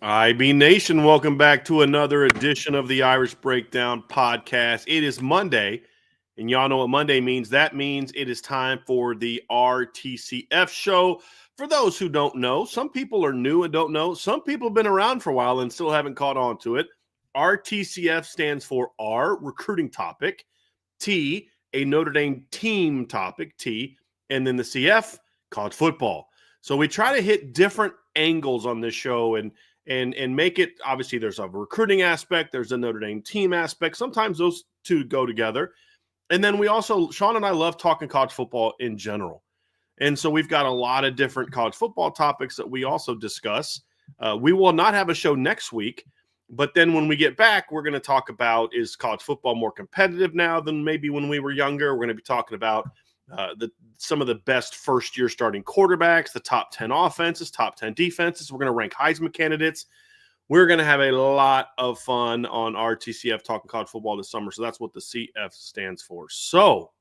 IB Nation, welcome back to another edition of the Irish Breakdown podcast. It is Monday, and y'all know what Monday means. That means it is time for the RTCF show. For those who don't know, some people are new and don't know. Some people have been around for a while and still haven't caught on to it. RTCF stands for R, recruiting topic, T, a Notre Dame team topic, T, and then the CF, college football. So we try to hit different angles on this show and make it, obviously there's a recruiting aspect, there's a Notre Dame team aspect. Sometimes those two go together. And then we also, Shaun and I love talking college football in general. And so we've got a lot of different college football topics that we also discuss. We will not have a show next week, but then when we get back, we're going to talk about, is college football more competitive now than maybe when we were younger? We're going to be talking about some of the best first-year starting quarterbacks, the top 10 offenses, top 10 defenses. We're going to rank Heisman candidates. We're going to have a lot of fun on RTCF talking college football this summer. So that's what the CF stands for. So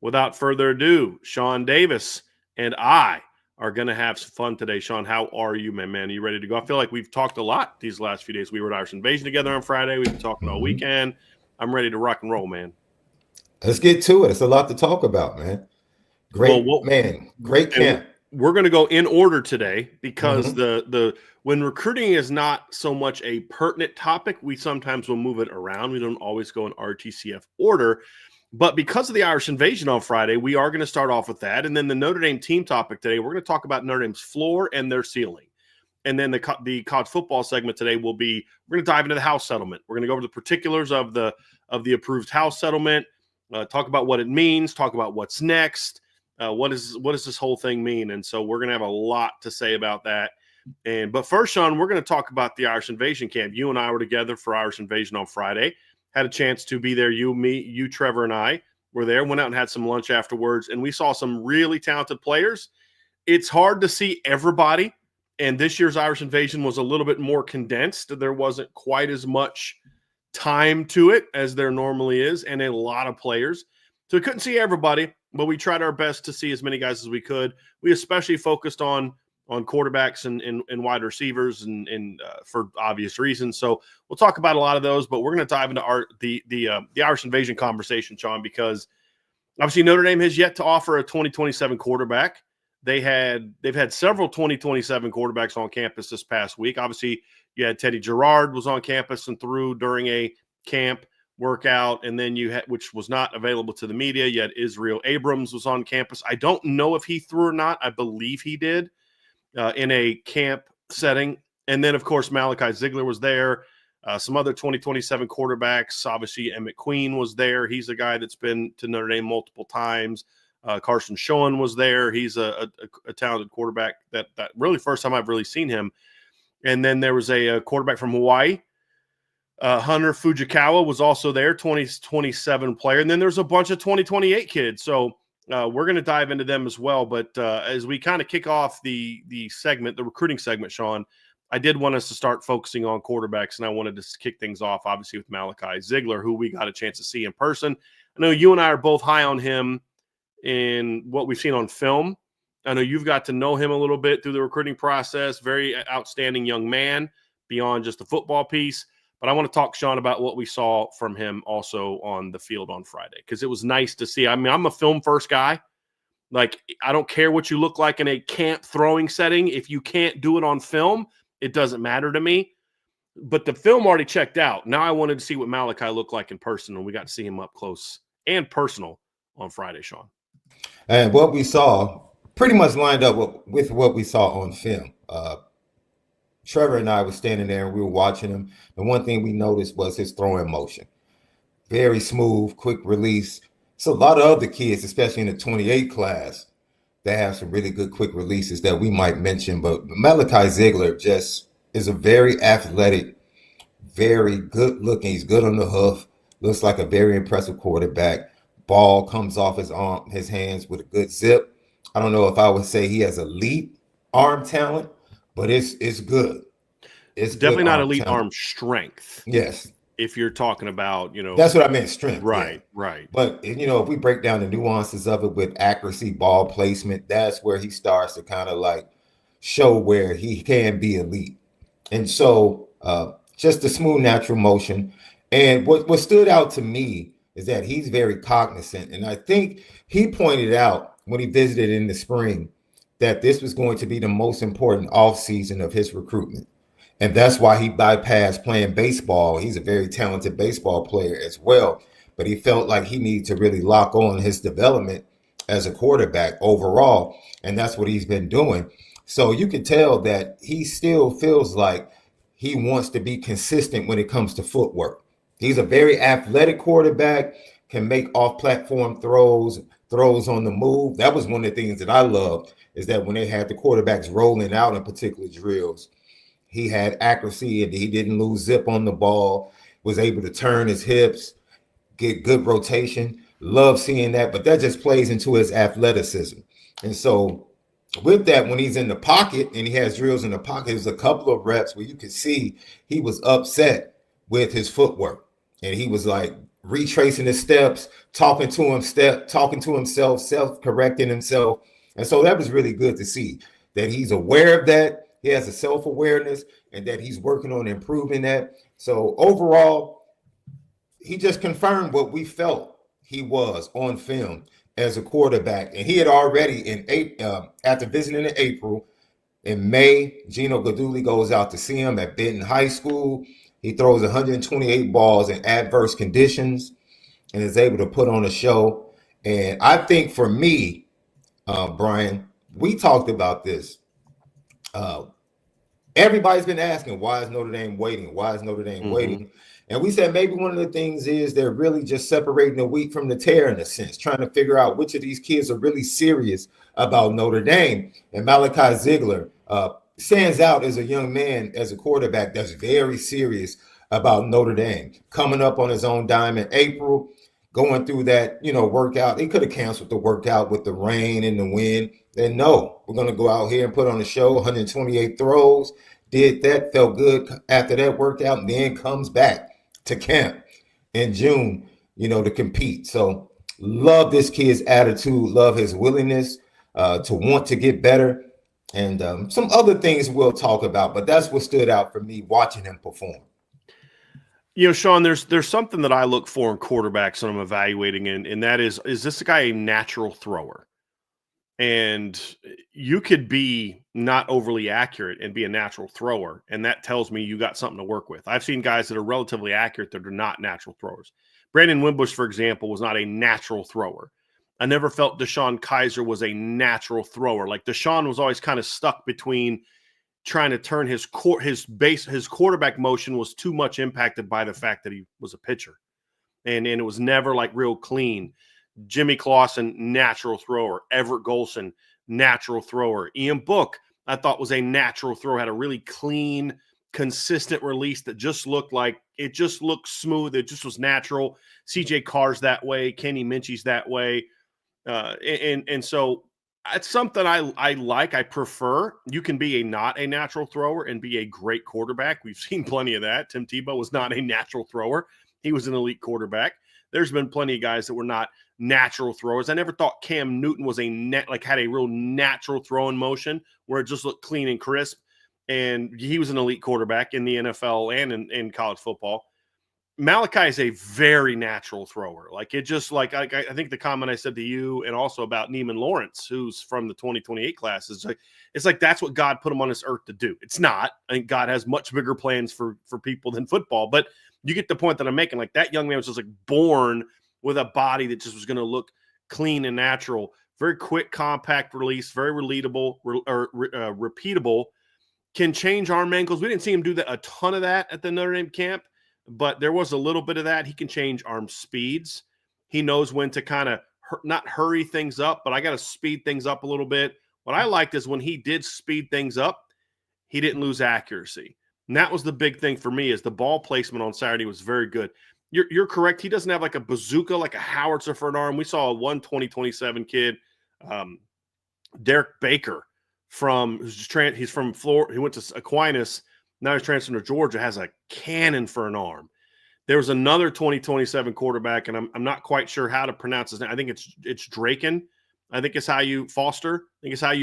without further ado, Shaun Davis and I are going to have some fun today. Shaun, how are you, man? Are you ready to go? I feel like we've talked a lot these last few days. We were at Irish Invasion together on Friday. We've been talking all weekend. I'm ready to rock and roll, man. Let's get to it. It's a lot to talk about, man. Great camp. We're going to go in order today because when recruiting is not so much a pertinent topic, we sometimes will move it around. We don't always go in RTCF order. But because of the Irish Invasion on Friday, we are going to start off with that. And then the Notre Dame team topic today, we're going to talk about Notre Dame's floor and their ceiling. And then the college football segment today will be, we're going to dive into the house settlement. We're going to go over the particulars of the approved house settlement. Talk about what it means, talk about what's next, what does this whole thing mean? And so we're going to have a lot to say about that. But first, Shaun, we're going to talk about the Irish Invasion camp. You and I were together for Irish Invasion on Friday, had a chance to be there. You, Trevor, and I were there, went out and had some lunch afterwards, and we saw some really talented players. It's hard to see everybody, and this year's Irish Invasion was a little bit more condensed. There wasn't quite as much time to it as there normally is, and a lot of players. So we couldn't see everybody, but we tried our best to see as many guys as we could. We especially focused on quarterbacks and wide receivers and for obvious reasons. So we'll talk about a lot of those, but we're going to dive into the Irish Invasion conversation, Shaun, because obviously Notre Dame has yet to offer a 2027 quarterback. They've had several 2027 quarterbacks on campus this past week. Obviously, you had Teddy Gerard was on campus and threw during a camp workout, and then you had, which was not available to the media, you had Israel Abrams was on campus. I don't know if he threw or not. I believe he did in a camp setting. And then, of course, Malachi Ziegler was there. Some other 2027 quarterbacks. Obviously, Emmett Queen was there. He's a guy that's been to Notre Dame multiple times. Carson Schoen was there. He's a talented quarterback that really first time I've really seen him. And then there was a quarterback from Hawaii. Hunter Fujikawa was also there, 2027 player. And then there's a bunch of 2028 kids. So we're going to dive into them as well. But as we kind of kick off the segment, the recruiting segment, Shaun, I did want us to start focusing on quarterbacks, and I wanted to kick things off, obviously, with Malachi Ziegler, who we got a chance to see in person. I know you and I are both high on him in what we've seen on film. I know you've got to know him a little bit through the recruiting process. Very outstanding young man beyond just the football piece. But I want to talk, Shaun, about what we saw from him also on the field on Friday, because it was nice to see. I mean, I'm a film first guy. Like, I don't care what you look like in a camp throwing setting. If you can't do it on film, it doesn't matter to me. But the film already checked out. Now I wanted to see what Malachi looked like in person, and we got to see him up close and personal on Friday, Shaun. And what we saw pretty much lined up with what we saw on film. Trevor and I were standing there and we were watching him. The one thing we noticed was his throwing motion. Very smooth, quick release. So a lot of other kids, especially in the 28 class, they have some really good quick releases that we might mention. But Malachi Ziegler just is a very athletic, very good looking. He's good on the hoof. Looks like a very impressive quarterback. Ball comes off his hands with a good zip. I don't know if I would say he has elite arm talent, but it's good. It's definitely not elite arm strength. Yes. If you're talking about, that's what I meant, strength. Right, yeah. Right. But, if we break down the nuances of it with accuracy, ball placement, that's where he starts to kind of like show where he can be elite. And so just the smooth, natural motion. And what stood out to me is that he's very cognizant. And I think he pointed out when he visited in the spring that this was going to be the most important offseason of his recruitment. And that's why he bypassed playing baseball. He's a very talented baseball player as well. But he felt like he needed to really lock on his development as a quarterback overall. And that's what he's been doing. So you can tell that he still feels like he wants to be consistent when it comes to footwork. He's a very athletic quarterback, can make off-platform throws on the move. That was one of the things that I loved, is that when they had the quarterbacks rolling out in particular drills, he had accuracy and he didn't lose zip on the ball, was able to turn his hips, get good rotation. Love seeing that, but that just plays into his athleticism. And so with that, when he's in the pocket and he has drills in the pocket, there's a couple of reps where you could see he was upset with his footwork. And he was like retracing his steps, talking to himself, self-correcting himself. And so that was really good to see that he's aware of that. He has a self-awareness and that he's working on improving that. So overall, he just confirmed what we felt he was on film as a quarterback. And he had already after visiting in April, in May, Gino Guidugli goes out to see him at Benton High School. He throws 128 balls in adverse conditions and is able to put on a show. And I think for me, Bryan, we talked about this. Everybody's been asking, why is Notre Dame waiting? Why is Notre Dame waiting? And we said maybe one of the things is they're really just separating the wheat from the tare in a sense, trying to figure out which of these kids are really serious about Notre Dame. And Malachi Ziegler stands out as a young man, as a quarterback that's very serious about Notre Dame. Coming up on his own dime in April, going through that, workout. He could have canceled the workout with the rain and the wind. And no, we're going to go out here and put on a show, 128 throws. Did that, felt good after that workout, and then comes back to camp in June, to compete. So love this kid's attitude, love his willingness to want to get better, and some other things we'll talk about. But that's what stood out for me watching him perform. Shaun, there's something that I look for in quarterbacks when I'm evaluating, and that is this guy a natural thrower? And you could be not overly accurate and be a natural thrower, and that tells me you got something to work with. I've seen guys that are relatively accurate that are not natural throwers. Brandon Wimbush, for example, was not a natural thrower. I never felt Deshaun Kaiser was a natural thrower. Like Deshaun was always kind of stuck between trying to turn his quarterback motion was too much impacted by the fact that he was a pitcher, and it was never like real clean. Jimmy Clausen, natural thrower. Everett Golson, natural thrower. Ian Book, I thought was a natural thrower, had a really clean, consistent release that just looked smooth. It just was natural. CJ Carr's that way. Kenny Minchie's that way. And so it's something I like. I prefer. You can be not a natural thrower and be a great quarterback. We've seen plenty of that. Tim Tebow was not a natural thrower. He was an elite quarterback. There's been plenty of guys that were not natural throwers. I never thought Cam Newton was had a real natural throwing motion where it just looked clean and crisp. And he was an elite quarterback in the NFL and in college football. Malachi is a very natural thrower. Like it just like I think the comment I said to you and also about Neiman Lawrence, who's from the 2028 class, is it's like that's what God put him on this earth to do. It's not. I think God has much bigger plans for people than football, but you get the point that I'm making. Like that young man was just like born with a body that just was going to look clean and natural. Very quick, compact release, very repeatable. Can change arm angles. We didn't see him do that a ton of that at the Notre Dame camp, but there was a little bit of that. He can change arm speeds. He knows when to kind of not hurry things up, but I got to speed things up a little bit. What I liked is when he did speed things up, he didn't lose accuracy. And that was the big thing for me is the ball placement on Saturday was very good. You're correct. He doesn't have like a bazooka, like a howitzer for an arm. We saw one 2027 kid, Derek Baker, he's from Florida. He went to Aquinas. Now he's transferred to Georgia, has a cannon for an arm. There was another 2027 quarterback, and I'm not quite sure how to pronounce his name. I think it's Draken. I think it's how you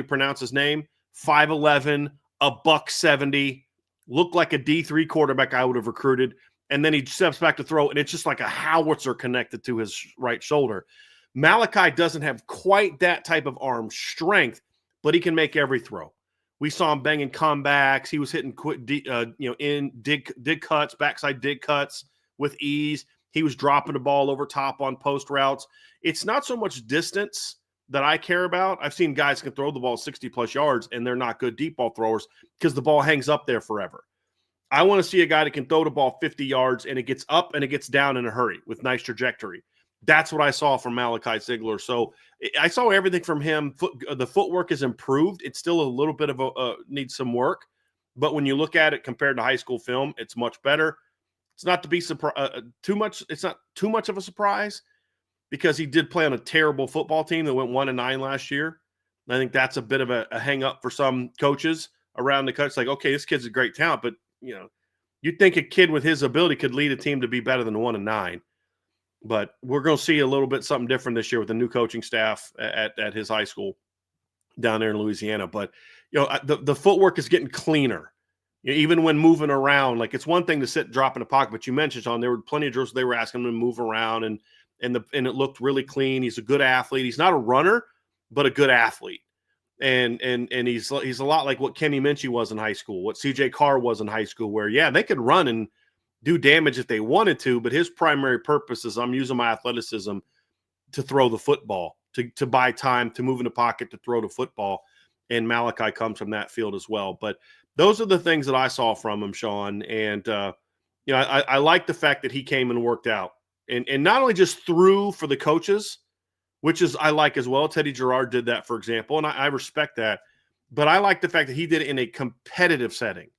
pronounce his name. 5'11", $170, looked like a D3 quarterback I would have recruited. And then he steps back to throw, and it's just like a howitzer connected to his right shoulder. Malachi doesn't have quite that type of arm strength, but he can make every throw. We saw him banging comebacks. He was hitting in dig cuts, backside dig cuts with ease. He was dropping the ball over top on post routes. It's not so much distance that I care about. I've seen guys can throw the ball 60-plus yards, and they're not good deep ball throwers because the ball hangs up there forever. I want to see a guy that can throw the ball 50 yards, and it gets up and it gets down in a hurry with nice trajectory. That's what I saw from Malachi Ziegler. So I saw everything from him. The footwork is improved. It's still a little bit of needs some work. But when you look at it compared to high school film, it's much better. It's not to be too much. It's not too much of a surprise because he did play on a terrible football team that went 1-9 last year. And I think that's a bit of a hang up for some coaches around the country. It's like, okay, this kid's a great talent, but you'd think a kid with his ability could lead a team to be better than 1-9. But we're going to see a little bit something different this year with the new coaching staff at his high school down there in Louisiana. But the footwork is getting cleaner. Even when moving around, like it's one thing to sit, drop in the pocket, but you mentioned, Shaun, there were plenty of drills they were asking him to move around, and it looked really clean. He's a good athlete. He's not a runner, but a good athlete. And he's a lot like what Kenny Minchie was in high school, what CJ Carr was in high school, where they could run and do damage if they wanted to, but his primary purpose is I'm using my athleticism to throw the football, to buy time, to move in the pocket, to throw the football. And Malachi comes from that field as well. But those are the things that I saw from him, Shaun. And I like the fact that he came and worked out, and not only just threw for the coaches, which is I like as well. Teddy Gerard did that, for example, and I respect that. But I like the fact that he did it in a competitive setting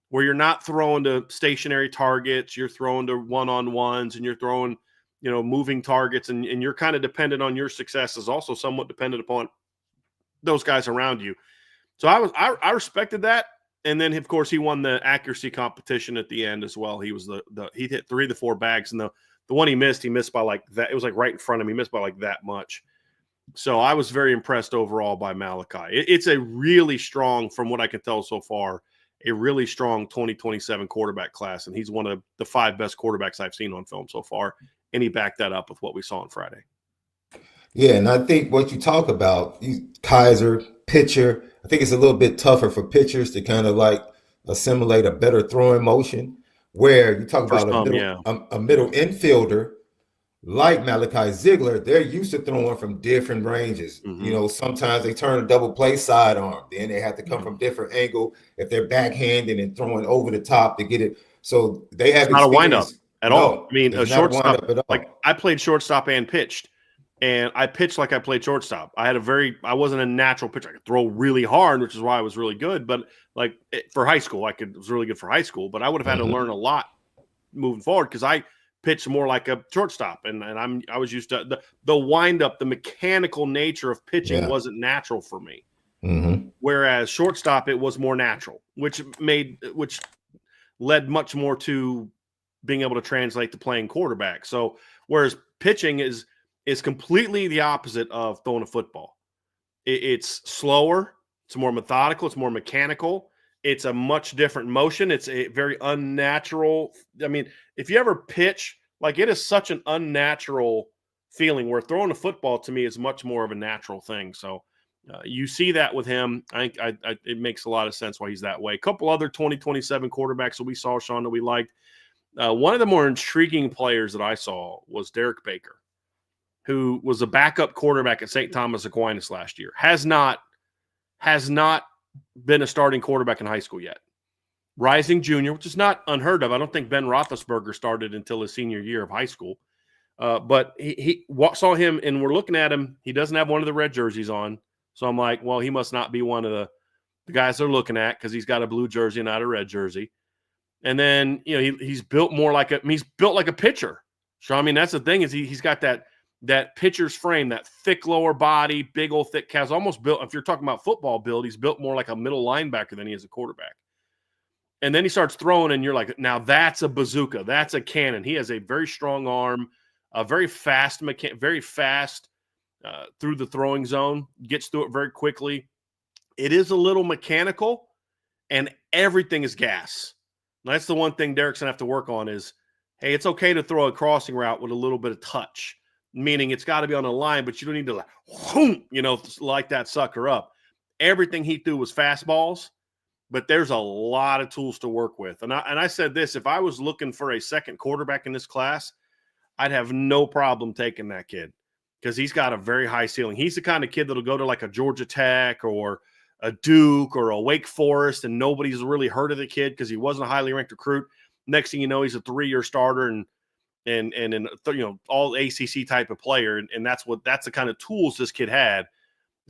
where you're not throwing to stationary targets, you're throwing to one-on-ones, and you're throwing, moving targets, and you're kind of dependent on your success is also somewhat dependent upon those guys around you. So I respected that. And then, of course, he won the accuracy competition at the end as well. He was he hit 3 of the 4 bags, and the one he missed by like that. It was like right in front of him. He missed by like that much. So I was very impressed overall by Malachi. It's a really strong, from what I can tell so far, a really strong 2027 quarterback class. And he's one of the 5 best quarterbacks I've seen on film so far. And he backed that up with what we saw on Friday. Yeah, and I think what you talk about, Kaiser, pitcher, I think it's a little bit tougher for pitchers to kind of like assimilate a better throwing motion, where you talk about a middle infielder like Malachi Ziegler. They're used to throwing from different ranges. Mm-hmm. Sometimes they turn a double play sidearm, then they have to come from different angle if they're backhanded and throwing over the top to get it. So they have not a windup at all. I mean, a shortstop. Like I played shortstop and pitched. And I pitched like I played shortstop. I wasn't a natural pitcher. I could throw really hard, which is why I was really good. But for high school, it was really good for high school. But I would have had to learn a lot moving forward because I pitched more like a shortstop, and I was used to the wind up, the mechanical nature of pitching wasn't natural for me. Mm-hmm. Whereas shortstop, it was more natural, which led much more to being able to translate to playing quarterback. So whereas pitching is completely the opposite of throwing a football. It's slower. It's more methodical. It's more mechanical. It's a much different motion. It's a very unnatural. I mean, if you ever pitch, it is such an unnatural feeling where throwing a football to me is much more of a natural thing. So you see that with him. I think it makes a lot of sense why he's that way. A couple other 2027 quarterbacks that we saw, Shaun, that we liked. One of the more intriguing players that I saw was Derek Baker, who was a backup quarterback at St. Thomas Aquinas last year, has not been a starting quarterback in high school yet. Rising junior, which is not unheard of. I don't think Ben Roethlisberger started until his senior year of high school. But he saw him, and we're looking at him. He doesn't have one of the red jerseys on. So I'm like, well, he must not be one of the guys they're looking at because he's got a blue jersey and not a red jersey. And then, he's built more like a pitcher. So, I mean, that's the thing is he's got that pitcher's frame, that thick lower body, big old thick calves, almost built. If you're talking about football build, he's built more like a middle linebacker than he is a quarterback. And then he starts throwing, and you're like, now that's a bazooka. That's a cannon. He has a very strong arm, a very fast through the throwing zone, gets through it very quickly. It is a little mechanical, and everything is gas. And that's the one thing Derek's going to have to work on is, hey, it's okay to throw a crossing route with a little bit of touch, meaning it's got to be on the line, but you don't need to light that sucker up. Everything he threw was fastballs, but there's a lot of tools to work with. And I said this, if I was looking for a second quarterback in this class, I'd have no problem taking that kid because he's got a very high ceiling. He's the kind of kid that'll go to like a Georgia Tech or a Duke or a Wake Forest, and nobody's really heard of the kid because he wasn't a highly ranked recruit. Next thing you know, he's a 3-year starter and all ACC type of player, and that's the kind of tools this kid had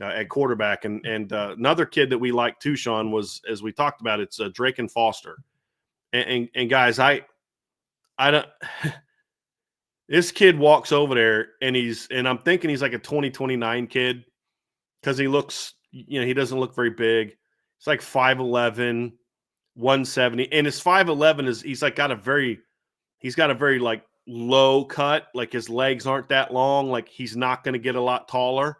at quarterback. And another kid that we like too, Shaun, was, as we talked about, it's Drake and Foster. And guys, I don't. This kid walks over there, and I'm thinking he's like a 2029 kid because he looks. He doesn't look very big. He's like 5'11", 170. And his 5'11" he's got a very like low cut. Like his legs aren't that long. Like he's not going to get a lot taller.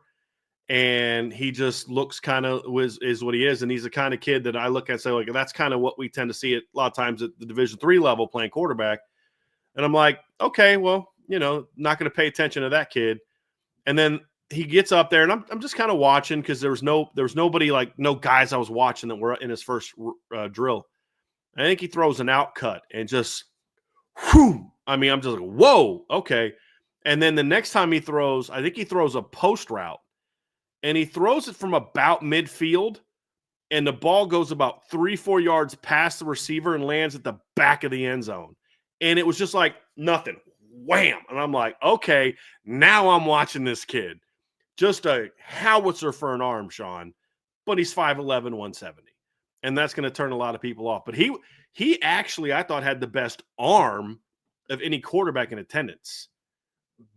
And he just looks kind of is what he is. And he's the kind of kid that I look at and say, like, that's kind of what we tend to see a lot of times at the Division III level playing quarterback. And I'm like, okay, well, not going to pay attention to that kid. And then he gets up there, and I'm just kind of watching because there was nobody, like no guys I was watching that were in his first drill. I think he throws an out cut and just, whew, I'm just like, whoa, okay. And then the next time he throws, I think he throws a post route, and he throws it from about midfield, and the ball goes about 3-4 yards past the receiver and lands at the back of the end zone. And it was just like nothing, wham. And I'm like, okay, now I'm watching this kid. Just a howitzer for an arm, Shaun, but he's 5'11", 170. And that's going to turn a lot of people off. But he actually, I thought, had the best arm of any quarterback in attendance.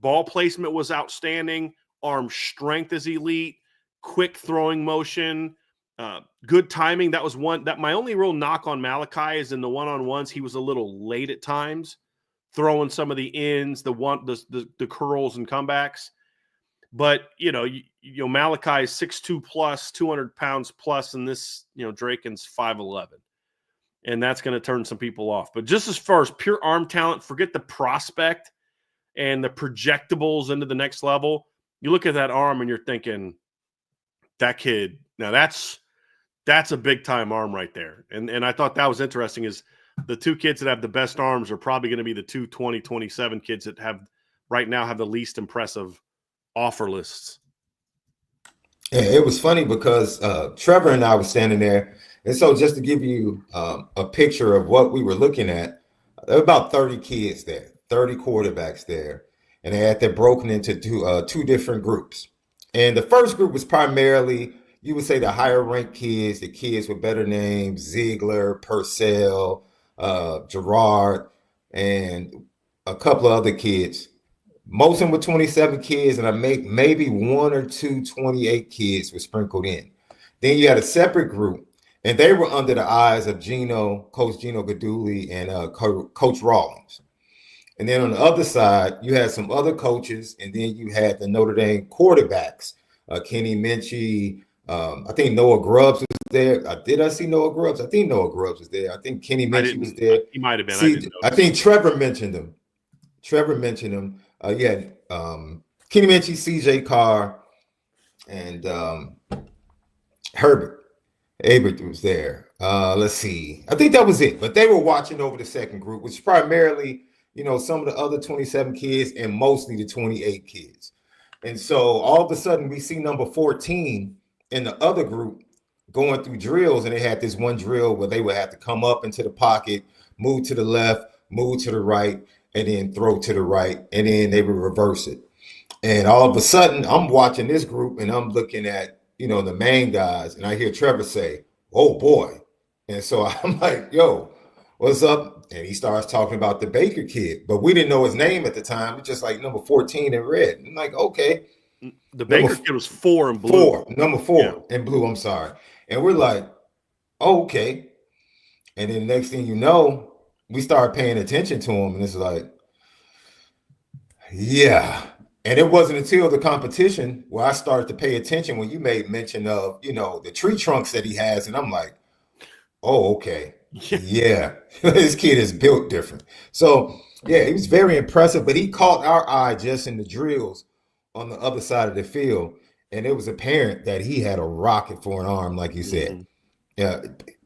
Ball placement was outstanding. Arm strength is elite. Quick throwing motion. Good timing. That was one. That my only real knock on Malachi is in the one-on-ones. He was a little late at times, throwing some of the ins, the curls and comebacks. But, Malachi is 6'2 plus, 200 pounds plus, and this, Draken's 5'11". And that's going to turn some people off. But just as far as pure arm talent, forget the prospect and the projectables into the next level. You look at that arm and you're thinking, that kid, now that's a big-time arm right there. And I thought that was interesting is the two kids that have the best arms are probably going to be the two 2027 kids that have the least impressive offer lists. Yeah, it was funny because Trevor and I were standing there. And so just to give you a picture of what we were looking at, there were about 30 kids there, 30 quarterbacks there. And they had that broken into two different groups. And the first group was primarily, you would say, the higher ranked kids, the kids with better names, Ziegler, Purcell, Gerard, and a couple of other kids. Most of them were 27 kids, and I make maybe 1 or 2 28 kids were sprinkled in. Then you had a separate group, and they were under the eyes of Coach Gino Gaduli and Coach Rawlings. And then on the other side, you had some other coaches, and then you had the Notre Dame quarterbacks, Kenny Minchie. I think Noah Grubbs was there. Did I see Noah Grubbs? I think Noah Grubbs was there. I think Kenny Minchie was there. He might have been. I think Trevor mentioned him. Yeah, Kenny Minchie, CJ Carr, and Herbert was there. Let's see. I think that was it. But they were watching over the second group, which is primarily, some of the other 27 kids and mostly the 28 kids. And so all of a sudden we see number 14 in the other group going through drills, and they had this one drill where they would have to come up into the pocket, move to the left, move to the right, and then throw to the right, and then they would reverse it. And all of a sudden, I'm watching this group, and I'm looking at, the main guys, and I hear Trevor say, "Oh, boy." And so I'm like, yo, what's up? And he starts talking about the Baker kid, but we didn't know his name at the time. It's just like number 14 in red. I'm like, okay. The Baker kid was 4 in blue. Number 4 in blue, I'm sorry. And we're like, oh, okay. And then the next thing you know, we start paying attention to him, and it's like, yeah. And it wasn't until the competition where I started to pay attention when you made mention of, the tree trunks that he has. And I'm like, oh, okay. Yeah. This kid is built different. So, yeah, he was very impressive, but he caught our eye just in the drills on the other side of the field. And it was apparent that he had a rocket for an arm, like you said. Mhm. Yeah.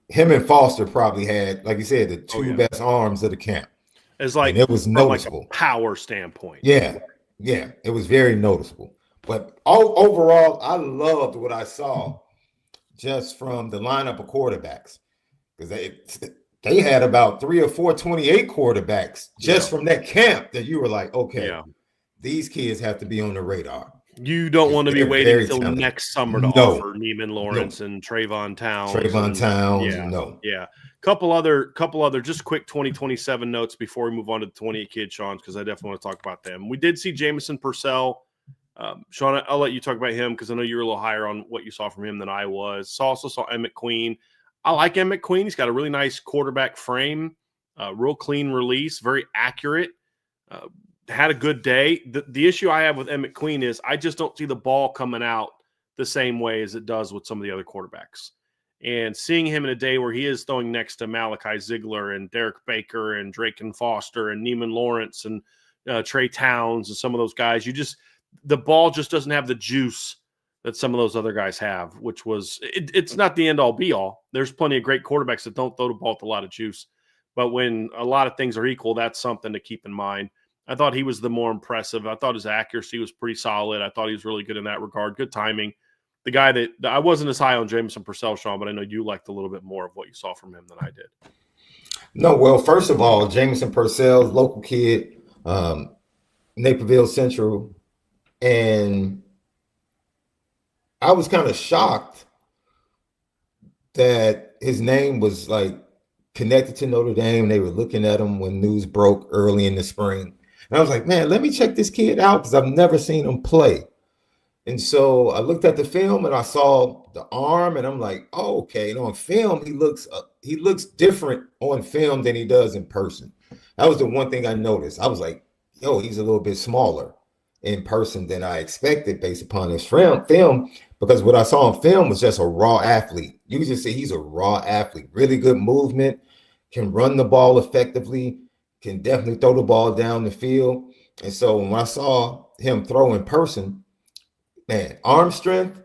Him and Foster probably had, like you said, the two best arms of the camp. It's like, and it was noticeable. Like a power standpoint. Yeah. Yeah. It was very noticeable. But overall, I loved what I saw just from the lineup of quarterbacks. Because they had about 3 or 4 28 quarterbacks just from that camp that you were like, okay, these kids have to be on the radar. You don't want to be waiting until next summer to offer Neiman Lawrence and Trayvon Towns. Yeah. Couple other just quick 2027 notes before we move on to the 28 kid Shaun, because I definitely want to talk about them. We did see Jamison Purcell. Shaun, I'll let you talk about him because I know you're a little higher on what you saw from him than I was. Also saw Emmett Queen. I like Emmett Queen. He's got a really nice quarterback frame, real clean release, very accurate. Had a good day. The issue I have with Emmett Queen is I just don't see the ball coming out the same way as it does with some of the other quarterbacks. And seeing him in a day where he is throwing next to Malachi Ziegler and Derek Baker and Drake and Foster and Neiman Lawrence and Trey Towns and some of those guys, the ball just doesn't have the juice that some of those other guys have, which was it's not the end all be all. There's plenty of great quarterbacks that don't throw the ball with a lot of juice. But when a lot of things are equal, that's something to keep in mind. I thought he was the more impressive. I thought his accuracy was pretty solid. I thought he was really good in that regard. Good timing. The guy that I wasn't as high on Jamison Purcell, Shaun, but I know you liked a little bit more of what you saw from him than I did. No, well, first of all, Jamison Purcell, local kid, Naperville Central, and I was kind of shocked that his name was like connected to Notre Dame. They were looking at him when news broke early in the spring. And I was like, man, let me check this kid out because I've never seen him play. And so I looked at the film and I saw the arm and I'm like, oh, okay. And on film, he looks different on film than he does in person. That was the one thing I noticed. I was like, yo, he's a little bit smaller in person than I expected based upon his film, because what I saw on film was just a raw athlete. You can just say he's a raw athlete, really good movement, can run the ball effectively, can definitely throw the ball down the field. And so when I saw him throw in person, man, arm strength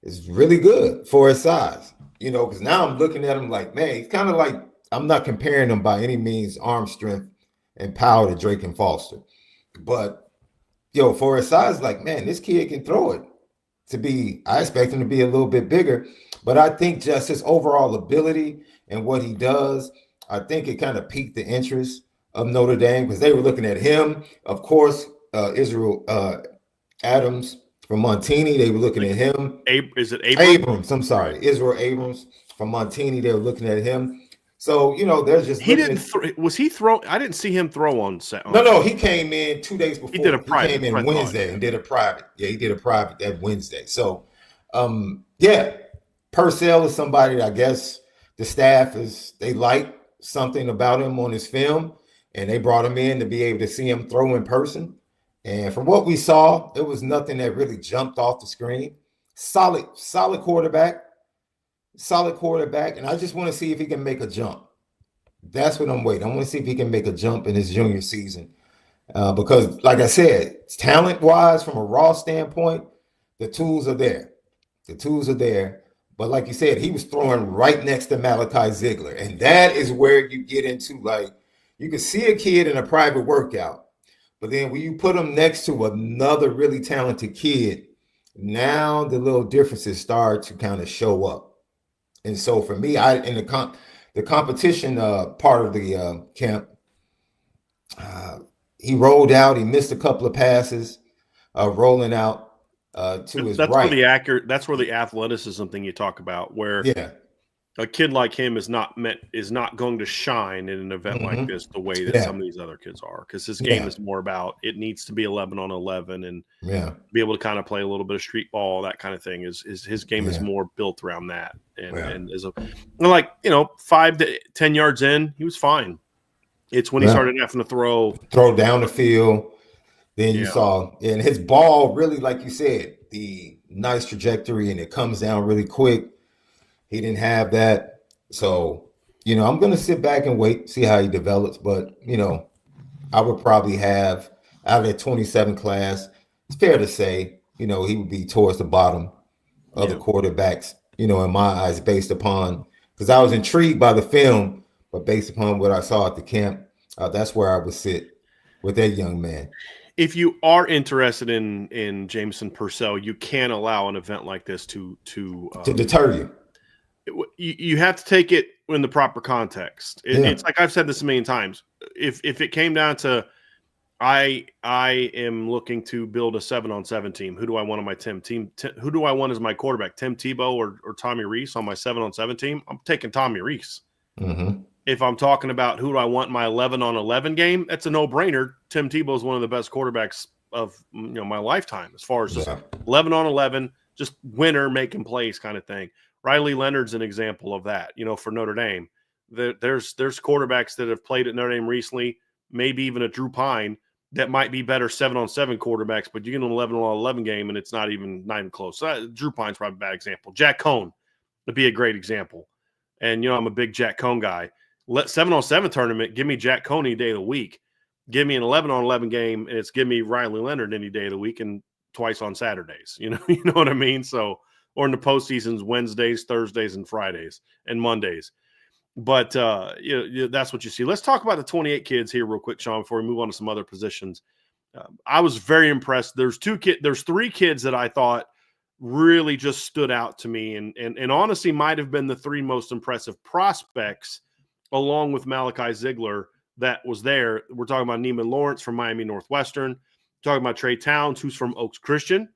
is really good for his size, because now I'm looking at him like, man, he's kind of like, I'm not comparing him by any means arm strength and power to Drake and Foster. But, for his size, like, man, this kid can throw it. I expect him to be a little bit bigger, but I think just his overall ability and what he does, I think it kind of piqued the interest of Notre Dame because they were looking at him. Of course, Israel Adams from Montini, they were looking at him. Is it Abrams? Abrams, I'm sorry. Israel Abrams from Montini, they were looking at him. So, they're just was he throw? I didn't see him throw on set. No, he came in 2 days before. He did a private. He came in Wednesday and did a private. Yeah, he did a private that Wednesday. So, Purcell is somebody that I guess the staff they like something about him on his film, and they brought him in to be able to see him throw in person. And from what we saw, it was nothing that really jumped off the screen. Solid quarterback. And I just want to see if he can make a jump. That's what I'm waiting. I want to see if he can make a jump in his junior season. Because, like I said, talent-wise, from a raw standpoint, the tools are there. But like you said, he was throwing right next to Malachi Ziegler. And that is where you get into, like, you can see a kid in a private workout. But then when you put him next to another really talented kid, now the little differences start to kind of show up. And so for me, in the competition part of the camp, he rolled out. He missed a couple of passes, rolling out to his right. That's where the athleticism thing you talk about, where a kid like him is not going to shine in an event like this the way that some of these other kids are, because his game is more about it needs to be 11 on 11 and be able to kind of play a little bit of street ball, that kind of thing. Is his game is more built around that, and as a 5 to 10 yards in, he was fine. It's when he started having to throw down the field. Then you saw, and his ball really, like you said, the nice trajectory, and it comes down really quick. He didn't have that. So I'm going to sit back and wait, see how he develops. But, I would probably have out of that 27 class, it's fair to say, he would be towards the bottom of the quarterbacks, in my eyes, based upon, because I was intrigued by the film, but based upon what I saw at the camp, that's where I would sit with that young man. If you are interested in Jameson Purcell, you can't allow an event like this to deter you. You have to take it in the proper context. It's like I've said this a million times. If it came down to I am looking to build a 7-on-7 team. Who do I want on my team? Who do I want as my quarterback? Tim Tebow or Tommy Rees on my 7-on-7 team? I'm taking Tommy Rees. Mm-hmm. If I'm talking about who do I want in my 11-on-11 game, that's a no-brainer. Tim Tebow is one of the best quarterbacks of my lifetime as far as just 11-on-11, just winner making plays kind of thing. Riley Leonard's an example of that. For Notre Dame, there's quarterbacks that have played at Notre Dame recently, maybe even a Drew Pine, that might be better 7-on-7 quarterbacks, but you get an 11-on-11 game and it's not even close. So Drew Pine's probably a bad example. Jack Cohn would be a great example. And, I'm a big Jack Cohn guy. Let 7-on-7 tournament, give me Jack Cohn any day of the week. Give me an 11-on-11 game, and it's give me Riley Leonard any day of the week and twice on Saturdays. You know what I mean? So, or in the postseasons, Wednesdays, Thursdays, and Fridays, and Mondays. But that's what you see. Let's talk about the 28 kids here real quick, Shaun, before we move on to some other positions. I was very impressed. There's 3 kids that I thought really just stood out to me, and honestly might have been the 3 most impressive prospects, along with Malachi Ziegler, that was there. We're talking about Neiman Lawrence from Miami Northwestern. Talking about Trey Towns, who's from Oaks Christian,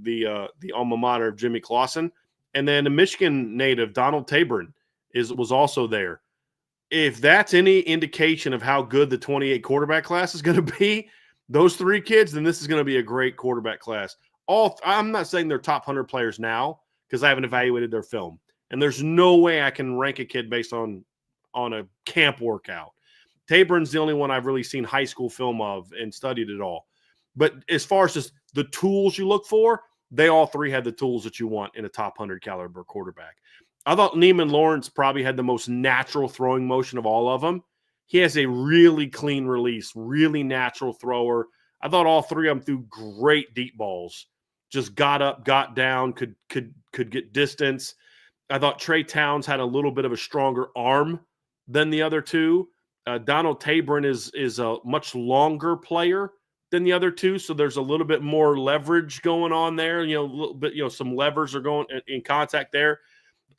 the alma mater of Jimmy Clausen, and then the Michigan native Donald Tabron was also there. If that's any indication of how good the 28 quarterback class is going to be, those 3 kids, then this is going to be a great quarterback class. I'm not saying they're top 100 players now because I haven't evaluated their film, and there's no way I can rank a kid based on a camp workout. Tabron's the only one I've really seen high school film of and studied it all. But as far as just the tools you look for, they all 3 had the tools that you want in a top 100 caliber quarterback. I thought Neiman Lawrence probably had the most natural throwing motion of all of them. He has a really clean release, really natural thrower. I thought all 3 of them threw great deep balls. Just got up, got down, could get distance. I thought Trey Towns had a little bit of a stronger arm than the other 2. Donald Tabron is a much longer player than the other 2, so there's a little bit more leverage going on there. A little bit, some levers are going in contact there.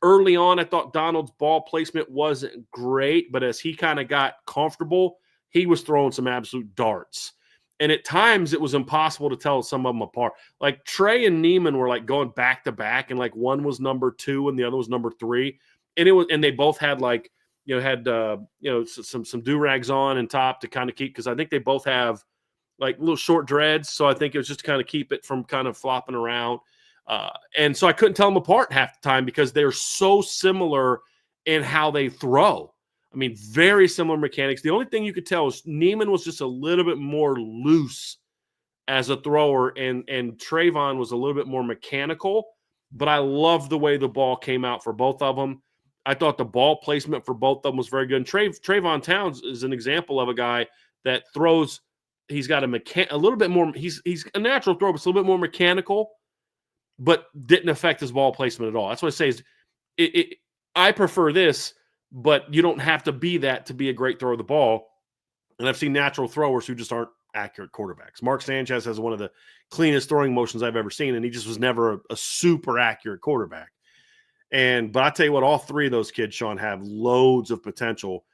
Early on, I thought Donald's ball placement wasn't great, but as he kind of got comfortable, he was throwing some absolute darts. And at times, it was impossible to tell some of them apart. Like Trey and Neiman were like going back to back, and like one was number 2 and the other was number 3, and they both had like some do-rags on and top to kind of keep, because I think they both have like little short dreads, so I think it was just to kind of keep it from kind of flopping around. And so I couldn't tell them apart half the time because they're so similar in how they throw. I mean, very similar mechanics. The only thing you could tell is Neiman was just a little bit more loose as a thrower, and Trayvon was a little bit more mechanical. But I love the way the ball came out for both of them. I thought the ball placement for both of them was very good. And Trayvon Towns is an example of a guy that throws. He's got a little bit more. He's a natural thrower, but it's a little bit more mechanical, but didn't affect his ball placement at all. That's what I say is I prefer this, but you don't have to be that to be a great thrower of the ball. And I've seen natural throwers who just aren't accurate quarterbacks. Mark Sanchez has one of the cleanest throwing motions I've ever seen, and he just was never a super accurate quarterback. But I tell you what, all 3 of those kids, Shaun, have loads of potential.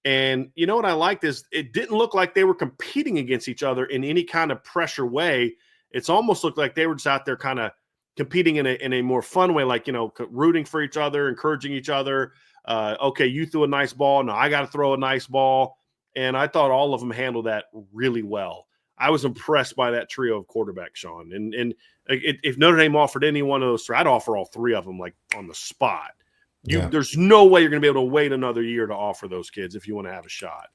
And you know what I liked is it didn't look like they were competing against each other in any kind of pressure way. It's almost looked like they were just out there kind of competing in a more fun way, like, rooting for each other, encouraging each other. Okay, you threw a nice ball. No, I got to throw a nice ball. And I thought all of them handled that really well. I was impressed by that trio of quarterbacks, Shaun. And if Notre Dame offered any one of those 3, I'd offer all 3 of them like on the spot. There's no way you're going to be able to wait another year to offer those kids if you want to have a shot.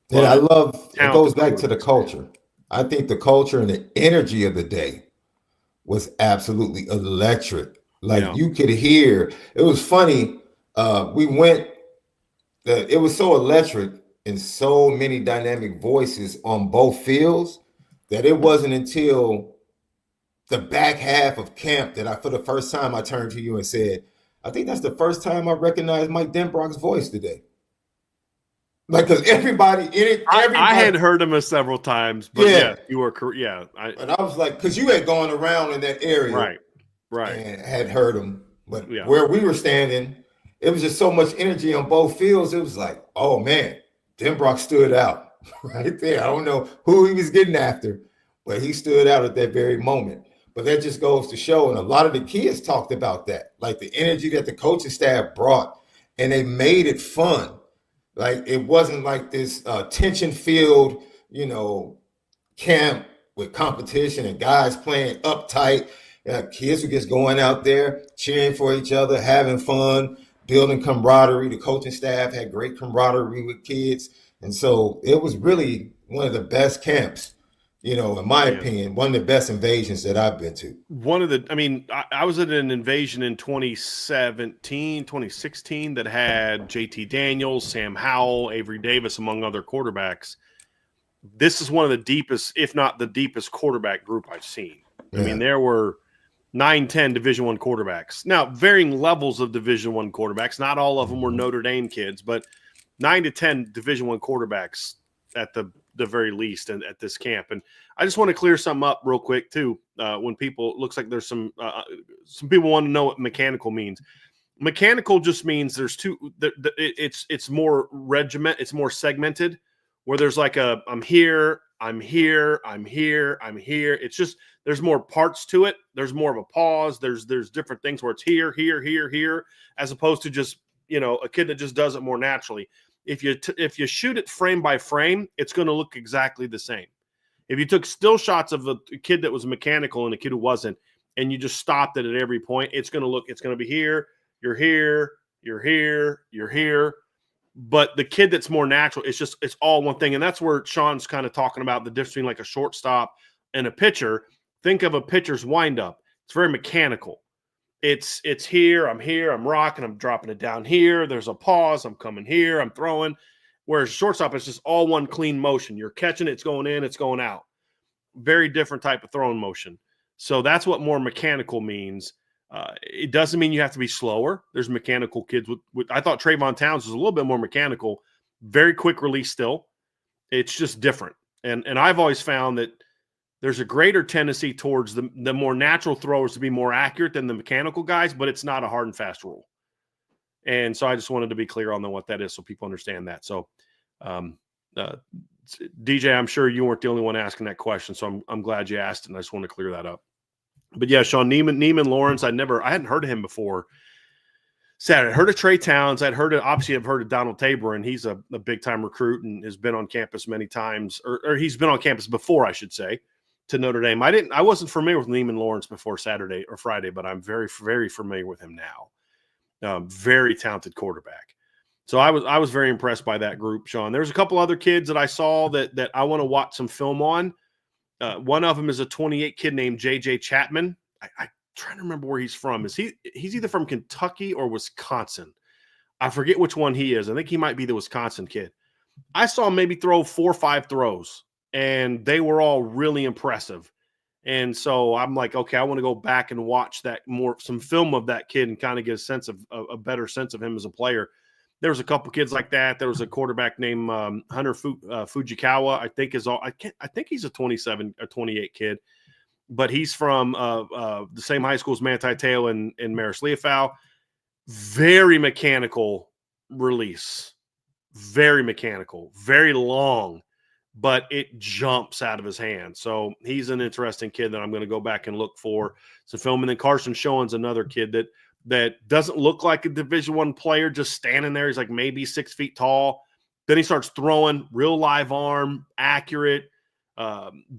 Yeah, I love it. Goes back to the culture. I think the culture and the energy of the day was absolutely electric. Like you could hear. It was funny. We went it was so electric and so many dynamic voices on both fields that it wasn't until the back half of camp that for the first time, I turned to you and said, I think that's the first time I recognized Mike Denbrock's voice today. Like, because everybody in it, I had heard him several times, but yeah you were correct. Yeah. And I was like, because you had gone around in that area. Right. And had heard him. But where we were standing, it was just so much energy on both fields. It was like, oh man, Denbrock stood out right there. I don't know who he was getting after, but he stood out at that very moment. But that just goes to show, and a lot of the kids talked about that, like the energy that the coaching staff brought, and they made it fun. Like it wasn't like this tension-filled, camp with competition and guys playing uptight. Kids were just going out there, cheering for each other, having fun, building camaraderie. The coaching staff had great camaraderie with kids. And so it was really one of the best camps, in my opinion, one of the best invasions that I've been to. I was at an invasion in 2017, 2016 that had JT Daniels, Sam Howell, Avery Davis, among other quarterbacks. This is one of the deepest, if not the deepest, quarterback group I've seen. I mean, there were 9-10 Division I quarterbacks. Now, varying levels of Division I quarterbacks. Not all of them were Notre Dame kids, but 9 to 10 Division I quarterbacks at the very least at this camp. And I just want to clear something up real quick too. When people, looks like there's some people want to know what mechanical means. Mechanical just means there's two. It's more regiment. It's more segmented. Where there's like I'm here. It's just there's more parts to it. There's more of a pause. There's different things where it's here, as opposed to just a kid that just does it more naturally. If you shoot it frame by frame, it's going to look exactly the same. If you took still shots of a kid that was mechanical and a kid who wasn't, and you just stopped it at every point, it's going to be here, you're here, you're here, you're here. But the kid that's more natural, it's all one thing. And that's where Shaun's kind of talking about the difference between like a shortstop and a pitcher. Think of a pitcher's windup. It's very mechanical. It's here, I'm rocking, I'm dropping it down here. There's a pause, I'm coming here, I'm throwing. Whereas shortstop, it's just all one clean motion. You're catching it, it's going in, it's going out. Very different type of throwing motion. So that's what more mechanical means. It doesn't mean you have to be slower. There's mechanical kids with I thought Trayvon Towns was a little bit more mechanical, very quick release still. It's just different. And I've always found that there's a greater tendency towards the more natural throwers to be more accurate than the mechanical guys, but it's not a hard and fast rule. And so I just wanted to be clear on what that is so people understand that. So DJ, I'm sure you weren't the only one asking that question, so I'm glad you asked, and I just want to clear that up. But yeah, Shaun, Neiman Lawrence, I hadn't heard of him before Saturday. I heard of Trey Towns. I've heard of Donald Tabor, and he's a big time recruit and has been on campus many times, or he's been on campus before, I should say, to Notre Dame. I wasn't familiar with Neiman Lawrence before Saturday or Friday, but I'm very, very familiar with him now. Very talented quarterback. So I was very impressed by that group, Shaun. There's a couple other kids that I saw that I want to watch some film on. One of them is a 28 kid named JJ Chapman. I'm trying to remember where he's from. He's either from Kentucky or Wisconsin. I forget which one he is. I think he might be the Wisconsin kid. I saw him maybe throw 4 or 5 throws, and they were all really impressive. And so I'm like, okay, I want to go back and watch some film of that kid and kind of get a better sense of him as a player. There was a couple kids like that. There was a quarterback named Hunter Fujikawa. I think he's a 28 kid, but he's from the same high school as Manti Te'o and Maris Leofau. Very mechanical release, very mechanical, very long, but it jumps out of his hand. So he's an interesting kid that I'm going to go back and look for some film. And then Carson Schoen's another kid that doesn't look like a Division I player, just standing there. He's like maybe 6 feet tall. Then he starts throwing, real live arm, accurate,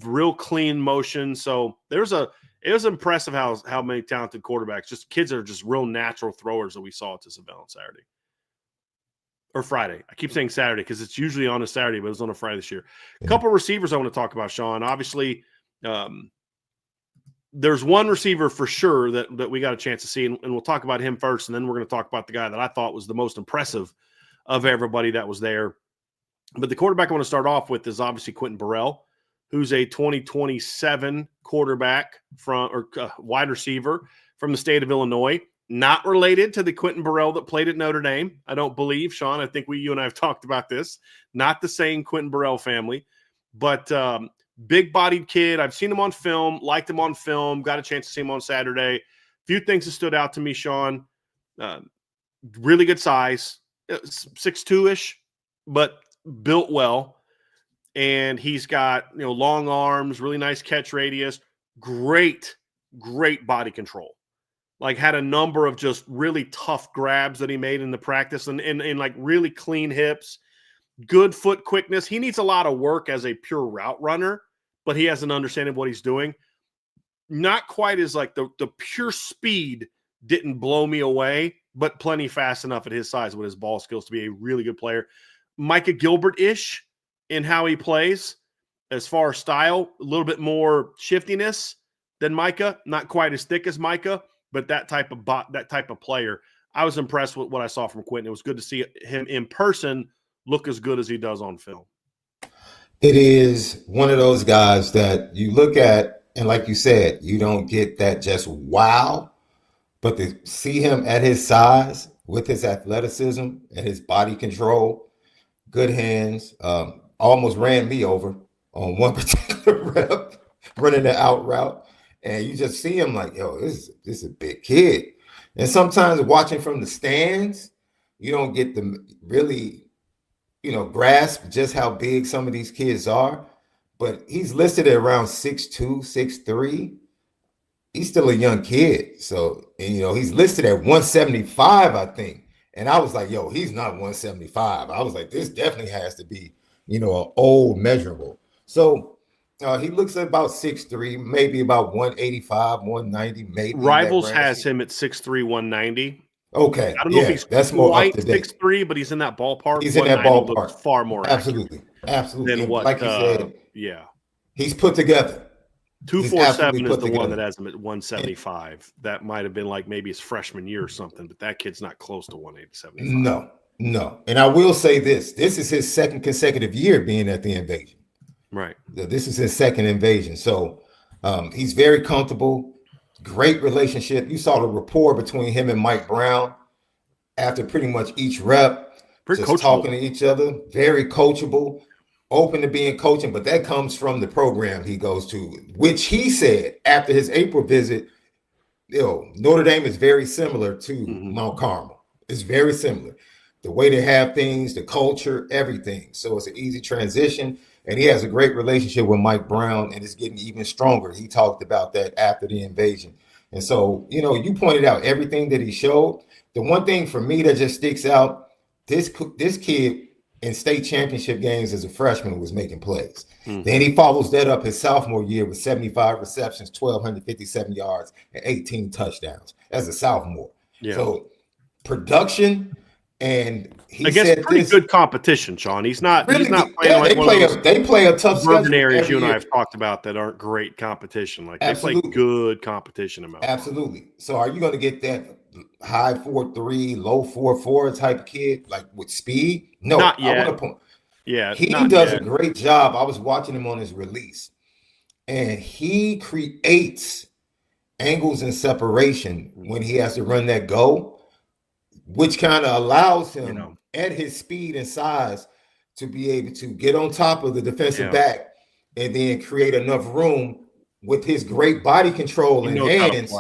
real clean motion. So it was impressive how many talented quarterbacks, just kids that are just real natural throwers that we saw at this event on Saturday. Or Friday. I keep saying Saturday because it's usually on a Saturday, but it was on a Friday this year. A couple of receivers I want to talk about, Shaun. Obviously, there's one receiver for sure that we got a chance to see, and we'll talk about him first, and then we're going to talk about the guy that I thought was the most impressive of everybody that was there. But the quarterback I want to start off with is obviously Quentin Burrell, who's a 2027 quarterback wide receiver from the state of Illinois. Not related to the Quentin Burrell that played at Notre Dame, I don't believe, Sean. I think you and I have talked about this. Not the same Quentin Burrell family, but big-bodied kid. I've seen him on film, liked him on film, got a chance to see him on Saturday. Few things that stood out to me, Sean. Really good size, 6'2"-ish, but built well. And he's got long arms, really nice catch radius, great body control. Like had a number of just really tough grabs that he made in the practice and like really clean hips, good foot quickness. He needs a lot of work as a pure route runner, but he has an understanding of what he's doing. Not quite as like the pure speed didn't blow me away, but plenty fast enough at his size with his ball skills to be a really good player. Micah Gilbert-ish in how he plays as far as style, a little bit more shiftiness than Micah, not quite as thick as Micah. But that type of player, I was impressed with what I saw from Quentin. It was good to see him in person look as good as he does on film. It is one of those guys that you look at, and like you said, you don't get that just wow, but to see him at his size with his athleticism and his body control, good hands, almost ran me over on one particular rep, running the out route. And you just see him like, yo, this is a big kid. And sometimes watching from the stands, you don't get to really, grasp just how big some of these kids are. But he's listed at around 6'2", 6'3". He's still a young kid. So, he's listed at 175, I think. And I was like, yo, he's not 175. I was like, this definitely has to be, an old measurable. So, he looks at about 6'3", maybe about 185, 190, maybe. Rivals has him at 6'3", 190. Okay. I don't know if he's that's more quite up to date. 6'3", but he's in that ballpark. He's in that ballpark. Far more Absolutely. Absolutely. Than what, like you said, yeah. He's put together. 247 is the one that has him at 175. That might have been like maybe his freshman year or something, but that kid's not close to 175. No. And I will say this is his second consecutive year being at the Invasion. Right. This is his second Invasion. So he's very comfortable. Great relationship. You saw the rapport between him and Mike Brown after pretty much each rep. Pretty just talking to each other. Very coachable. Open to being coaching. But that comes from the program he goes to, which he said after his April visit, Notre Dame is very similar to Mount Carmel. It's very similar. The way they have things, the culture, everything. So it's an easy transition. And he has a great relationship with Mike Brown, and it's getting even stronger. He talked about that after the Invasion. And so, you pointed out everything that he showed. The one thing for me that just sticks out, this kid in state championship games as a freshman was making plays. Then he follows that up his sophomore year with 75 receptions, 1,257 yards, and 18 touchdowns as a sophomore. Yeah. So production. And he said pretty good competition, Sean. He's not playing they play a tough urban areas you and I have talked about that aren't great competition. Like Absolutely. They play good competition in Mount Absolutely. So are you going to get that high 4.3, low 4.4 type of kid like with speed? No, not yet. I want to point. Yeah, he does a great job. I was watching him on his release, and he creates angles and separation when he has to run that go, which kind of allows him at his speed and size to be able to get on top of the defensive back and then create enough room with his great body control and hands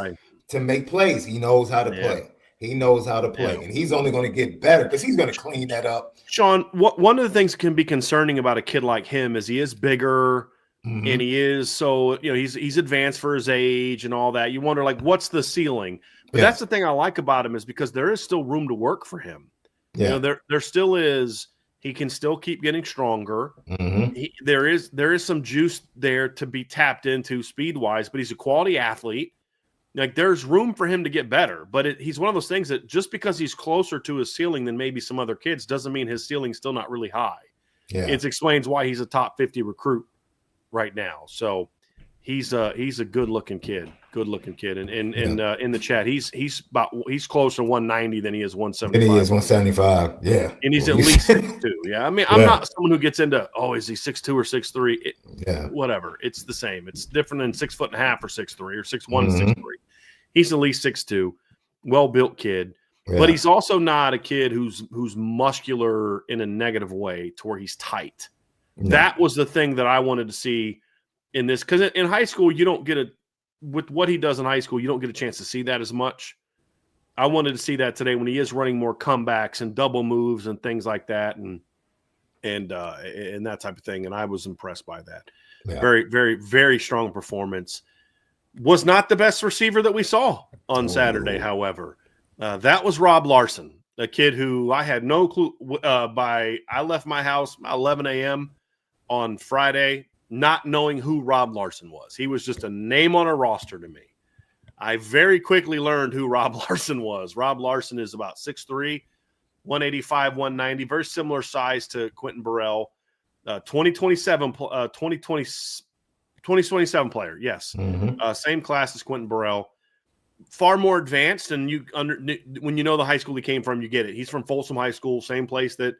to make plays. He knows how to play. He knows how to play. And he's only going to get better because he's going to clean that up. Sean, one of the things that can be concerning about a kid like him is he is bigger and he is so, he's advanced for his age and all that. You wonder, like, what's the ceiling? But that's the thing I like about him is because there is still room to work for him. Yeah. There still is. He can still keep getting stronger. There is some juice there to be tapped into speed-wise, but he's a quality athlete. Like, there's room for him to get better. But he's one of those things that just because he's closer to his ceiling than maybe some other kids doesn't mean his ceiling's still not really high. Yeah. It explains why he's a top 50 recruit right now. So He's a good looking kid, and in the chat he's closer to 190 than he is 175. He is 175, yeah, and he's at least 6'2". Yeah, I mean, I'm not someone who gets into is he 6'2" or 6'3". Whatever, it's the same. It's different than 6'1.5" or 6'3" or 6'1" to 6'3". He's at least 6'2", well built kid, but he's also not a kid who's muscular in a negative way to where he's tight. That was the thing that I wanted to see in this, because in high school you don't get with what he does in high school, you don't get a chance to see that as much. I wanted to see that today when he is running more comebacks and double moves and things like that, and that type of thing. And I was impressed by that. Yeah. Very, very, very strong performance. Was not the best receiver that we saw on Saturday, however. That was Rob Larson, a kid who I had no clue. I left my house 11 a.m. on Friday, not knowing who Rob Larson was. He was just a name on a roster to me. I very quickly learned who Rob Larson was. Rob Larson is about 6'3", 185, 190, very similar size to Quentin Burrell. 2027 player, yes. Same class as Quentin Burrell. Far more advanced, and when you know the high school he came from, you get it. He's from Folsom High School, same place that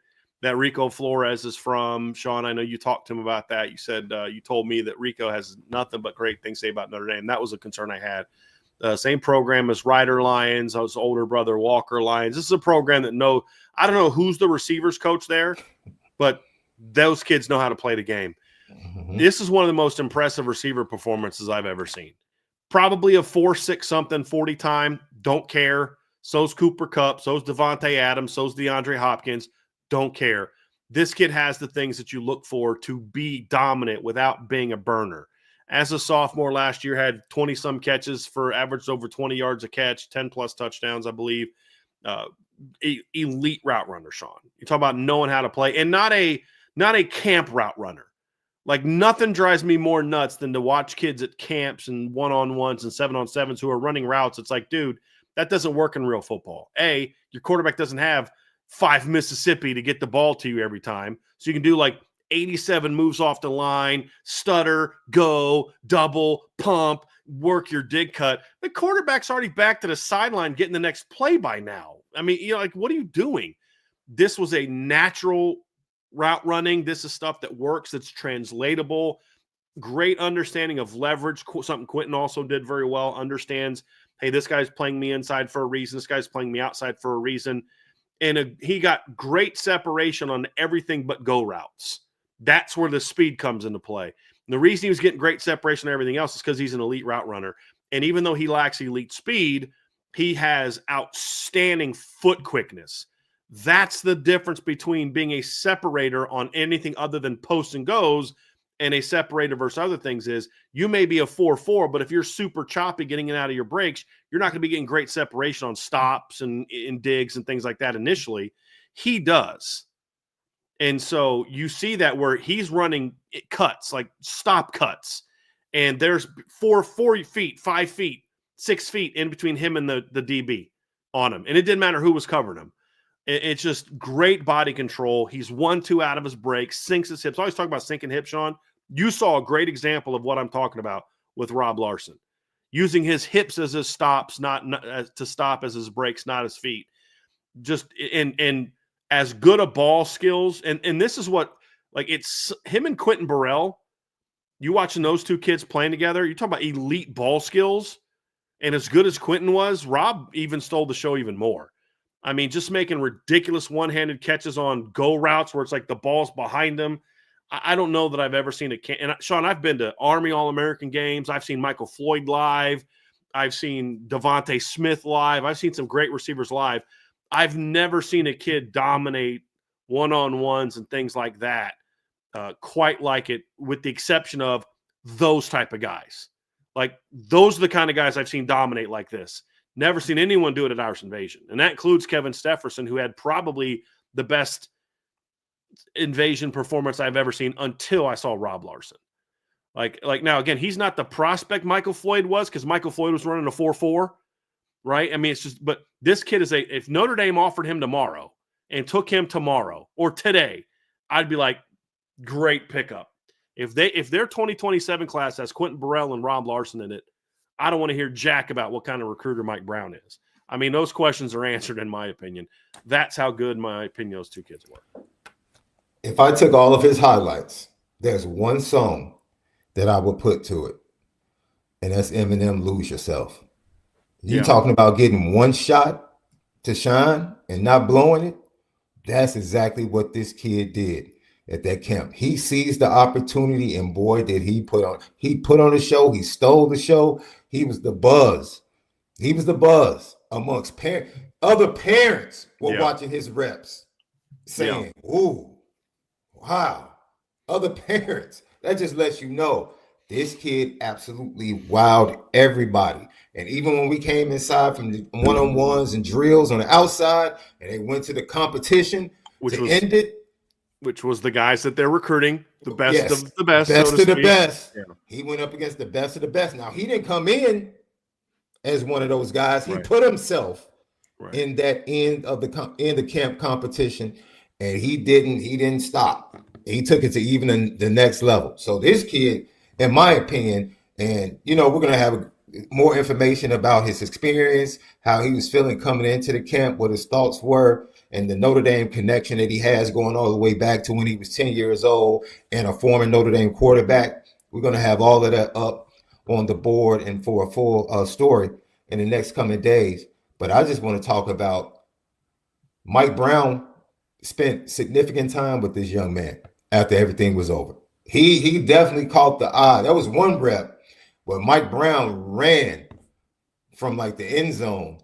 Rico Flores is from. Shaun, I know you talked to him about that. You said you told me that Rico has nothing but great things to say about Notre Dame. That was a concern I had. Same program as Ryder Lions, his older brother Walker Lions. This is a program that I don't know who's the receivers coach there, but those kids know how to play the game. This is one of the most impressive receiver performances I've ever seen. Probably a 4.6 something 40 time. Don't care. So's Cooper Kupp. So's Devontae Adams. So's DeAndre Hopkins. Don't care. This kid has the things that you look for to be dominant without being a burner. As a sophomore last year, had 20-some catches for averaged over 20 yards a catch, 10-plus touchdowns, I believe. Elite route runner, Shaun. You talk about knowing how to play, and not a camp route runner. Like, nothing drives me more nuts than to watch kids at camps and one-on-ones and 7-on-7s who are running routes. It's like, dude, that doesn't work in real football. Your quarterback doesn't have 5 Mississippi to get the ball to you every time. So you can do like 87 moves off the line, stutter, go, double, pump, work your dig cut. The quarterback's already back to the sideline getting the next play by now. I mean, like, what are you doing? This was a natural route running. This is stuff that works. It's translatable. Great understanding of leverage. Something Quentin also did very well. Understands, hey, this guy's playing me inside for a reason. This guy's playing me outside for a reason. And he got great separation on everything but go routes. That's where the speed comes into play. And the reason he was getting great separation on everything else is because he's an elite route runner. And even though he lacks elite speed, he has outstanding foot quickness. That's the difference between being a separator on anything other than posts and goes and a separator versus other things is you may be a 4.4, but if you're super choppy getting it out of your breaks, you're not going to be getting great separation on stops and digs and things like that initially. He does. And so you see that where he's running cuts, like stop cuts, and there's 4 feet, 5 feet, 6 feet in between him and the DB on him. And it didn't matter who was covering him. It's just great body control. He's 1-2 out of his break, sinks his hips. I always talk about sinking hips, Shaun. You saw a great example of what I'm talking about with Rob Larson. Using his hips as his stops, not to stop as his breaks, not his feet. Just and as good a ball skills. And this is what, like, it's him and Quentin Burrell. You watching those two kids playing together, you talk about elite ball skills. And as good as Quentin was, Rob even stole the show even more. I mean, just making ridiculous one-handed catches on go routes where it's like the ball's behind him. I don't know that I've ever seen and Shaun, I've been to Army All-American games. I've seen Michael Floyd live. I've seen Devontae Smith live. I've seen some great receivers live. I've never seen a kid dominate one-on-ones and things like that quite like it, with the exception of those type of guys. Like, those are the kind of guys I've seen dominate like this. Never seen anyone do it at Irish Invasion. And that includes Kevin Stefferson, who had probably the best Invasion performance I've ever seen until I saw Rob Larson. Like now, again, he's not the prospect Michael Floyd was, because Michael Floyd was running a 4.4, right? I mean, it's just, but this kid is if Notre Dame offered him tomorrow and took him tomorrow or today, I'd be like, great pickup. If their 2027 class has Quentin Burrell and Rob Larson in it, I don't want to hear jack about what kind of recruiter Mike Brown is. I mean, those questions are answered in my opinion. That's how good, in my opinion, those two kids were. If I took all of his highlights, there's one song that I would put to it, and that's Eminem, Lose Yourself. You talking about getting one shot to shine and not blowing it? That's exactly what this kid did at that camp. He seized the opportunity, and boy, did he put on a show. He stole the show. He was the buzz. He was the buzz amongst parents. Other parents were watching his reps saying, ooh, wow. Other parents. That just lets you know this kid absolutely wowed everybody. And even when we came inside from the one-on-ones and drills on the outside, and they went to the competition end it. Which was the guys that they're recruiting, the best of the best. Best so to of the speak. best. Yeah. He went up against the best of the best. Now, he didn't come in as one of those guys. He put himself in that end of the camp competition, and he didn't stop. He took it to even the next level. So this kid, in my opinion, and we're going to have more information about his experience, how he was feeling coming into the camp, what his thoughts were, and the Notre Dame connection that he has going all the way back to when he was 10 years old and a former Notre Dame quarterback. We're going to have all of that up on the board and for a full story in the next coming days. But I just want to talk about Mike Brown spent significant time with this young man after everything was over. He definitely caught the eye. That was one rep where Mike Brown ran from like the end zone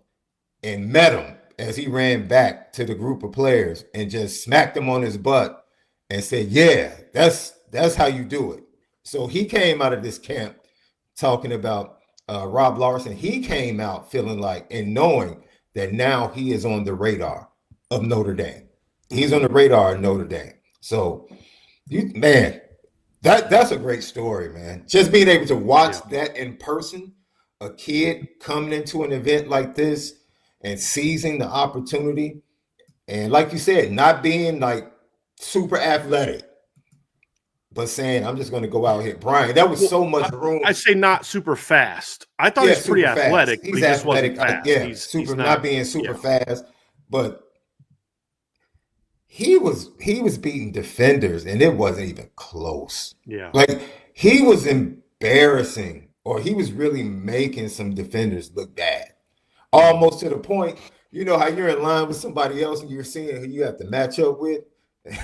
and met him as he ran back to the group of players and just smacked him on his butt and said, yeah, that's how you do it. So he came out of this camp talking about Rob Larson. He came out feeling like and knowing that now he is on the radar of Notre Dame. He's on the radar of Notre Dame. So, that's a great story, man. Just being able to watch that in person, a kid coming into an event like this and seizing the opportunity. And like you said, not being like super athletic, but saying, I'm just going to go out here. Brian, that was so much room. I say not super fast. I thought he's pretty athletic. He's but he athletic. Just fast. He's not being super fast, but he was beating defenders, and it wasn't even close. Yeah. Like, he was embarrassing, or he was really making some defenders look bad. Almost to the point, how you're in line with somebody else and you're seeing who you have to match up with.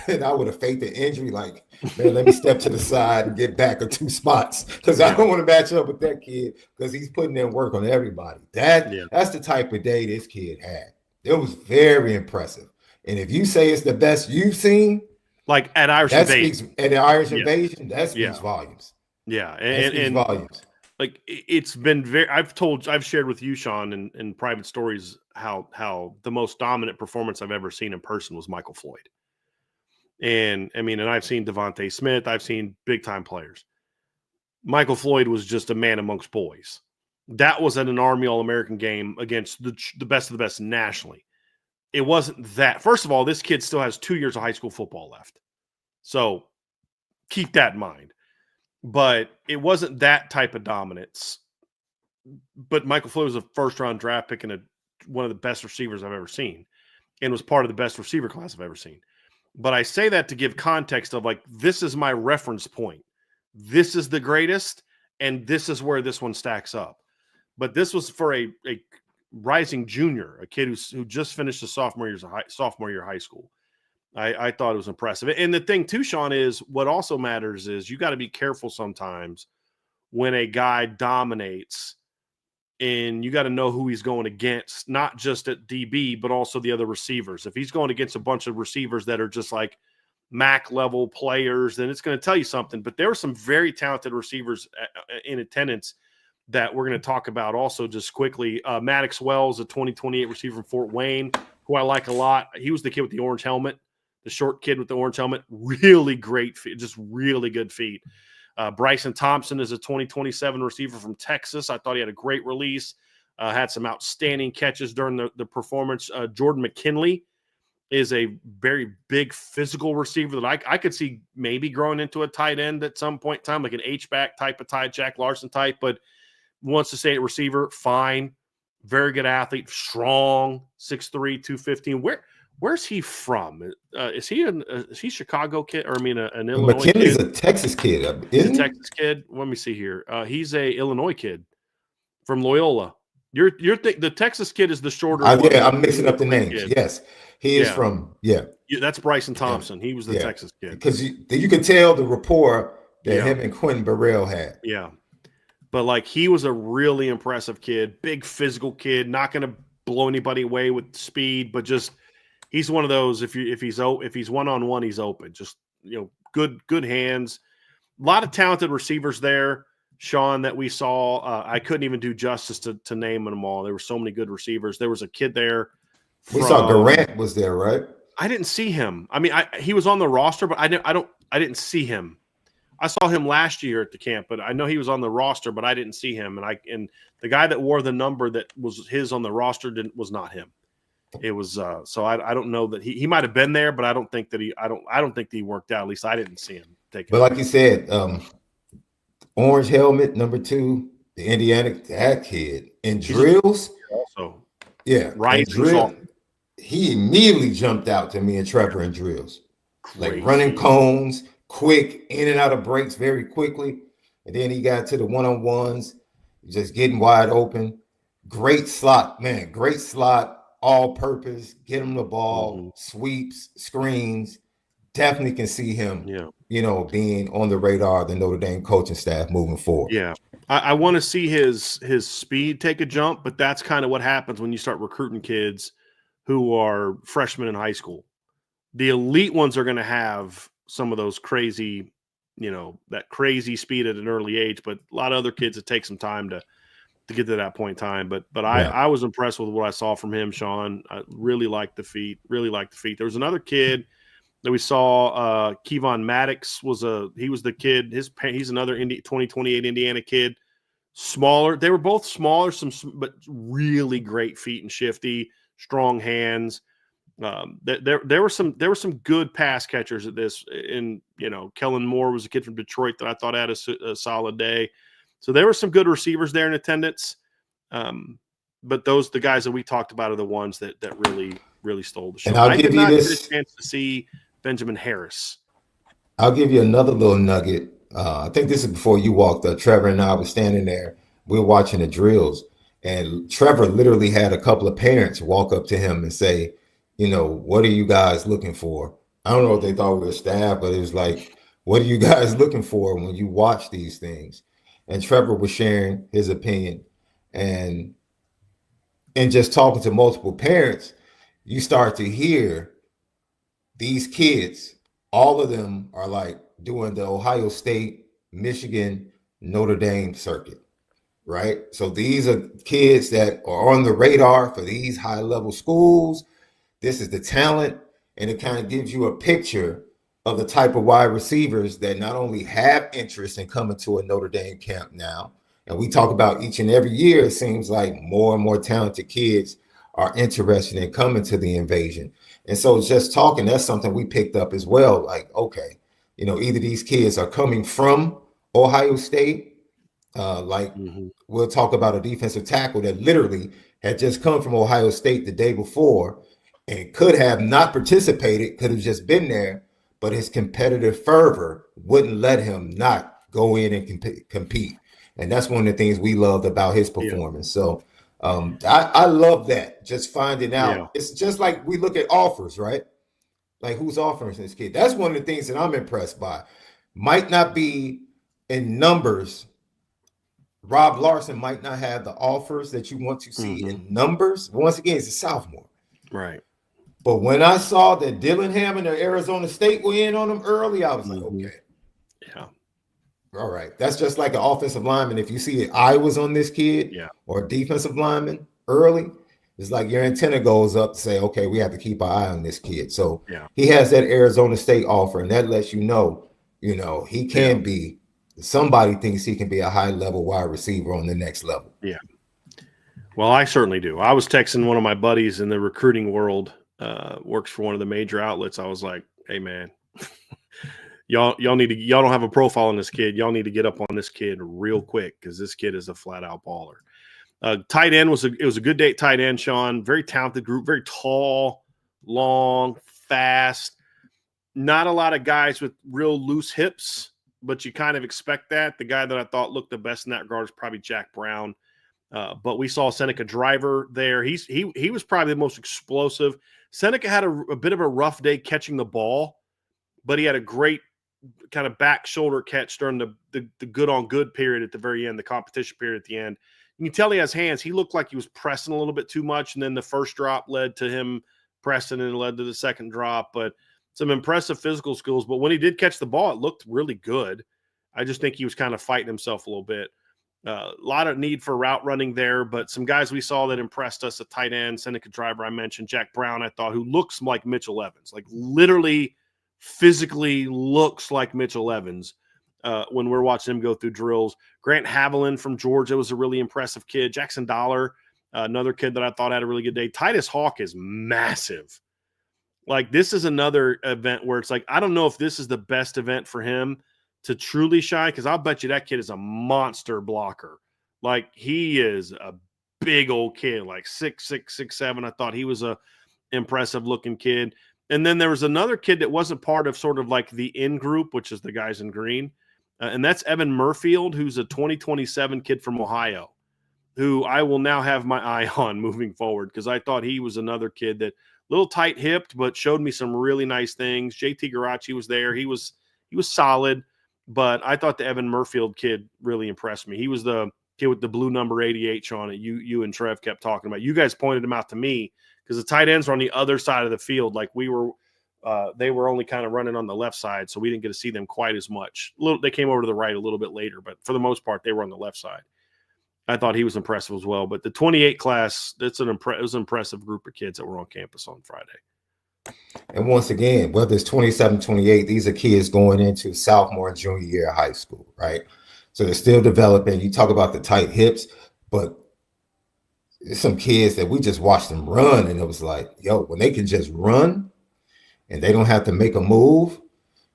And I would have faked the injury, like, man, let me step to the side and get back 2 spots because I don't want to match up with that kid because he's putting in work on everybody. That's the type of day this kid had. It was very impressive. And if you say it's the best you've seen, like at Irish Invasion, at the Irish Invasion, that speaks volumes. Yeah, and volumes. Like it's been I've shared with you, Shaun, in private stories how the most dominant performance I've ever seen in person was Michael Floyd. And I mean, and I've seen Devontae Smith, I've seen big time players. Michael Floyd was just a man amongst boys. That was at an Army All-American game against the best of the best nationally. It wasn't that. First of all, this kid still has 2 years of high school football left. So keep that in mind. But it wasn't that type of dominance. But Michael Floyd was a first-round draft pick and one of the best receivers I've ever seen and was part of the best receiver class I've ever seen. But I say that to give context of, like, this is my reference point. This is the greatest, and this is where this one stacks up. But this was for a rising junior, a kid who just finished his sophomore year of high school. I thought it was impressive. And the thing too, Shaun, is what also matters is you got to be careful sometimes when a guy dominates, and you got to know who he's going against, not just at DB, but also the other receivers. If he's going against a bunch of receivers that are just like MAC level players, then it's going to tell you something. But there were some very talented receivers in attendance that we're going to talk about also just quickly. Maddox Wells, a 2028 receiver from Fort Wayne, who I like a lot. He was the kid with the orange helmet, the short kid with the orange helmet. Really great feet, just really good feet. Bryson Thompson is a 2027 receiver from Texas. I thought he had a great release, had some outstanding catches during the performance. Jordan McKinley is a very big physical receiver that I could see maybe growing into a tight end at some point in time, like an H-back type of tight, Jack Larson type, but wants to stay at receiver, fine. Very good athlete, strong, 6'3", 215. Where's he from? Is he Chicago kid, or an Illinois McKinley's kid? A Texas kid, He's isn't a Texas kid. Let me see here. He's a Illinois kid from Loyola. The Texas kid is the shorter one. Yeah, I'm mixing up the names. Kid. Yes, he is from that's Bryson Thompson. He was the Texas kid. Because you could tell the rapport that him and Quentin Burrell had. Yeah. But like he was a really impressive kid, big physical kid, not going to blow anybody away with speed, but just he's one of those. If he's 1-on-1, he's open. Just good hands. A lot of talented receivers there, Shaun, that we saw. I couldn't even do justice to name them all. There were so many good receivers. There was a kid there. We saw Durant was there, right? I didn't see him. I mean, he was on the roster, but I didn't see him. I saw him last year at the camp, but I know he was on the roster, but I didn't see him. And the guy that wore the number that was his on the roster was not him. It was so I don't know that he might have been there, but I don't think that I don't think that he worked out. At least I didn't see him take it. But like you said, orange helmet, number 2, the Indiana, that kid in drills. Also, right. He immediately jumped out to me and Trevor in drills. Crazy. Like running cones, quick, in and out of breaks very quickly. And then he got to the one-on-ones, just getting wide open. Great slot, man. Great slot, all purpose, get him the ball, sweeps, screens. Definitely can see him, being on the radar of the Notre Dame coaching staff moving forward. Yeah. I want to see his speed take a jump, but that's kind of what happens when you start recruiting kids who are freshmen in high school. The elite ones are going to have some of those crazy, that crazy speed at an early age, but a lot of other kids, it takes some time to get to that point in time. But I was impressed with what I saw from him, Shaun. I really liked the feet. There was another kid that we saw, Kevon Maddox he was the kid. He's another 2028 Indiana kid. Smaller. They were both smaller, but really great feet and shifty, strong hands. There were some good pass catchers at this. And Kellen Moore was a kid from Detroit that I thought had a solid day. So there were some good receivers there in attendance. But the guys that we talked about are the ones that really stole the show. And I did not get a chance to see Benjamin Harris. I'll give you another little nugget. I think this is before you walked up. Trevor and I were standing there. We were watching the drills. And Trevor literally had a couple of parents walk up to him and say, what are you guys looking for? I don't know if they thought we were staff, but it was like, what are you guys looking for when you watch these things? And Trevor was sharing his opinion. And just talking to multiple parents, you start to hear these kids, all of them are like doing the Ohio State, Michigan, Notre Dame circuit, right? So these are kids that are on the radar for these high-level schools. This is the talent, and it kind of gives you a picture of the type of wide receivers that not only have interest in coming to a Notre Dame camp now, and we talk about each and every year, it seems like more and more talented kids are interested in coming to the Invasion. And so just talking, that's something we picked up as well. Like, okay, either these kids are coming from Ohio State, we'll talk about a defensive tackle that literally had just come from Ohio State the day before and could have not participated, could have just been there, but his competitive fervor wouldn't let him not go in and compete. And that's one of the things we loved about his performance. So I love that, just finding out. Yeah. It's just like we look at offers, right? Like who's offering this kid? That's one of the things that I'm impressed by. Might not be in numbers. Rob Larson might not have the offers that you want to see in numbers. But once again, he's a sophomore. Right. But when I saw that Dillingham and Arizona State were in on him early, I was like, okay. Yeah. All right. That's just like an offensive lineman. If you see I was on this kid or a defensive lineman early, it's like your antenna goes up to say, okay, we have to keep our eye on this kid. So he has that Arizona State offer, and that lets you know, he can be, somebody thinks he can be a high-level wide receiver on the next level. Yeah. Well, I certainly do. I was texting one of my buddies in the recruiting world works for one of the major outlets. I was like, hey man, y'all don't have a profile on this kid. Y'all need to get up on this kid real quick because this kid is a flat out baller. Tight end was a good day at tight end, Shaun. Very talented group, very tall, long, fast. Not a lot of guys with real loose hips, but you kind of expect that. The guy that I thought looked the best in that regard is probably Jack Brown. But we saw Seneca Driver there. He was probably the most explosive. Seneca had a bit of a rough day catching the ball, but he had a great kind of back shoulder catch during the good on good period at the very end, the competition period at the end. You can tell he has hands. He looked like he was pressing a little bit too much, and then the first drop led to him pressing and led to the second drop. But some impressive physical skills. But when he did catch the ball, it looked really good. I just think he was kind of fighting himself a little bit. A lot of need for route running there, but some guys we saw that impressed us at tight end, Seneca Driver I mentioned, Jack Brown I thought, who looks like Mitchell Evans, like literally physically looks like Mitchell Evans when we're watching him go through drills. Grant Haviland from Georgia was a really impressive kid. Jackson Dollar, another kid that I thought had a really good day. Titus Hawk is massive. Like this is another event where it's like, I don't know if this is the best event for him to truly shine, because I'll bet you that kid is a monster blocker. Like he is a big old kid, like 6'6", 6'7". I thought he was a impressive looking kid. And then there was another kid that wasn't part of sort of like the in group, which is the guys in green. And that's Evan Murfield, who's a 2027 kid from Ohio, who I will now have my eye on moving forward, because I thought he was another kid that little tight hipped, but showed me some really nice things. JT Garachi was there. He was solid, but I thought the Evan Murfield kid really impressed me. He was the kid with the blue number 88, Shaun, that you and Trev kept talking about. You guys pointed him out to me because the tight ends were on the other side of the field. Like we were, they were only kind of running on the left side, so we didn't get to see them quite as much. They came over to the right a little bit later, but for the most part, they were on the left side. I thought he was impressive as well. But the 28 class, it was an impressive group of kids that were on campus on Friday. And once again, whether it's 27, 28, these are kids going into sophomore and junior year of high school, right? So they're still developing. You talk about the tight hips, but there's some kids that we just watched them run, and it was like, yo, when they can just run and they don't have to make a move,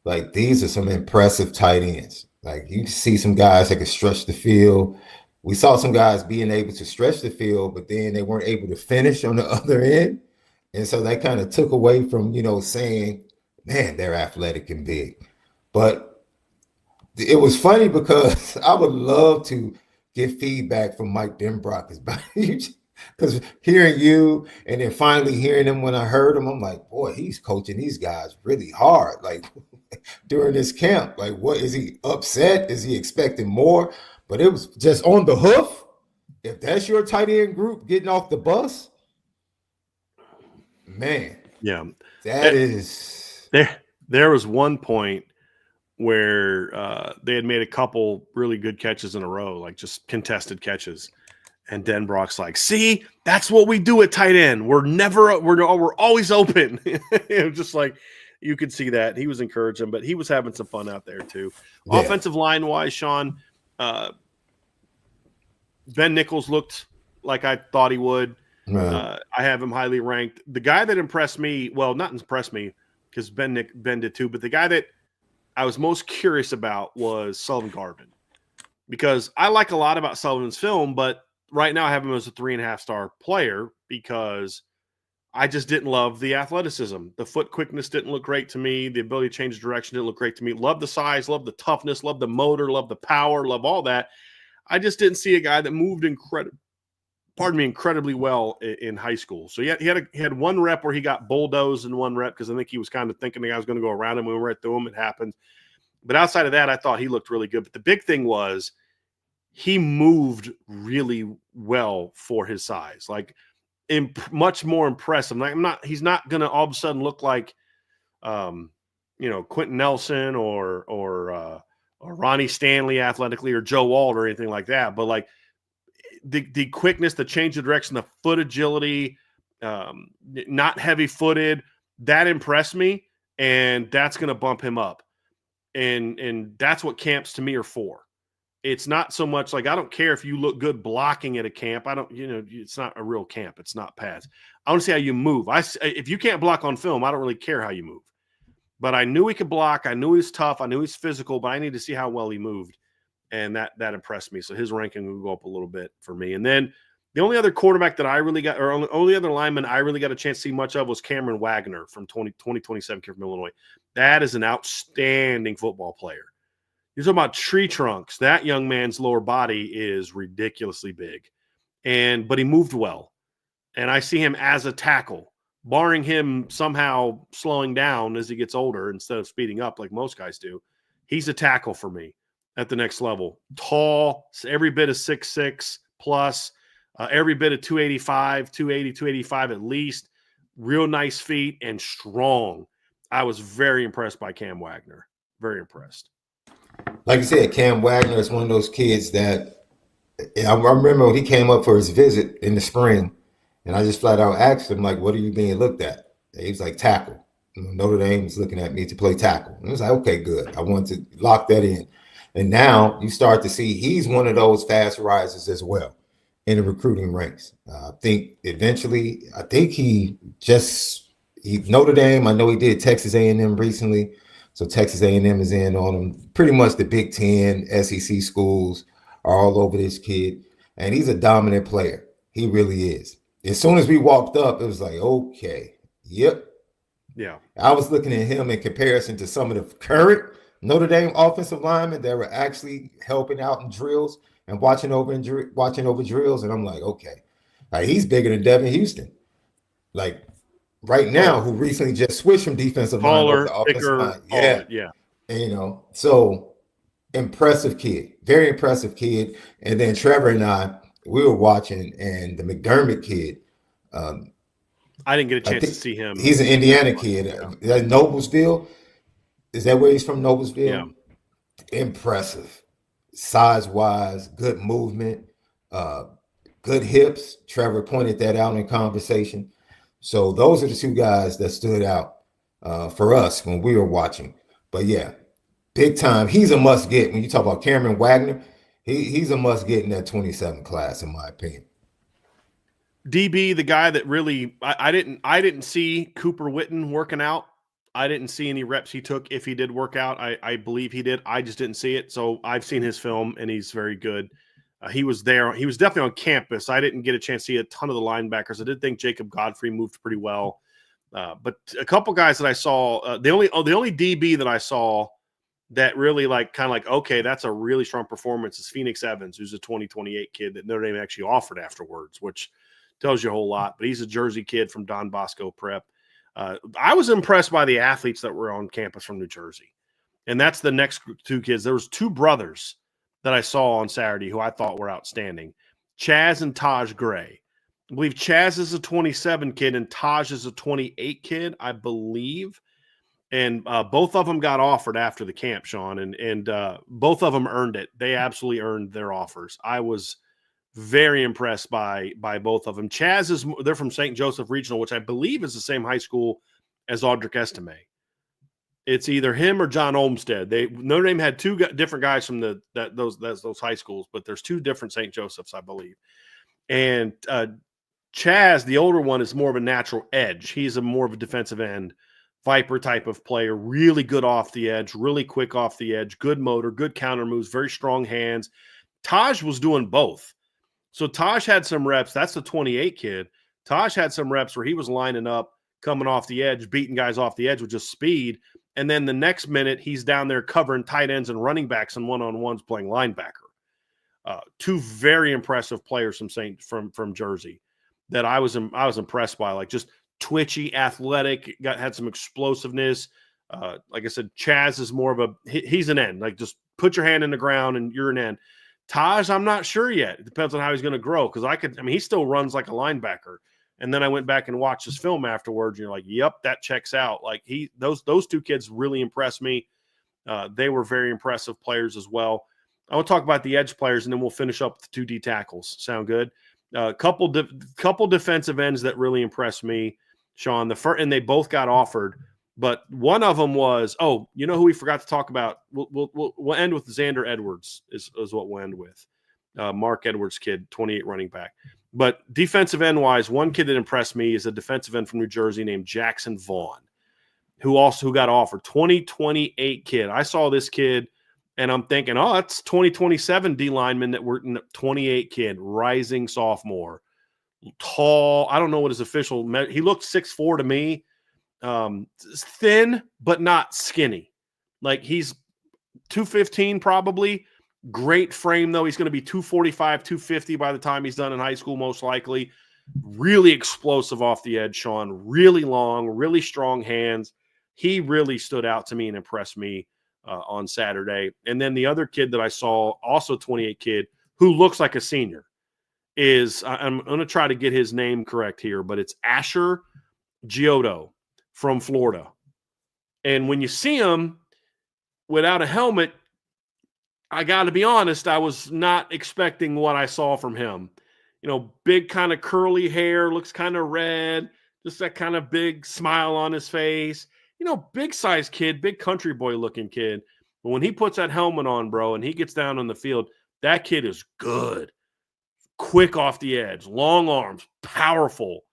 like these are some impressive tight ends. Like you see some guys that can stretch the field. We saw some guys being able to stretch the field, but then they weren't able to finish on the other end. And so that kind of took away from, saying, man, they're athletic and big. But it was funny because I would love to get feedback from Mike Denbrock, because hearing you and then finally hearing him when I heard him, I'm like, boy, he's coaching these guys really hard. Like during this camp, like what is he upset? Is he expecting more? But it was just on the hoof. If that's your tight end group getting off the bus, man, yeah, that is. There was one point where they had made a couple really good catches in a row, like just contested catches, and Denbrock's like, "See, that's what we do at tight end. We're always open." It was just like you could see that he was encouraging, but he was having some fun out there too. Yeah. Offensive line wise, Shaun. Ben Nichols looked like I thought he would. I have him highly ranked. The guy that impressed me, well, not impressed me because Ben did too, but the guy that I was most curious about was Sullivan Garvin, because I like a lot about Sullivan's film, but right now I have him as a 3.5-star player because I just didn't love the athleticism. The foot quickness didn't look great to me. The ability to change direction didn't look great to me. Love the size, love the toughness, love the motor, love the power, love all that. I just didn't see a guy that moved incredibly well in high school. So he had one rep where he got bulldozed in one rep because I think he was kind of thinking the guy was going to go around him when we went through him. It happened. But outside of that, I thought he looked really good. But the big thing was he moved really well for his size. Like much more impressive. Like he's not going to all of a sudden look like, Quentin Nelson or Ronnie Stanley athletically or Joe Wald or anything like that. But like the quickness, the change of direction, the foot agility, not heavy footed, that impressed me. And that's going to bump him up. And that's what camps to me are for. It's not so much like, I don't care if you look good blocking at a camp. I don't, it's not a real camp. It's not pads. I want to see how you move. If you can't block on film, I don't really care how you move. But I knew he could block. I knew he was tough. I knew he was physical, but I need to see how well he moved. And that impressed me. So his ranking will go up a little bit for me. And then the only other quarterback that I really got, or only other lineman I really got a chance to see much of was Cameron Wagner from 2027 kid from Illinois. That is an outstanding football player. You're talking about tree trunks. That young man's lower body is ridiculously big. But he moved well. And I see him as a tackle, barring him somehow slowing down as he gets older instead of speeding up like most guys do. He's a tackle for me at the next level. Tall, every bit of 6'6 plus, every bit of 285, 280, 285 at least. Real nice feet and strong. I was very impressed by Cam Wagner. Very impressed. Like you said, Cam Wagner is one of those kids that I remember when he came up for his visit in the spring, and I just flat out asked him, like, what are you being looked at? He was like, tackle. Notre Dame was looking at me to play tackle. And I was like, okay, good. I wanted to lock that in. And now you start to see he's one of those fast risers as well in the recruiting ranks. I think eventually, Notre Dame, I know he did Texas A&M recently. So Texas A&M is in on him. Pretty much the Big Ten, SEC schools are all over this kid. And he's a dominant player. He really is. As soon as we walked up, it was like, okay, yep. Yeah. I was looking at him in comparison to some of the current Notre Dame offensive linemen that were actually helping out in drills and watching over drills. And I'm like, okay, like he's bigger than Devin Houston. Like right now, who recently just switched from defensive line over to offensive line. Yeah. And, so impressive kid, very impressive kid. And then Trevor and I, we were watching, and the McDermott kid. I didn't get a chance to see him. He's an Indiana kid. Yeah. Noblesville. Is that where he's from, Noblesville? Yeah. Impressive. Size-wise, good movement, good hips. Trevor pointed that out in conversation. So those are the two guys that stood out for us when we were watching. But, yeah, big time. He's a must-get. When you talk about Cameron Wagner, he's a must-get in that 27 class, in my opinion. DB, the guy that really I didn't see Cooper Witten working out. I didn't see any reps he took. If he did work out, I believe he did. I just didn't see it. So I've seen his film, and he's very good. He was there. He was definitely on campus. I didn't get a chance to see a ton of the linebackers. I did think Jacob Godfrey moved pretty well. But a couple guys that I saw, the only DB that I saw that really okay, that's a really strong performance is Phoenix Evans, who's a 2028 kid that Notre Dame actually offered afterwards, which tells you a whole lot. But he's a Jersey kid from Don Bosco Prep. I was impressed by the athletes that were on campus from New Jersey. And that's the next two kids. There was two brothers that I saw on Saturday who I thought were outstanding. Chaz and Taj Gray. I believe Chaz is a 27 kid and Taj is a 28 kid, I believe. And both of them got offered after the camp, Shaun, and both of them earned it. They absolutely earned their offers. I was very impressed by both of them. Chaz they're from St. Joseph Regional, which I believe is the same high school as Audric Estime. It's either him or John Olmsted. Notre Dame had two different guys from those high schools, but there's two different St. Josephs, I believe. And Chaz, the older one, is more of a natural edge. He's more of a defensive end, Viper type of player, really good off the edge, really quick off the edge, good motor, good counter moves, very strong hands. Taj was doing both. So Taj had some reps. That's the 28 kid. Taj had some reps where he was lining up, coming off the edge, beating guys off the edge with just speed. And then the next minute, he's down there covering tight ends and running backs and one-on-ones playing linebacker. Two very impressive players from Jersey that I was impressed by. Like just twitchy, athletic, had some explosiveness. Like I said, Chaz is more of he's an end. Like just put your hand in the ground and you're an end. Taj, I'm not sure yet. It depends on how he's going to grow because he still runs like a linebacker. And then I went back and watched his film afterwards, and you're like, yep, that checks out. Like those two kids really impressed me. They were very impressive players as well. I will talk about the edge players, and then we'll finish up with the 2 D tackles. Sound good? Couple defensive ends that really impressed me, Shaun. And they both got offered. But one of them was, oh, you know who we forgot to talk about? We'll end with Xander Edwards is what we'll end with. Mark Edwards kid, 28 running back. But defensive end wise, one kid that impressed me is a defensive end from New Jersey named Jackson Vaughn, who got offered. 2028 kid. I saw this kid and I'm thinking, oh, that's 2027 D lineman that we're 28 kid, rising sophomore, tall. I don't know what his official he looked 6'4" to me. Thin, but not skinny. Like he's 215 probably. Great frame, though. He's going to be 245, 250 by the time he's done in high school, most likely. Really explosive off the edge, Shaun. Really long, really strong hands. He really stood out to me and impressed me on Saturday. And then the other kid that I saw, also 28 kid, who looks like a senior, is I'm going to try to get his name correct here, but it's Asher Giotto from Florida. And when you see him without a helmet, I got to be honest, I was not expecting what I saw from him. You know, big kind of curly hair, looks kind of red, just that kind of big smile on his face. You know, big size kid, big country boy looking kid. But when he puts that helmet on, bro, and he gets down on the field, that kid is good. Quick off the edge, long arms, powerful,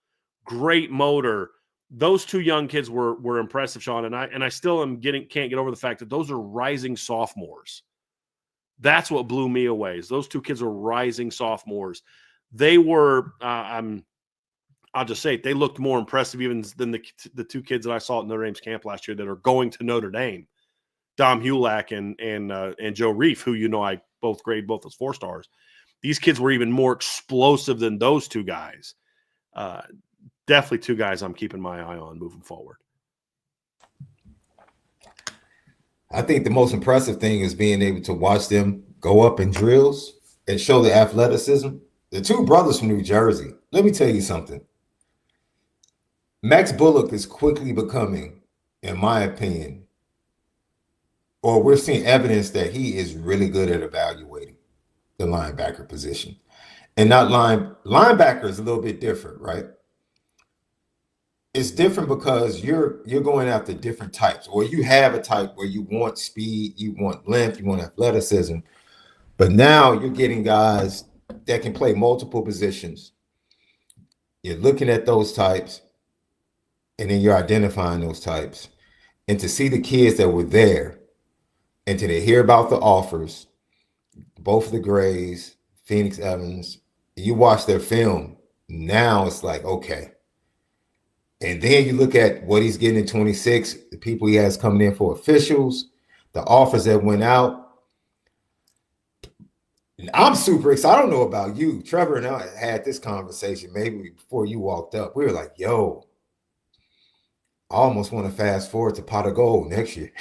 great motor. Those two young kids were impressive, Shaun, and I still can't get over the fact that those are rising sophomores. That's what blew me away. Is those two kids are rising sophomores. They were, I'll just say it, they looked more impressive even than the two kids that I saw at Notre Dame's camp last year that are going to Notre Dame, Dom Hulak and Joe Reef, who I both grade both as 4 stars. These kids were even more explosive than those two guys. Definitely two guys I'm keeping my eye on moving forward. I think the most impressive thing is being able to watch them go up in drills and show the athleticism. The two brothers from New Jersey, let me tell you something. Max Bullock is quickly becoming, in my opinion, or we're seeing evidence that he is really good at evaluating the linebacker position. And linebacker is a little bit different, right? It's different because you're going after different types, or you have a type where you want speed, you want length, you want athleticism. But now you're getting guys that can play multiple positions. You're looking at those types, and then you're identifying those types. And to see the kids that were there, and to hear about the offers, both of the Grays, Phoenix Evans, you watch their film, now it's like, okay. And then you look at what he's getting in 26, the people he has coming in for officials, the offers that went out. And I'm super excited. I don't know about you. Trevor and I had this conversation maybe before you walked up. We were like, yo, I almost want to fast forward to Pot of Gold next year.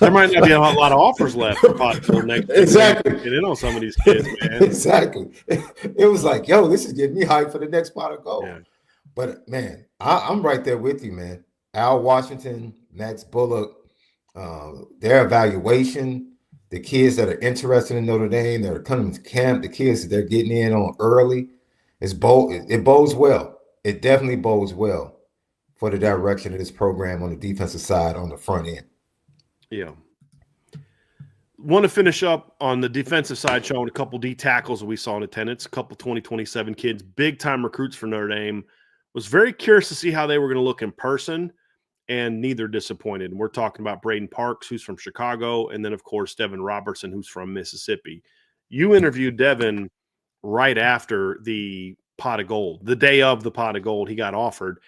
There might not be a lot of offers left for Pot of Gold next year. Exactly. Get in on some of these kids, man. Exactly. It was like, yo, this is getting me hyped for the next Pot of Gold. Yeah. But, man, I'm right there with you, man. Al Washington, Max Bullock, their evaluation, the kids that are interested in Notre Dame, that are coming to camp, the kids that they're getting in on early, it bodes well. It definitely bodes well for the direction of this program on the defensive side on the front end. Yeah. Want to finish up on the defensive side, showing a couple D tackles that we saw in attendance, a couple 2027 kids, big-time recruits for Notre Dame. Was very curious to see how they were going to look in person, and neither disappointed. And we're talking about Braden Parks, who's from Chicago, and then, of course, Devin Robertson, who's from Mississippi. You interviewed Devin right after the Pot of Gold, the day of the Pot of Gold he got offered,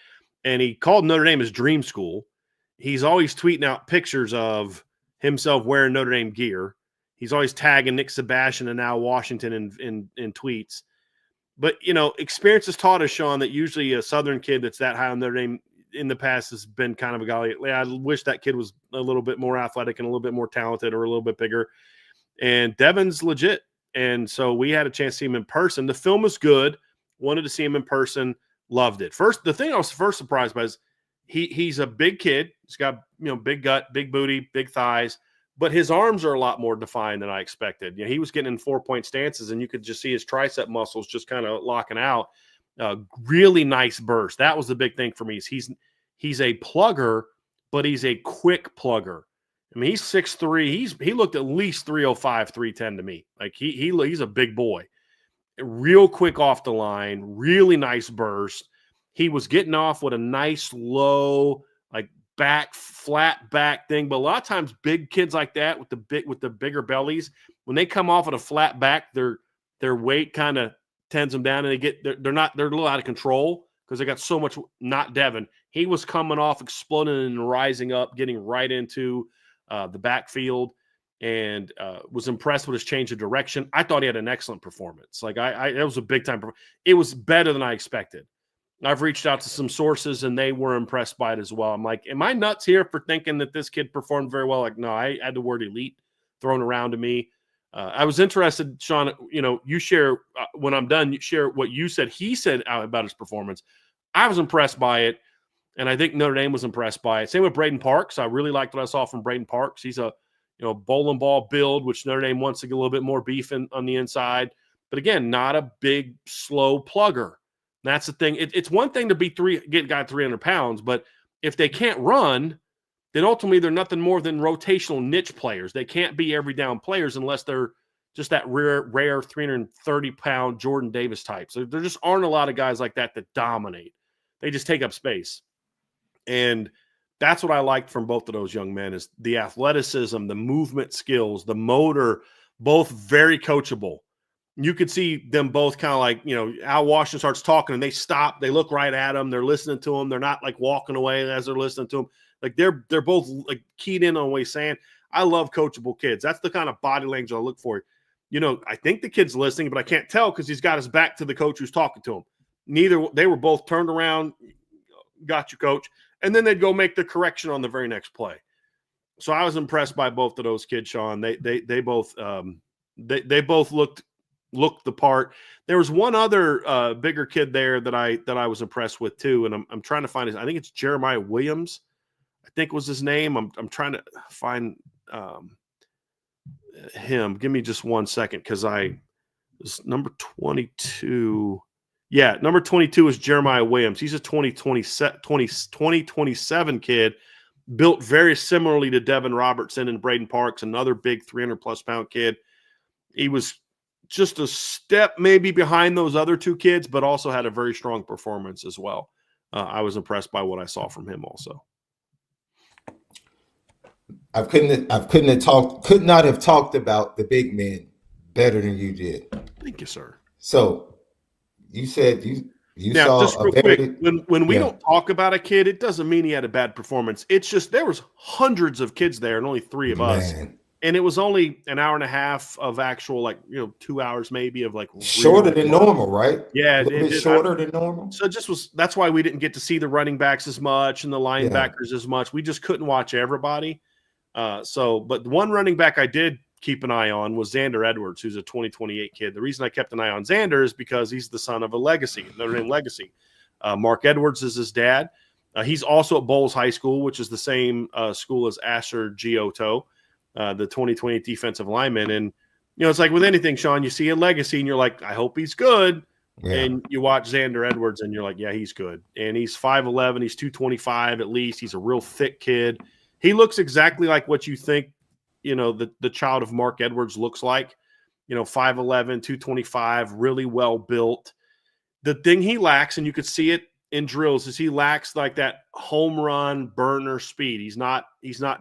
and he called Notre Dame his dream school. He's always tweeting out pictures of himself wearing Notre Dame gear. He's always tagging Nick Sebastian and Al Washington in tweets. But, experience has taught us, Shaun, that usually a Southern kid that's that high on Notre Dame in the past has been kind of a guy. I wish that kid was a little bit more athletic and a little bit more talented or a little bit bigger. And Devin's legit. And so we had a chance to see him in person. The film was good. Wanted to see him in person. Loved it. The thing I was first surprised by is he's a big kid. He's got, big gut, big booty, big thighs. But his arms are a lot more defined than I expected. He was getting in 4-point stances, and you could just see his tricep muscles just kind of locking out. Really nice burst. That was the big thing for me. Is He's a plugger, but he's a quick plugger. I mean, he's 6'3". He looked at least 305, 310 to me. Like he's a big boy. Real quick off the line, really nice burst. He was getting off with a nice low, like flat back thing. But a lot of times big kids like that with the bigger bellies, when they come off at a flat back, their weight kind of tends them down, and they're a little out of control because they got so much. Not Devin. He was coming off, exploding and rising up, getting right into the backfield, and was impressed with his change of direction. I thought he had an excellent performance. Like it was a big time. It was better than I expected. I've reached out to some sources, and they were impressed by it as well. I'm like, am I nuts here for thinking that this kid performed very well? Like, no, I had the word elite thrown around to me. I was interested, Shaun, you share, when I'm done, you share what you said. He said about his performance. I was impressed by it, and I think Notre Dame was impressed by it. Same with Braden Parks. I really liked what I saw from Braden Parks. He's a bowling ball build, which Notre Dame wants to get a little bit more beef on the inside. But again, not a big, slow plugger. That's the thing. It's one thing to get a guy 300 pounds, but if they can't run, then ultimately they're nothing more than rotational niche players. They can't be every down players unless they're just that rare 330-pound Jordan Davis type. So there just aren't a lot of guys like that dominate. They just take up space. And that's what I liked from both of those young men is the athleticism, the movement skills, the motor, both very coachable. You could see them both kind of like, Al Washington starts talking and they stop. They look right at him. They're listening to him. They're not like walking away as they're listening to him. Like they're both like keyed in on what he's saying. I love coachable kids. That's the kind of body language I look for. I think the kid's listening, but I can't tell because he's got his back to the coach who's talking to him. They were both turned around. Got you, coach. And then they'd go make the correction on the very next play. So I was impressed by both of those kids, Shaun. They both looked the part. There was one other bigger kid there that I was impressed with too, and I'm trying to find his. I think it's Jeremiah Williams. I think was his name. I'm trying to find him. Give me just 1 second because number 22. Yeah, number 22 is Jeremiah Williams. He's a 2027 kid, built very similarly to Devin Robertson and Braden Parks, another big 300-plus pound kid. He was just a step maybe behind those other two kids, but also had a very strong performance as well. I was impressed by what I saw from him also. I could not have talked about the big men better than you did. Thank you, sir. So you said you now, saw just real quick, when we don't talk about a kid, it doesn't mean he had a bad performance. It's just there was hundreds of kids there and only three of us. And it was only an hour and a half of actual, 2 hours maybe of shorter than normal, right? Yeah, a little bit shorter than normal. So that's why we didn't get to see the running backs as much and the linebackers as much. We just couldn't watch everybody. But one running back I did keep an eye on was Xander Edwards, who's a 2028 kid. The reason I kept an eye on Xander is because he's the son of a legacy, Notre Dame legacy. Mark Edwards is his dad. He's also at Bowles High School, which is the same school as Asher Giotto, the 2028 defensive lineman. And, it's like with anything, Shaun, you see a legacy and you're like, I hope he's good. Yeah. And you watch Xander Edwards and you're like, yeah, he's good. And he's 5'11", he's 225 at least. He's a real thick kid. He looks exactly like what you think, the child of Mark Edwards looks like, 5'11", 225, really well built. The thing he lacks, and you could see it in drills, is he lacks like that home run burner speed. He's not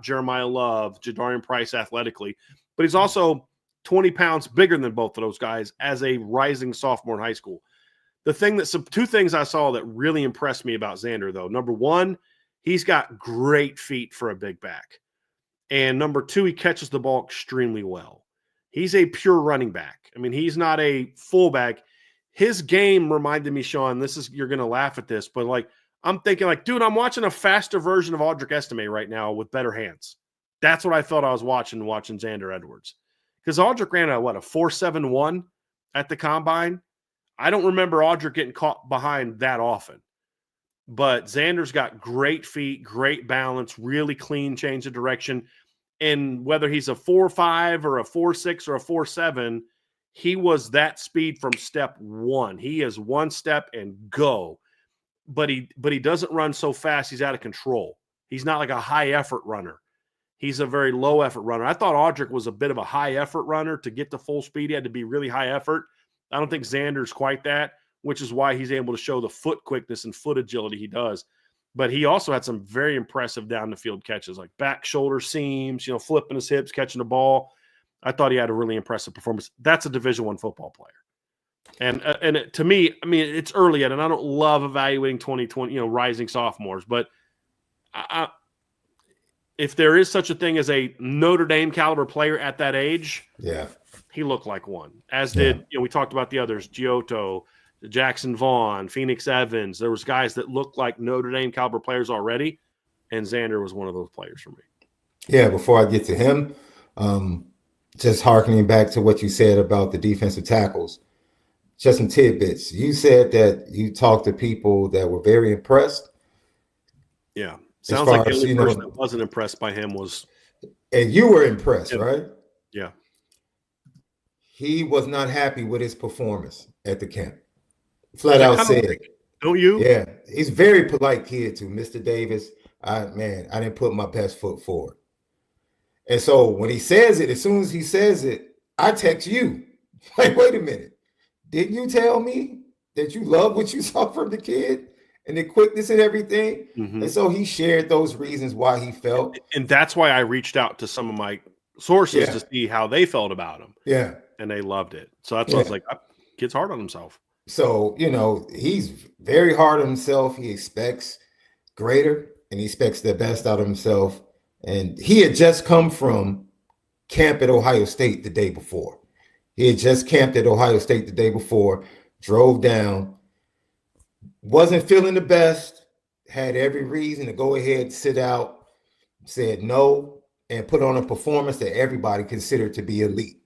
Jeremiah Love, Jadarian Price athletically, but he's also 20 pounds bigger than both of those guys as a rising sophomore in high school. Two things I saw that really impressed me about Xander, though. Number one, he's got great feet for a big back. And number two, he catches the ball extremely well. He's a pure running back. I mean, he's not a fullback. His game reminded me, Shaun, you're going to laugh at this, but I'm thinking dude, I'm watching a faster version of Audric Estime right now with better hands. That's what I thought I was watching Xander Edwards. Because Audric ran a 4.71 at the combine. I don't remember Audric getting caught behind that often. But Xander's got great feet, great balance, really clean change of direction. And whether he's a 4.5 or a 4.6 or a 4.7, he was that speed from step one. He is one step and go. but he doesn't run so fast he's out of control. He's not like a high effort runner. He's a very low effort runner. I thought Audric was a bit of a high effort runner. To get to full speed, he had to be really high effort. I don't think Xander's quite that, which is why he's able to show the foot quickness and foot agility he does. But he also had some very impressive down the field catches, like back shoulder seams, flipping his hips, catching the ball. I thought he had a really impressive performance. That's a Division I football player. And to me, I mean, it's early yet, and I don't love evaluating 2020, rising sophomores, but if there is such a thing as a Notre Dame caliber player at that age, he looked like one. As did, we talked about the others, Giotto, Jackson Vaughn, Phoenix Evans. There was guys that looked like Notre Dame caliber players already, and Xander was one of those players for me. Yeah, before I get to him, just hearkening back to what you said about the defensive tackles, just some tidbits. You said that you talked to people that were very impressed. Yeah. Sounds like the only person that wasn't impressed by him was. And you were impressed, right? Yeah. He was not happy with his performance at the camp. Flat out said it. Don't you? Yeah. He's a very polite kid too. Mr. Davis, I didn't put my best foot forward. And so when he says it, as soon as he says it, I text you. Like, wait a minute. Didn't you tell me that you love what you saw from the kid? And the quickness and everything. Mm-hmm. And so he shared those reasons why he felt. And that's why I reached out to some of my sources to see how they felt about him. Yeah. And they loved it. So that's why I was like, kid's hard on himself. So, he's very hard on himself. He expects greater and he expects the best out of himself. And he had just come from camp at Ohio State the day before. He had just camped at Ohio State the day before, drove down, wasn't feeling the best, had every reason to go ahead, sit out, said no, and put on a performance that everybody considered to be elite.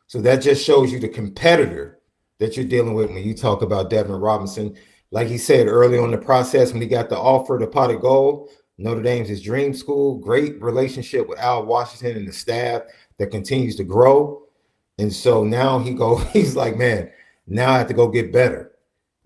So that just shows you the competitor that you're dealing with when you talk about Devin Robinson. Like he said early on in the process, when he got the offer to Pot of Gold, Notre Dame's his dream school, great relationship with Al Washington and the staff that continues to grow. And so now he's like, man, now I have to go get better.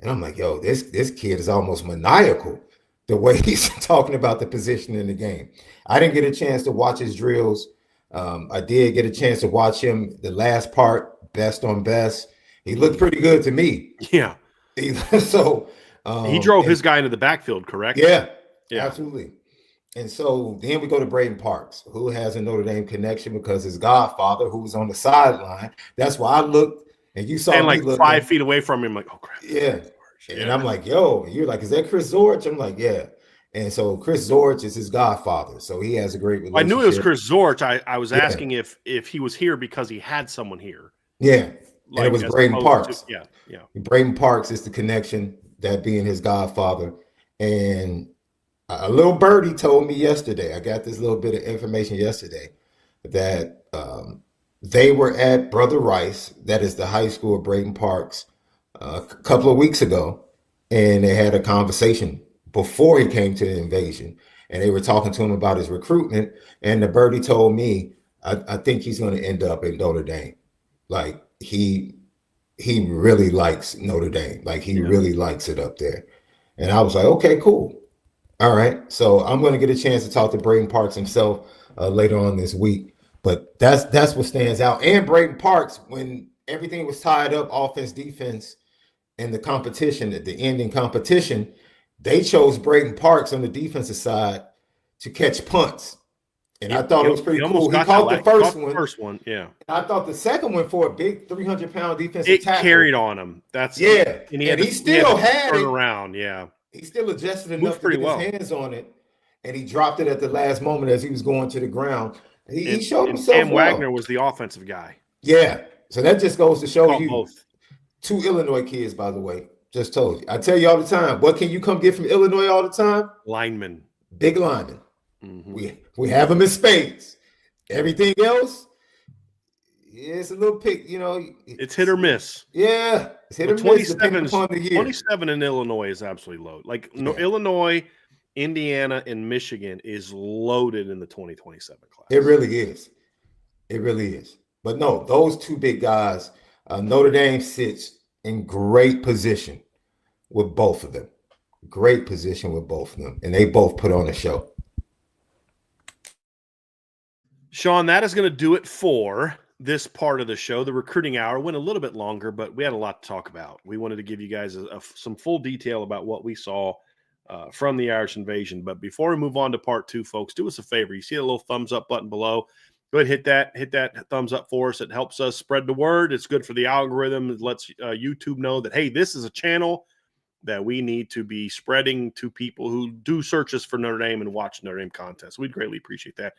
And I'm like, yo, this kid is almost maniacal the way he's talking about the position in the game. I didn't get a chance to watch his drills. I did get a chance to watch him the last part, best on best. He looked pretty good to me. Yeah. He drove his guy into the backfield, correct? Yeah, absolutely. And so then we go to Braden Parks, who has a Notre Dame connection because his godfather, who was on the sideline. That's why I looked. And you saw me like looking 5 feet away from him, like, oh crap. Yeah. And I'm like, yo, you're like, is that Chris Zorich? I'm like, yeah. And so Chris Zorich is his godfather. So he has a great relationship. I knew it was Chris Zorich. I was asking if he was here because he had someone here. Yeah. Like, and it was Braden Parks. Yeah. Braden Parks is the connection, that being his godfather. And a little birdie told me yesterday, I got this little bit of information yesterday, that they were at Brother Rice, that is the high school of Braden Parks, a couple of weeks ago, and they had a conversation before he came to the Invasion, and they were talking to him about his recruitment, and the birdie told me, I think he's going to end up in Notre Dame. Like, he really likes Notre Dame. Like, he really likes it up there. And I was like, okay, cool. All right. So I'm going to get a chance to talk to Braden Parks himself later on this week. But that's what stands out. And Braden Parks, when everything was tied up, offense, defense, and the competition, at the ending competition, they chose Braden Parks on the defensive side to catch punts. And I thought it was pretty cool. He caught the first one. Yeah. I thought the second one, for a big 300-pound defensive tackle, carried on him. And he still had it around. Yeah. He still adjusted enough to get his hands on it, and he dropped it at the last moment as he was going to the ground. He showed himself. And Wagner was the offensive guy. Yeah. So that just goes to show you. Both. 2 Illinois kids, by the way. Just told you. I tell you all the time. What can you come get from Illinois all the time? Lineman. Big lineman. Mm-hmm. We have them in spades. Everything else, it's a little pick. It's hit or miss. Yeah, it's hit or miss. 27 in Illinois is absolutely low. Like Illinois, Indiana, and Michigan is loaded in the 2027 class. It really is. It really is. But no, those 2 big guys, Notre Dame sits in great position with both of them. great position with both of them, and they both put on a show. Shaun, that is going to do it for this part of the show. The recruiting hour went a little bit longer, but we had a lot to talk about. We wanted to give you guys some full detail about what we saw from the Irish Invasion. But before we move on to part 2, folks, do us a favor. You see the little thumbs up button below. Go ahead, hit that thumbs up for us. It helps us spread the word. It's good for the algorithm. It lets YouTube know that, hey, this is a channel that we need to be spreading to people who do searches for Notre Dame and watch Notre Dame contests. We'd greatly appreciate that.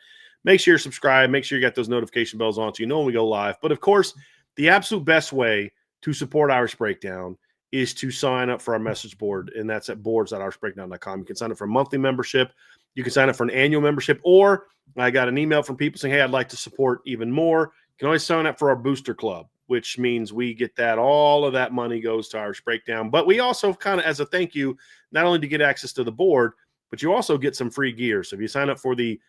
Make sure you're subscribed. Make sure you got those notification bells on so you know when we go live. But, of course, the absolute best way to support Irish Breakdown is to sign up for our message board, and that's at boards.irishbreakdown.com. You can sign up for a monthly membership. You can sign up for an annual membership, or I got an email from people saying, hey, I'd like to support even more. You can always sign up for our booster club, which means we get that. All of that money goes to Irish Breakdown. But we also kind of, as a thank you, not only to get access to the board, but you also get some free gear. So if you sign up for the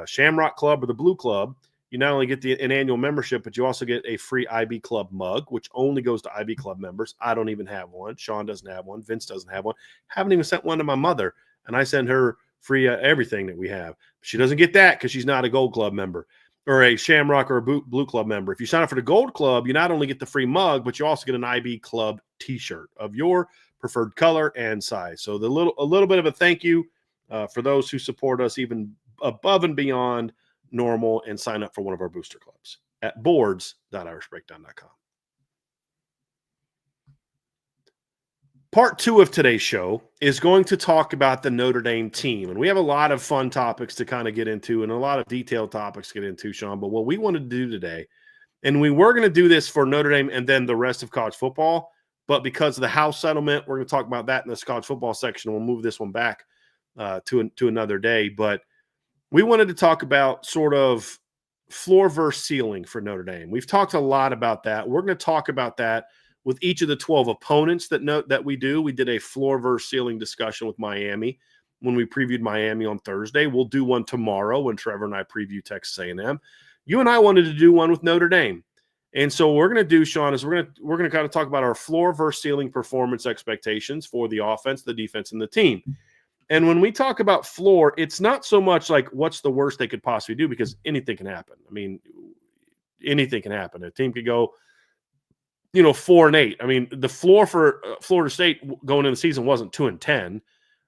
Shamrock Club or the Blue Club, you not only get an annual membership, but you also get a free IB Club mug, which only goes to IB Club members. I don't even have one. Shaun doesn't have one. Vince doesn't have one. Haven't even sent one to my mother, and I send her free everything that we have. She doesn't get that because she's not a Gold Club member or a Shamrock or a Blue Club member. If you sign up for the Gold Club, you not only get the free mug, but you also get an IB Club T-shirt of your preferred color and size. So a little bit of a thank you for those who support us even above and beyond normal and sign up for one of our booster clubs at boards.irishbreakdown.com. Part 2 of today's show is going to talk about the Notre Dame team. And we have a lot of fun topics to kind of get into and a lot of detailed topics to get into, Shaun. But what we wanted to do today, and we were going to do this for Notre Dame and then the rest of college football, but because of the House settlement, we're going to talk about that in this college football section. We'll move this one back to another day. But we wanted to talk about sort of floor versus ceiling for Notre Dame. We've talked a lot about that. We're going to talk about that with each of the 12 opponents that we do. We did a floor versus ceiling discussion with Miami when we previewed Miami on Thursday. We'll do one tomorrow when Trevor and I preview Texas A&M. You and I wanted to do one with Notre Dame. And so what we're going to do, Shaun, is we're going to kind of talk about our floor versus ceiling performance expectations for the offense, the defense, and the team. And when we talk about floor, it's not so much like what's the worst they could possibly do, because anything can happen. I mean, anything can happen. A team could go, 4-8. I mean, the floor for Florida State going into the season wasn't 2-10.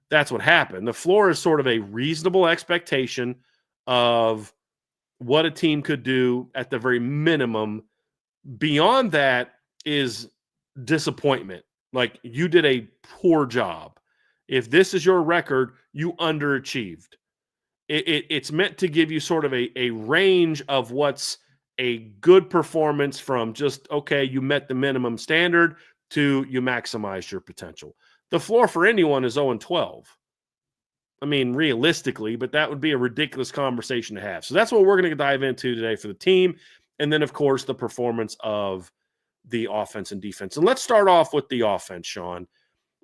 That's what happened. The floor is sort of a reasonable expectation of what a team could do at the very minimum. Beyond that is disappointment. Like, you did a poor job. If this is your record, you underachieved. It's meant to give you sort of a range of what's a good performance from just, okay, you met the minimum standard to you maximized your potential. The floor for anyone is 0-12. I mean, realistically, but that would be a ridiculous conversation to have. So that's what we're going to dive into today for the team. And then, of course, the performance of the offense and defense. And let's start off with the offense, Shaun,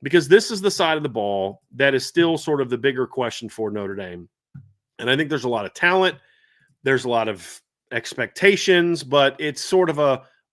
because this is the side of the ball that is still sort of the bigger question for Notre Dame. And I think there's a lot of talent. There's a lot of expectations, but it's sort of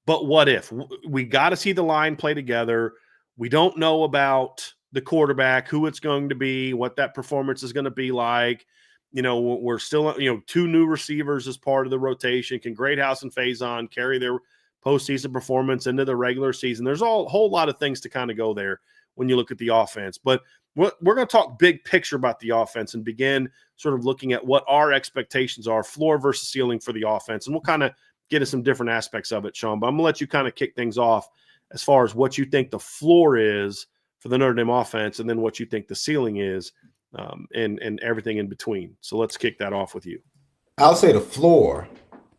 but what if? We got to see the line play together. We don't know about the quarterback, who it's going to be, what that performance is going to be like. We're still, 2 new receivers as part of the rotation. Can Greathouse and Faison carry their postseason performance into the regular season? There's a whole lot of things to kind of go there when you look at the offense. But we're going to talk big picture about the offense and begin sort of looking at what our expectations are, floor versus ceiling for the offense. And we'll kind of get into some different aspects of it, Shaun. But I'm going to let you kind of kick things off as far as what you think the floor is for the Notre Dame offense, and then what you think the ceiling is, and everything in between. So let's kick that off with you. I'll say the floor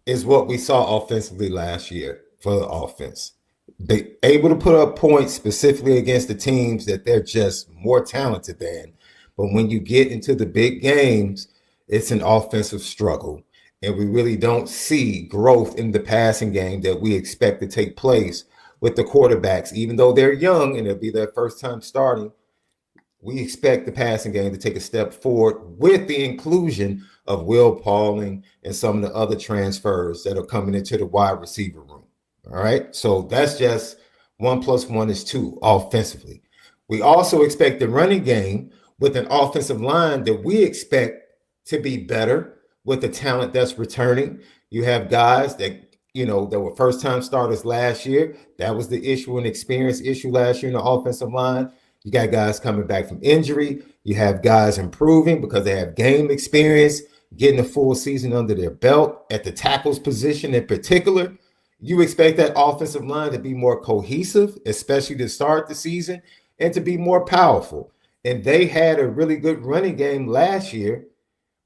is what we saw offensively last year for the offense. They able to put up points specifically against the teams that they're just more talented than. But when you get into the big games, it's an offensive struggle. And we really don't see growth in the passing game that we expect to take place with the quarterbacks. Even though they're young and it'll be their first time starting, we expect the passing game to take a step forward with the inclusion of Will Pauling and some of the other transfers that are coming into the wide receiver room. All right. So that's just 1 + 1 is 2 offensively. We also expect the running game with an offensive line that we expect to be better with the talent that's returning. You have guys that, that were first-time starters last year. That was the issue, an experience issue last year in the offensive line. You got guys coming back from injury. You have guys improving because they have game experience, getting a full season under their belt at the tackles position in particular. You expect that offensive line to be more cohesive, especially to start the season, and to be more powerful. And they had a really good running game last year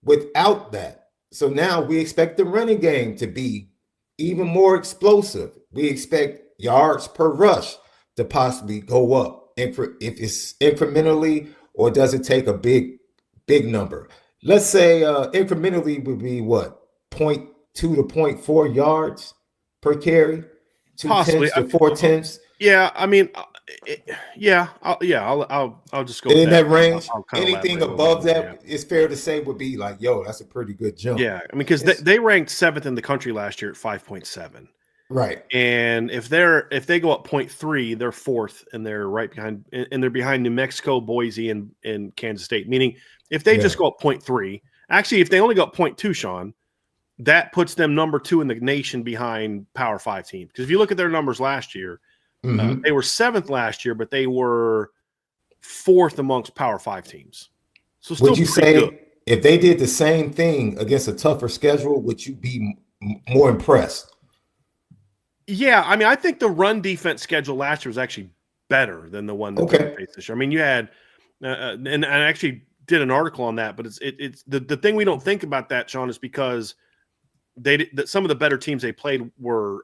without that. So now we expect the running game to be even more explosive. We expect yards per rush to possibly go up. If it's incrementally, or does it take a big number? Let's say incrementally would be what? 0.2 to 0.4 yards per carry? Possibly. 2/10 to 4/10. Yeah, I mean, I'll just go in with that range. I'll Anything above that, it's fair to say would be like, yo, that's a pretty good jump. Yeah, I mean, because they ranked 7th in the country last year at 5.7. Right. And if they go up 0.3, they're 4th, and they're right behind, and they're behind New Mexico, Boise, and Kansas State. Meaning, if they just go up 0.3, actually, if they only go up 0.2, Shaun, that puts them number 2 in the nation behind Power 5 teams. Because if you look at their numbers last year, they were 7th last year, but they were 4th amongst Power 5 teams. So still, would you say good. If they did the same thing against a tougher schedule, would you be more impressed? Yeah, I mean, I think the run defense schedule last year was actually better than the one that they faced this year. I mean, you had, and I actually did an article on that, but it's the thing we don't think about that, Shaun, is because some of the better teams they played were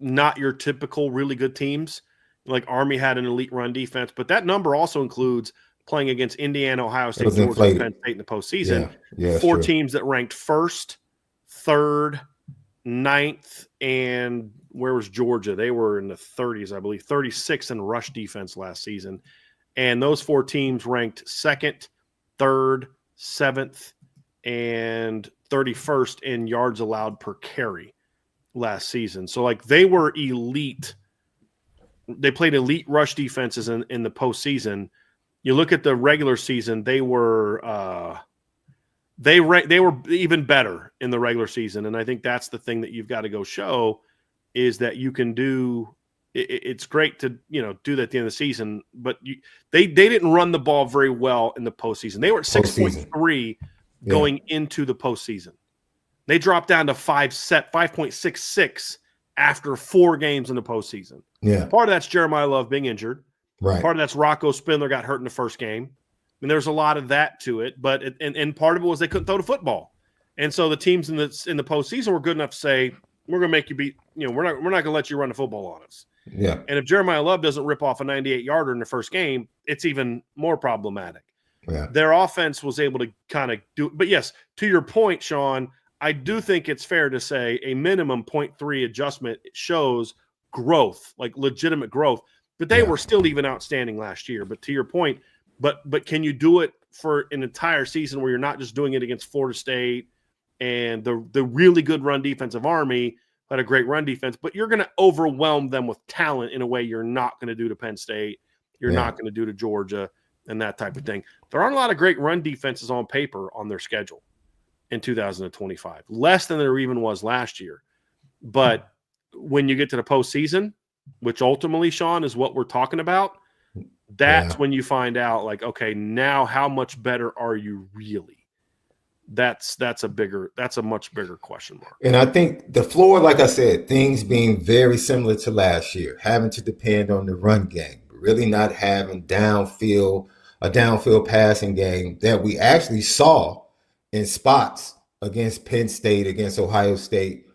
not your typical really good teams. Like Army had an elite run defense, but that number also includes playing against Indiana, Ohio State, Georgia, and Penn State in the postseason. Yeah, 4 teams that ranked 1st, 3rd, 9th, and where was Georgia? They were in the 30s, I believe, 36 in rush defense last season. And those 4 teams ranked 2nd, 3rd, 7th, and 31st in yards allowed per carry last season. So, like, they were elite. They played elite rush defenses in the postseason. You look at the regular season, they were even better in the regular season, and I think that's the thing that you've got to go show is that you can do. It's great to do that at the end of the season, but they didn't run the ball very well in the postseason. They were at 6.3 going into the postseason. They dropped down to 5.66 after 4 games in the postseason. Yeah, part of that's Jeremiah Love being injured. Right. Part of that's Rocco Spindler got hurt in the first game. I mean, there's a lot of that to it, but and part of it was they couldn't throw the football, and so the teams in the postseason were good enough to say we're going to make you beat. We're not going to let you run the football on us. Yeah. And if Jeremiah Love doesn't rip off a 98-yarder in the first game, it's even more problematic. Yeah. Their offense was able to kind of do. But yes, to your point, Shaun, I do think it's fair to say a minimum 0.3 adjustment shows growth, like legitimate growth. But they were still even outstanding last year. But to your point. But can you do it for an entire season where you're not just doing it against Florida State and the really good run defense of Army had a great run defense, but you're going to overwhelm them with talent in a way you're not going to do to Penn State, you're not going to do to Georgia, and that type of thing. There aren't a lot of great run defenses on paper on their schedule in 2025, less than there even was last year. But when you get to the postseason, which ultimately, Shaun, is what we're talking about, that's when you find out, like, okay, now how much better are you really? That's a much bigger question mark. And I think the floor, like I said, things being very similar to last year, having to depend on the run game, really not having a downfield passing game that we actually saw in spots against Penn State, against Ohio State.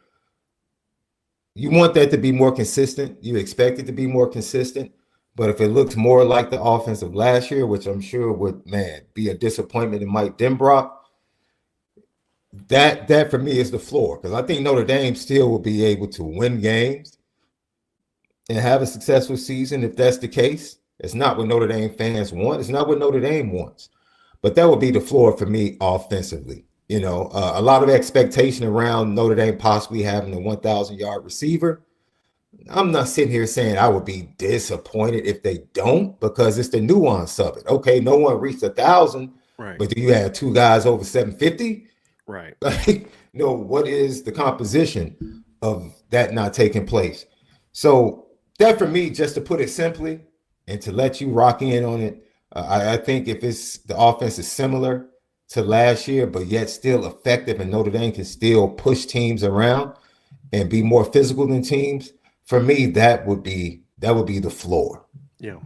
You want that to be more consistent. You expect it to be more consistent. But if it looks more like the offense of last year, which I'm sure would, be a disappointment in Mike Denbrock, that for me is the floor. Because I think Notre Dame still will be able to win games and have a successful season if that's the case. It's not what Notre Dame fans want. It's not what Notre Dame wants. But that would be the floor for me offensively. A lot of expectation around Notre Dame possibly having a 1,000-yard receiver. I'm not sitting here saying I would be disappointed if they don't, because it's the nuance of it. Okay, no one reached 1,000, Right. but do you have two guys over 750? Right. Like, no, what is the composition of that not taking place? So that, for me, just to put it simply and to let you rock in on it, I think if it's the offense is similar to last year, but yet still effective, and Notre Dame can still push teams around and be more physical than teams, for me, that would be the floor. Yeah.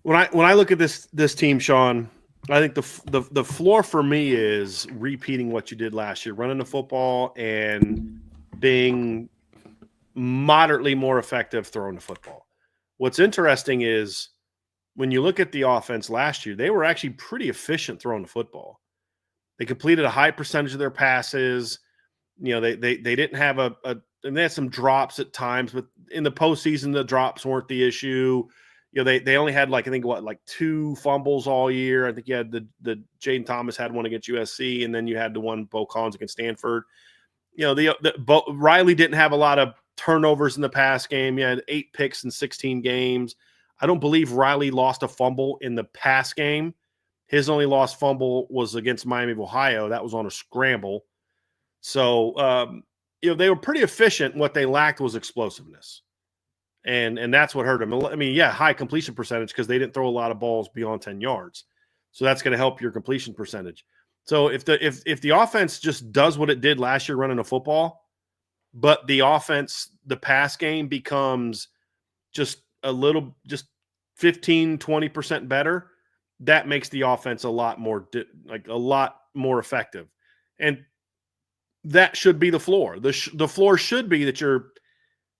When I look at this team, Shaun, I think the floor for me is repeating what you did last year, running the football and being moderately more effective throwing the football. What's interesting is when you look at the offense last year, they were actually pretty efficient throwing the football. They completed a high percentage of their passes. You know, they didn't have and they had some drops at times, but in the postseason, the drops weren't the issue. You know, they only had like 2 fumbles all year. I think you had the Jaden Thomas had one against USC, and then you had the one Bo Collins against Stanford. You know, Riley didn't have a lot of turnovers in the pass game. He had 8 picks in 16 games. I don't believe Riley lost a fumble in the pass game. His only lost fumble was against Miami of Ohio. That was on a scramble. So, you know, they were pretty efficient. What they lacked was explosiveness. And that's what hurt them. I mean, yeah, high completion percentage because they didn't throw a lot of balls beyond 10 yards. So that's going to help your completion percentage. So if the offense just does what it did last year running a football, but the offense, the pass game becomes just 15, 20% better, that makes the offense a lot more effective. And that should be the floor. The floor should be that you're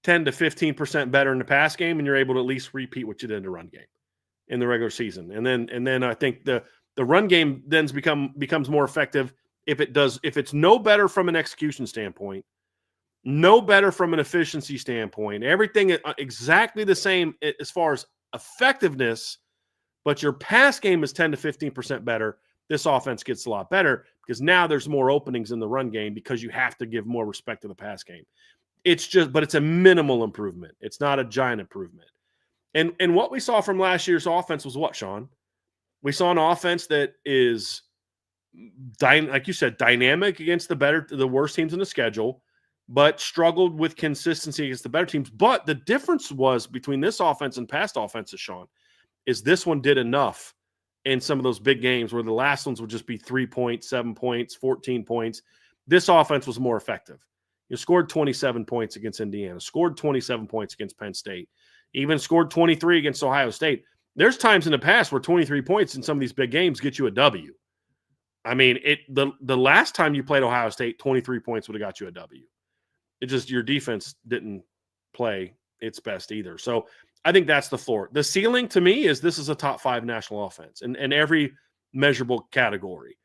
10 to 15% better in the pass game, and you're able to at least repeat what you did in the run game in the regular season. And then I think the run game then becomes more effective if it's no better from an execution standpoint, no better from an efficiency standpoint, everything exactly the same as far as effectiveness, but your pass game is 10 to 15% better. This offense gets a lot better because now there's more openings in the run game because you have to give more respect to the pass game. But it's a minimal improvement. It's not a giant improvement. And what we saw from last year's offense was what, Shaun? We saw an offense that is, like you said, dynamic against the worst teams in the schedule, but struggled with consistency against the better teams. But the difference was between this offense and past offenses, Shaun, is this one did enough in some of those big games where the last ones would just be 3 points, 7 points, 14 points. This offense was more effective. You scored 27 points against Indiana, scored 27 points against Penn State, even scored 23 against Ohio State. There's times in the past where 23 points in some of these big games get you a W. I mean, the last time you played Ohio State, 23 points would have got you a W. It just your defense didn't play its best either. So I think that's the floor. The ceiling to me is this is a top 5 national offense in every measurable category.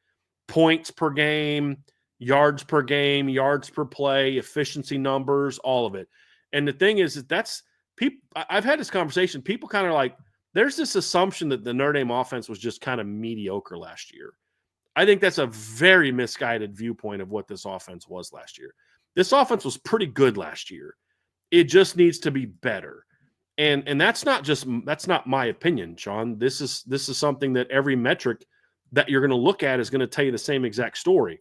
Points per game, yards per game, yards per play, efficiency numbers, all of it. And the thing is that's people. I've had this conversation. People kind of like, there's this assumption that the Notre Dame offense was just kind of mediocre last year. I think that's a very misguided viewpoint of what this offense was last year. This offense was pretty good last year. It just needs to be better. And that's not my opinion, Shaun. This is something that every metric that you're going to look at is going to tell you the same exact story.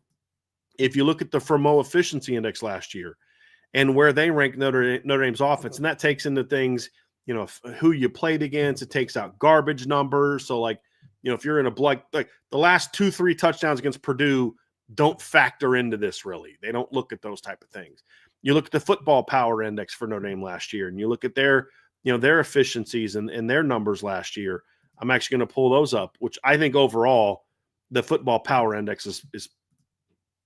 If you look at the Fermo efficiency index last year and where they rank Notre Dame's offense, and that takes into things, you know, who you played against, it takes out garbage numbers. So like, you know, if you're in like the last 2-3 touchdowns against Purdue don't factor into this really. They don't look at those type of things. You look at the football power index for Notre Dame last year, and you look at their efficiencies and their numbers last year. I'm actually going to pull those up, which I think overall the football power index is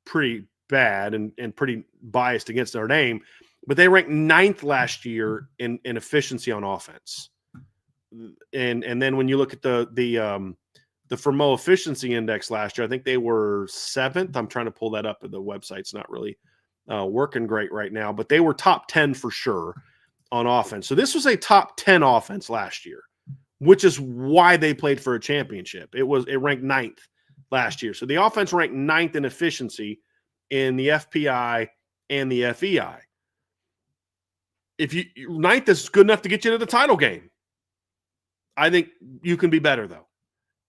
pretty bad and pretty biased against Notre Dame, but they ranked 9th last year in efficiency on offense. And then when you look at the Fermo efficiency index last year, I think they were 7th. I'm trying to pull that up, but the website's not really working great right now, but they were top 10 for sure on offense. So this was a top 10 offense last year, which is why they played for a championship. It ranked 9th last year. So the offense ranked 9th in efficiency in the FPI and the FEI. if you ninth is good enough to get you to the title game. I think you can be better though.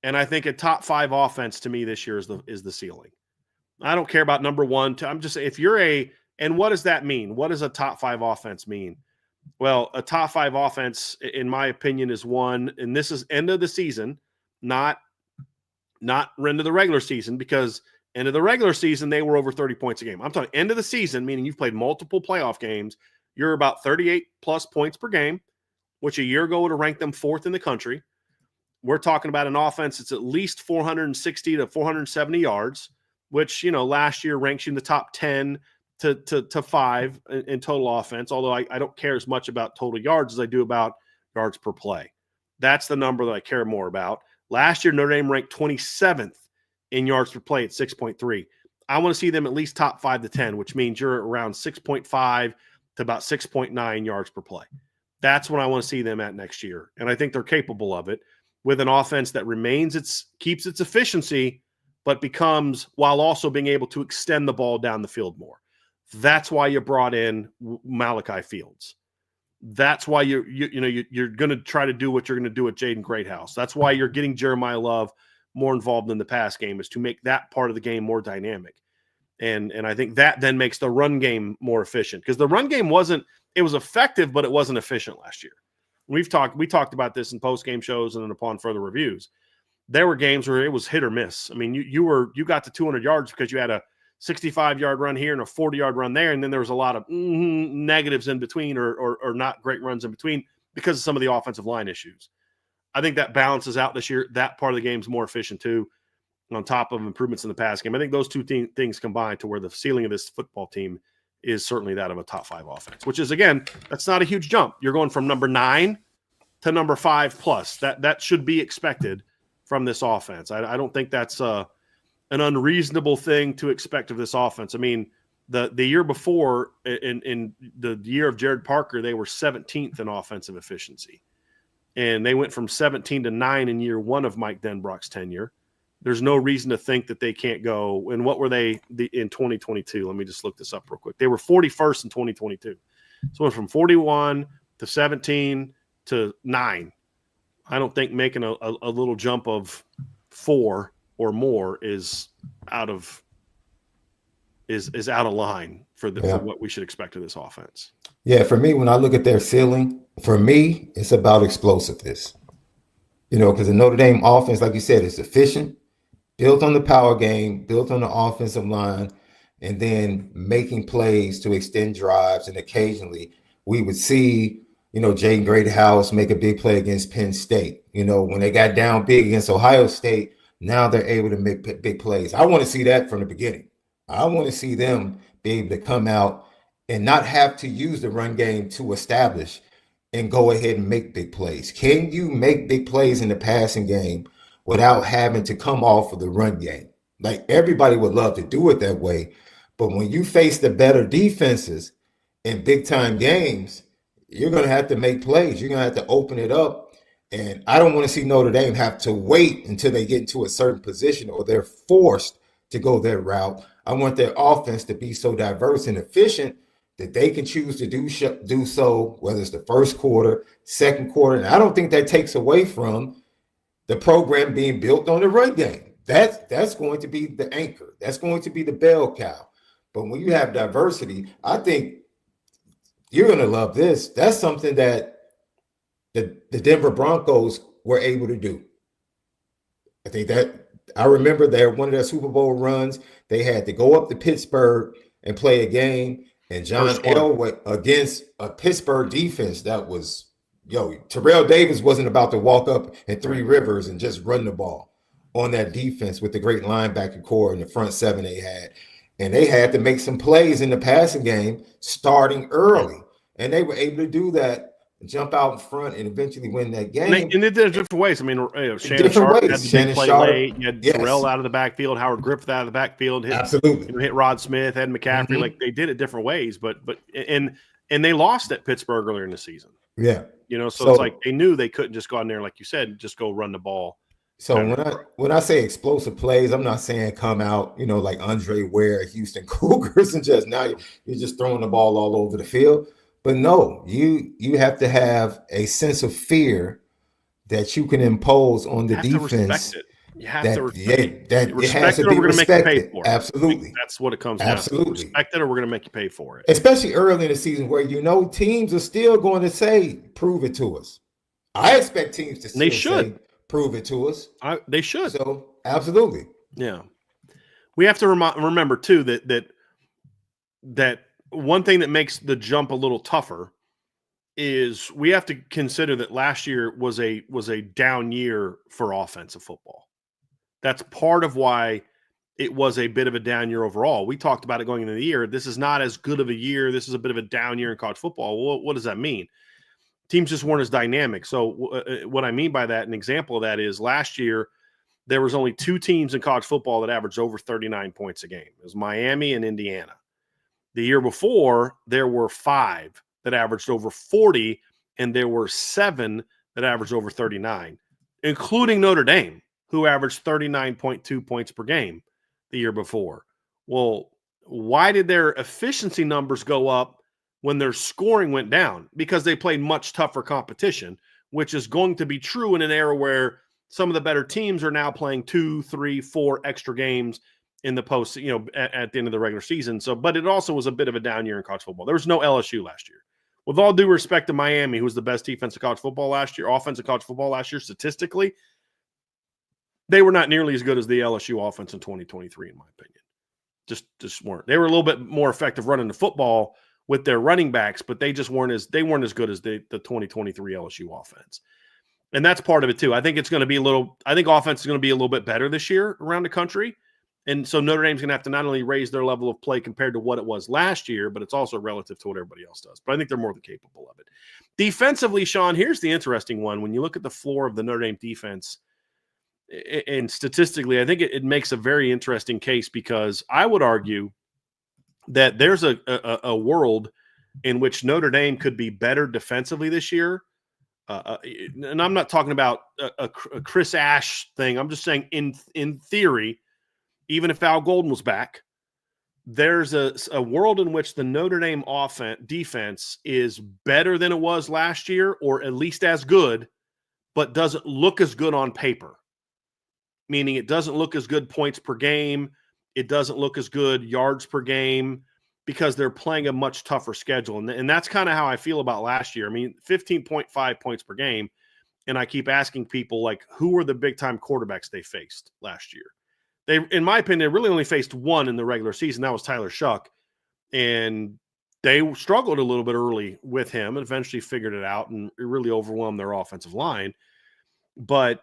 And I think a top 5 offense to me this year is the ceiling. I don't care about number 1. I'm just if you're and what does that mean? What does a top 5 offense mean? Well, a top 5 offense, in my opinion, is one, and this is end of the season, not end of the regular season, because end of the regular season, they were over 30 points a game. I'm talking end of the season, meaning you've played multiple playoff games. You're about 38 plus points per game, which a year ago would have ranked them 4th in the country. We're talking about an offense that's at least 460 to 470 yards, which, last year ranks you in the top 10 to 5 in total offense, although I don't care as much about total yards as I do about yards per play. That's the number that I care more about. Last year, Notre Dame ranked 27th in yards per play at 6.3. I want to see them at least top 5 to 10, which means you're around 6.5 to about 6.9 yards per play. That's what I want to see them at next year. And I think they're capable of it with an offense that keeps its efficiency, but becomes, while also being able to extend the ball down the field more. That's why you brought in Malachi Fields. That's why you're going to try to do what you're going to do with Jaden Greathouse. That's why you're getting Jeremiah Love more involved in the pass game, is to make that part of the game more dynamic. And I think that then makes the run game more efficient, because the run game was effective, but it wasn't efficient last year. We talked about this in post-game shows and then upon further reviews. There were games where it was hit or miss. I mean, you got to 200 yards because you had a 65-yard run here and a 40-yard run there, and then there was a lot of negatives in between or not great runs in between because of some of the offensive line issues. I think that balances out this year. That part of the game is more efficient too, on top of improvements in the pass game. I think those two things combine to where the ceiling of this football team is certainly that of a top 5 offense, which is, again, that's not a huge jump. You're going from number 9 to number 5 plus. That should be expected from this offense. I don't think that's an unreasonable thing to expect of this offense. I mean, the year before, in the year of Jared Parker, they were 17th in offensive efficiency. And they went from 17 to 9 in year 1 of Mike Denbrock's tenure. There's no reason to think that they can't go. And what were they in 2022? Let me just look this up real quick. They were 41st in 2022. So it went from 41 to 17 to 9. I don't think making a little jump of 4 or more is out of line for what we should expect of this offense. Yeah, for me, when I look at their ceiling, for me, it's about explosiveness. Because the Notre Dame offense, like you said, is efficient, built on the power game, built on the offensive line, and then making plays to extend drives. And occasionally we would see, Jaden Greathouse make a big play against Penn State. When they got down big against Ohio State, now they're able to make big plays. I want to see that from the beginning. I want to see them be able to come out and not have to use the run game to establish and go ahead and make big plays. Can you make big plays in the passing game without having to come off of the run game? Like, everybody would love to do it that way. But when you face the better defenses in big time games, you're going to have to make plays. You're going to have to open it up. And I don't want to see Notre Dame have to wait until they get into a certain position or they're forced to go their route. I want their offense to be so diverse and efficient that they can choose to do so, whether it's the first quarter, second quarter. And I don't think that takes away from the program being built on the run game. That's going to be the anchor. That's going to be the bell cow. But when you have diversity, I think you're going to love this. That's something that the Denver Broncos were able to do. I think that I remember one of their Super Bowl runs, they had to go up to Pittsburgh and play a game. And John Elway against a Pittsburgh defense that was, Terrell Davis wasn't about to walk up in Three Rivers and just run the ball on that defense with the great linebacker core and the front 7 they had. And they had to make some plays in the passing game starting early. And they were able to do that, jump out in front, and eventually win that game. And they did it different ways. I mean, Shannon Sharp had the big play late. You had Terrell out of the backfield, Howard Griffith out of the backfield. Hit Rod Smith, Ed McCaffrey. Mm-hmm. Like, they did it different ways. But they lost at Pittsburgh earlier in the season. Yeah. So it's like they knew they couldn't just go out there, like you said, just go run the ball. So when I say explosive plays, I'm not saying come out, like Andre Ware, Houston Cougars, and just now you're just throwing the ball all over the field. But no, you have to have a sense of fear that you can impose on the You have to respect defense. it. You have to That it has respect to it, or be we're going to make you pay respected. for it. Absolutely, That's what it comes down to. absolutely. Respect it, or we're going to make you pay for it. Especially early in the season, where teams are still going to say, "Prove it to us." I expect teams to still say, "Prove it to us." They should. So absolutely, yeah. We have to remember too that one thing that makes the jump a little tougher is we have to consider that last year was a down year for offensive football. That's part of why it was a bit of a down year overall. We talked about it going into the year. This is not as good of a year. This is a bit of a down year in college football. What does that mean? Teams just weren't as dynamic. So what I mean by that, an example of that is last year, there was only 2 teams in college football that averaged over 39 points a game. It was Miami and Indiana. The year before, there were 5 that averaged over 40, and there were 7 that averaged over 39, including Notre Dame, who averaged 39.2 points per game the year before. Well, why did their efficiency numbers go up when their scoring went down? Because they played much tougher competition, which is going to be true in an era where some of the better teams are now playing 2, 3, 4 extra games in the post, at the end of the regular season. So, but it also was a bit of a down year in college football. There was no LSU last year. With all due respect to Miami, who was the best defense of college football last year, offense of college football last year, statistically, they were not nearly as good as the LSU offense in 2023, in my opinion. Just weren't. They were a little bit more effective running the football with their running backs, but they just weren't as good as the 2023 LSU offense. And that's part of it too. I think offense is going to be a little bit better this year around the country. And so Notre Dame's going to have to not only raise their level of play compared to what it was last year, but it's also relative to what everybody else does. But I think they're more than capable of it. Defensively, Shaun, here's the interesting one. When you look at the floor of the Notre Dame defense, and statistically, I think it makes a very interesting case, because I would argue that there's a world in which Notre Dame could be better defensively this year. And I'm not talking about a Chris Ash thing. I'm just saying in theory, even if Al Golden was back, there's a world in which the Notre Dame defense is better than it was last year, or at least as good, but doesn't look as good on paper. Meaning it doesn't look as good points per game. It doesn't look as good yards per game, because they're playing a much tougher schedule. And that's kind of how I feel about last year. I mean, 15.5 points per game. And I keep asking people, like, who were the big-time quarterbacks they faced last year? They, in my opinion, they really only faced one in the regular season. That was Tyler Shuck. And they struggled a little bit early with him and eventually figured it out, and it really overwhelmed their offensive line. But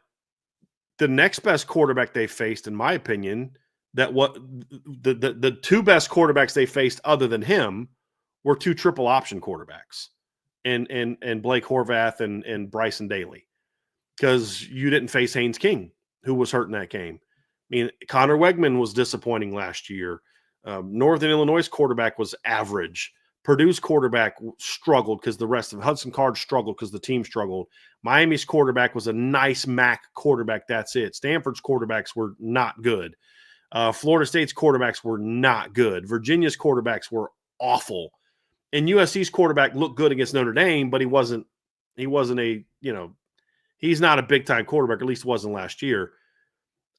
the next best quarterback they faced, in my opinion, the 2 best quarterbacks they faced other than him were 2 triple option quarterbacks, and Blake Horvath and Bryson Daly, because you didn't face Haynes King, who was hurt in that game. I mean, Connor Wegman was disappointing last year. Northern Illinois' quarterback was average. Purdue's quarterback struggled because the rest of Hudson Card struggled because the team struggled. Miami's quarterback was a nice MAC quarterback. That's it. Stanford's quarterbacks were not good. Florida State's quarterbacks were not good. Virginia's quarterbacks were awful. And USC's quarterback looked good against Notre Dame, but he's not a big-time quarterback, or at least wasn't last year.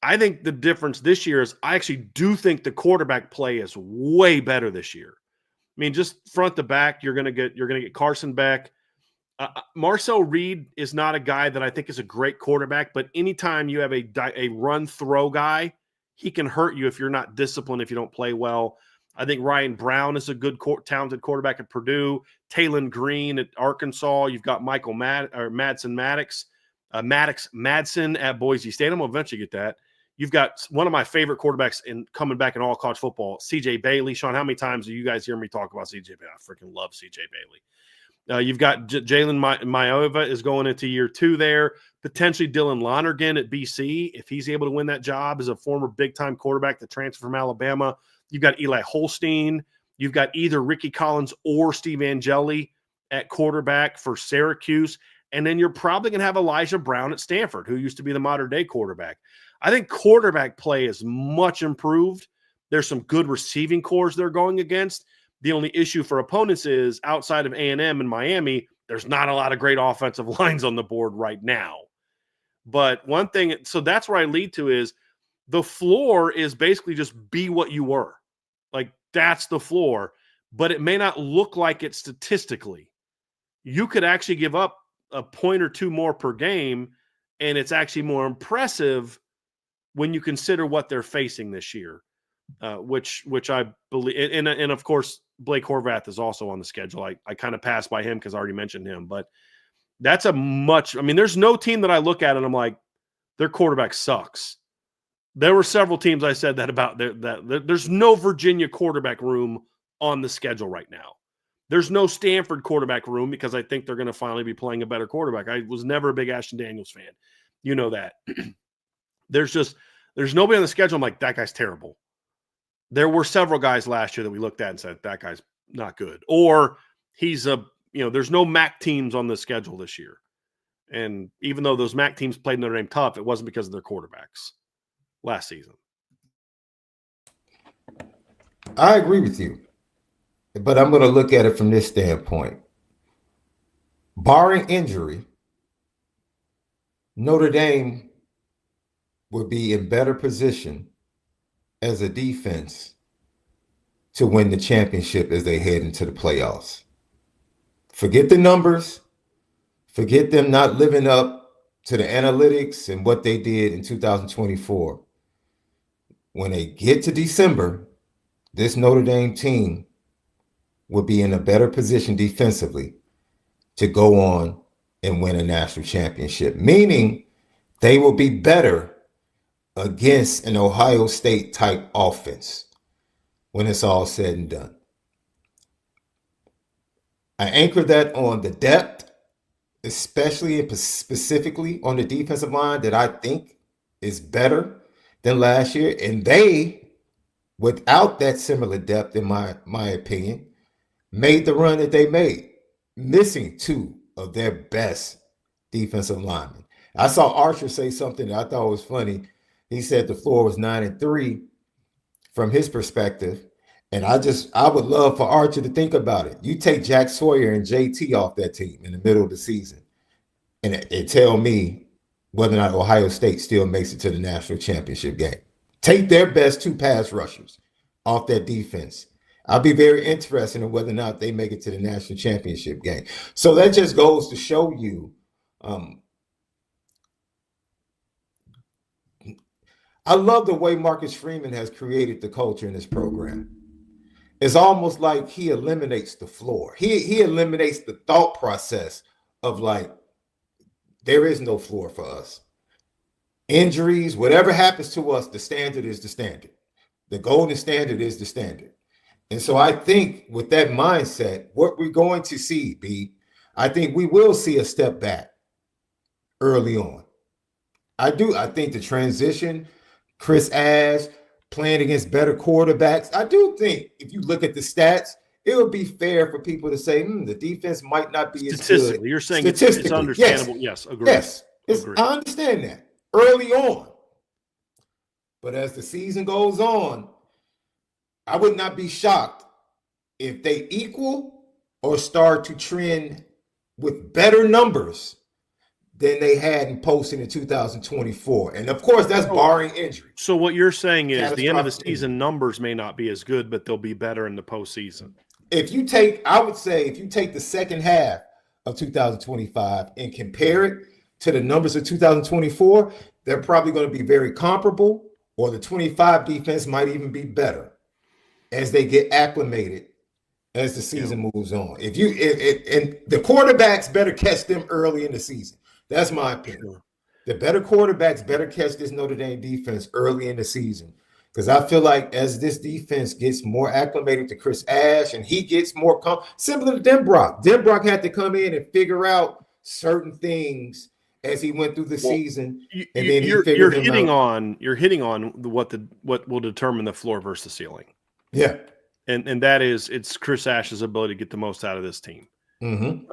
I think the difference this year is I actually do think the quarterback play is way better this year. I mean, just front to back, you're gonna get Carson Beck. Marcel Reed is not a guy that I think is a great quarterback, but anytime you have a run throw guy, he can hurt you if you're not disciplined, if you don't play well. I think Ryan Brown is a good, talented quarterback at Purdue. Taylon Green at Arkansas. You've got Michael Madsen at Boise State. I'm gonna eventually get that. You've got one of my favorite quarterbacks coming back in all college football, C.J. Bailey. Shaun, how many times do you guys hear me talk about C.J. Bailey? I freaking love C.J. Bailey. You've got Jalen Maeva is going into year 2 there. Potentially Dylan Lonergan at BC, if he's able to win that job as a former big-time quarterback that transferred from Alabama. You've got Eli Holstein. You've got either Ricky Collins or Steve Angeli at quarterback for Syracuse. And then you're probably going to have Elijah Brown at Stanford, who used to be the modern-day quarterback. I think quarterback play is much improved. There's some good receiving cores they're going against. The only issue for opponents is outside of A&M and Miami, there's not a lot of great offensive lines on the board right now. But one thing, so that's where I lead to is the floor is basically just be what you were. Like, that's the floor, but it may not look like it statistically. You could actually give up a point or two more per game, and it's actually more impressive when you consider what they're facing this year, which I believe. And of course, Blake Horvath is also on the schedule. I kind of passed by him because I already mentioned him, but that's there's no team that I look at and I'm like, their quarterback sucks. There were several teams I said that about. There's no Virginia quarterback room on the schedule right now. There's no Stanford quarterback room because I think they're going to finally be playing a better quarterback. I was never a big Ashton Daniels fan. You know that. There's nobody on the schedule. I'm like, that guy's terrible. There were several guys last year that we looked at and said, that guy's not good. Or there's no MAC teams on the schedule this year. And even though those MAC teams played Notre Dame tough, it wasn't because of their quarterbacks last season. I agree with you, but I'm going to look at it from this standpoint. Barring injury, Notre Dame would be in better position as a defense to win the championship as they head into the playoffs. Forget the numbers. Forget them not living up to the analytics and what they did in 2024. When they get to December, this Notre Dame team will be in a better position defensively to go on and win a national championship, meaning they will be better against an Ohio State type offense when it's all said and done. I anchor that on the depth, especially and specifically on the defensive line, that I think is better than last year. And they, without that similar depth, in my opinion, made the run that they made, missing two of their best defensive linemen. I saw Archer say something that I thought was funny. He said the floor was 9-3 from his perspective. And I would love for Archer to think about it. You take Jack Sawyer and JT off that team in the middle of the season and tell me whether or not Ohio State still makes it to the national championship game. Take their best two pass rushers off that defense. I'll be very interested in whether or not they make it to the national championship game. So that just goes to show you, I love the way Marcus Freeman has created the culture in this program. It's almost like he eliminates the floor. He eliminates the thought process of like, there is no floor for us. Injuries, whatever happens to us, the standard is the standard. The golden standard is the standard. And so I think with that mindset, what we're going to see, I think we will see a step back early on. I think the transition, Chris Ash, playing against better quarterbacks. I do think if you look at the stats, it would be fair for people to say the defense might not be as good. You're saying it's understandable. Yes, agreed. Yes, I understand that early on. But as the season goes on, I would not be shocked if they equal or start to trend with better numbers than they had in posting in 2024. And of course, that's barring injury. So what you're saying is the end of the season numbers may not be as good, but they'll be better in the postseason. I would say if you take the second half of 2025 and compare it to the numbers of 2024, they're probably going to be very comparable, or the 25 defense might even be better as they get acclimated as the season moves on. And the quarterbacks better catch them early in the season. That's my opinion. Sure. The better quarterbacks better catch this Notre Dame defense early in the season, because I feel like as this defense gets more acclimated to Chris Ash and he gets more similar to Denbrock. Denbrock had to come in and figure out certain things as he went through the season, and then you're hitting on what will determine the floor versus the ceiling. Yeah, and that is it's Chris Ash's ability to get the most out of this team. Mm-hmm.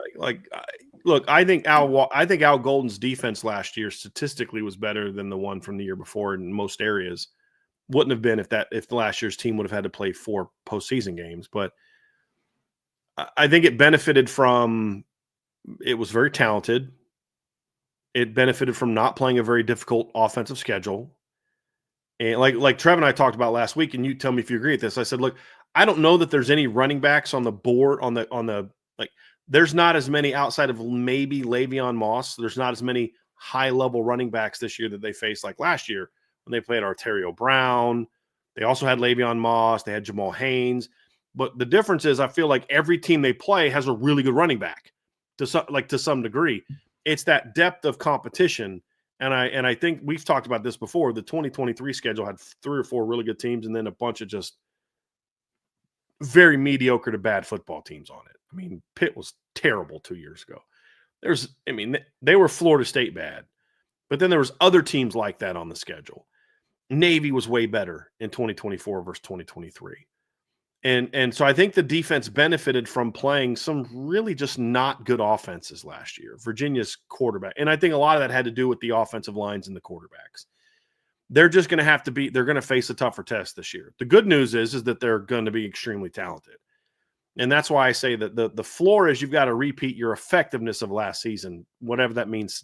Look, I think Al Golden's defense last year statistically was better than the one from the year before in most areas. Wouldn't have been if the last year's team would have had to play 4 postseason games. But I think it benefited from it was very talented. It benefited from not playing a very difficult offensive schedule. And like Trev and I talked about last week, and you tell me if you agree with this. I said, look, I don't know that there's any running backs on the board on the like. There's not as many outside of maybe Le'Veon Moss. There's not as many high level running backs this year that they faced like last year when they played Arterio Brown. They also had Le'Veon Moss. They had Jamal Haynes. But the difference is, I feel like every team they play has a really good running back to some degree. It's that depth of competition. And I think we've talked about this before. The 2023 schedule had 3 or 4 really good teams and then a bunch of just very mediocre to bad football teams on it. I mean, Pitt was terrible 2 years ago. They were Florida State bad. But then there was other teams like that on the schedule. Navy was way better in 2024 versus 2023. And so I think the defense benefited from playing some really just not good offenses last year. Virginia's quarterback. And I think a lot of that had to do with the offensive lines and the quarterbacks. They're just going to they're going to face a tougher test this year. The good news is that they're going to be extremely talented. And that's why I say that the floor is you've got to repeat your effectiveness of last season, whatever that means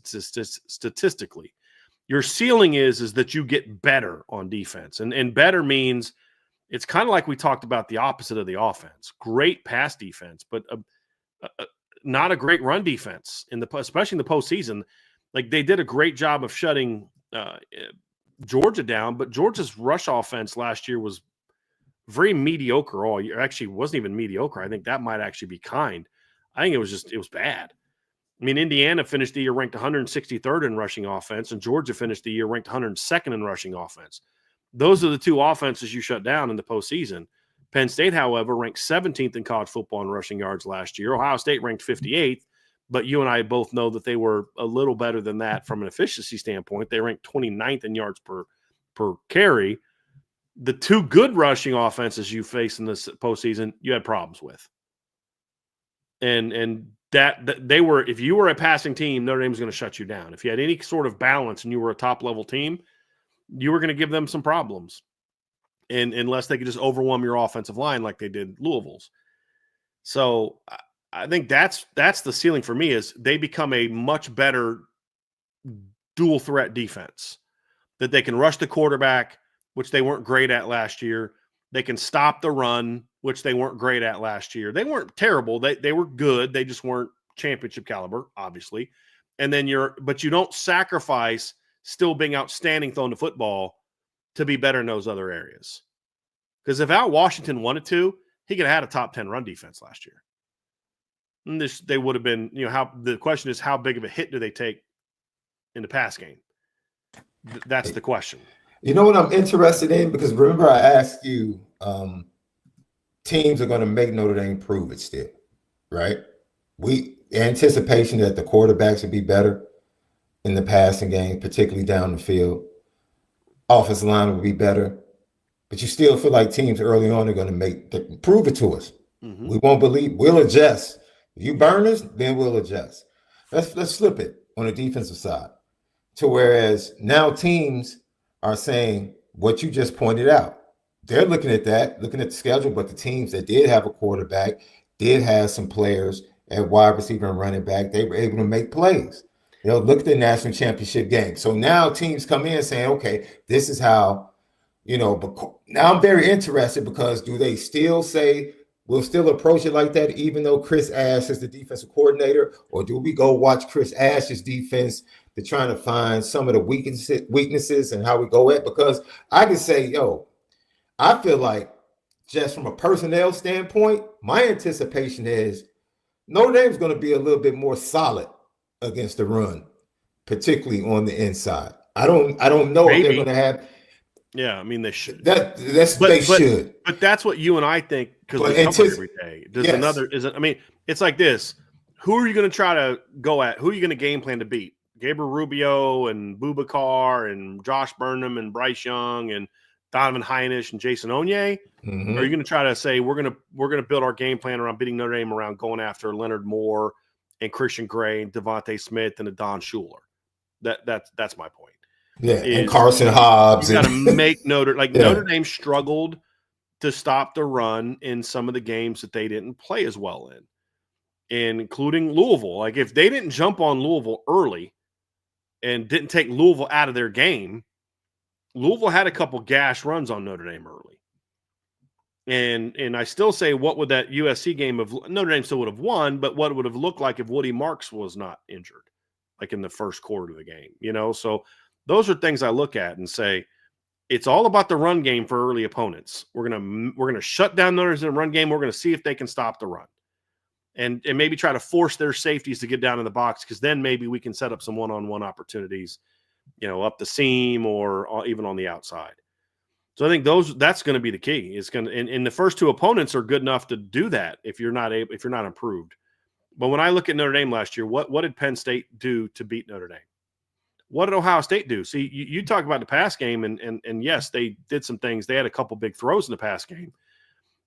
statistically. Your ceiling is that you get better on defense. And better means it's kind of like we talked about the opposite of the offense. Great pass defense, but not a great run defense, especially in the postseason. Like they did a great job of shutting Georgia down, but Georgia's rush offense last year was very mediocre all year. Actually, wasn't even mediocre. I think that might actually be kind. I think it was bad. I mean, Indiana finished the year ranked 163rd in rushing offense, and Georgia finished the year ranked 102nd in rushing offense. Those are the two offenses you shut down in the postseason. Penn State, however, ranked 17th in college football in rushing yards last year. Ohio State ranked 58th, but you and I both know that they were a little better than that from an efficiency standpoint. They ranked 29th in yards per carry. The two good rushing offenses you faced in this postseason, you had problems with. And that they were, if you were a passing team, Notre Dame was going to shut you down. If you had any sort of balance and you were a top-level team, you were going to give them some problems, and unless they could just overwhelm your offensive line like they did Louisville's. So I think that's the ceiling for me is they become a much better dual threat defense, that they can rush the quarterback, which they weren't great at last year. They can stop the run, which they weren't great at last year. They weren't terrible. They were good. They just weren't championship caliber, obviously. And then but you don't sacrifice still being outstanding throwing the football to be better in those other areas. Because if Al Washington wanted to, he could have had a top 10 run defense last year. And they would have been, the question is how big of a hit do they take in the pass game? That's the question. You know what I'm interested in? Because remember I asked you, teams are going to make Notre Dame prove it still, right? Anticipation that the quarterbacks would be better in the passing game, particularly down the field. Offensive line will be better. But you still feel like teams early on are going to prove it to us. Mm-hmm. We won't believe. We'll adjust. If you burn us, then we'll adjust. Let's flip it on the defensive side. To whereas now teams are saying what you just pointed out. They're looking at the schedule, but the teams that did have a quarterback did have some players at wide receiver and running back. They were able to make plays. They'll look at the national championship game. So now teams come in saying, okay, this is how, but now I'm very interested because do they still say we'll still approach it like that, even though Chris Ash is the defensive coordinator, or do we go watch Chris Ash's defense to trying to find some of the weaknesses and how we go at? Because I can say, I feel like just from a personnel standpoint, my anticipation is Notre Dame's going to be a little bit more solid against the run, particularly on the inside. I don't know if they're going to have. Yeah, I mean they should. They should. But that's what you and I think because we cover it every day. It's like this. Who are you going to try to go at? Who are you going to game plan to beat? Gabriel Rubio and Boubacar and Josh Burnham and Bryce Young and Donovan Heinisch and Jason Onye? Mm-hmm. Or are you going to try to say we're going to build our game plan around beating Notre Dame around going after Leonard Moore and Christian Gray and Devontae Smith and Don Schuler? That's my point. Yeah, and Carson Hobbs. You got to make Notre Dame struggled to stop the run in some of the games that they didn't play as well in, and including Louisville. Like, if they didn't jump on Louisville early and didn't take Louisville out of their game, Louisville had a couple gash runs on Notre Dame early. And I still say, what would that USC game of Notre Dame still would have won, but what it would have looked like if Woody Marks was not injured, like in the first quarter of the game, you know? So those are things I look at and say, it's all about the run game for early opponents. We're gonna shut down Notre Dame's run game. We're gonna see if they can stop the run, and maybe try to force their safeties to get down in the box, because then maybe we can set up some one-on-one opportunities, you know, up the seam or even on the outside. So I think that's going to be the key. It's going to, and the first two opponents are good enough to do that if you're not improved. But when I look at Notre Dame last year, what did Penn State do to beat Notre Dame? What did Ohio State do? See, you talk about the pass game, and yes, they did some things. They had a couple big throws in the pass game,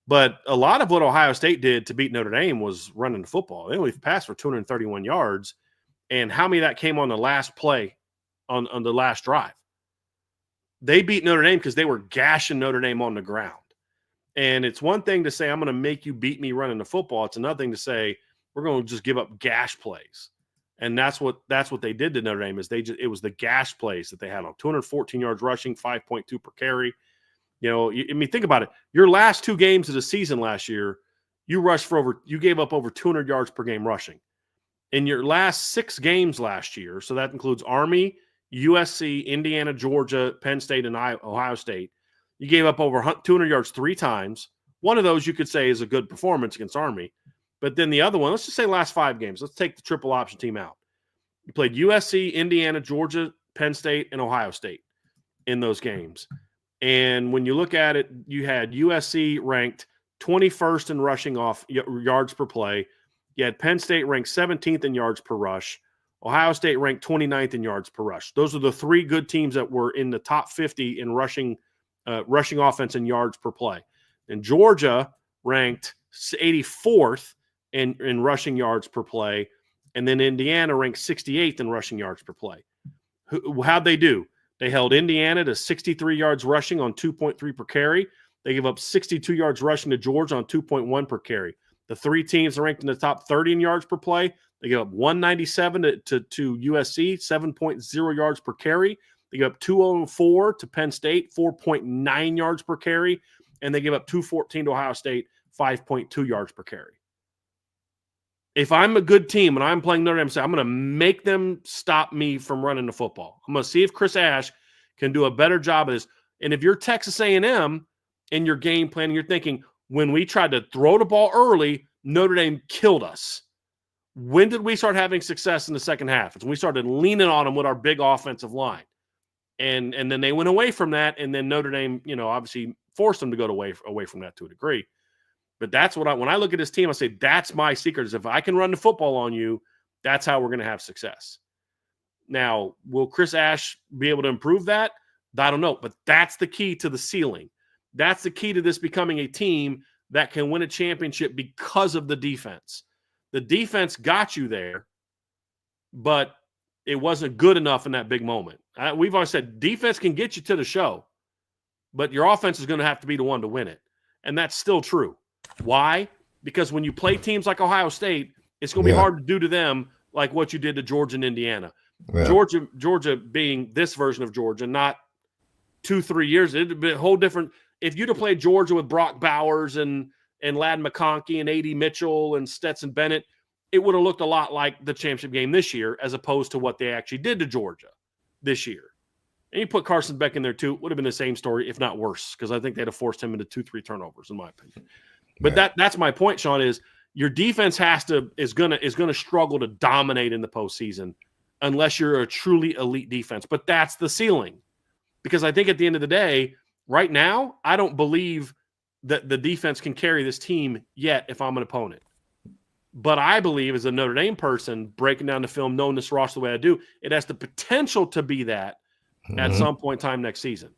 but a lot of what Ohio State did to beat Notre Dame was running the football. They only passed for 231 yards, and how many of that came on the last play on the last drive? They beat Notre Dame because they were gashing Notre Dame on the ground. And it's one thing to say, I'm going to make you beat me running the football. It's another thing to say, we're going to just give up gash plays. And that's what they did to Notre Dame, is it was the gash plays that they had on 214 yards rushing, 5.2 per carry. You know, I mean, think about it. Your last two games of the season last year, you gave up over 200 yards per game rushing. In your last 6 games last year, so that includes Army, USC, Indiana, Georgia, Penn State, and Ohio State, you gave up over 200 yards 3 times. One of those you could say is a good performance against Army. But then the other one, let's just say last 5 games. Let's take the triple option team out. You played USC, Indiana, Georgia, Penn State, and Ohio State in those games. And when you look at it, you had USC ranked 21st in rushing off yards per play. You had Penn State ranked 17th in yards per rush. Ohio State ranked 29th in yards per rush. Those are the 3 good teams that were in the top 50 in rushing offense and yards per play. And Georgia ranked 84th in rushing yards per play. And then Indiana ranked 68th in rushing yards per play. How'd they do? They held Indiana to 63 yards rushing on 2.3 per carry. They gave up 62 yards rushing to Georgia on 2.1 per carry. The 3 teams are ranked in the top 30 in yards per play. They gave up 197 to USC, 7.0 yards per carry. They gave up 204 to Penn State, 4.9 yards per carry. And they gave up 214 to Ohio State, 5.2 yards per carry. If I'm a good team and I'm playing Notre Dame, I'm going to make them stop me from running the football. I'm going to see if Chris Ash can do a better job of this. And if you're Texas A&M in your game plan, you're thinking, when we tried to throw the ball early, Notre Dame killed us. When did we start having success in the second half? It's when we started leaning on them with our big offensive line. And then they went away from that, and then Notre Dame, you know, obviously forced them to go away from that to a degree. But that's what when I look at this team, I say, that's my secret, is if I can run the football on you, that's how we're going to have success. Now, will Chris Ash be able to improve that? I don't know, but that's the key to the ceiling. That's the key to this becoming a team that can win a championship because of the defense. The defense got you there, but it wasn't good enough in that big moment. We've always said defense can get you to the show, but your offense is going to have to be the one to win it. And that's still true. Why? Because when you play teams like Ohio State, it's going to be hard to do to them like what you did to Georgia and Indiana. Yeah. Georgia being this version of Georgia, not 2-3 years. It'd be a whole different. If you'd have played Georgia with Brock Bowers and Ladd McConkey and A.D. Mitchell and Stetson Bennett, it would have looked a lot like the championship game this year as opposed to what they actually did to Georgia this year. And you put Carson Beck in there too, it would have been the same story, if not worse, because I think they'd have forced him into 2-3 turnovers, in my opinion. But that's my point, Shaun, is your defense is gonna struggle to dominate in the postseason unless you're a truly elite defense. But that's the ceiling. Because I think at the end of the day, right now, I don't believe that the defense can carry this team yet if I'm an opponent. But I believe, as a Notre Dame person, breaking down the film, knowing this roster the way I do, it has the potential to be that at some point in time next season.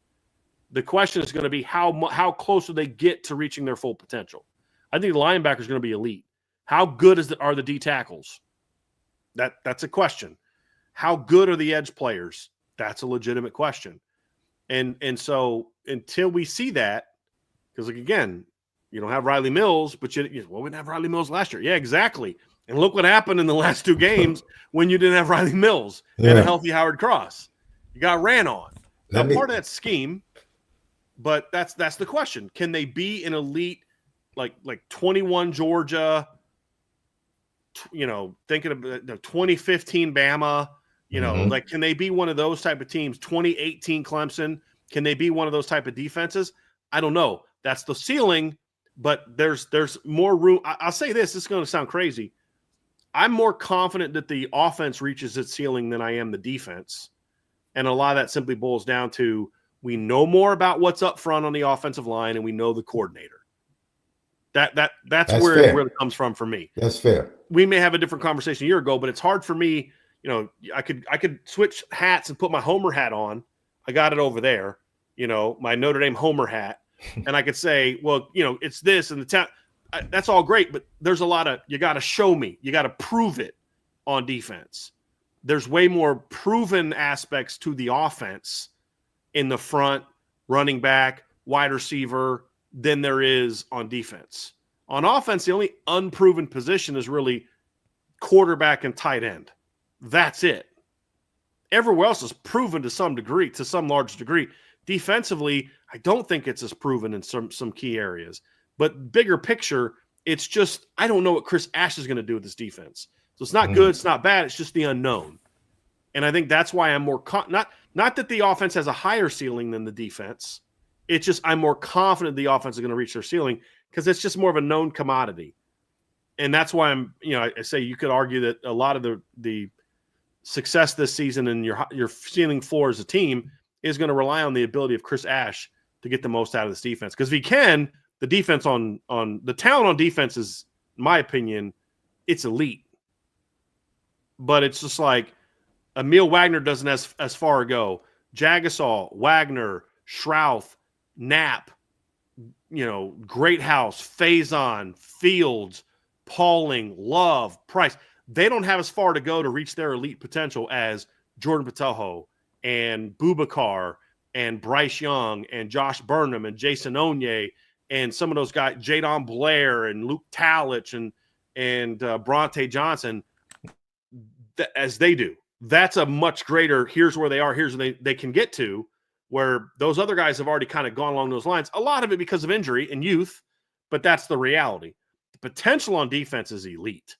The question is going to be how close do they get to reaching their full potential? I think the linebacker is going to be elite. How good are the D tackles? That's a question. How good are the edge players? That's a legitimate question. And so until we see that, Because, like, again, you don't have Riley Mills, but we didn't have Riley Mills last year. Yeah, exactly. And look what happened in the last 2 games when you didn't have Riley Mills and a healthy Howard Cross. You got ran on. Now, part of that scheme, but that's the question. Can they be an elite, like 21 Georgia, thinking of the 2015 Bama, like, can they be one of those type of teams? 2018 Clemson, can they be one of those type of defenses? I don't know. That's the ceiling, but there's more room. I'll say this is going to sound crazy. I'm more confident that the offense reaches its ceiling than I am the defense. And a lot of that simply boils down to we know more about what's up front on the offensive line, and we know the coordinator. That's where fair. It really comes from for me. That's fair. We may have a different conversation a year ago, but it's hard for me. I could switch hats and put my Homer hat on. I got it over there, my Notre Dame Homer hat. And I could say, well, it's this and the town. That's all great, but there's a lot of, you got to show me. You got to prove it on defense. There's way more proven aspects to the offense in the front, running back, wide receiver, than there is on defense. On offense, the only unproven position is really quarterback and tight end. That's it. Everywhere else is proven to some degree, to some large degree. Defensively, I don't think it's as proven in some key areas. But bigger picture, it's just, I don't know what Chris Ash is going to do with this defense. So it's not good, it's not bad, it's just the unknown. And I think that's why I'm more not that the offense has a higher ceiling than the defense. It's just I'm more confident the offense is going to reach their ceiling because it's just more of a known commodity. And that's why I say you could argue that a lot of the success this season and your ceiling floor as a team is going to rely on the ability of Chris Ash to get the most out of this defense. Because if he can, the defense on the talent on defense is, in my opinion, it's elite. But it's just like Emil Wagner doesn't as far go. Jagasol, Wagner, Schrouth, Knapp, Greathouse, Faison, Fields, Pauling, Love, Price. They don't have as far to go to reach their elite potential as Jordan Patelho and Boubacar and Bryce Young and Josh Burnham and Jason Onye and some of those guys, Jadon Blair and Luke Talich and Bronte Johnson, as they do. That's a much greater, here's where they are, here's where they can get to, where those other guys have already kind of gone along those lines. A lot of it because of injury and youth, but that's the reality. The potential on defense is elite.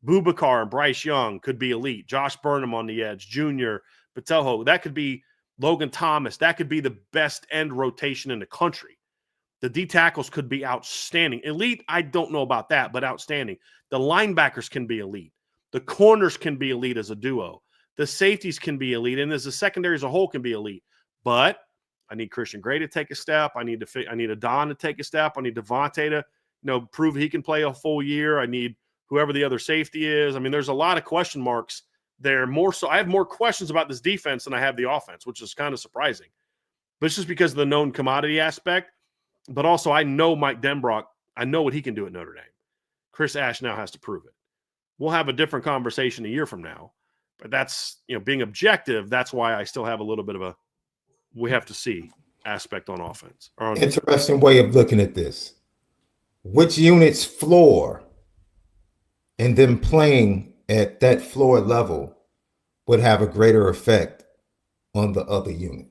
Boubacar and Bryce Young could be elite. Josh Burnham on the edge, Junior, Patelho. That could be Logan Thomas. That could be the best end rotation in the country. The D tackles could be outstanding. Elite, I don't know about that, but outstanding. The linebackers can be elite. The corners can be elite as a duo. The safeties can be elite, and as a secondary as a whole can be elite. But I need Christian Gray to take a step. I need Adon to take a step. I need Devontae to prove he can play a full year. I need whoever the other safety is. I mean, there's a lot of question marks there. More so, I have more questions about this defense than I have the offense, which is kind of surprising. But it's just because of the known commodity aspect. But also, I know Mike Denbrock. I know what he can do at Notre Dame. Chris Ash now has to prove it. We'll have a different conversation a year from now. But that's, being objective, that's why I still have a little bit of a we have to see aspect on offense. Interesting way of looking at this. Which unit's floor and them playing at that floor level would have a greater effect on the other unit?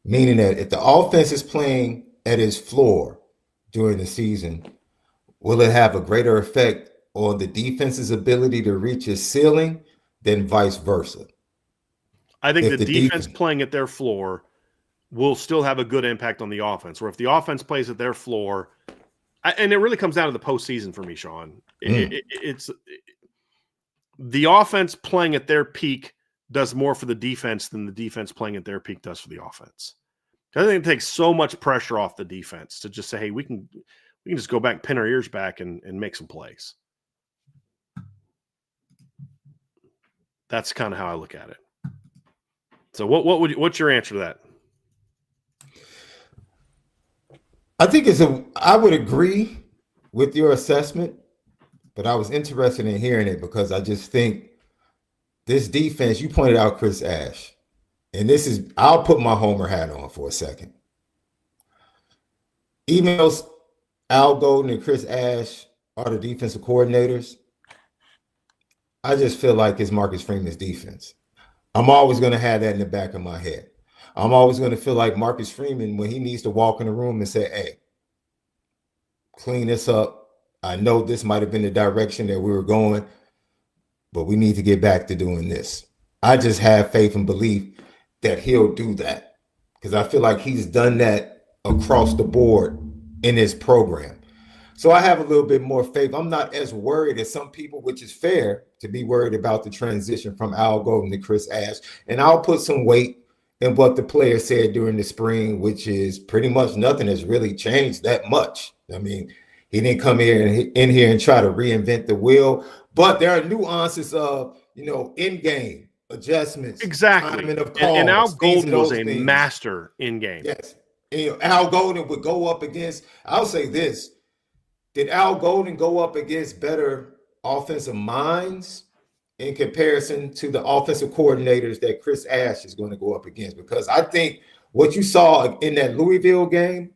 Meaning that if the offense is playing at its floor during the season, will it have a greater effect on the defense's ability to reach its ceiling than vice versa? I think the defense playing at their floor will still have a good impact on the offense. Or if the offense plays at their floor, and it really comes down to the postseason for me, Shaun. It's the offense playing at their peak does more for the defense than the defense playing at their peak does for the offense. I think it takes so much pressure off the defense to just say, hey, we can just go back, pin our ears back, and make some plays. That's kind of how I look at it. So what's your answer to that? I think I would agree with your assessment, but I was interested in hearing it because I just think this defense, you pointed out Chris Ash, and I'll put my Homer hat on for a second. even though Al Golden and Chris Ash are the defensive coordinators, I just feel like it's Marcus Freeman's defense. I'm always going to have that in the back of my head. I'm always going to feel like Marcus Freeman, when he needs to walk in the room and say, hey, clean this up. I know this might have been the direction that we were going, but we need to get back to doing this. I just have faith and belief that he'll do that, because I feel like he's done that across the board in his program. So I have a little bit more faith. I'm not as worried as some people, which is fair to be worried about the transition from Al Golden to Chris Ash. And I'll put some weight in what the player said during the spring, which is pretty much nothing has really changed that much. I mean, he didn't come in here and try to reinvent the wheel, but there are nuances of, in-game adjustments. Exactly. Timing of calls, and Al Golden was a things. master in-game. Yes. And, Al Golden would go up against, I'll say this, did Al Golden go up against better offensive minds in comparison to the offensive coordinators that Chris Ash is going to go up against? Because I think what you saw in that Louisville game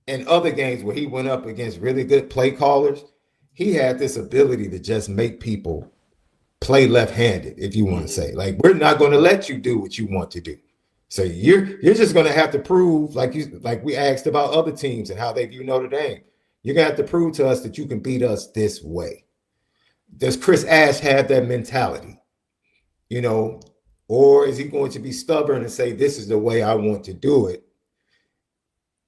and other games where he went up against really good play callers, he had this ability to just make people play left-handed, if you want to say. Like, we're not going to let you do what you want to do. So you're just going to have to prove, like we asked about other teams and how they view Notre Dame. You're going to have to prove to us that you can beat us this way. Does Chris Ash have that mentality? Or is he going to be stubborn and say, this is the way I want to do it,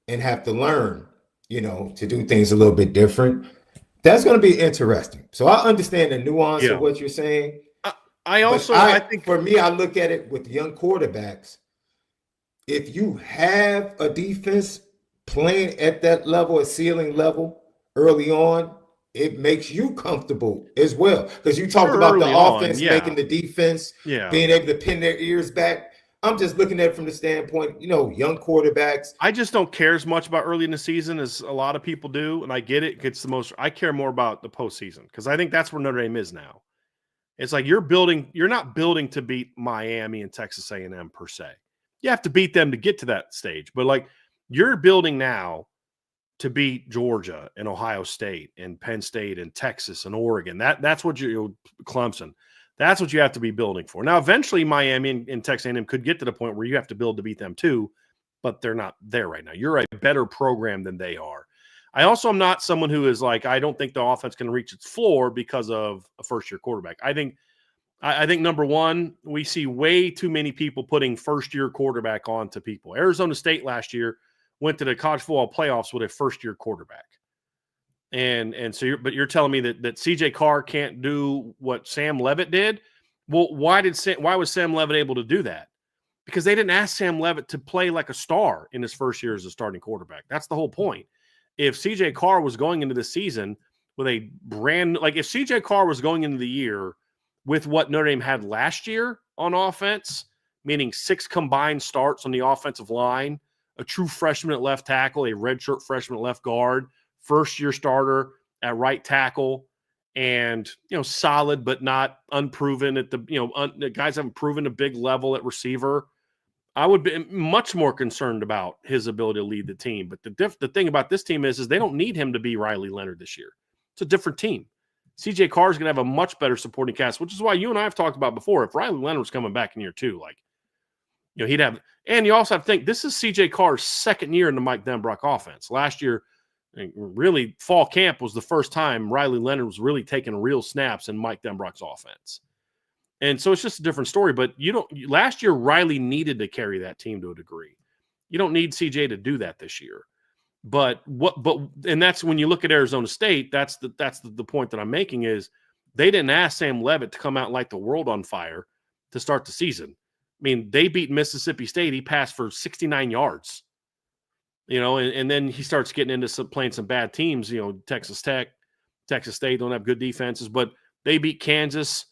and have to learn, to do things a little bit different? That's going to be interesting. So I understand the nuance of what you're saying. I think for me, I look at it with young quarterbacks. If you have a defense playing at that level, a ceiling level early on, it makes you comfortable as well. Because you talked about the offense making the defense, being able to pin their ears back. I'm just looking at it from the standpoint, young quarterbacks. I just don't care as much about early in the season as a lot of people do, and I get it. I care more about the postseason, because I think that's where Notre Dame is now. It's like you're not building to beat Miami and Texas A&M per se. You have to beat them to get to that stage, but like, you're building now to beat Georgia and Ohio State and Penn State and Texas and Oregon. That's what Clemson. That's what you have to be building for. Now, eventually, Miami and Texas A&M could get to the point where you have to build to beat them too, but they're not there right now. You're a better program than they are. I also am not someone who is like, I don't think the offense can reach its floor because of a first-year quarterback. I think number one, we see way too many people putting first-year quarterback onto people. Arizona State last year went to the college football playoffs with a first-year quarterback. And so you're telling me that CJ Carr can't do what Sam Leavitt did? Well, why was Sam Leavitt able to do that? Because they didn't ask Sam Leavitt to play like a star in his first year as a starting quarterback. That's the whole point. If CJ Carr was going into the season with if CJ Carr was going into the year with what Notre Dame had last year on offense, meaning 6 combined starts on the offensive line, a true freshman at left tackle, a redshirt freshman at left guard, first-year starter at right tackle, and solid but not unproven at the guys haven't proven a big level at receiver, I would be much more concerned about his ability to lead the team. But the thing about this team is they don't need him to be Riley Leonard this year. It's a different team. CJ Carr is going to have a much better supporting cast, which is why you and I have talked about before. If Riley Leonard was coming back in year 2, he'd have. And you also have to think this is CJ Carr's second year in the Mike Denbrock offense. Last year, really, fall camp was the first time Riley Leonard was really taking real snaps in Mike Denbrock's offense. And so it's just a different story. But last year, Riley needed to carry that team to a degree. You don't need CJ to do that this year. And that's when you look at Arizona State, that's the point that I'm making is they didn't ask Sam Leavitt to come out and light the world on fire to start the season. I mean, they beat Mississippi State. He passed for 69 yards. And then he starts getting into playing some bad teams. Texas Tech, Texas State don't have good defenses, but they beat Kansas.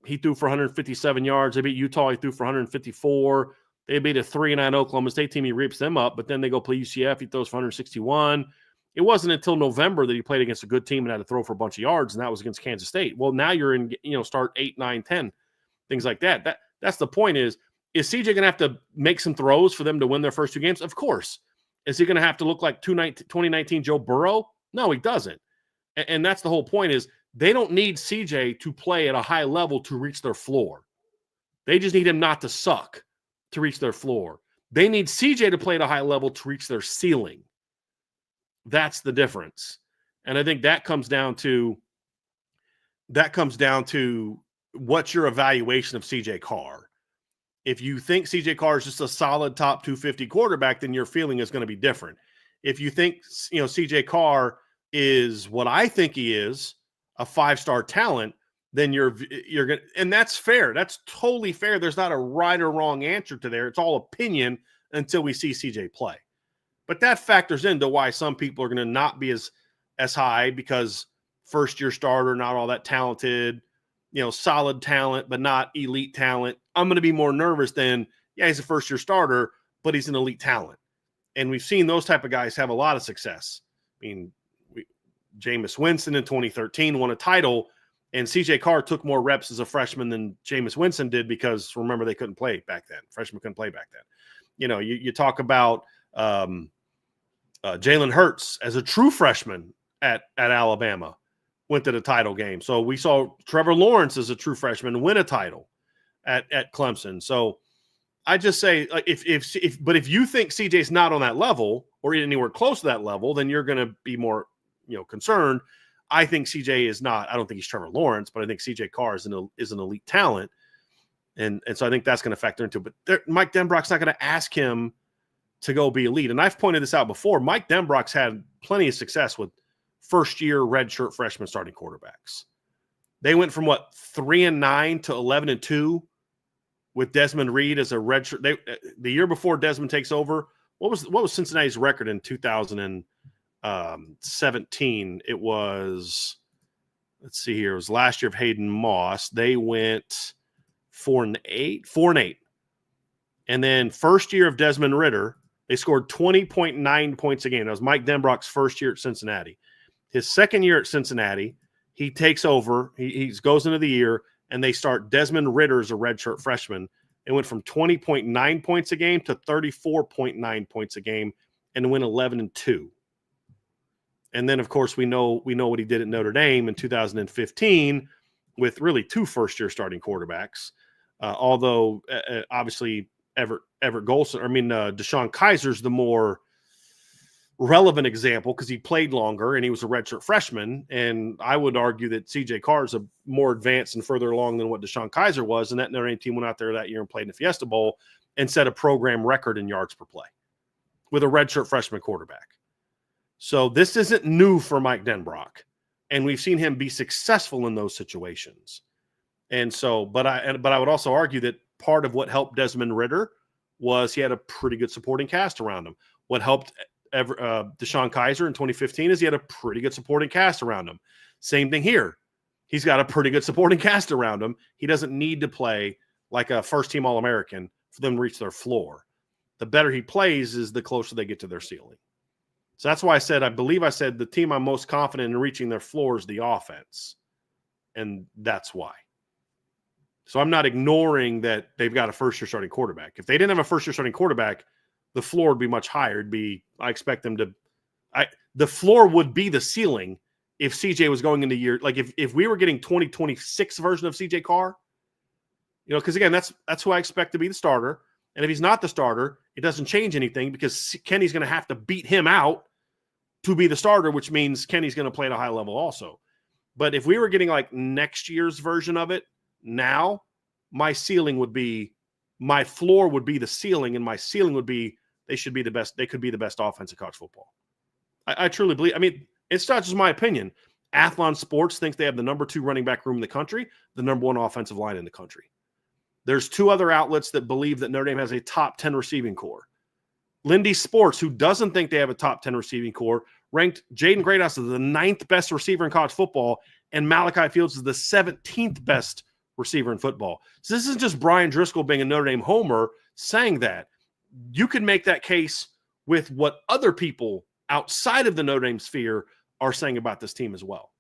He threw for 157 yards. They beat Utah. He threw for 154. They beat a 3-9 Oklahoma State team. He rips them up, but then they go play UCF. He throws for 161. It wasn't until November that he played against a good team and had to throw for a bunch of yards, and that was against Kansas State. Well, now you're in, start 8, 9, 10, things like that. That's the point is CJ going to have to make some throws for them to win their first 2 games? Of course. Is he going to have to look like 2019 Joe Burrow? No, he doesn't. And that's the whole point is they don't need CJ to play at a high level to reach their floor. They just need him not to suck to reach their floor. They need CJ to play at a high level to reach their ceiling. That's the difference. And I think that comes down to what's your evaluation of CJ Carr. If you think CJ Carr is just a solid top 250 quarterback, then your feeling is going to be different. If you think, CJ Carr is what I think he is, a 5-star talent, then you're going to, and that's fair. That's totally fair. There's not a right or wrong answer to there. It's all opinion until we see CJ play. But that factors into why some people are going to not be as high because first-year starter, not all that talented, solid talent, but not elite talent. I'm going to be more nervous than, he's a first-year starter, but he's an elite talent. And we've seen those type of guys have a lot of success. I mean, Jameis Winston in 2013 won a title, and CJ Carr took more reps as a freshman than Jameis Winston did because, remember, they couldn't play back then. Freshmen couldn't play back then. You talk about Jalen Hurts as a true freshman at Alabama, went to the title game. So we saw Trevor Lawrence as a true freshman win a title at Clemson. So I just say, like, if you think CJ's not on that level or anywhere close to that level, then you're going to be more, concerned. I think CJ is not. I don't think he's Trevor Lawrence, but I think CJ Carr is an elite talent, and so I think that's going to factor into it. But Mike Denbrock's not going to ask him to go be elite. And I've pointed this out before. Mike Denbrock's had plenty of success with first-year redshirt freshman starting quarterbacks. They went from 3-9 to 11-2 with Desmond Reed as a redshirt. The year before Desmond takes over, what was Cincinnati's record in 2017? It was, let's see here. It was last year of Hayden Moss. They went 4-8. And then first year of Desmond Ridder, they scored 20.9 points a game. That was Mike Denbrock's first year at Cincinnati. His second year at Cincinnati, he takes over. He goes into the year, and they start Desmond Ridder as a redshirt freshman. It went from 20.9 points a game to 34.9 points a game and went 11-2. And then, of course, we know what he did at Notre Dame in 2015 with really two first-year starting quarterbacks. Although, obviously, Deshaun Kaiser's the more relevant example because he played longer and he was a redshirt freshman. And I would argue that CJ Carr is a more advanced and further along than what Deshaun Kaiser was. And that Notre Dame team went out there that year and played in the Fiesta Bowl and set a program record in yards per play with a redshirt freshman quarterback. So this isn't new for Mike Denbrock. And we've seen him be successful in those situations. And so, but I would also argue that part of what helped Desmond Ridder was he had a pretty good supporting cast around him. What helped Deshaun Kaiser in 2015 is he had a pretty good supporting cast around him. Same thing here. He's got a pretty good supporting cast around him. He doesn't need to play like a first-team All-American for them to reach their floor. The better he plays is the closer they get to their ceiling. So that's why I believe I said the team I'm most confident in reaching their floor is the offense. And that's why. So I'm not ignoring that they've got a first-year starting quarterback. If they didn't have a first-year starting quarterback, the floor would be much higher. I expect them to the floor would be the ceiling if CJ was going into year, like if we were getting 2026 version of CJ Carr, because again, that's who I expect to be the starter. And if he's not the starter, it doesn't change anything because Kenny's going to have to beat him out to be the starter, which means Kenny's going to play at a high level also. But if we were getting like next year's version of it, now my floor would be the ceiling, and my ceiling would be they should be the best. They could be the best offense in college football. I truly believe. I mean, it's not just my opinion. Athlon Sports thinks they have the number 2 running back room in the country, the number 1 offensive line in the country. There's 2 other outlets that believe that Notre Dame has a top 10 receiving core. Lindy Sports, who doesn't think they have a top 10 receiving core, ranked Jaden Greathouse as the 9th best receiver in college football, and Malachi Fields is the 17th best receiver in football. So this isn't just Brian Driscoll being a Notre Dame homer saying that. You can make that case with what other people outside of the Notre Dame sphere are saying about this team as well.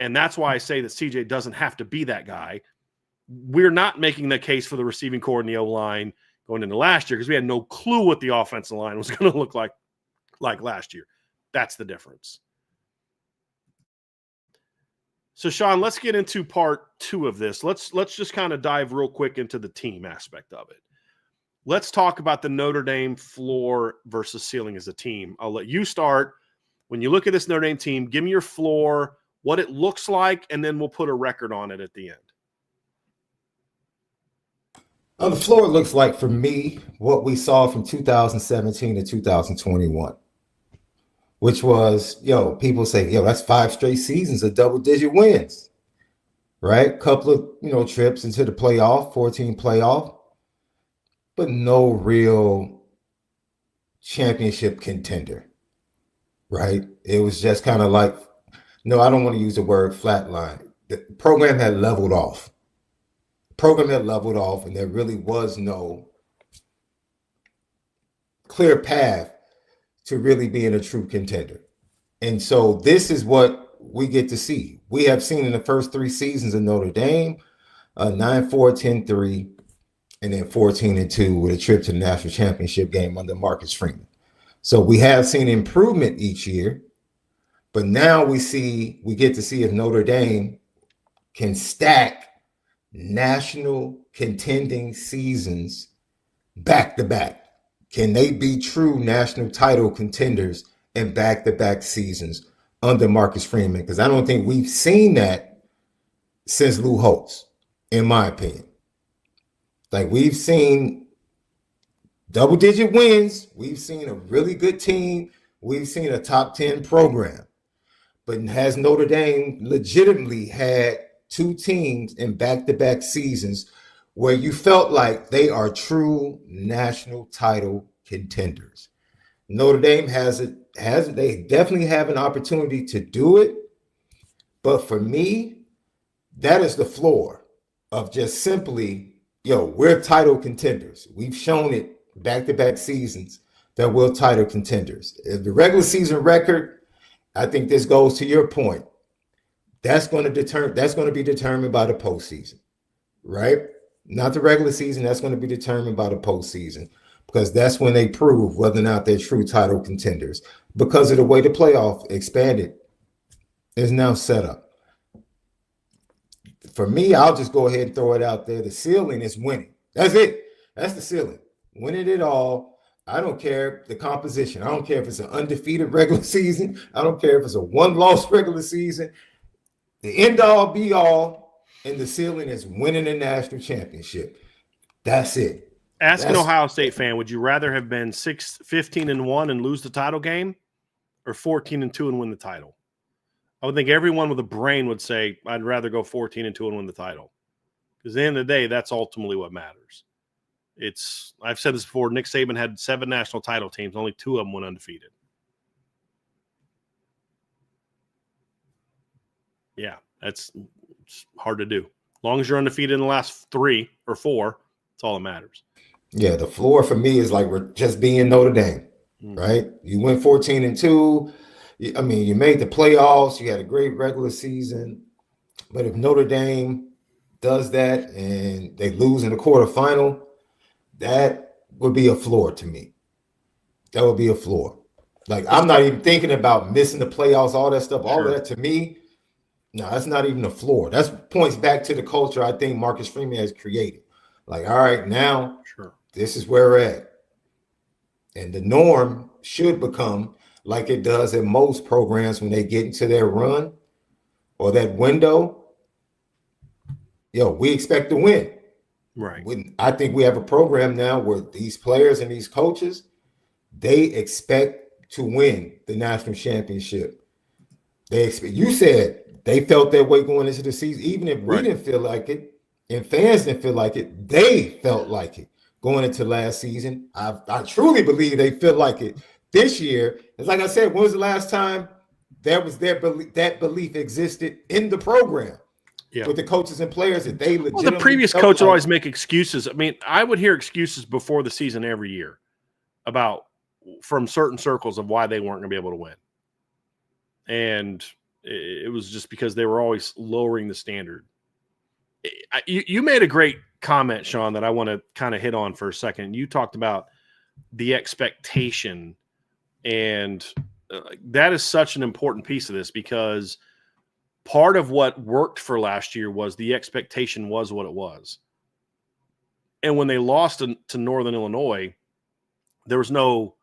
And that's why I say that CJ doesn't have to be that guy. We're not making the case for the receiving core and the O-line going into last year because we had no clue what the offensive line was going to look like like last year. That's the difference. So, Shaun, let's get into part 2 of this. Let's just kind of dive real quick into the team aspect of it. Let's talk about the Notre Dame floor versus ceiling as a team. I'll let you start. When you look at this Notre Dame team, give me your floor, what it looks like, and then we'll put a record on it at the end. On the floor, it looks like, for me, what we saw from 2017 to 2021. Which was, people say, that's 5 straight seasons of double-digit wins, right? Couple of, trips into the playoff, 14 playoff, but no real championship contender, right? It was just kind of like, no, I don't want to use the word flatline. The program had leveled off. And there really was no clear path to really being a true contender. And so this is what we get to see. We have seen in the first 3 seasons of Notre Dame, 9-4, 10-3, and then 14-2 with a trip to the national championship game under Marcus Freeman. So we have seen improvement each year, but now we get to see if Notre Dame can stack national contending seasons back to back. Can they be true national title contenders in back-to-back seasons under Marcus Freeman? Because I don't think we've seen that since Lou Holtz, in my opinion. Like, we've seen double-digit wins. We've seen a really good team. We've seen a top 10 program. But has Notre Dame legitimately had 2 teams in back-to-back seasons where you felt like they are true national title contenders? Notre Dame they definitely have an opportunity to do it. But for me, that is the floor of just simply, we're title contenders. We've shown it back-to-back seasons that we're title contenders. The regular season record, I think this goes to your point. That's going to be determined by the postseason, right? Not the regular season. That's going to be determined by the postseason, because that's when they prove whether or not they're true title contenders, because of the way the playoff expanded is now set up. For me, I'll just go ahead and throw it out there. The ceiling is winning. That's it. That's the ceiling. Winning it all. I don't care the composition. I don't care if it's an undefeated regular season. I don't care if it's a 1-loss regular season. The end all be all, and the ceiling is winning the national championship. That's it. Ask an Ohio State fan, would you rather have been 15-1 and lose the title game, or 14-2 and win the title? I would think everyone with a brain would say, I'd rather go 14-2 and win the title. Because at the end of the day, that's ultimately what matters. I've said this before, Nick Saban had 7 national title teams, only 2 of them went undefeated. Yeah, it's hard to do. As long as you're undefeated in the last 3 or 4, that's all that matters. Yeah, the floor for me is like we're just being Notre Dame, right? You went 14-2. I mean, you made the playoffs. You had a great regular season. But if Notre Dame does that and they lose in the quarterfinal, that would be a floor to me. That would be a floor. Like, I'm not even thinking about missing the playoffs, all that stuff. All of that, to me, no, that's not even a floor. That points back to the culture I think Marcus Freeman has created. Like, all right, now this is where we're at. And the norm should become, like it does in most programs when they get into their run or that window, we expect to win. Right. I think we have a program now where these players and these coaches, they expect to win the national championship. You said they felt that way going into the season, even if we didn't feel like it and fans didn't feel like it. They felt like it going into last season. I truly believe they feel like it this year. It's like I said, when was the last time that belief existed in the program? Yeah. With the coaches and players that they legitimately. Well, the previous coach would always make excuses. I mean, I would hear excuses before the season every year from certain circles of why they weren't going to be able to win. And it was just because they were always lowering the standard. You made a great comment, Shaun, that I want to kind of hit on for a second. You talked about the expectation And that is such an important piece of this, because part of what worked for last year was the expectation was what it was. And when they lost to Northern Illinois, there was no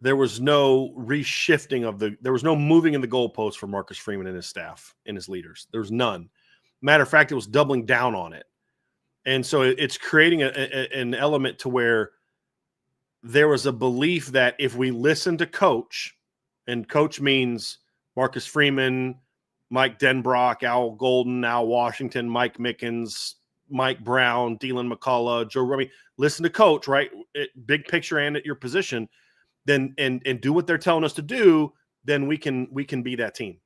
reshifting there was no moving in the goalposts for Marcus Freeman and his staff and his leaders. There was none. Matter of fact, it was doubling down on it. And so it's creating an element to where there was a belief that if we listen to coach, and coach means Marcus Freeman, Mike Denbrock, Al Golden, Al Washington, Mike Mickens, Mike Brown, Dylan McCullough, Joe Rummy, listen to coach, right? Big picture and at your position, then and do what they're telling us to do, then we can be that team.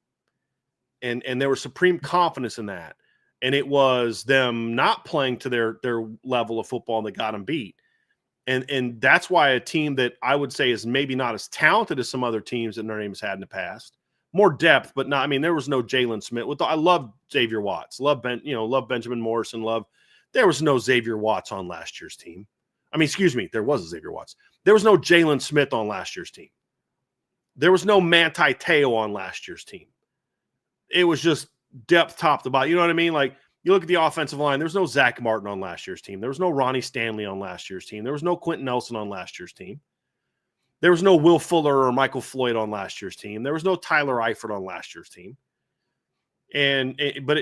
And there was supreme confidence in that. And it was them not playing to their level of football that got them beat. And that's why a team that I would say is maybe not as talented as some other teams that Notre Dame has had in the past, more depth, but not. I mean, there was no Jalen Smith. I love Xavier Watts, love Benjamin Morrison, There was no Xavier Watts on last year's team. I mean, excuse me, there was a Xavier Watts. There was no Jalen Smith on last year's team. There was no Manti Te'o on last year's team. It was just depth top to bottom. You know what I mean? Like, you look at the offensive line, there's no Zach Martin on last year's team. There was no Ronnie Stanley on last year's team. There was no Quentin Nelson on last year's team. There was no Will Fuller or Michael Floyd on last year's team. There was no Tyler Eifert on last year's team. But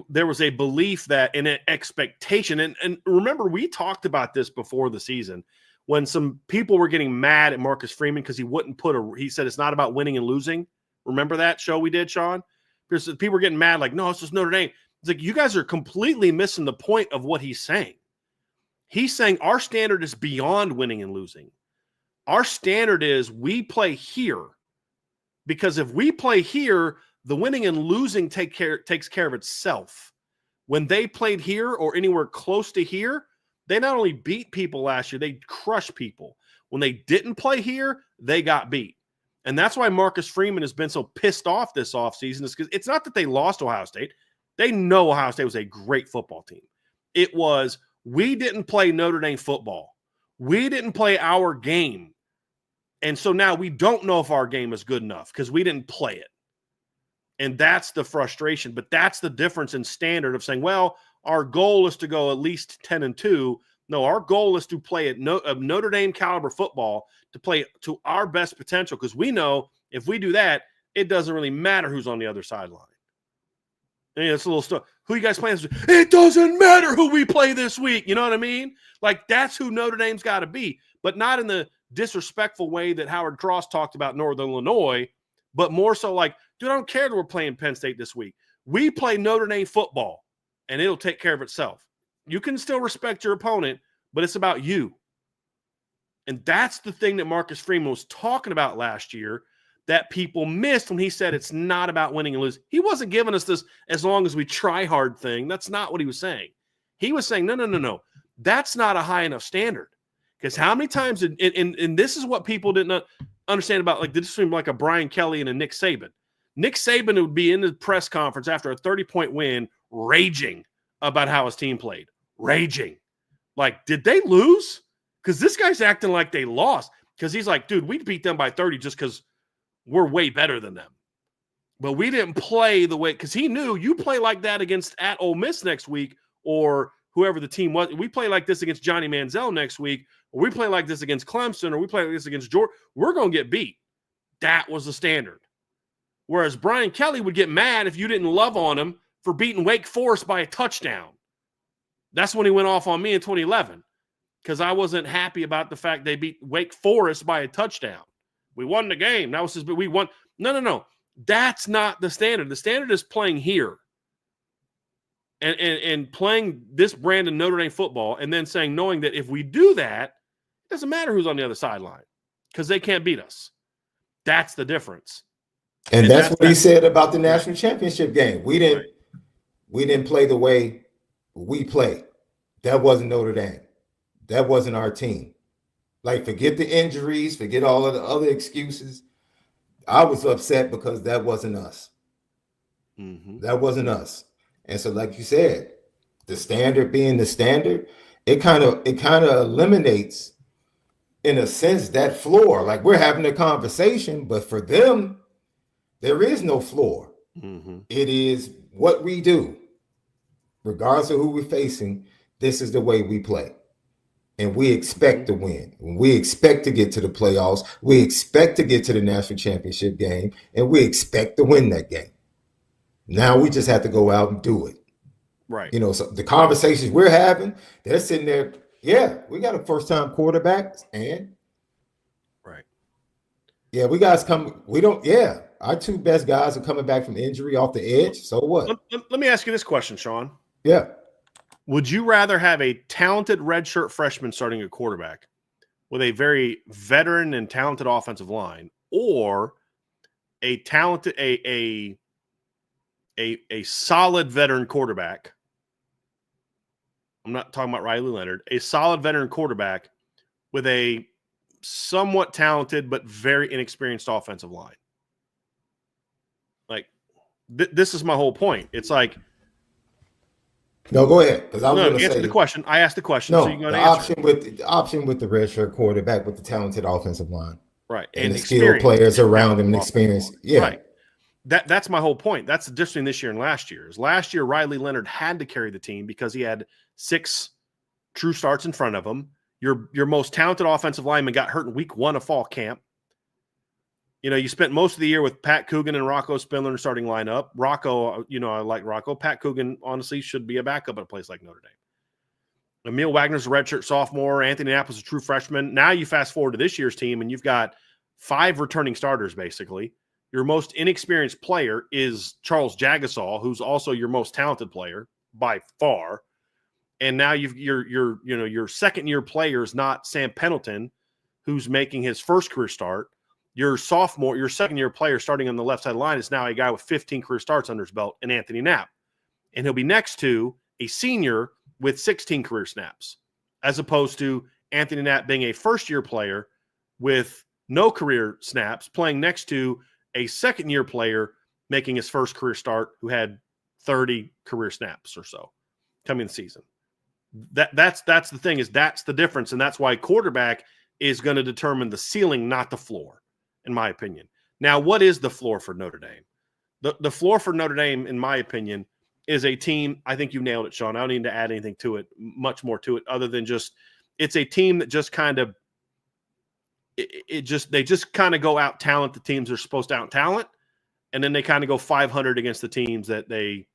there was a belief that, and an expectation. And remember, we talked about this before the season when some people were getting mad at Marcus Freeman because he said it's not about winning and losing. Remember that show we did, Shaun? Because people were getting mad, like, no, it's just Notre Dame. It's like, you guys are completely missing the point of what he's saying. He's saying our standard is beyond winning and losing. Our standard is we play here, because if we play here, the winning and losing takes care of itself. When they played here or anywhere close to here, they not only beat people last year, they crushed people. When they didn't play here, they got beat. And that's why Marcus Freeman has been so pissed off this offseason, is because it's not that they lost Ohio State. They know Ohio State was a great football team. It was, we didn't play Notre Dame football. We didn't play our game. And so now we don't know if our game is good enough because we didn't play it. And that's the frustration. But that's the difference in standard of saying, well, our goal is to go at least 10-2. No, our goal is to play at Notre Dame caliber football, to play to our best potential, because we know if we do that, it doesn't really matter who's on the other sideline. And it's a little stuff. Who you guys playing this week? It doesn't matter who we play this week. You know what I mean? Like, that's who Notre Dame's got to be, but not in the disrespectful way that Howard Cross talked about Northern Illinois, but more so like, dude, I don't care that we're playing Penn State this week. We play Notre Dame football, and it'll take care of itself. You can still respect your opponent, but it's about you. And that's the thing that Marcus Freeman was talking about last year that people missed when he said it's not about winning and losing. He wasn't giving us this as long as we try hard thing. That's not what he was saying. He was saying, no. That's not a high enough standard. Because how many times, and this is what people didn't understand about, like, this seemed like a Brian Kelly and a Nick Saban. Nick Saban would be in the press conference after a 30-point win, raging about how his team played. Raging. Like, did they lose? Because this guy's acting like they lost. Because he's like, dude, we beat them by 30 just because we're way better than them. But we didn't play the way, because he knew you play like that at Ole Miss next week, or whoever the team was. We play like this against Johnny Manziel next week, or we play like this against Clemson, or we play like this against Georgia. We're going to get beat. That was the standard. Whereas Brian Kelly would get mad if you didn't love on him for beating Wake Forest by a touchdown. That's when he went off on me in 2011, because I wasn't happy about the fact they beat Wake Forest by a touchdown. We won the game. That was just, we won. No. That's not the standard. The standard is playing here and playing this brand of Notre Dame football, and then saying, knowing that if we do that, it doesn't matter who's on the other sideline because they can't beat us. That's the difference. And that's what he said about the national championship game. We didn't play the way we play. That wasn't Notre Dame. That wasn't our team. Like, forget the injuries, forget all of the other excuses. I was upset because that wasn't us. Mm-hmm. That wasn't us. And so, like you said, the standard being the standard, it kind of eliminates in a sense, that floor. Like, we're having a conversation, but for them, there is no floor. Mm-hmm. It is what we do. Regardless of who we're facing, this is the way we play. And we expect to win. We expect to get to the playoffs. We expect to get to the national championship game. And we expect to win that game. Now we just have to go out and do it. Right. You know, so the conversations we're having, they're sitting there, yeah, we got a first-time quarterback, and right. Yeah, we guys come, we don't, yeah. Our two best guys are coming back from injury off the edge. So what? Let me ask you this question, Shaun. Yeah. Would you rather have a talented redshirt freshman starting at quarterback with a very veteran and talented offensive line, or a talented a solid veteran quarterback? I'm not talking about Riley Leonard. A solid veteran quarterback with a somewhat talented but very inexperienced offensive line. Like, this is my whole point. It's like, no, go ahead. Because I was going to answer say the question. I asked the question. No, so you're going the to answer. option with the redshirt quarterback with the talented offensive line, right, and the skilled players around him and experience. Yeah, right. That's my whole point. That's the difference between this year and last year. Last year, Riley Leonard had to carry the team because he had 6 true starts in front of him. Your most talented offensive lineman got hurt in week 1 of fall camp. You know, you spent most of the year with Pat Coogan and Rocco Spindler in the starting lineup. Rocco, you know, I like Rocco. Pat Coogan, honestly, should be a backup at a place like Notre Dame. Emil Wagner's a redshirt sophomore. Anthony Knapp was a true freshman. Now you fast forward to this year's team, and you've got 5 returning starters, basically. Your most inexperienced player is Charles Jagasaw, who's also your most talented player by far. And now your second-year player is not Sam Pendleton, who's making his first career start. Your second-year player starting on the left side of the line is now a guy with 15 career starts under his belt, and Anthony Knapp. And he'll be next to a senior with 16 career snaps, as opposed to Anthony Knapp being a first-year player with no career snaps, playing next to a second-year player making his first career start who had 30 career snaps or so coming in the season. That's the thing, is that's the difference, and that's why quarterback is going to determine the ceiling, not the floor, in my opinion. Now, what is the floor for Notre Dame? The floor for Notre Dame, in my opinion, is a team. I think you nailed it, Shaun. I don't need to add anything to it, much more to it, other than just it's a team that just kind of they just kind of go out talent the teams they're supposed to out talent, and then they kind of go 500 against the teams that they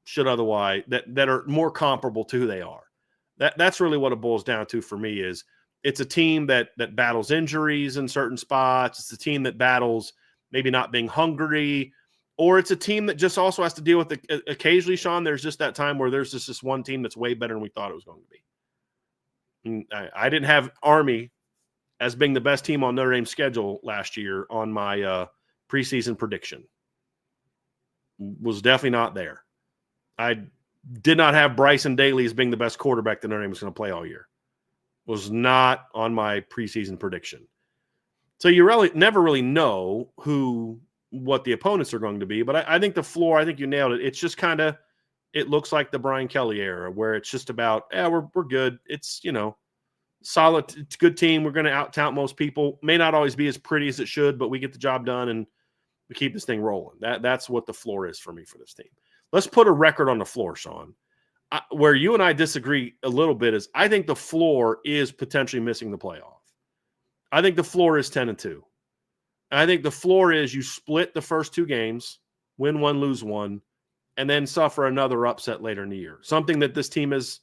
should otherwise that are more comparable to who they are. That's really what it boils down to for me. Is it's a team that battles injuries in certain spots. It's a team that battles maybe not being hungry, or it's a team that just also has to deal with occasionally, Shaun, there's just that time where there's just this one team that's way better than we thought it was going to be. And I didn't have Army as being the best team on Notre Dame's schedule last year on my preseason prediction. Was definitely not there. I did not have Bryson Daly as being the best quarterback that Notre Dame was going to play all year. Was not on my preseason prediction. So you really never really know what the opponents are going to be. But I think the floor, I think you nailed it. It's just kind of, it looks like the Brian Kelly era, where it's just about, we're good. It's, solid. It's a good team. We're going to out-talent most people. May not always be as pretty as it should, but we get the job done and we keep this thing rolling. That's what the floor is for me for this team. Let's put a record on the floor, Shaun. Where you and I disagree a little bit is I think the floor is potentially missing the playoff. I think the floor is 10-2. I think the floor is you split the first 2 games, win 1, lose 1, and then suffer another upset later in the year. Something that this team has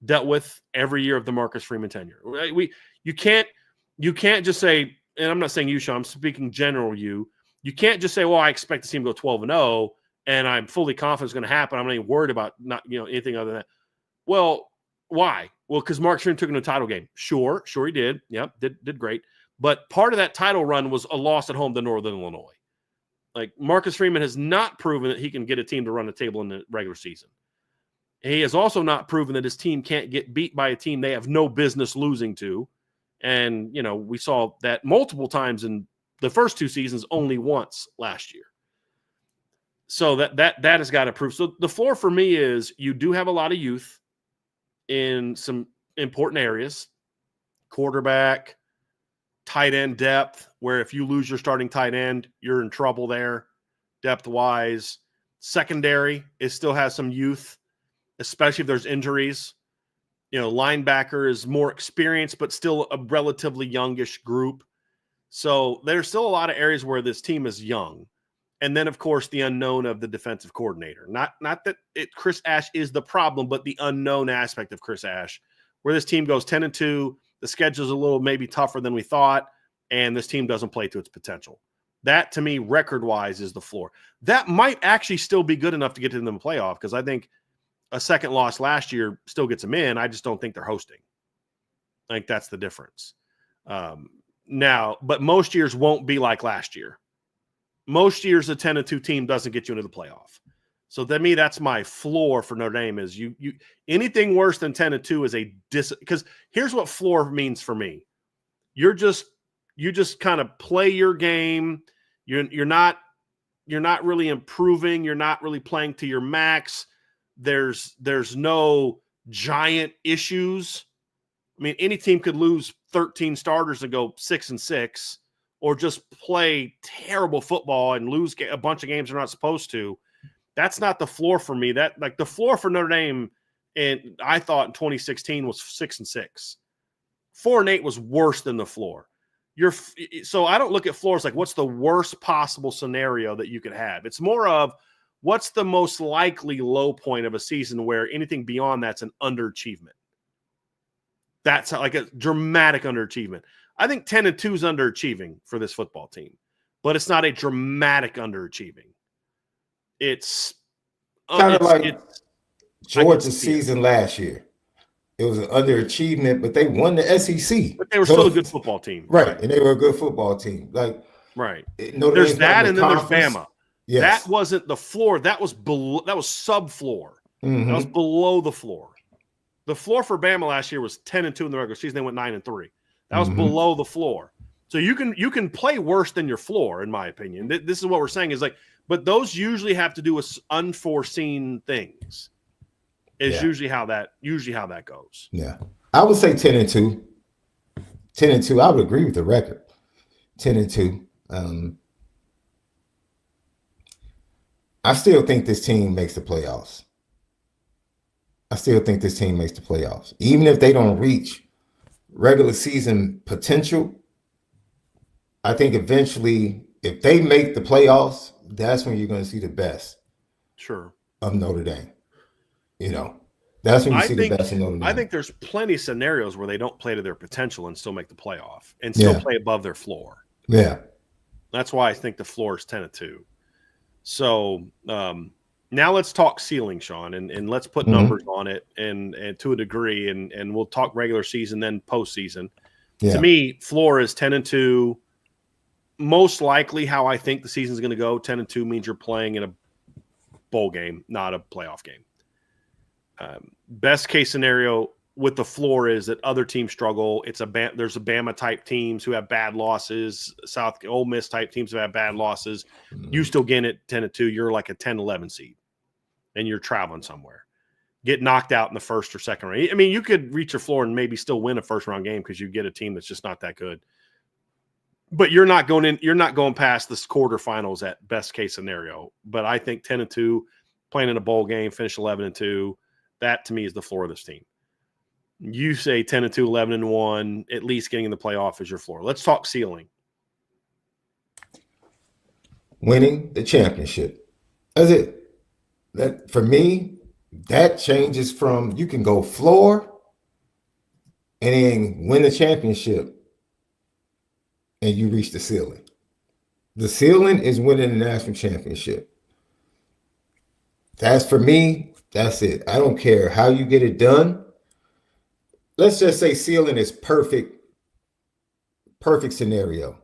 dealt with every year of the Marcus Freeman tenure. You can't just say, and I'm not saying you, Shaun, I'm speaking general you can't just say, well, I expect the team to go 12-0 and I'm fully confident it's going to happen. I'm not even worried about anything other than that. Well, why? Well, because Marcus Freeman took him to a title game. Sure he did. Yep, did great. But part of that title run was a loss at home to Northern Illinois. Like, Marcus Freeman has not proven that he can get a team to run the table in the regular season. He has also not proven that his team can't get beat by a team they have no business losing to. And, we saw that multiple times in the first 2 seasons, only once last year. So that has got to prove. So the floor for me is you do have a lot of youth in some important areas. quarterback, tight end depth, where if you lose your starting tight end, you're in trouble there depth-wise. Secondary, it still has some youth, especially if there's injuries. Linebacker is more experienced, but still a relatively youngish group. So there's still a lot of areas where this team is young. And then, of course, the unknown of the defensive coordinator. Not that Chris Ash is the problem, but the unknown aspect of Chris Ash, where this team goes 10-2, the schedule's a little maybe tougher than we thought, and this team doesn't play to its potential. That, to me, record-wise, is the floor. That might actually still be good enough to get to them in the playoff, because I think a second loss last year still gets them in. I just don't think they're hosting. I think that's the difference. Now, but most years won't be like last year. Most years, a 10-2 team doesn't get you into the playoff. So to me, that's my floor for Notre Dame is you anything worse than 10-2 is because here's what floor means for me. You just kind of play your game. You're not really improving. You're not really playing to your max. There's no giant issues. I mean, any team could lose 13 starters and go 6-6, or just play terrible football and lose a bunch of games they're not supposed to. That's not the floor for me. That like the floor for Notre Dame, and I thought in 2016 was 6-6. 4-8 was worse than the floor. So I don't look at floors like what's the worst possible scenario that you could have. It's more of what's the most likely low point of a season where anything beyond that's an underachievement. That's like a dramatic underachievement. I think 10-2 is underachieving for this football team, but it's not a dramatic underachieving. It's kind of like Georgia's season last year. It was an underachievement, but they won the SEC. But they were still a good football team. Right. And they were a good football team. Like, right. There's that, and then there's Bama. Yes. That wasn't the floor. That was below. That was sub-floor. Mm-hmm. That was below the floor. The floor for Bama last year was 10-2 in the regular season. They went 9-3. That was below the floor. So you can play worse than your floor, in my opinion. This is what we're saying is like, but those usually have to do with unforeseen things. Is usually how that goes. Yeah, I would say 10-2. 10-2. I would agree with the record. 10-2. I still think this team makes the playoffs. Even if they don't reach regular season potential, I think eventually, if they make the playoffs, that's when you're going to see the best. Sure. Of Notre Dame. That's when you see the best of Notre Dame. I think there's plenty of scenarios where they don't play to their potential and still make the playoff and still play above their floor. Yeah. That's why I think the floor is 10-2. So now let's talk ceiling, Shaun, and let's put numbers on it and to a degree, and we'll talk regular season, then postseason. Yeah. To me, floor is 10-2. Most likely how I think the season's going to go, 10-2 means you're playing in a bowl game, not a playoff game. Best case scenario with the floor is that other teams struggle. There's a Bama type teams who have bad losses, Ole Miss type teams who have bad losses. You still get it 10-2. You're like a 10-11 seed, and you're traveling somewhere. Get knocked out in the first or second round. I mean, you could reach your floor and maybe still win a first round game because you get a team that's just not that good. But you're not going in. You're not going past this quarterfinals at best case scenario. But I think 10-2, playing in a bowl game, finish 11-2. That to me is the floor of this team. You say 10-2, 11-1, at least getting in the playoff is your floor. Let's talk ceiling. Winning the championship. That's it. That for me, that changes from you can go floor and then win the championship and you reach the ceiling. The ceiling is winning the national championship. That's for me, that's it. I don't care how you get it done. Let's just say ceiling is perfect scenario.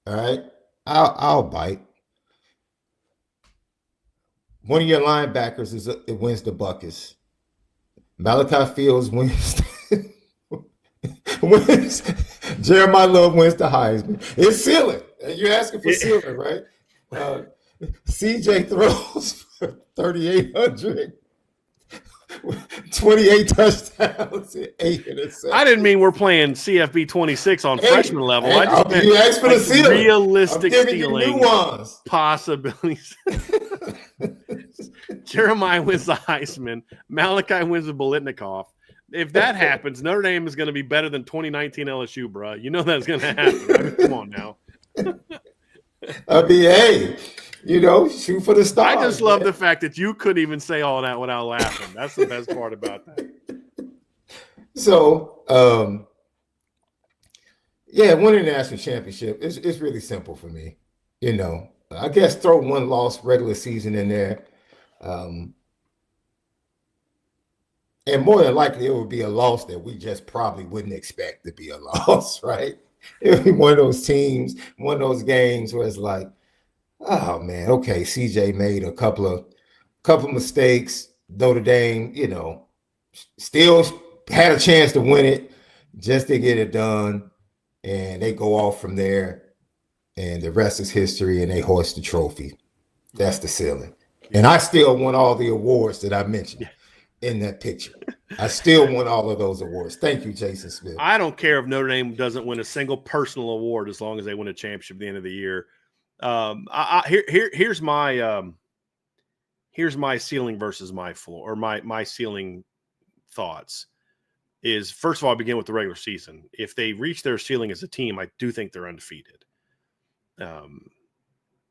All right. I'll bite. One of your linebackers it wins the Buckets. Malachi Fields wins. Jeremiah Love wins the Heisman. It's ceiling. You're asking for ceiling, right? CJ throws for 3,800. 28 touchdowns and 8 interceptions. I didn't mean we're playing CFB 26 on freshman level. I just meant you asked for the ceiling. Realistic stealing possibilities. Jeremiah wins the Heisman. Malachi wins the Bolitnikoff. If that happens, Notre Dame is going to be better than 2019 LSU, bro. You know that's going to happen. I mean, come on now. I mean, hey, shoot for the stars. I just love the fact that you couldn't even say all that without laughing. That's the best part about that. So, winning the national championship is really simple for me. I guess throw one loss regular season in there. And more than likely, it would be a loss that we just probably wouldn't expect to be a loss, right? It would be one of those teams, one of those games where it's like, oh man, okay, CJ made a couple of mistakes. Notre Dame, still had a chance to win it, just to get it done, and they go off from there, and the rest is history, and they hoist the trophy. That's the ceiling. And I still won all the awards that I mentioned in that picture. I still won all of those awards. Thank you, Jason Smith. I don't care if Notre Dame doesn't win a single personal award as long as they win a championship at the end of the year. Here's my ceiling versus my floor, or my ceiling thoughts is, first of all, I begin with the regular season. If they reach their ceiling as a team, I do think they're undefeated.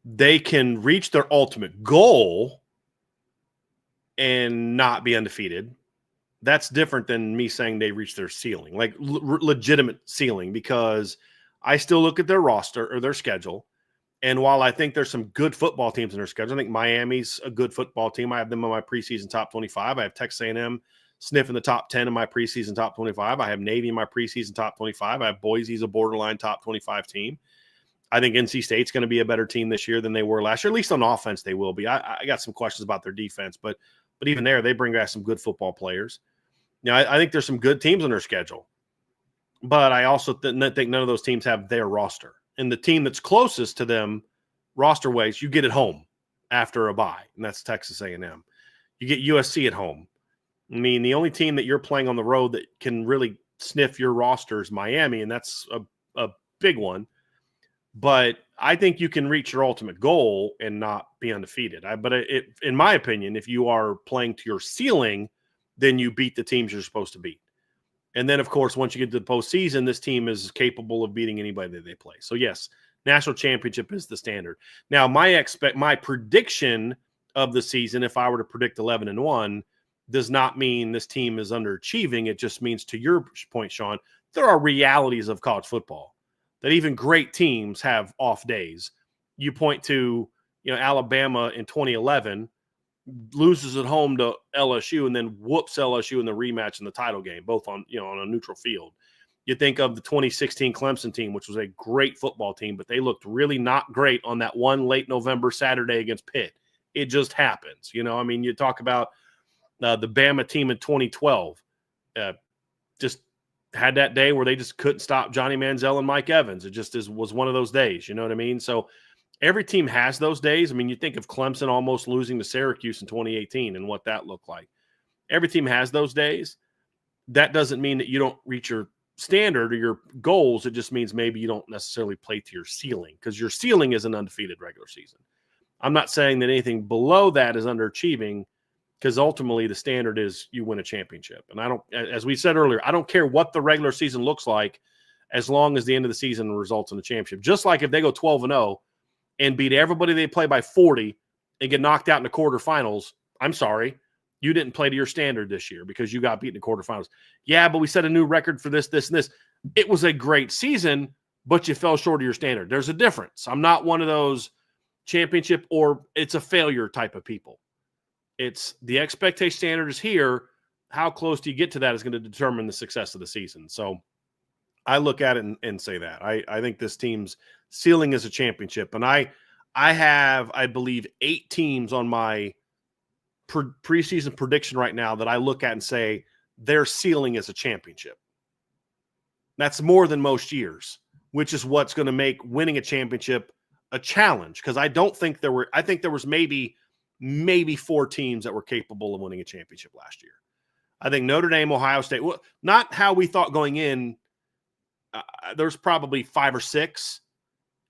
They can reach their ultimate goal and not be undefeated. That's different than me saying they reached their ceiling, like legitimate ceiling, because I still look at their roster or their schedule. And while I think there's some good football teams in their schedule, I think Miami's a good football team. I have them on my preseason top 25. I have Texas A&M sniffing the top 10 in my preseason top 25. I have Navy in my preseason top 25. I have Boise's a borderline top 25 team. I think NC State's going to be a better team this year than they were last year. At least on offense, they will be. I got some questions about their defense, but even there, they bring back some good football players. I think there's some good teams on their schedule, but I also think none of those teams have their roster. And the team that's closest to them roster-wise, you get at home after a bye, and that's Texas A&M. You get USC at home. I mean, the only team that you're playing on the road that can really sniff your roster is Miami, and that's a big one. But I think you can reach your ultimate goal and not be undefeated. In my opinion, if you are playing to your ceiling, then you beat the teams you're supposed to beat. And then, of course, once you get to the postseason, this team is capable of beating anybody that they play. So, yes, national championship is the standard. Now, my prediction of the season, if I were to predict 11-1, does not mean this team is underachieving. It just means, to your point, Shaun, there are realities of college football that even great teams have off days. You point to, Alabama in 2011, loses at home to LSU and then whoops LSU in the rematch in the title game, both on a neutral field. You think of the 2016 Clemson team, which was a great football team, but they looked really not great on that one late November Saturday against Pitt. It just happens. You talk about the Bama team in 2012, just had that day where they just couldn't stop Johnny Manziel and Mike Evans. It just was one of those days. You know what I mean? So every team has those days. I mean, you think of Clemson almost losing to Syracuse in 2018 and what that looked like. Every team has those days. That doesn't mean that you don't reach your standard or your goals. It just means maybe you don't necessarily play to your ceiling, because your ceiling is an undefeated regular season. I'm not saying that anything below that is underachieving, because ultimately the standard is you win a championship. And as we said earlier, I don't care what the regular season looks like as long as the end of the season results in the championship. Just like if they go 12-0 and beat everybody they play by 40 and get knocked out in the quarterfinals, I'm sorry, you didn't play to your standard this year because you got beat in the quarterfinals. Yeah, but we set a new record for this, and this. It was a great season, but you fell short of your standard. There's a difference. I'm not one of those championship or it's a failure type of people. It's the expectation standard is here. How close do you get to that is going to determine the success of the season. So I look at it and say that. I think this team's ceiling is a championship. And I have, I believe, 8 teams on my preseason prediction right now that I look at and say their ceiling is a championship. That's more than most years, which is what's going to make winning a championship a challenge. Because I think there was maybe 4 teams that were capable of winning a championship last year. I think Notre Dame, Ohio State, well, not how we thought going in. There's probably 5 or 6,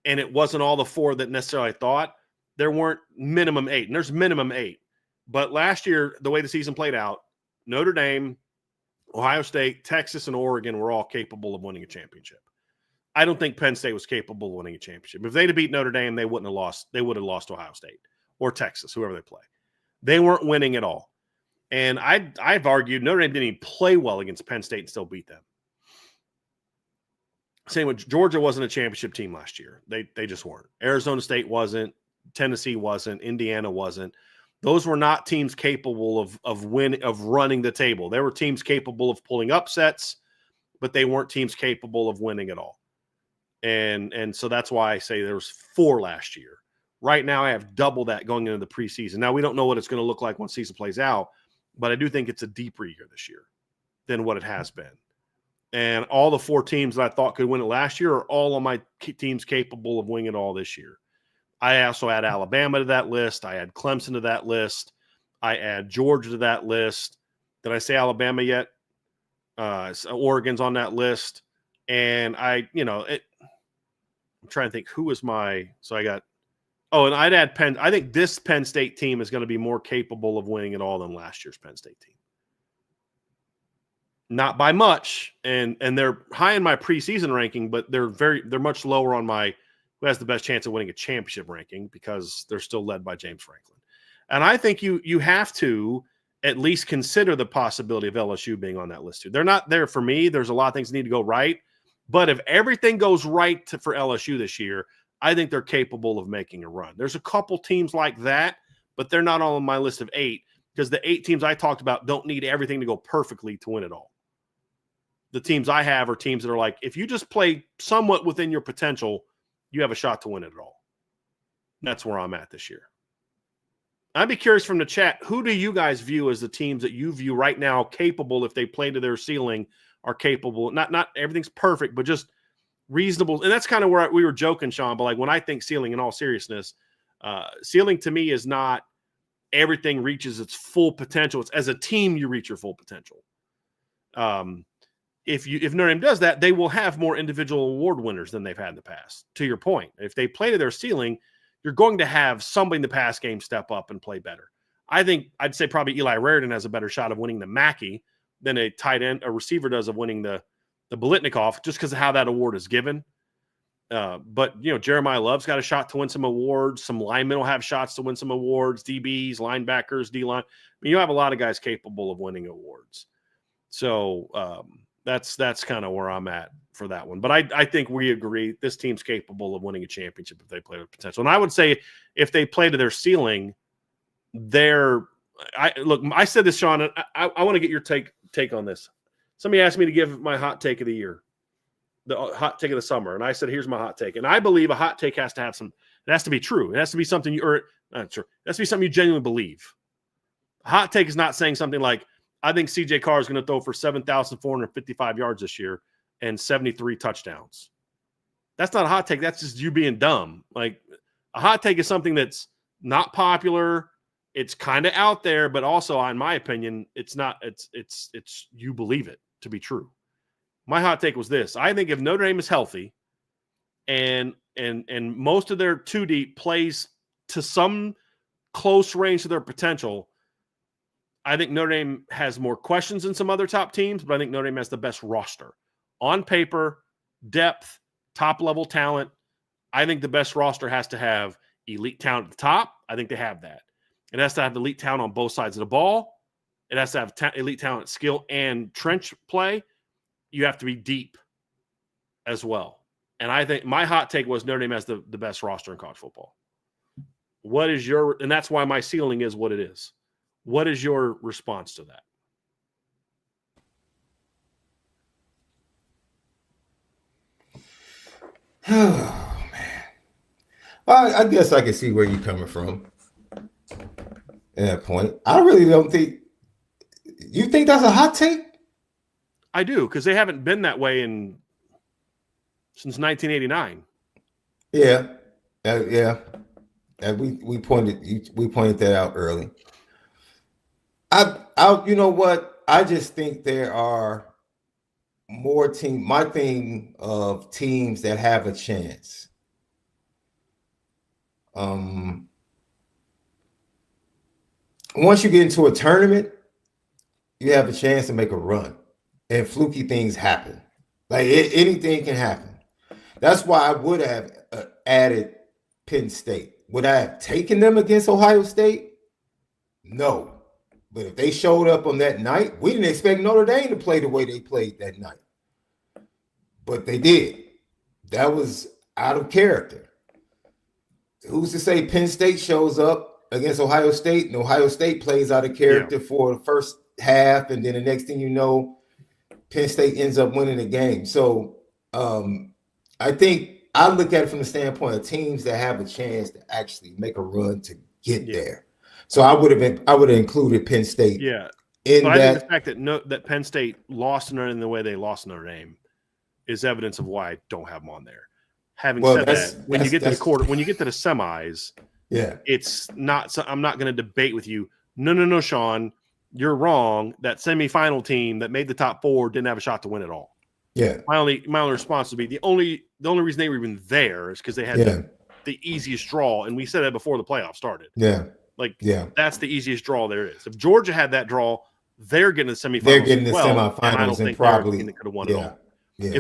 and it wasn't all the 4 that necessarily thought. There weren't minimum 8, and there's minimum 8. But last year, the way the season played out, Notre Dame, Ohio State, Texas, and Oregon were all capable of winning a championship. I don't think Penn State was capable of winning a championship. If they'd have beat Notre Dame, they wouldn't have lost. They would have lost to Ohio State or Texas, whoever they play. They weren't winning at all. And I've argued Notre Dame didn't even play well against Penn State and still beat them. Same with Georgia wasn't a championship team last year. They just weren't. Arizona State wasn't. Tennessee wasn't. Indiana wasn't. Those were not teams capable of running the table. They were teams capable of pulling upsets, but they weren't teams capable of winning at all. And so that's why I say there was 4 last year. Right now I have double that going into the preseason. Now we don't know what it's going to look like once season plays out, but I do think it's a deeper year this year than what it has been. And all the 4 teams that I thought could win it last year are all on my teams capable of winning it all this year. I also add Alabama to that list. I add Clemson to that list. I add Georgia to that list. Did I say Alabama yet? Oregon's on that list. And I'm trying to think who was and I'd add Penn. I think this Penn State team is going to be more capable of winning it all than last year's Penn State team. Not by much. And they're high in my preseason ranking, but they're much lower on my who has the best chance of winning a championship ranking because they're still led by James Franklin. And I think you have to at least consider the possibility of LSU being on that list too. They're not there for me. There's a lot of things that need to go right. But if everything goes right for LSU this year, I think they're capable of making a run. There's a couple teams like that, but they're not all on my list of 8 because the 8 teams I talked about don't need everything to go perfectly to win it all. The teams I have are teams that are like, if you just play somewhat within your potential, you have a shot to win it all. That's where I'm at this year. I'd be curious from the chat, who do you guys view as the teams that you view right now capable, if they play to their ceiling, are capable? Not everything's perfect, but just reasonable. And that's kind of where we were joking, Shaun, but like when I think ceiling in all seriousness, ceiling to me is not everything reaches its full potential. It's as a team you reach your full potential. If Notre Dame does that, they will have more individual award winners than they've had in the past. To your point, if they play to their ceiling, you're going to have somebody in the pass game step up and play better. I think I'd say probably Eli Raridan has a better shot of winning the Mackey than a receiver does of winning the Biletnikoff, just because of how that award is given. But Jeremiah Love's got a shot to win some awards. Some linemen will have shots to win some awards. DBs, linebackers, D-line. You have a lot of guys capable of winning awards. So that's kind of where I'm at for that one. But I think we agree this team's capable of winning a championship if they play with potential. And I would say if they play to their ceiling, I said this, Shaun, I want to get your take on this. Somebody asked me to give my hot take of the year, the hot take of the summer. And I said, here's my hot take. And I believe a hot take has to have it has to be true. It has to be something it has to be something you genuinely believe. A hot take is not saying something like, I think CJ Carr is going to throw for 7,455 yards this year and 73 touchdowns. That's not a hot take. That's just you being dumb. Like, a hot take is something that's not popular. It's kind of out there, but also, in my opinion, it's not. It's you believe it to be true. My hot take was this: I think if Notre Dame is healthy, and most of their 2 deep plays to some close range to their potential, I think Notre Dame has more questions than some other top teams, but I think Notre Dame has the best roster. On paper, depth, top-level talent, I think the best roster has to have elite talent at the top. I think they have that. It has to have elite talent on both sides of the ball. It has to have elite talent, skill, and trench play. You have to be deep as well. And I think my hot take was Notre Dame has the best roster in college football. What is and that's why my ceiling is what it is. What is your response to that? Oh, man. I guess I can see where you're coming from at that point. I really don't think – you think that's a hot take? I do, because they haven't been that way since 1989. Yeah. Yeah. We pointed that out early. You know what? I just think there are more teams. My thing of teams that have a chance. Once you get into a tournament, you have a chance to make a run, and fluky things happen. Like anything can happen. That's why I would have added Penn State. Would I have taken them against Ohio State? No. But if they showed up on that night, we didn't expect Notre Dame to play the way they played that night. But they did. That was out of character. Who's to say Penn State shows up against Ohio State and Ohio State plays out of character for the first half, and then the next thing you know, Penn State ends up winning the game. So I think I look at it from the standpoint of teams that have a chance to actually make a run to get there. So I would have included Penn State. Yeah. In but that, I think the fact that Penn State lost Notre Dame the way they lost Notre Dame is evidence of why I don't have them on there. Having said that, when you get to the quarter, when you get to the semis, it's not. I'm not going to debate with you. No, Shaun, you're wrong. That semifinal team that made the top four didn't have a shot to win at all. Yeah. My only response would be the only reason they were even there is because they had the easiest draw, and we said that before the playoffs started. Yeah. That's the easiest draw there is. If Georgia had that draw, they're getting the semifinals. They're getting the semifinals, and I don't think probably they could have won it all. Yeah.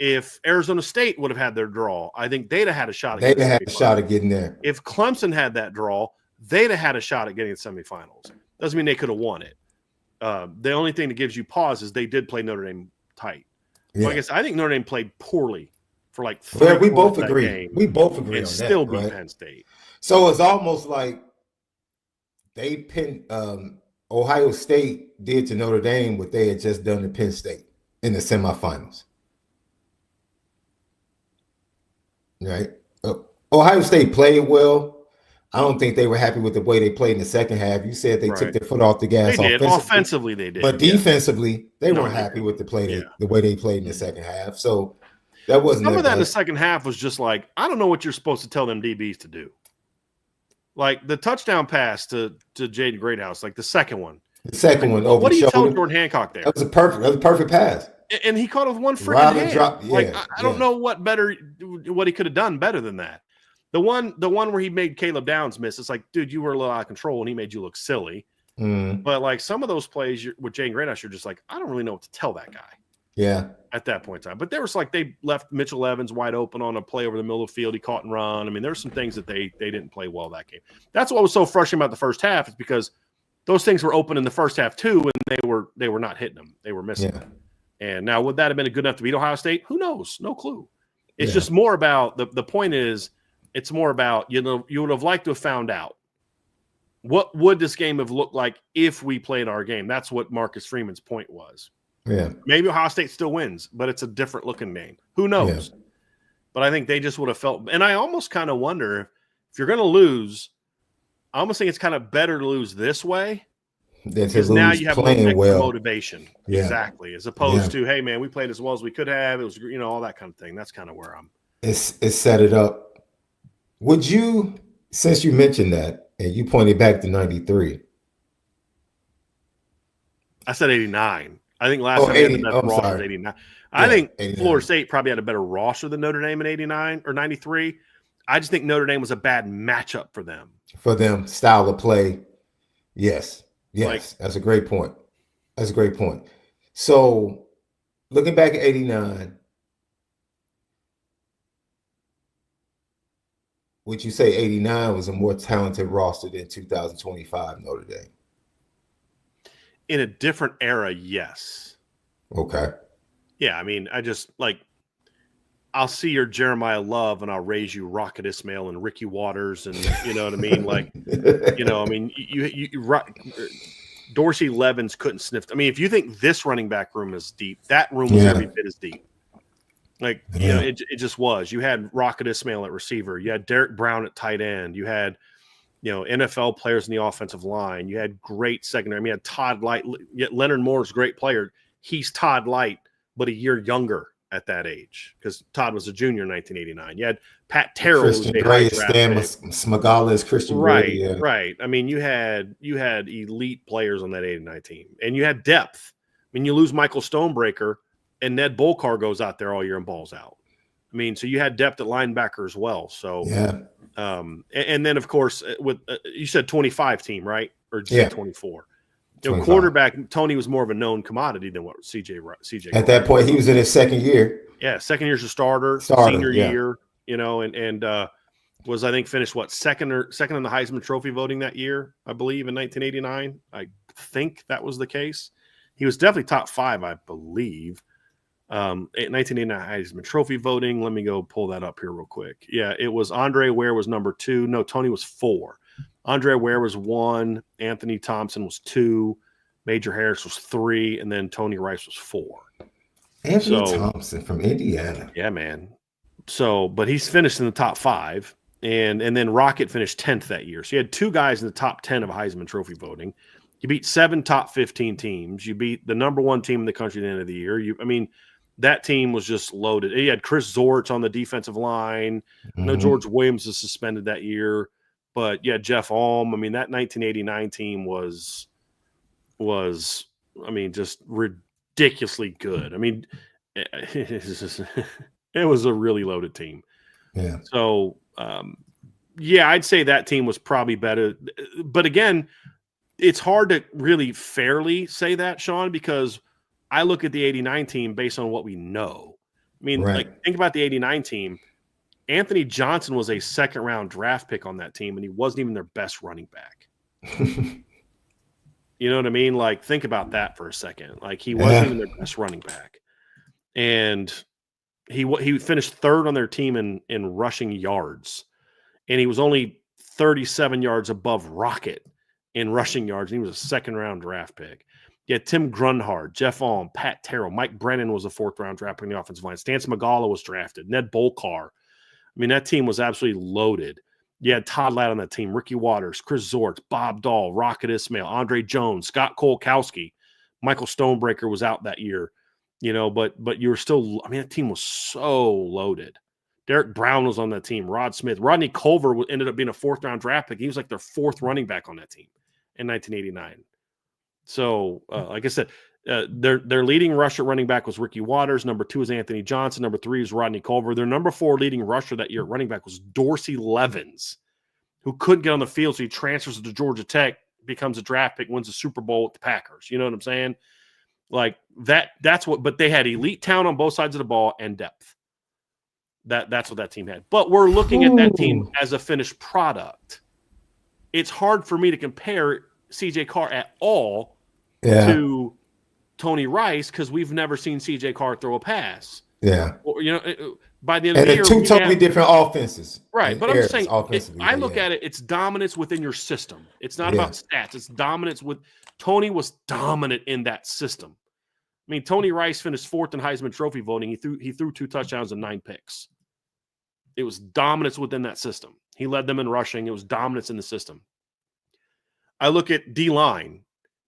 If Arizona State would have had their draw, I think they'd have had a shot. They'd have had a shot at getting there. If Clemson had that draw, they'd have had a shot at getting the semifinals. Doesn't mean they could have won it. The only thing that gives you pause is they did play Notre Dame tight. Yeah. Like I said, I think Notre Dame played poorly for like 3 we both agree. We both agree on that. Still beat Penn State. So it's almost like they pinned Ohio State did to Notre Dame what they had just done to Penn State in the semifinals. Right. Ohio State played well. I don't think they were happy with the way they played in the second half. You said they took their foot off the gas. They did. Offensively, they did. But defensively, they weren't happy with the way they played in the second halh. So that wasn't some of that in the second half was just like, I don't know what you're supposed to tell them DBs to do. Like the touchdown pass to Jaden Greathouse, like the second one. The second one over. What do you tell Jordan Hancock there? That was a perfect pass. And he caught it with one freaking hand. I don't know what he could have done better than that. The one where he made Caleb Downs miss, it's like, dude, you were a little out of control and he made you look silly. But like some of those plays with Jaden Greathouse, you're just like, I don't really know what to tell that guy. Yeah. At that point in time. But there was like they left Mitchell Evans wide open on a play over the middle of the field. He caught and run. I mean, there were some things that they didn't play well that game. That's what was so frustrating about the first half is because those things were open in the first half too, and they were not hitting them. They were missing them. And now would that have been good enough to beat Ohio State? Who knows? No clue. It's just more about the point is it's more about, you would have liked to have found out what would this game have looked like if we played our game. That's what Marcus Freeman's point was. Yeah. Maybe Ohio State still wins, but it's a different looking game. Who knows? Yeah. But I think they just would have felt, and I almost kind of wonder if you're going to lose, I almost think it's kind of better to lose this way. Because now you have a little extra motivation. Yeah. Exactly. As opposed to, hey, man, we played as well as we could have. It was, all that kind of thing. That's kind of where I'm. It's set it up. Would you, since you mentioned that, and you pointed back to 93. I said 89. I think last time they had the best roster was 89. I think 89. Florida State probably had a better roster than Notre Dame in 89 or 93. I just think Notre Dame was a bad matchup for them. For them, style of play. Yes. Yes, that's a great point. That's a great point. So, looking back at 89, would you say 89 was a more talented roster than 2025 Notre Dame? In a different era, yes. Okay. Yeah, I mean, I just I'll see your Jeremiah Love and I'll raise you Rocket Ismail and Ricky Waters and you know what I mean? Dorsey Levens couldn't sniff. I mean, if you think this running back room is deep, that room was every bit as deep. It just was. You had Rocket Ismail at receiver. You had Derek Brown at tight end. You had, NFL players in the offensive line. You had great secondary. I mean, you had Todd Light. Leonard Moore's a great player. He's Todd Light, but a year younger at that age because Todd was a junior in 1989. You had Pat Terrell, Christian Gray, Stan Smagala, Christian Gray. Yeah. Right. I mean, you had elite players on that 89 team, and you had depth. I mean, you lose Michael Stonebreaker, and Ned Bolkar goes out there all year and balls out. I mean, so you had depth at linebacker as well. So, yeah. And then, of course, with you said 25 team, right? Or did you say 24? You know, 25. Quarterback, Tony was more of a known commodity than what CJ. At that point, he was in his second year. Yeah, second year's a starter senior year, you know, and was, I think, finished second in the Heisman Trophy voting that year, I believe, in 1989. I think that was the case. He was definitely top 5, I believe. 1989 Heisman Trophy voting. Let me go pull that up here real quick. Yeah, it was Andre Ware was number 2. No, Tony was 4. Andre Ware was 1. Anthony Thompson was 2. Major Harris was 3. And then Tony Rice was 4. Anthony Thompson from Indiana. Yeah, man. So, but he's finished in the top 5. And then Rocket finished 10th that year. So you had 2 guys in the top 10 of Heisman Trophy voting. You beat 7 top 15 teams. You beat the number 1 team in the country at the end of the year. That team was just loaded. He had Chris Zorich on the defensive line. I know George Williams was suspended that year, but yeah, Jeff Alm. I mean, that 1989 team was just ridiculously good. I mean, it was a really loaded team. Yeah. So, I'd say that team was probably better. But again, it's hard to really fairly say that, Shaun, because I look at the 89 team based on what we know. I mean, like, think about the 89 team. Anthony Johnson was a second-round draft pick on that team, and he wasn't even their best running back. You know what I mean? Like, think about that for a second. Like, he wasn't even their best running back. And he finished 3rd on their team in rushing yards. And he was only 37 yards above Rocket in rushing yards. And he was a second-round draft pick. Yeah, Tim Grunhard, Jeff Alm, Pat Terrell, Mike Brennan was a 4th-round draft pick in the offensive line. Stan Smagala was drafted. Ned Bolkar. I mean, that team was absolutely loaded. You had Todd Ladd on that team, Ricky Waters, Chris Zorich, Bob Dahl, Rocket Ismail, Andre Jones, Scott Kolkowski. Michael Stonebreaker was out that year, you know, but you were still – I mean, that team was so loaded. Derek Brown was on that team, Rod Smith. Rodney Culver ended up being a 4th-round draft pick. He was like their 4th running back on that team in 1989. So, like I said, their leading rusher running back was Ricky Waters. Number 2 is Anthony Johnson. Number 3 is Rodney Culver. Their number 4 leading rusher that year at running back was Dorsey Levens, who couldn't get on the field, so he transfers to Georgia Tech, becomes a draft pick, wins the Super Bowl with the Packers. You know what I'm saying? Like, that's what – but they had elite talent on both sides of the ball and depth. That's what that team had. But we're looking at that team as a finished product. It's hard for me to compare C.J. Carr at all to Tony Rice because we've never seen C.J. Carr throw a pass. Yeah. Or, you know, by the end of the year. And 2 totally different offenses. Right. But I'm just saying, I look at it, it's dominance within your system. It's not about stats. It's dominance with – Tony was dominant in that system. I mean, Tony Rice finished 4th in Heisman Trophy voting. He threw 2 touchdowns and 9 picks. It was dominance within that system. He led them in rushing. It was dominance in the system. I look at D-line.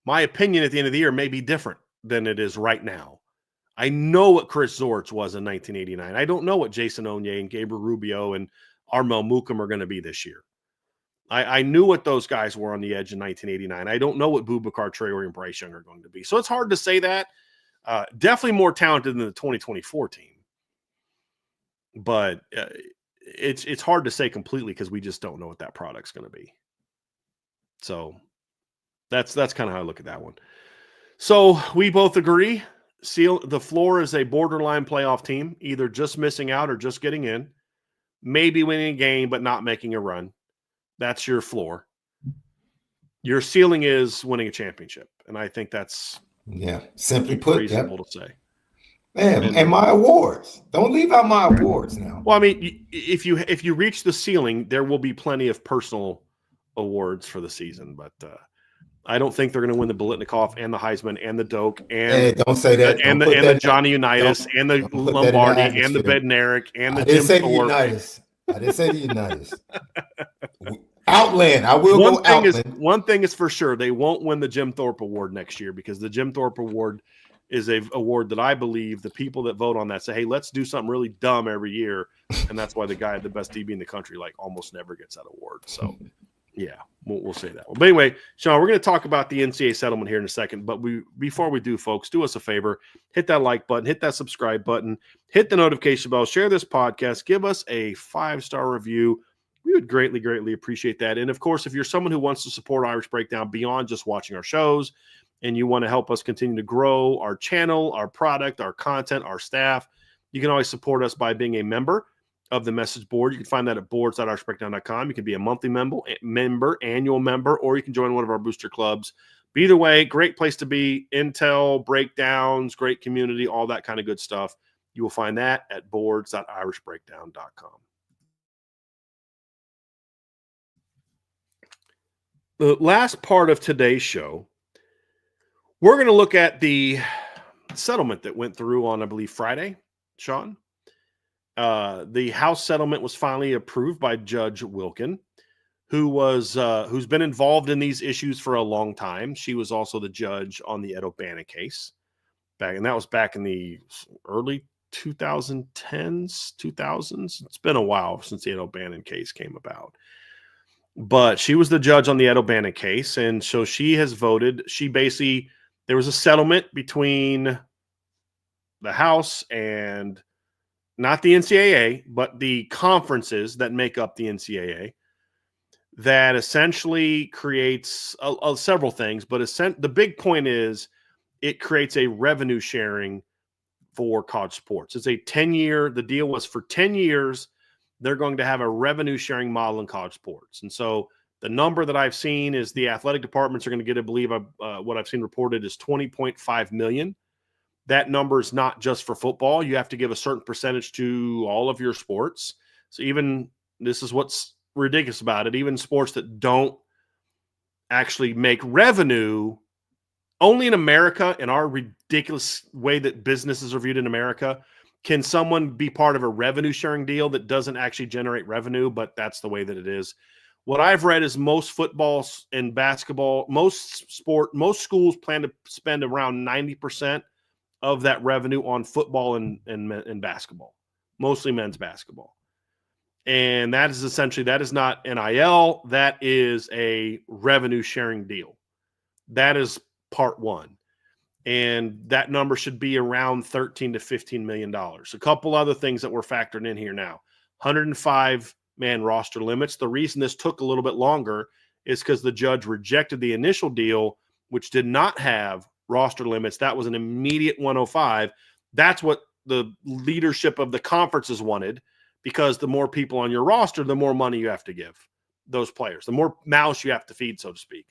My opinion at the end of the year may be different than it is right now. I know what Chris Zorich was in 1989. I don't know what Jason Onye and Gabriel Rubio and Armel Mukam are going to be this year. I knew what those guys were on the edge in 1989. I don't know what Boubacar Traore and Bryce Young are going to be. So it's hard to say that. Definitely more talented than the 2024 team. But it's hard to say completely because we just don't know what that product's going to be. So that's kind of how I look at that one. So we both agree. The floor is a borderline playoff team, either just missing out or just getting in, maybe winning a game but not making a run. That's your floor. Your ceiling is winning a championship, and I think that's simply put, reasonable to say. Man, and my awards. Don't leave out my awards now. Well, I mean, if you reach the ceiling, there will be plenty of personal awards for the season, but I don't think they're going to win the Biletnikoff and the Heisman and the Doak and don't say that and the Johnny Unitas and the Lombardi and the Bednarik and the Jim Thorpe. I didn't say the Unitas. Outland. I will go Outland. One thing is for sure, they won't win the Jim Thorpe Award next year because the Jim Thorpe Award is a award that I believe the people that vote on that say, hey, let's do something really dumb every year. And that's why the guy at the best DB in the country almost never gets that award. So, yeah, we'll say that. But anyway, Shaun, we're going to talk about the NCAA settlement here in a second. But before we do, folks, do us a favor. Hit that like button. Hit that subscribe button. Hit the notification bell. Share this podcast. Give us a 5-star review. We would greatly, greatly appreciate that. And, of course, if you're someone who wants to support Irish Breakdown beyond just watching our shows, and you want to help us continue to grow our channel, our product, our content, our staff, you can always support us by being a member of the message board. You can find that at boards.irishbreakdown.com. You can be a monthly member, annual member, or you can join one of our booster clubs. But either way, great place to be. Intel, breakdowns, great community, all that kind of good stuff. You will find that at boards.irishbreakdown.com. The last part of today's show, we're going to look at the settlement that went through on, I believe, Friday, Shaun. The House settlement was finally approved by Judge Wilkin, who's been involved in these issues for a long time. She was also the judge on the Ed O'Bannon case, and that was back in the early 2010s, 2000s. It's been a while since the Ed O'Bannon case came about. But she was the judge on the Ed O'Bannon case, and so she has voted. There was a settlement between the House and not the NCAA, but the conferences that make up the NCAA that essentially creates several things. But the big point is it creates a revenue sharing for college sports. It's a 10-year. The deal was for 10 years. They're going to have a revenue sharing model in college sports. And so the number that I've seen is the athletic departments are going to get, I believe, what I've seen reported is $20.5 million. That number is not just for football. You have to give a certain percentage to all of your sports. So even this is what's ridiculous about it. Even sports that don't actually make revenue, only in America, in our ridiculous way that businesses are viewed in America, can someone be part of a revenue sharing deal that doesn't actually generate revenue, but that's the way that it is. What I've read is most football and basketball, most schools plan to spend around 90% of that revenue on football and basketball, mostly men's basketball. And that is not NIL. That is a revenue sharing deal. That is part one. And that number should be around $13 to $15 million. A couple other things that we're factoring in here now. 105-man roster limits. The reason this took a little bit longer is because the judge rejected the initial deal, which did not have roster limits. That was an immediate 105. That's what the leadership of the conferences wanted, because the more people on your roster, the more money you have to give those players, the more mouths you have to feed, so to speak.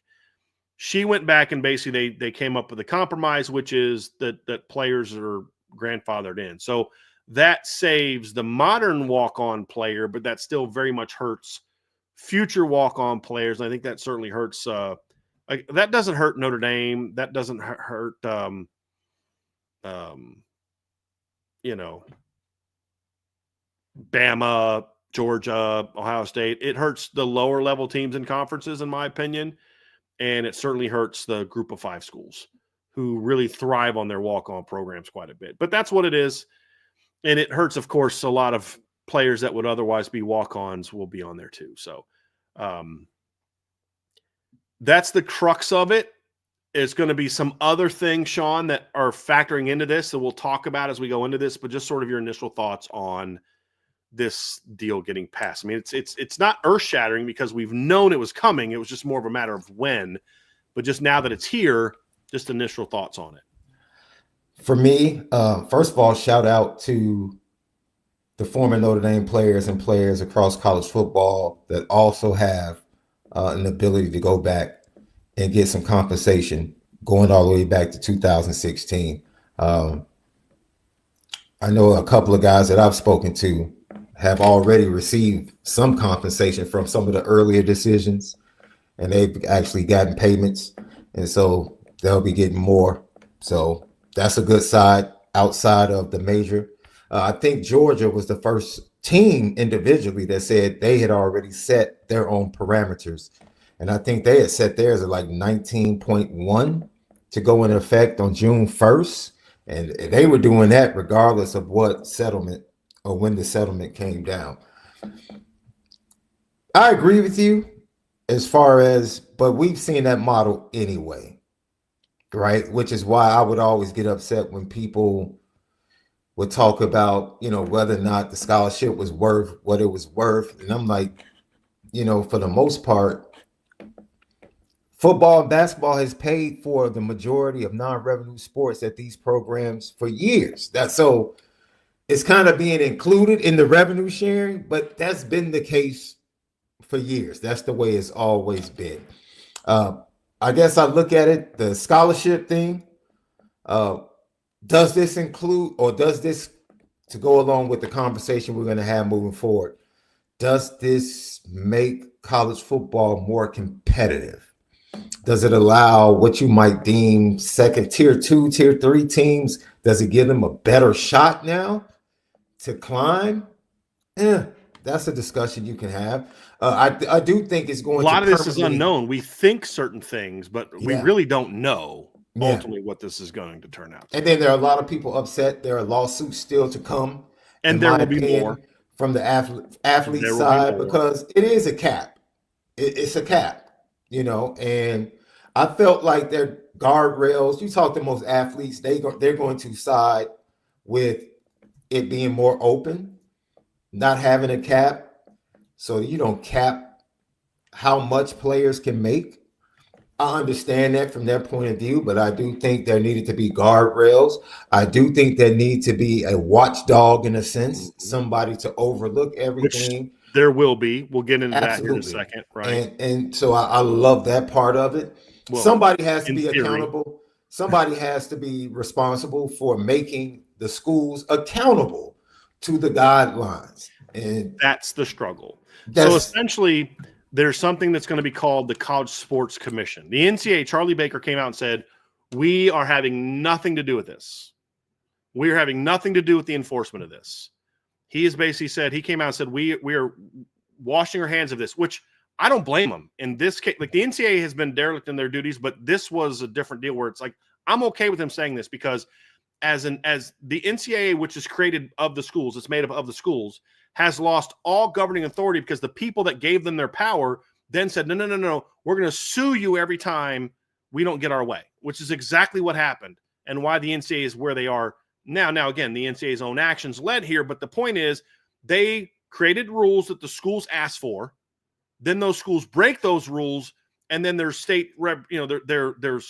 She went back and basically they came up with a compromise, which is that players are grandfathered in. So that saves the modern walk-on player, but that still very much hurts future walk-on players. And I think that certainly hurts. That doesn't hurt Notre Dame. That doesn't hurt, Bama, Georgia, Ohio State. It hurts the lower level teams in conferences, in my opinion. And it certainly hurts the group of 5 schools who really thrive on their walk-on programs quite a bit. But that's what it is. And it hurts, of course, a lot of players that would otherwise be walk-ons will be on there too. So that's the crux of it. It's going to be some other things, Shaun, that are factoring into this that we'll talk about as we go into this, but just sort of your initial thoughts on this deal getting passed. I mean, it's not earth-shattering because we've known it was coming. It was just more of a matter of when. But just now that it's here, just initial thoughts on it. For me, first of all, shout out to the former Notre Dame players and players across college football that also have an ability to go back and get some compensation going all the way back to 2016. I know a couple of guys that I've spoken to have already received some compensation from some of the earlier decisions, and they've actually gotten payments, and so they'll be getting more. So that's a good side outside of the major. I think Georgia was the first team individually that said they had already set their own parameters, and I think they had set theirs at like 19.1 to go into effect on June 1st. And they were doing that regardless of what settlement or when the settlement came down. I agree with you as far as, but we've seen that model anyway, right? Which is why I would always get upset when people would talk about, whether or not the scholarship was worth what it was worth. And I'm like, for the most part, football and basketball has paid for the majority of non-revenue sports at these programs for years. So it's kind of being included in the revenue sharing, but that's been the case for years. That's the way it's always been. I guess I look at it, the scholarship thing. Does this include, or does this, to go along with the conversation we're going to have moving forward, does this make college football more competitive? Does it allow what you might deem second tier 2, tier 3 teams? Does it give them a better shot now to climb? That's a discussion you can have. I do think it's going to. A lot of this is unknown. We think certain things, but we really don't know ultimately what this is going to turn out. And then there are a lot of people upset. There are lawsuits still to come, and there will be more from the athlete side, because it is a cap. It's a cap, and I felt like their guardrails. You talk to most athletes, they're going to side with it being more open, not having a cap, so you don't cap how much players can make. I understand that from their point of view, but I do think there needed to be guardrails. I do think there need to be a watchdog, in a sense, somebody to overlook everything. Which there will be. We'll get into that here in a second, right? And so I love that part of it. Well, somebody has to be accountable. Somebody has to be responsible for making the schools accountable to the guidelines. And that's the struggle. So essentially, there's something that's going to be called the College Sports Commission. The NCAA, Charlie Baker, came out and said, we are having nothing to do with this. We are having nothing to do with the enforcement of this. He has basically said, he came out and said, we are washing our hands of this, which I don't blame him. In this case, like, the NCAA has been derelict in their duties, but this was a different deal where it's like, I'm okay with him saying this, because as the NCAA, which is created of the schools, it's made up of the schools, has lost all governing authority, because the people that gave them their power then said, no, we're going to sue you every time we don't get our way, which is exactly what happened and why the NCAA is where they are now. Now, again, the NCAA's own actions led here, but the point is they created rules that the schools asked for. Then those schools break those rules, and then their state rep, their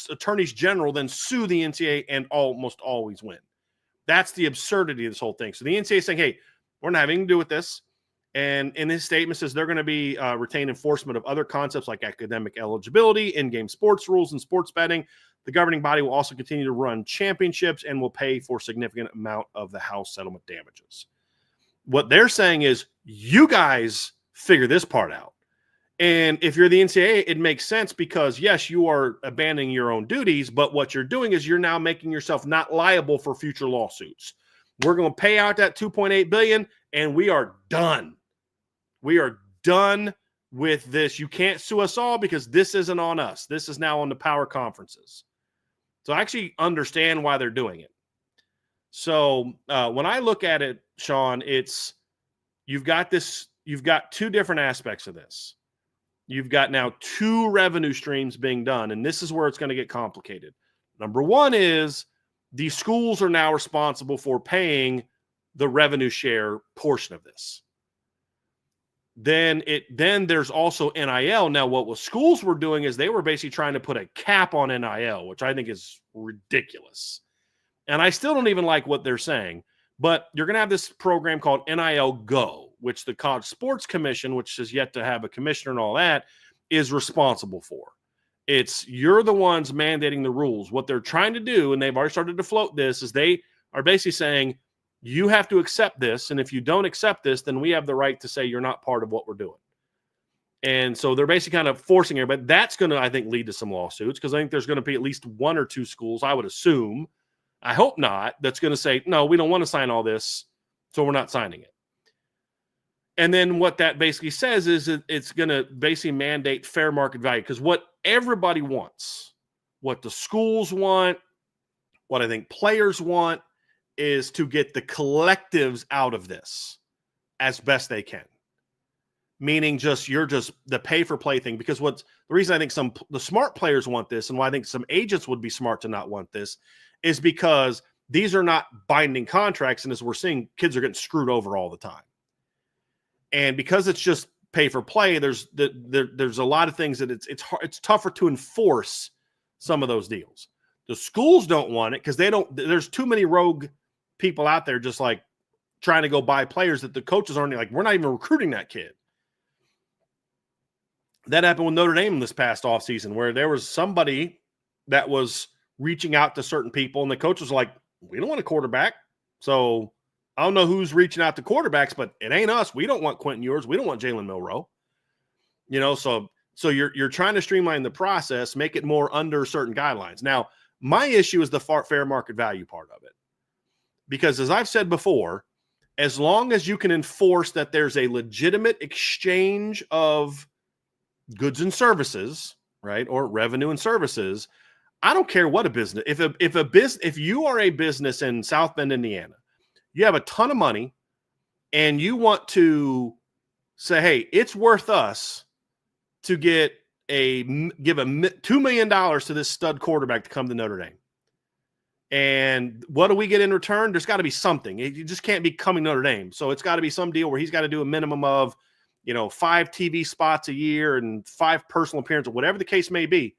attorneys general then sue the NCAA and almost always win. That's the absurdity of this whole thing. So the NCAA is saying, hey, we're not having to do with this. And in his statement says they're going to be retain enforcement of other concepts like academic eligibility, in-game sports rules, and sports betting. The governing body will also continue to run championships and will pay for a significant amount of the house settlement damages. What they're saying is, you guys figure this part out. And if you're the NCAA, it makes sense, because yes, you are abandoning your own duties, but what you're doing is you're now making yourself not liable for future lawsuits. We're going to pay out that $2.8 billion, and we are done. We are done with this. You can't sue us all, because this isn't on us. This is now on the power conferences. So I actually understand why they're doing it. So when I look at it, Shaun, you've got two different aspects of this. You've got now two revenue streams being done, and this is where it's going to get complicated. Number one is the schools are now responsible for paying the revenue share portion of this. Then there's also NIL. Now, what schools were doing is they were basically trying to put a cap on NIL, which I think is ridiculous. And I still don't even like what they're saying. But you're going to have this program called NIL Go, which the College Sports Commission, which is yet to have a commissioner and all that, is responsible for. You're the ones mandating the rules. What they're trying to do, and they've already started to float this, is they are basically saying, you have to accept this, and if you don't accept this, then we have the right to say you're not part of what we're doing. And so they're basically kind of forcing it, but that's going to, I think, lead to some lawsuits, because I think there's going to be at least one or two schools, I would assume, I hope not, that's going to say, no, we don't want to sign all this, so we're not signing it. And then what that basically says is it's going to basically mandate fair market value, because what everybody wants, what the schools want, What I think players want is to get the collectives out of this as best they can. Meaning you're just the pay for play thing, because the reason I think the smart players want this, and why I think some agents would be smart to not want this, is because these are not binding contracts. And as we're seeing, kids are getting screwed over all the time. And because it's just pay for play, there's a lot of things that it's tougher to enforce some of those deals. The schools don't want it because there's too many rogue people out there just like trying to go buy players that the coaches aren't like, we're not even recruiting that kid. That happened with Notre Dame this past offseason, where there was somebody that was reaching out to certain people, and the coach was like, we don't want a quarterback. So I don't know who's reaching out to quarterbacks, but it ain't us. We don't want Quentin Ewers. We don't want Jalen Milroe. So you're trying to streamline the process, make it more under certain guidelines. Now, my issue is the fair market value part of it. Because as I've said before, as long as you can enforce that there's a legitimate exchange of goods and services, right, or revenue and services, I don't care what a business. If you are a business in South Bend, Indiana, you have a ton of money, and you want to say, hey, it's worth us to give $2 million to this stud quarterback to come to Notre Dame. And what do we get in return? There's got to be something. You just can't be coming Notre Dame. So it's got to be some deal where he's got to do a minimum of 5 TV spots a year and 5 personal appearances, whatever the case may be.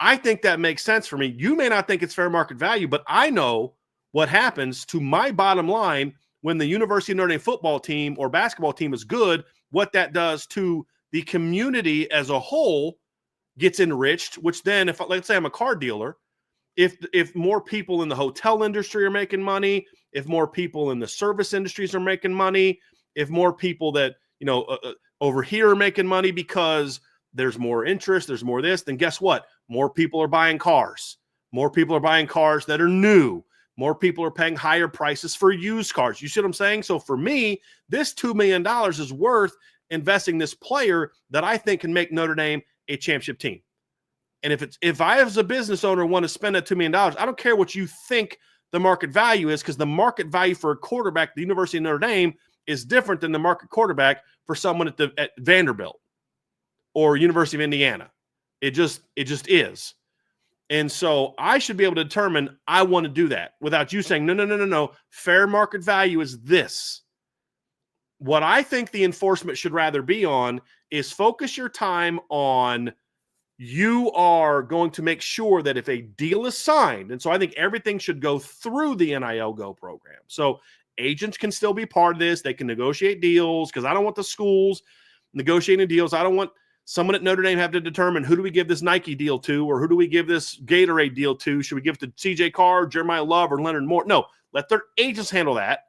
I think that makes sense for me. You may not think it's fair market value, but I know what happens to my bottom line when the University of Notre Dame football team or basketball team is good, what that does to the community as a whole gets enriched, which then, if let's say I'm a car dealer, if more people in the hotel industry are making money, if more people in the service industries are making money, if more people that, over here are making money because there's more interest, there's more this, then guess what? More people are buying cars. More people are buying cars that are new. More people are paying higher prices for used cars. You see what I'm saying? So for me, this $2 million is worth investing this player that I think can make Notre Dame a championship team. And if I as a business owner want to spend that $2 million, I don't care what you think the market value is, because the market value for a quarterback at the University of Notre Dame is different than the market quarterback for someone at Vanderbilt or University of Indiana. It just is. And so I should be able to determine I want to do that without you saying, no. Fair market value is this. What I think the enforcement should rather be on is focus your time on you are going to make sure that if a deal is signed, and so I think everything should go through the NIL Go program. So agents can still be part of this. They can negotiate deals, because I don't want the schools negotiating deals. I don't want someone at Notre Dame have to determine, who do we give this Nike deal to, or who do we give this Gatorade deal to? Should we give it to CJ Carr, Jeremiah Love, or Leonard Moore? No, let their agents handle that.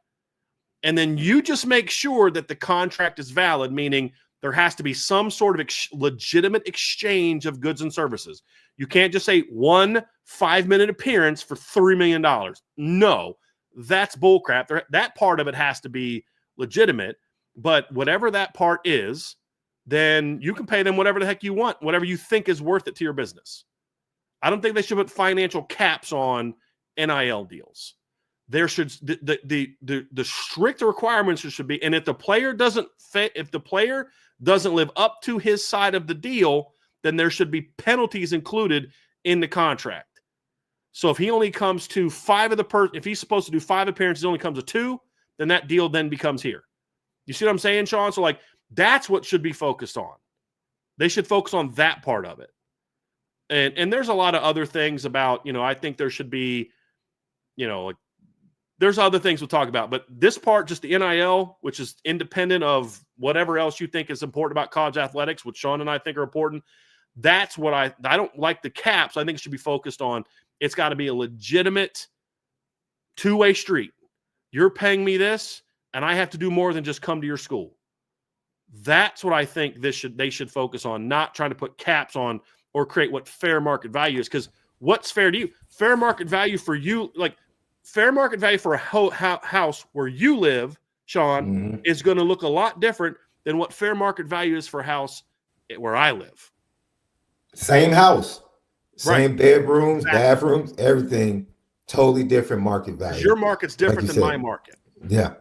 And then you just make sure that the contract is valid, meaning there has to be some sort of legitimate exchange of goods and services. You can't just say 1 5-minute appearance for $3 million. No, that's bullcrap. That part of it has to be legitimate. But whatever that part is, then you can pay them whatever the heck you want, whatever you think is worth it to your business. I don't think they should put financial caps on NIL deals. There should the strict requirements should be, and if the player doesn't live up to his side of the deal, then there should be penalties included in the contract. So if he only comes to 5 of if he's supposed to do 5 appearances, only comes to 2, then that deal then becomes here. You see what I'm saying, Shaun? So that's what should be focused on. They should focus on that part of it. And there's a lot of other things about, I think there should be, there's other things we'll talk about, but this part, just the NIL, which is independent of whatever else you think is important about college athletics, which Shaun and I think are important. That's what I don't like the caps. I think it should be focused on, it's got to be a legitimate two-way street. You're paying me this, and I have to do more than just come to your school. That's what I think they should focus on, not trying to put caps on or create what fair market value is. Because what's fair to you? Fair market value for you, fair market value for a house where you live, Shaun, is going to look a lot different than what fair market value is for a house where I live. Same house, same right. bedrooms, exactly. bathrooms, everything. Totally different market value. Your market's different than my market. Yeah.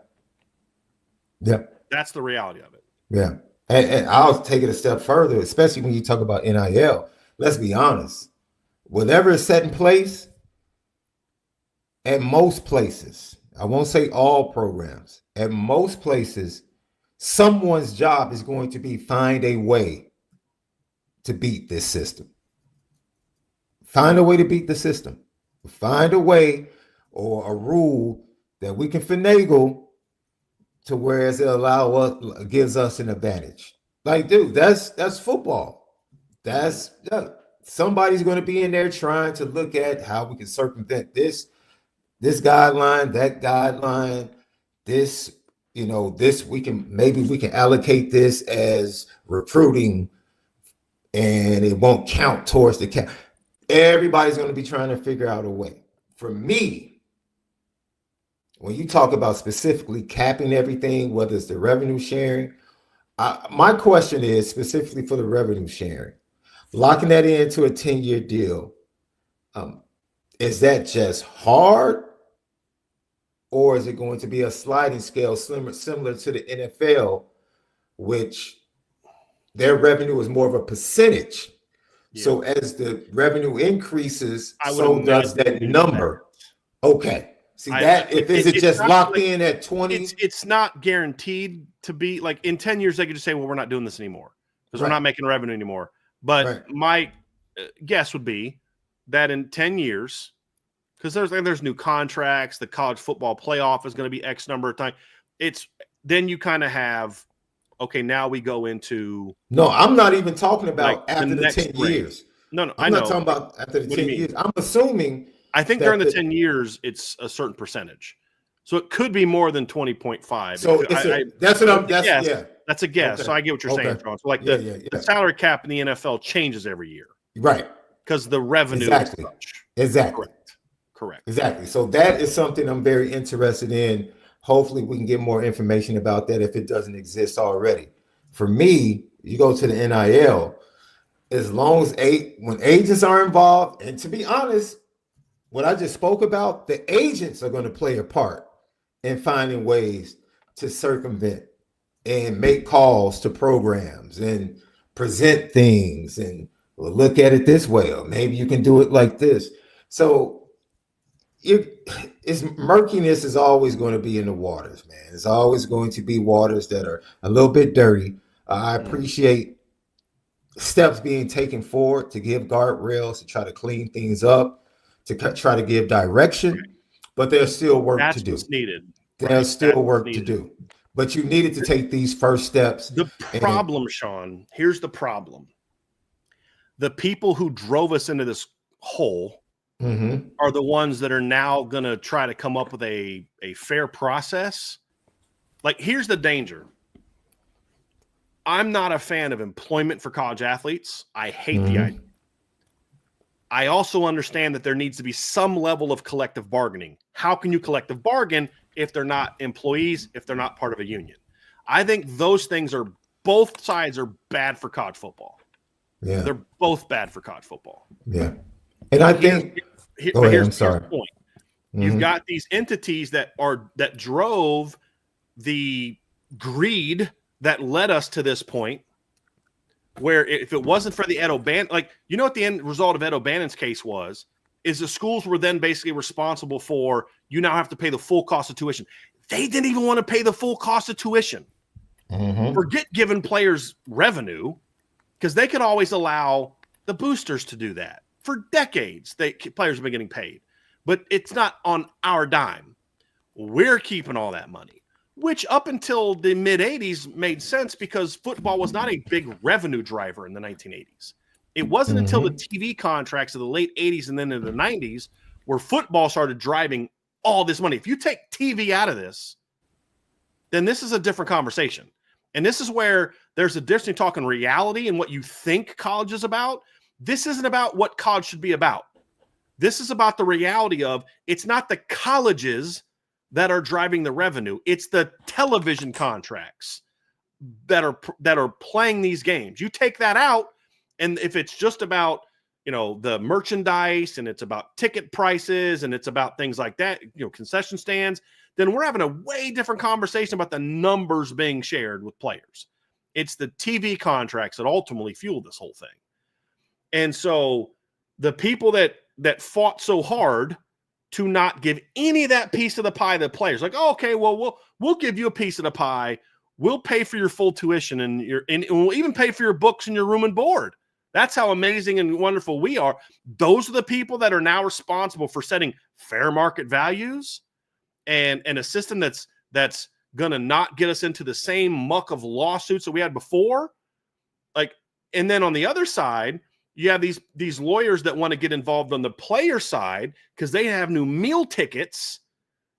Yeah. That's the reality of it. Yeah. And I'll take it a step further, especially when you talk about NIL. Let's be honest. Whatever is set in place, at most places, I won't say all programs, at most places, someone's job is going to be find a way to beat this system. Find a way to beat the system. Find a way or a rule that we can finagle to whereas it gives us an advantage. Like, dude, that's football. Somebody's going to be in there trying to look at how we can circumvent this guideline, that guideline, this we can allocate this as recruiting and it won't count towards the cap. Everybody's going to be trying to figure out a way. For me, when you talk about specifically capping everything, whether it's the revenue sharing, my question is specifically for the revenue sharing, locking that into a 10-year deal. Is that just hard? Or is it going to be a sliding scale similar to the NFL, which their revenue is more of a percentage? Yeah. So as the revenue increases, so does that number. Okay. See that if is it just locked in at 20? It's not guaranteed to be like in 10 years, they could just say, well, we're not doing this anymore because we're not making revenue anymore. But my guess would be that in 10 years, because there's new contracts, the college football playoff is going to be X number of time. Then you kind of have, okay, now we go into. No, I'm not even talking about after the 10 years. No, I'm not talking about after the 10 years. I'm assuming. I think during the 10 years, it's a certain percentage. So it could be more than 20.5. So that's a guess. Okay. So I get what you're saying, Sean. So like the salary cap in the NFL changes every year. Right. Because the revenue is such. Exactly. Correct. Exactly. So that is something I'm very interested in. Hopefully we can get more information about that if it doesn't exist already. For me, you go to the NIL, as long as when agents are involved, and to be honest, what I just spoke about, the agents are going to play a part in finding ways to circumvent and make calls to programs and present things and look at it this way, or maybe you can do it like this. So murkiness is always going to be in the waters, man. It's always going to be waters that are a little bit dirty. I appreciate steps being taken forward to give guardrails, to try to clean things up, to try to give direction, but there's still work to do. That's needed. There's still work to do. But you needed to take these first steps. The problem, Sean, here's the problem. The people who drove us into this hole are the ones that are now going to try to come up with a fair process. Like, here's the danger. I'm not a fan of employment for college athletes. I hate the idea. I also understand that there needs to be some level of collective bargaining. How can you collective bargain if they're not employees, if they're not part of a union? I think those things both sides are bad for college football. Yeah. They're both bad for college football. Yeah. And I think here's the point. You've got these entities that drove the greed that led us to this point, where if it wasn't for the Ed O'Bannon, like, you know what the end result of Ed O'Bannon's case is the schools were then basically responsible for, you now have to pay the full cost of tuition. They didn't even want to pay the full cost of tuition. Forget giving players revenue, because they could always allow the boosters to do that. For decades, players have been getting paid, but it's not on our dime. We're keeping all that money, which up until the mid-'80s made sense because football was not a big revenue driver in the 1980s. It wasn't until the TV contracts of the late 80s and then in the 90s where football started driving all this money. If you take TV out of this, then this is a different conversation. And this is where there's a difference in talking reality and what you think college is about. This isn't about what college should be about. This is about the reality of, it's not the colleges that are driving the revenue. It's the television contracts that are playing these games. You take that out, and if it's just about the merchandise, and it's about ticket prices, and it's about things like that, concession stands, then we're having a way different conversation about the numbers being shared with players. It's the TV contracts that ultimately fuel this whole thing. And so the people that fought so hard to not give any of that piece of the pie to the players, like, oh, okay, well, we'll give you a piece of the pie. We'll pay for your full tuition and we'll even pay for your books and your room and board. That's how amazing and wonderful we are. Those are the people that are now responsible for setting fair market values and a system that's going to not get us into the same muck of lawsuits that we had before. And then on the other side, you have these lawyers that want to get involved on the player side because they have new meal tickets,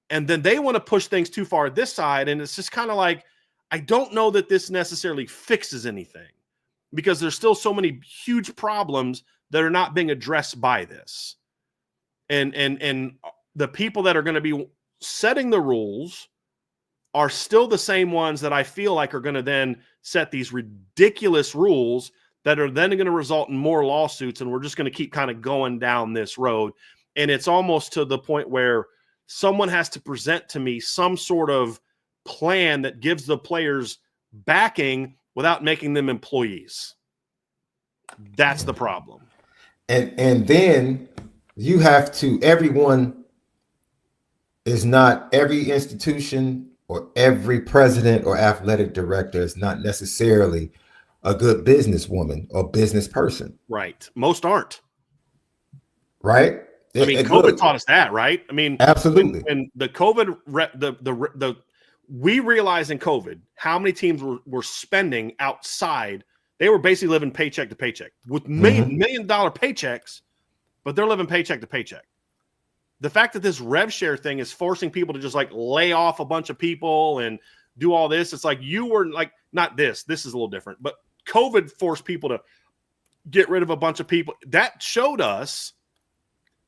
and then they want to push things too far at this side. And it's just kind of like, I don't know that this necessarily fixes anything, because there's still so many huge problems that are not being addressed by this. And the people that are going to be setting the rules are still the same ones that I feel like are going to then set these ridiculous rules that are then going to result in more lawsuits. And we're just going to keep kind of going down this road. And it's almost to the point where someone has to present to me some sort of plan that gives the players backing without making them employees. That's the problem. And then you have to, everyone is not, every institution or every president or athletic director is not necessarily a good businesswoman or business person. Right. Most aren't. Right. I mean, COVID taught us that, right? I mean, absolutely. And the COVID, we realized in COVID how many teams were spending outside. They were basically living paycheck to paycheck with million dollar paychecks, but they're living paycheck to paycheck. The fact that this rev share thing is forcing people to just like lay off a bunch of people and do all this. It's like you were like, not this. This is a little different, but COVID forced people to get rid of a bunch of people. That showed us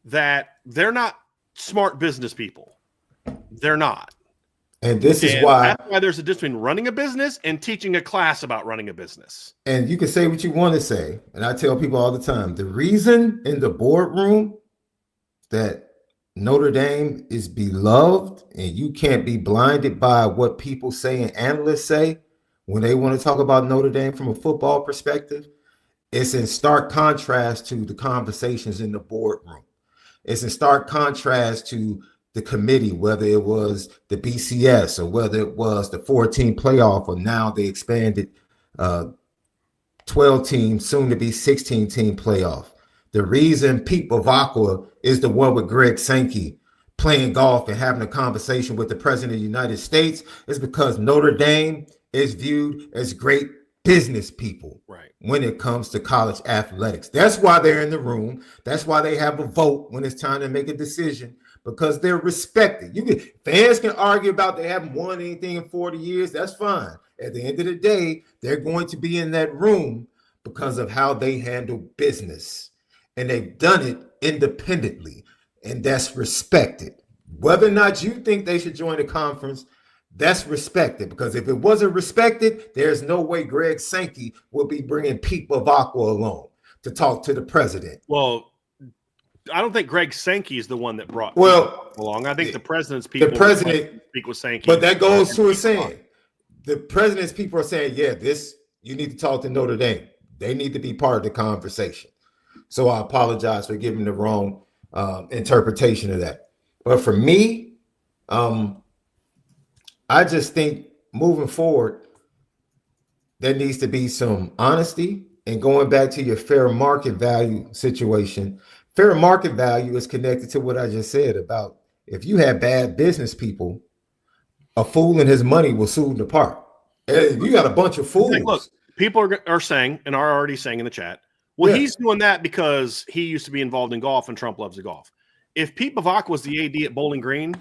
that they're not smart business people. They're not. And this is why there's a difference between running a business and teaching a class about running a business. And you can say what you want to say. And I tell people all the time, the reason in the boardroom that Notre Dame is beloved, and you can't be blinded by what people say and analysts say when they want to talk about Notre Dame from a football perspective, it's in stark contrast to the conversations in the boardroom. It's in stark contrast to the committee, whether it was the BCS or whether it was the 14 playoff, or now the expanded 12 team, soon to be 16 team playoff. The reason Pete Bavacqua is the one with Greg Sankey playing golf and having a conversation with the president of the United States is because Notre Dame is viewed as great business people, right, when it comes to college athletics. That's why they're in the room. That's why they have a vote when it's time to make a decision, because they're respected. Fans can argue about they haven't won anything in 40 years. That's fine. At the end of the day, they're going to be in that room because of how they handle business. And they've done it independently, and that's respected. Whether or not you think they should join the conference, that's respected, because if it wasn't respected, there's no way Greg Sankey would be bringing Pete Bavacqua along to talk to the president. Well, I don't think Greg Sankey is the one that brought along. I think the president's people. The president speak with Sankey, but that goes to a saying. The president's people are saying, "Yeah, you need to talk to Notre Dame. They need to be part of the conversation." So I apologize for giving the wrong interpretation of that. But for me, I just think moving forward, there needs to be some honesty. And going back to your fair market value situation, fair market value is connected to what I just said about if you have bad business people, a fool and his money will sue the park. And you got a bunch of fools. Look, people are saying and are already saying in the chat, well, he's doing that because he used to be involved in golf and Trump loves the golf. If Pete Bavacqua was the AD at Bowling Green,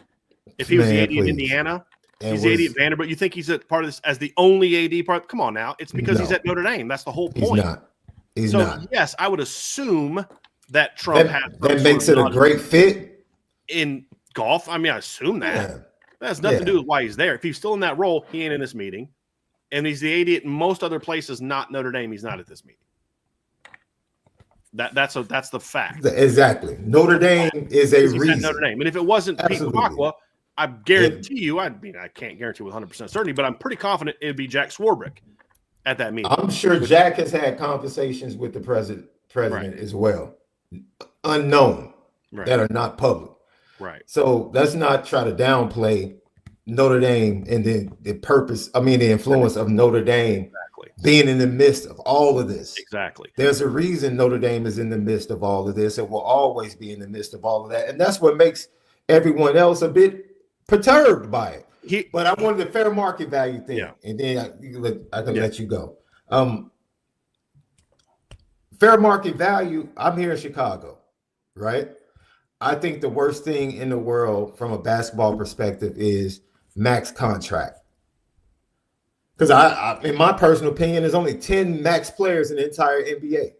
if he was the AD in Indiana, he's the AD at Vanderbilt, you think he's a part of this as the only AD part? Come on now. It's because he's at Notre Dame. That's the whole point. He's not. Yes, I would assume that Trump that makes it a great fit in golf. I mean, I assume that. Yeah. That has nothing to do with why he's there. If he's still in that role, he ain't in this meeting. And he's the AD at most other places, not Notre Dame. He's not at this meeting. That's the fact. Exactly. Notre Dame is a reason. Notre Dame. And if it wasn't Pete Kwakwa, I guarantee you, I can't guarantee with 100% certainty, but I'm pretty confident it'd be Jack Swarbrick at that meeting. I'm sure Jack has had conversations with the president as well, unknown, that are not public. Right. So let's not try to downplay Notre Dame and the influence of Notre Dame being in the midst of all of this. Exactly. There's a reason Notre Dame is in the midst of all of this and will always be in the midst of all of that. And that's what makes everyone else a bit perturbed by it. But I wanted the fair market value thing, and then I can let you go. Fair market value, I'm here in Chicago, right? I think the worst thing in the world from a basketball perspective is max contract. Because I, in my personal opinion, there's only 10 max players in the entire NBA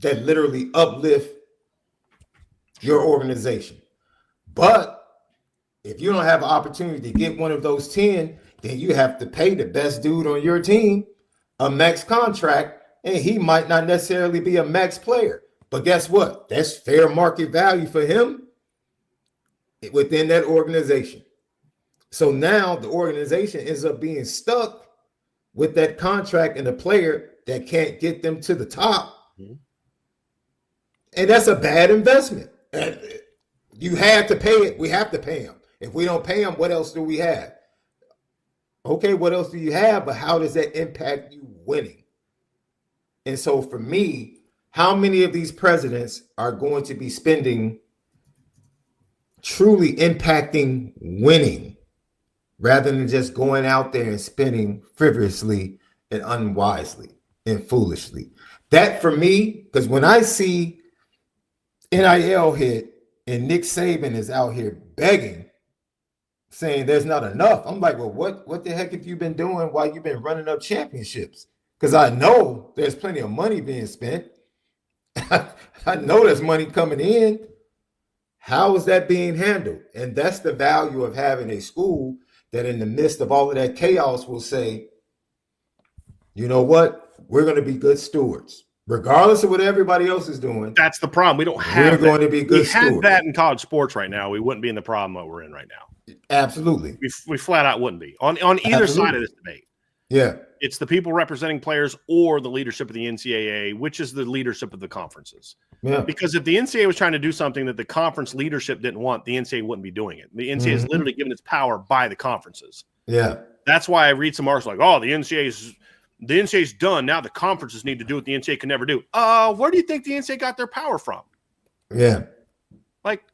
that literally uplift your organization. But if you don't have an opportunity to get one of those 10, then you have to pay the best dude on your team a max contract, and he might not necessarily be a max player. But guess what? That's fair market value for him within that organization. So now the organization ends up being stuck with that contract and a player that can't get them to the top. And that's a bad investment. And you had to pay it. We have to pay him. If we don't pay him, what else do we have? Okay, what else do you have? But how does that impact you winning? And so for me, how many of these presidents are going to be spending truly impacting winning rather than just going out there and spending frivolously and unwisely and foolishly? That for me, because when I see NIL hit and Nick Saban is out here begging, saying there's not enough, I'm like, well, what the heck have you been doing while you've been running up championships? Because I know there's plenty of money being spent. I know there's money coming in. How is that being handled? And that's the value of having a school that in the midst of all of that chaos will say, you know what? We're going to be good stewards. Regardless of what everybody else is doing. That's the problem. We don't have We're going to be good stewards. If we had that in college sports right now, we wouldn't be in the problem that we're in right now. Absolutely. We flat out wouldn't be. On either side of this debate. Yeah. It's the people representing players or the leadership of the NCAA, which is the leadership of the conferences. Yeah. Because if the NCAA was trying to do something that the conference leadership didn't want, the NCAA wouldn't be doing it. The NCAA is literally given its power by the conferences. Yeah. That's why I read some articles like, oh, the NCAA's done. Now the conferences need to do what the NCAA can never do. Where do you think the NCAA got their power from? Yeah. Like,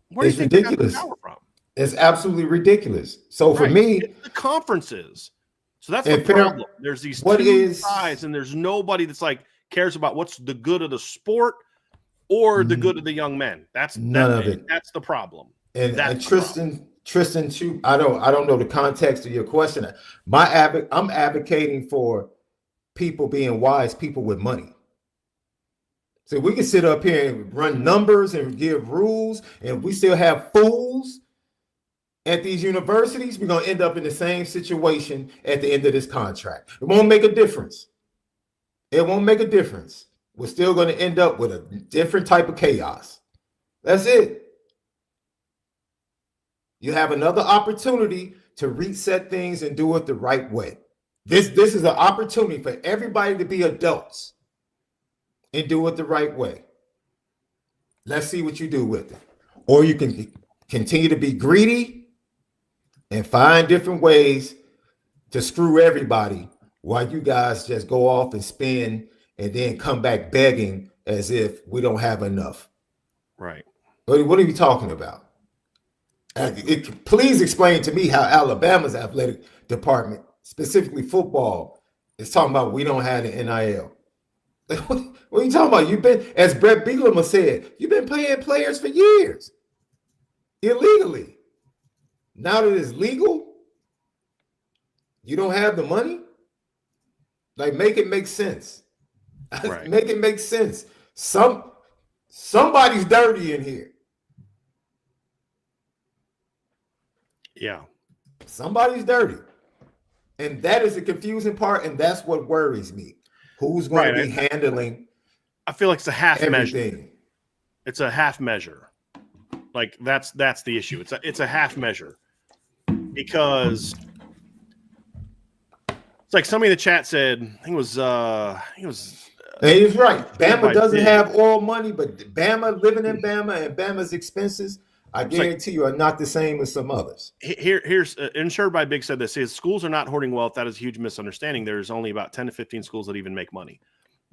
where do you think they got their power from? It's absolutely ridiculous. So for me, it's the conferences. So that's the problem. There's these two sides, and there's nobody that's like cares about what's the good of the sport or the good of the young men. That's none of it. That's the problem. And Tristan, I don't know the context of your question. I'm advocating for people being wise, people with money. So we can sit up here and run numbers and give rules, and we still have fools at these universities. We're going to end up in the same situation at the end of this contract. It won't make a difference. It won't make a difference. We're still going to end up with a different type of chaos. That's it. You have another opportunity to reset things and do it the right way. This is an opportunity for everybody to be adults and do it the right way. Let's see what you do with it. Or you can continue to be greedy and find different ways to screw everybody while you guys just go off and spend and then come back begging as if we don't have enough. Right. What are you talking about? Please explain to me how Alabama's athletic department, specifically football, is talking about we don't have the NIL. What are you talking about? You've been, as Brett Bielema said, you've been paying players for years illegally. Now that it's legal, you don't have the money? Like, make it make sense. Right. Make it make sense. Somebody's dirty in here. Yeah. Somebody's dirty. And that is the confusing part, and that's what worries me. Who's going to be handling I feel like it's a half measure. Everything. It's a half measure. Like that's the issue. It's a half measure because it's like somebody in the chat said. I think it was. Hey, he's right. Bama doesn't Big. have all money, but Bama, living in Bama, and Bama's expenses, I guarantee you, are not the same as some others. Here's Insured by Big said this: is schools are not hoarding wealth. That is a huge misunderstanding. There's only about 10 to 15 schools that even make money.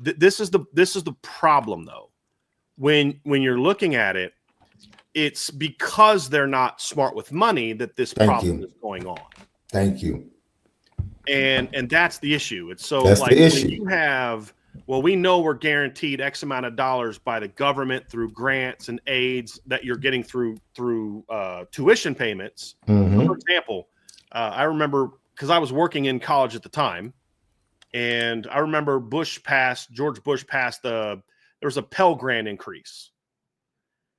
This is the problem, though. When you're looking at it, it's because they're not smart with money that this problem is going on. Thank you. And that's the issue. It's so that's like the issue. When you have, well, we know we're guaranteed X amount of dollars by the government through grants and aids that you're getting through tuition payments. Mm-hmm. For example, I remember because I was working in college at the time, and I remember George Bush passed there was a Pell Grant increase.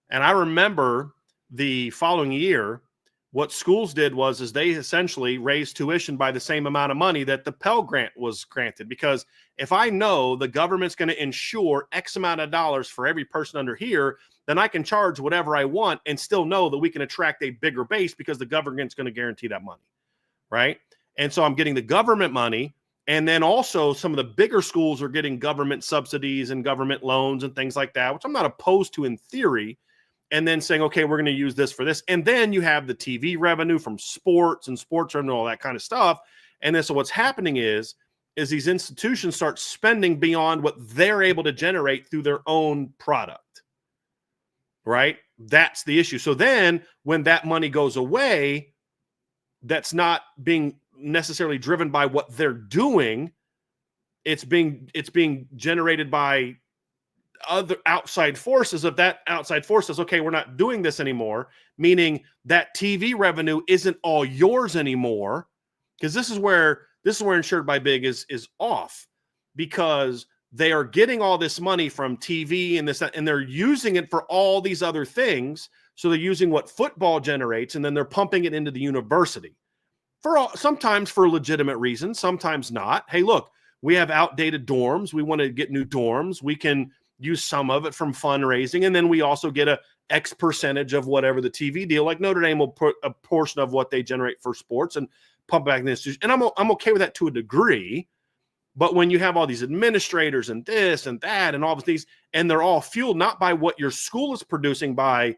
And I remember the following year, what schools did was they essentially raised tuition by the same amount of money that the Pell Grant was granted. Because if I know the government's going to insure X amount of dollars for every person under here, then I can charge whatever I want and still know that we can attract a bigger base because the government's going to guarantee that money, right? And so I'm getting the government money. And then also some of the bigger schools are getting government subsidies and government loans and things like that, which I'm not opposed to in theory. And then saying, okay, we're going to use this for this. And then you have the TV revenue from sports and sports revenue, all that kind of stuff. And then so what's happening is these institutions start spending beyond what they're able to generate through their own product, right? That's the issue. So then when that money goes away, that's not being necessarily driven by what they're doing. It's being generated by other outside forces. Of that outside forces, okay, we're not doing this anymore, meaning that TV revenue isn't all yours anymore, because this is where Insured by Big is off, because they are getting all this money from TV and this, and they're using it for all these other things. So they're using what football generates, and then they're pumping it into the university sometimes for legitimate reasons, sometimes not. Hey, look, we have outdated dorms. We want to get new dorms. We can use some of it from fundraising, and then we also get a X percentage of whatever the TV deal. Like Notre Dame will put a portion of what they generate for sports and pump back in the institution, and I'm okay with that to a degree. But when you have all these administrators and this and that and all of these, and they're all fueled not by what your school is producing, by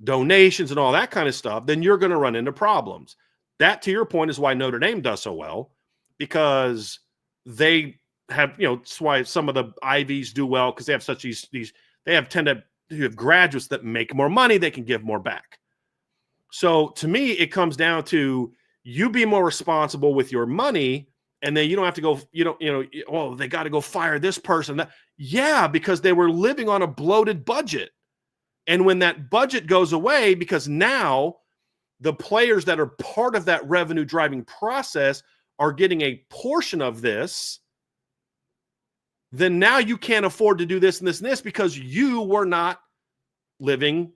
donations and all that kind of stuff, then you're going to run into problems. That, to your point, is why Notre Dame does so well, because they have, it's why some of the Ivies do well, because they have such tend to have graduates that make more money, they can give more back. So to me, it comes down to you be more responsible with your money, and then you don't have to go, oh, they got to go fire this person. Yeah, because they were living on a bloated budget. And when that budget goes away, because now the players that are part of that revenue driving process are getting a portion of this, then now you can't afford to do this and this and this because you were not living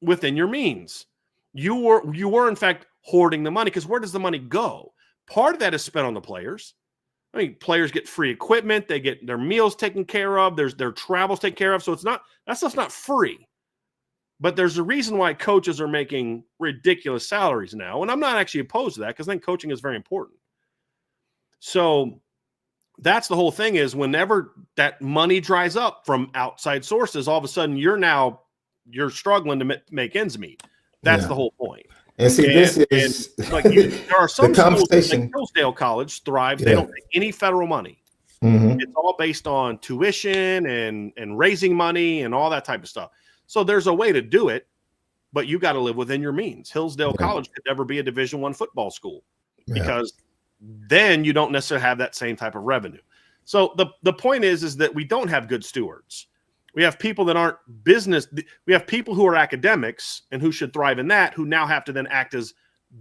within your means. You were in fact hoarding the money, because where does the money go? Part of that is spent on the players. I mean, players get free equipment, they get their meals taken care of, their travels taken care of. So that stuff's not free. But there's a reason why coaches are making ridiculous salaries now. And I'm not actually opposed to that, because I think coaching is very important. So that's the whole thing, is whenever that money dries up from outside sources, all of a sudden you're struggling to make ends meet. That's the whole point. And see, this is like there are some schools like Hillsdale College thrive. They don't take any federal money. Mm-hmm. It's all based on tuition and raising money and all that type of stuff. So there's a way to do it, but you got to live within your means. Hillsdale College could never be a Division I football school, because then you don't necessarily have that same type of revenue. So the point is that we don't have good stewards. We have people that aren't business. We have people who are academics and who should thrive in that, who now have to then act as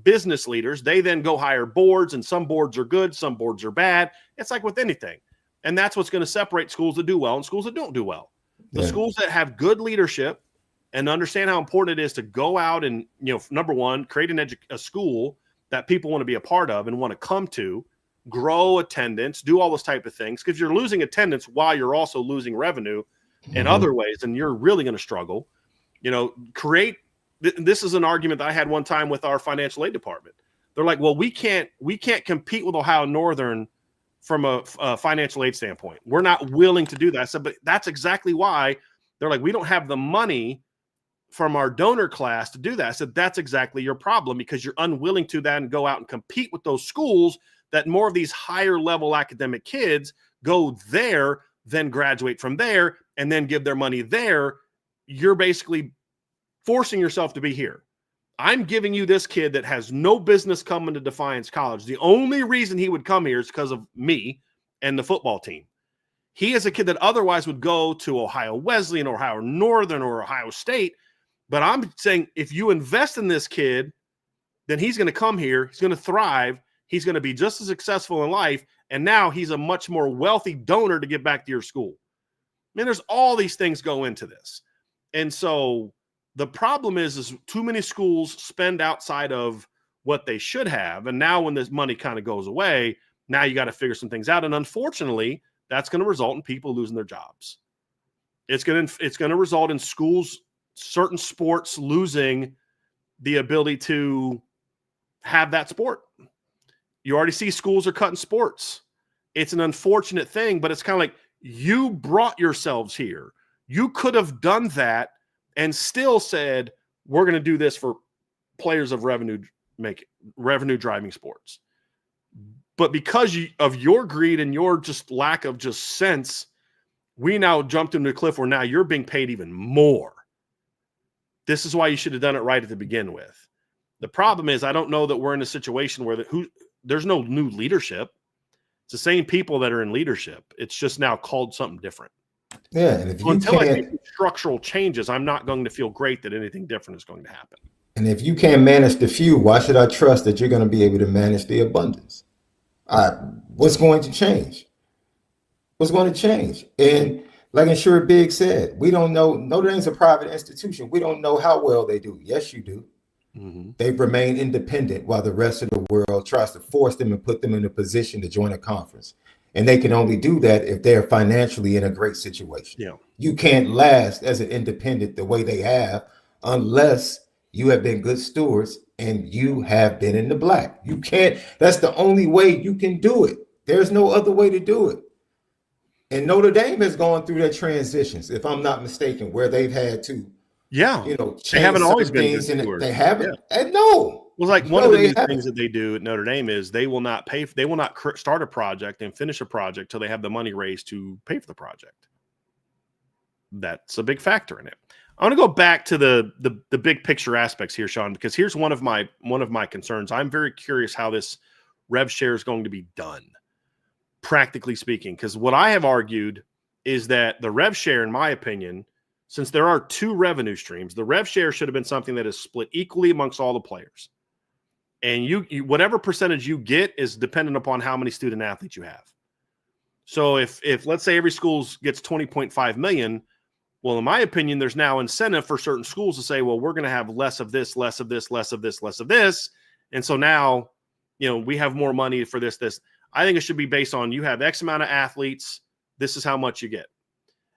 business leaders. They then go hire boards, and some boards are good, some boards are bad. It's like with anything. And that's what's going to separate schools that do well and schools that don't do well. The schools that have good leadership and understand how important it is to go out and, number one, create a school that people want to be a part of and want to come to, grow attendance, do all those type of things. Because you're losing attendance while you're also losing revenue in other ways, and you're really going to struggle. This is an argument that I had one time with our financial aid department. They're like, well, we can't compete with Ohio Northern from a financial aid standpoint. We're not willing to do that. I said, but that's exactly why. They're like, we don't have the money from our donor class to do that. I said, that's exactly your problem, because you're unwilling to then go out and compete with those schools that more of these higher level academic kids go there, then graduate from there, and then give their money there. You're basically forcing yourself to be here. I'm giving you this kid that has no business coming to Defiance College. The only reason he would come here is because of me and the football team. He is a kid that otherwise would go to Ohio Wesleyan or Ohio Northern or Ohio State. But I'm saying if you invest in this kid, then he's going to come here. He's going to thrive. He's going to be just as successful in life. And now he's a much more wealthy donor to give back to your school. Man, there's all these things go into this. And so the problem is too many schools spend outside of what they should have. And now when this money kind of goes away, now you got to figure some things out. And unfortunately, that's going to result in people losing their jobs. It's going to result in schools, certain sports, losing the ability to have that sport. You already see schools are cutting sports. It's an unfortunate thing, but it's kind of like you brought yourselves here. You could have done that and still said, we're going to do this for players of revenue driving sports. But because of your greed and your just lack of just sense, we now jumped into a cliff where now you're being paid even more. This is why you should have done it right at the begin with. The problem is I don't know that we're in a situation where there's no new leadership. It's the same people that are in leadership. It's just now called something different. Yeah, and if you until I make structural changes, I'm not going to feel great that anything different is going to happen. And if you can't manage the few, why should I trust that you're going to be able to manage the abundance? What's going to change? What's going to change? And like Insure Big said, we don't know. Notre Dame's a private institution. We don't know how well they do. Yes, you do. Mm-hmm. They remain independent while the rest of the world tries to force them and put them in a position to join a conference. And they can only do that if they're financially in a great situation. Yeah. You can't last as an independent the way they have unless you have been good stewards and you have been in the black. You can't. That's the only way you can do it. There's no other way to do it. And Notre Dame has gone through their transitions, if I'm not mistaken, where they've had to, they haven't always been good stewards. They haven't. Yeah. And no. Well, like one of the new things that they do at Notre Dame is they will not start a project and finish a project till they have the money raised to pay for the project. That's a big factor in it. I want to go back to the big picture aspects here, Shaun, because here's one of my concerns. I'm very curious how this rev share is going to be done, practically speaking, because what I have argued is that the rev share, in my opinion, since there are two revenue streams, the rev share should have been something that is split equally amongst all the players. And you whatever percentage you get is dependent upon how many student athletes you have. So if let's say every school gets 20.5 million, well, in my opinion, there's now incentive for certain schools to say, well, we're going to have less of this, less of this, less of this, less of this. And so now, we have more money for this. I think it should be based on you have X amount of athletes. This is how much you get.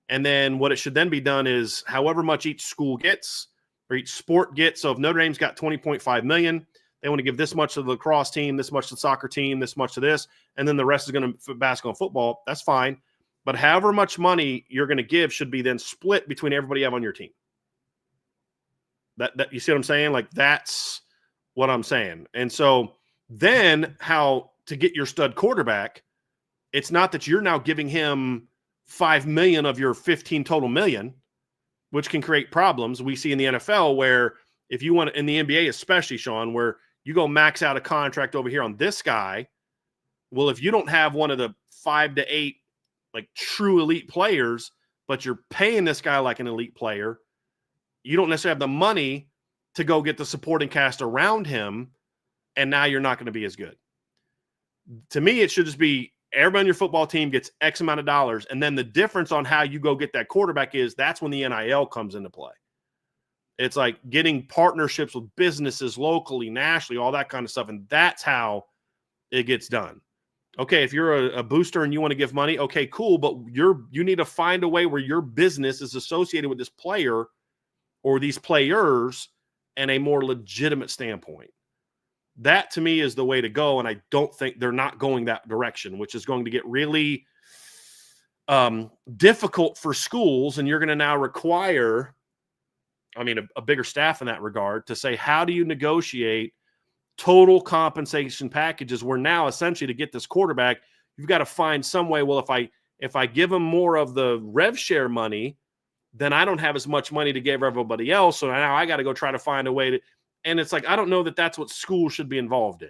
And then what it should then be done is however much each school gets or each sport gets. So if Notre Dame's got 20.5 million, they want to give this much to the lacrosse team, this much to the soccer team, this much to this, and then the rest is going to basketball and football. That's fine. But however much money you're going to give should be then split between everybody you have on your team. That you see what I'm saying? Like that's what I'm saying. And so then how to get your stud quarterback, it's not that you're now giving him 5 million of your 15 total million, which can create problems. We see in the NFL where if you want, in the NBA especially, Shaun, where you go max out a contract over here on this guy, well, if you don't have one of the 5 to 8 like true elite players, but you're paying this guy like an elite player, you don't necessarily have the money to go get the supporting cast around him, and now you're not going to be as good. To me, it should just be everybody on your football team gets X amount of dollars, and then the difference on how you go get that quarterback is that's when the NIL comes into play. It's like getting partnerships with businesses locally, nationally, all that kind of stuff, and that's how it gets done. Okay, if you're a booster and you want to give money, okay, cool, but you need to find a way where your business is associated with this player or these players and a more legitimate standpoint. That to me is the way to go, and I don't think they're not going that direction, which is going to get really difficult for schools, and you're going to now require, a bigger staff in that regard to say, how do you negotiate total compensation packages where now essentially to get this quarterback, you've got to find some way. Well, if I give them more of the rev share money, then I don't have as much money to give everybody else. So now I got to go try to find a way to, and it's like, I don't know that that's what schools should be involved in.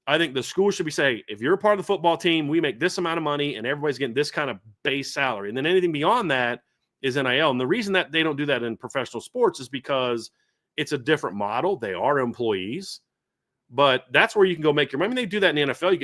I think the school should be saying, if you're a part of the football team, we make this amount of money and everybody's getting this kind of base salary. And then anything beyond that is NIL. And the reason that they don't do that in professional sports is because it's a different model. They are employees. But that's where you can go make your money. I mean, they do that in the NFL.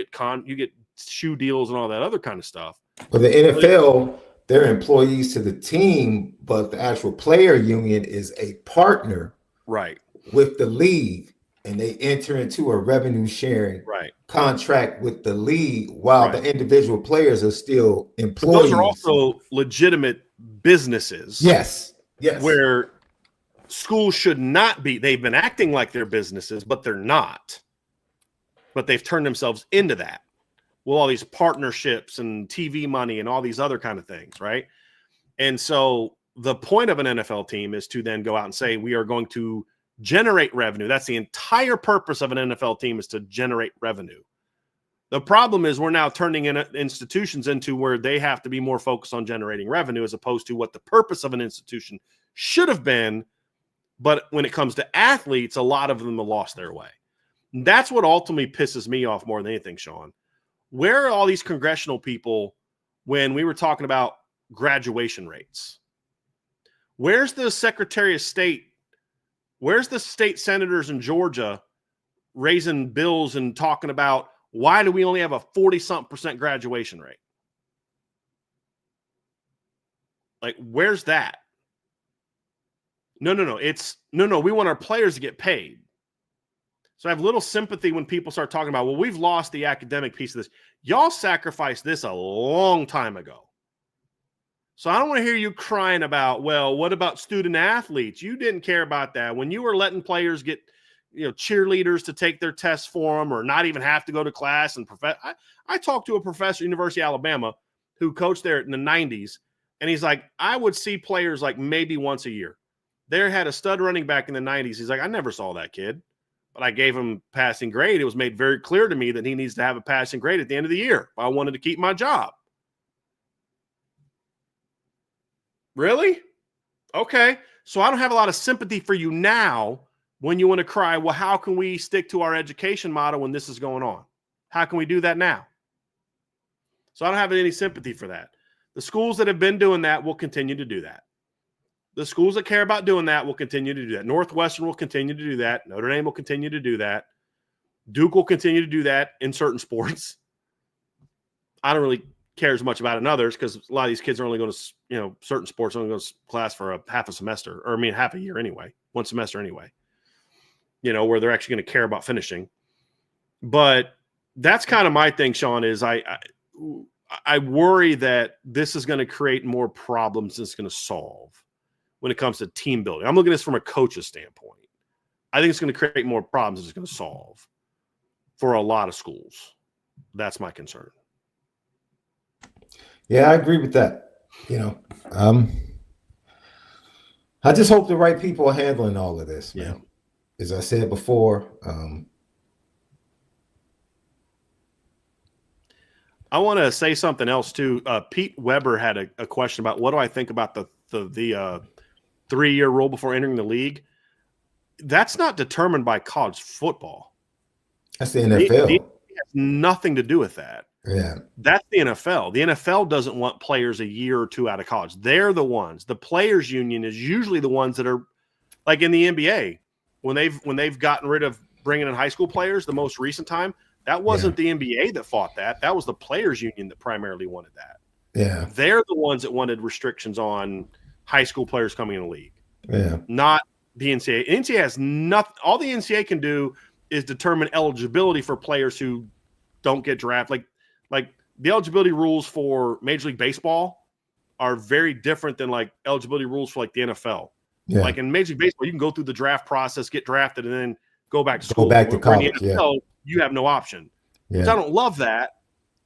You get shoe deals and all that other kind of stuff. But the NFL, they're employees to the team, but the actual player union is a partner, right, with the league, and they enter into a revenue sharing contract with the league, while the individual players are still employees. But those are also legitimate businesses. Yes. Where schools should not be. They've been acting like they're businesses, but they're not. But they've turned themselves into that. Well, all these partnerships and TV money and all these other kind of things, right? And so the point of an NFL team is to then go out and say, we are going to generate revenue. That's the entire purpose of an NFL team, is to generate revenue. The problem is we're now turning institutions into where they have to be more focused on generating revenue as opposed to what the purpose of an institution should have been. But when it comes to athletes, a lot of them have lost their way. And that's what ultimately pisses me off more than anything, Shaun. Where are all these congressional people when we were talking about graduation rates? Where's the Secretary of State? Where's the state senators in Georgia raising bills and talking about why do we only have a 40-something% graduation rate? Like, where's that? No. We want our players to get paid. So I have little sympathy when people start talking about, well, we've lost the academic piece of this. Y'all sacrificed this a long time ago. So I don't want to hear you crying about, well, what about student athletes? You didn't care about that. When you were letting players get, cheerleaders to take their tests for them or not even have to go to class. And I talked to a professor at University of Alabama who coached there in the 90s. And he's like, I would see players like maybe once a year. There had a stud running back in the 90s. He's like, I never saw that kid, but I gave him passing grade. It was made very clear to me that he needs to have a passing grade at the end of the year if I wanted to keep my job. Really? Okay. So I don't have a lot of sympathy for you now when you want to cry, well, how can we stick to our education model when this is going on? How can we do that now? So I don't have any sympathy for that. The schools that have been doing that will continue to do that. The schools that care about doing that will continue to do that. Northwestern will continue to do that. Notre Dame will continue to do that. Duke will continue to do that in certain sports. I don't really care as much about it in others because a lot of these kids are only going to, certain sports are only going to class for half a semester, or half a year anyway, one semester anyway, where they're actually going to care about finishing. But that's kind of my thing, Shaun, is I worry that this is going to create more problems than it's going to solve when it comes to team building. I'm looking at this from a coach's standpoint. I think it's going to create more problems than it's going to solve for a lot of schools. That's my concern. Yeah, I agree with that. I just hope the right people are handling all of this, man. Yeah. As I said before, I want to say something else too. Pete Weber had a question about what do I think about the 3-year rule before entering the league. That's not determined by college football. That's the NFL. It has nothing to do with that. Yeah. That's the NFL. The NFL doesn't want players a year or two out of college. They're the ones. The players union is usually the ones that are like in the NBA when they've gotten rid of bringing in high school players the most recent time. That wasn't the NBA that fought that. That was the players union that primarily wanted that. Yeah. They're the ones that wanted restrictions on high school players coming in the league. Yeah. Not the NCAA. NCAA has nothing. All the NCAA can do is determine eligibility for players who don't get drafted. Like like the eligibility rules for Major League Baseball are very different than like eligibility rules for like the NFL. Yeah. Like in Major League Baseball, you can go through the draft process, get drafted, and then go back to school. Go back to college. In the NFL, you have no option. Yeah. Which I don't love that,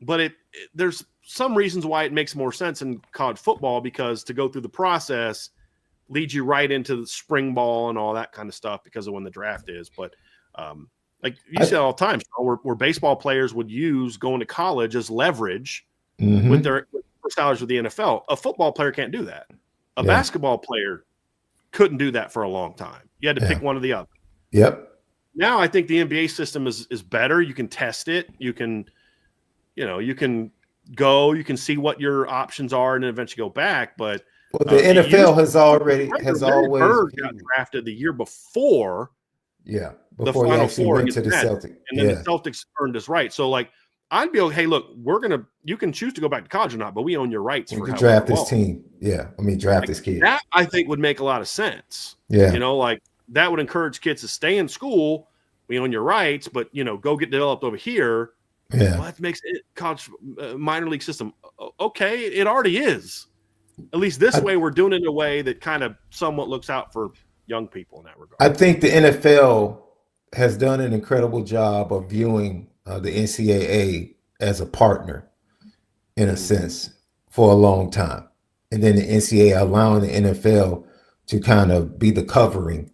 but there's some reasons why it makes more sense in college football, because to go through the process leads you right into the spring ball and all that kind of stuff because of when the draft is. But like you said all the time, where baseball players would use going to college as leverage with their salaries with the NFL. A football player can't do that. A basketball player couldn't do that for a long time. You had to pick one or the other. Yep. Now I think the NBA system is better. You can test it. You can go, you can see what your options are and then eventually go back. But the NFL has always got drafted the year before. Yeah. Before the Final Four went to the Celtics. And then the Celtics earned us right. So like I'd be okay, hey, look, you can choose to go back to college or not, but we own your rights for draft this team. Yeah. I mean, draft this kid. That I think would make a lot of sense. Yeah. Like that would encourage kids to stay in school. We own your rights, but go get developed over here. Yeah. Well, that makes it college minor league system. Okay, it already is. At least this way, we're doing it in a way that kind of somewhat looks out for young people in that regard. I think the NFL has done an incredible job of viewing the NCAA as a partner, in a sense, for a long time. And then the NCAA allowing the NFL to kind of be the covering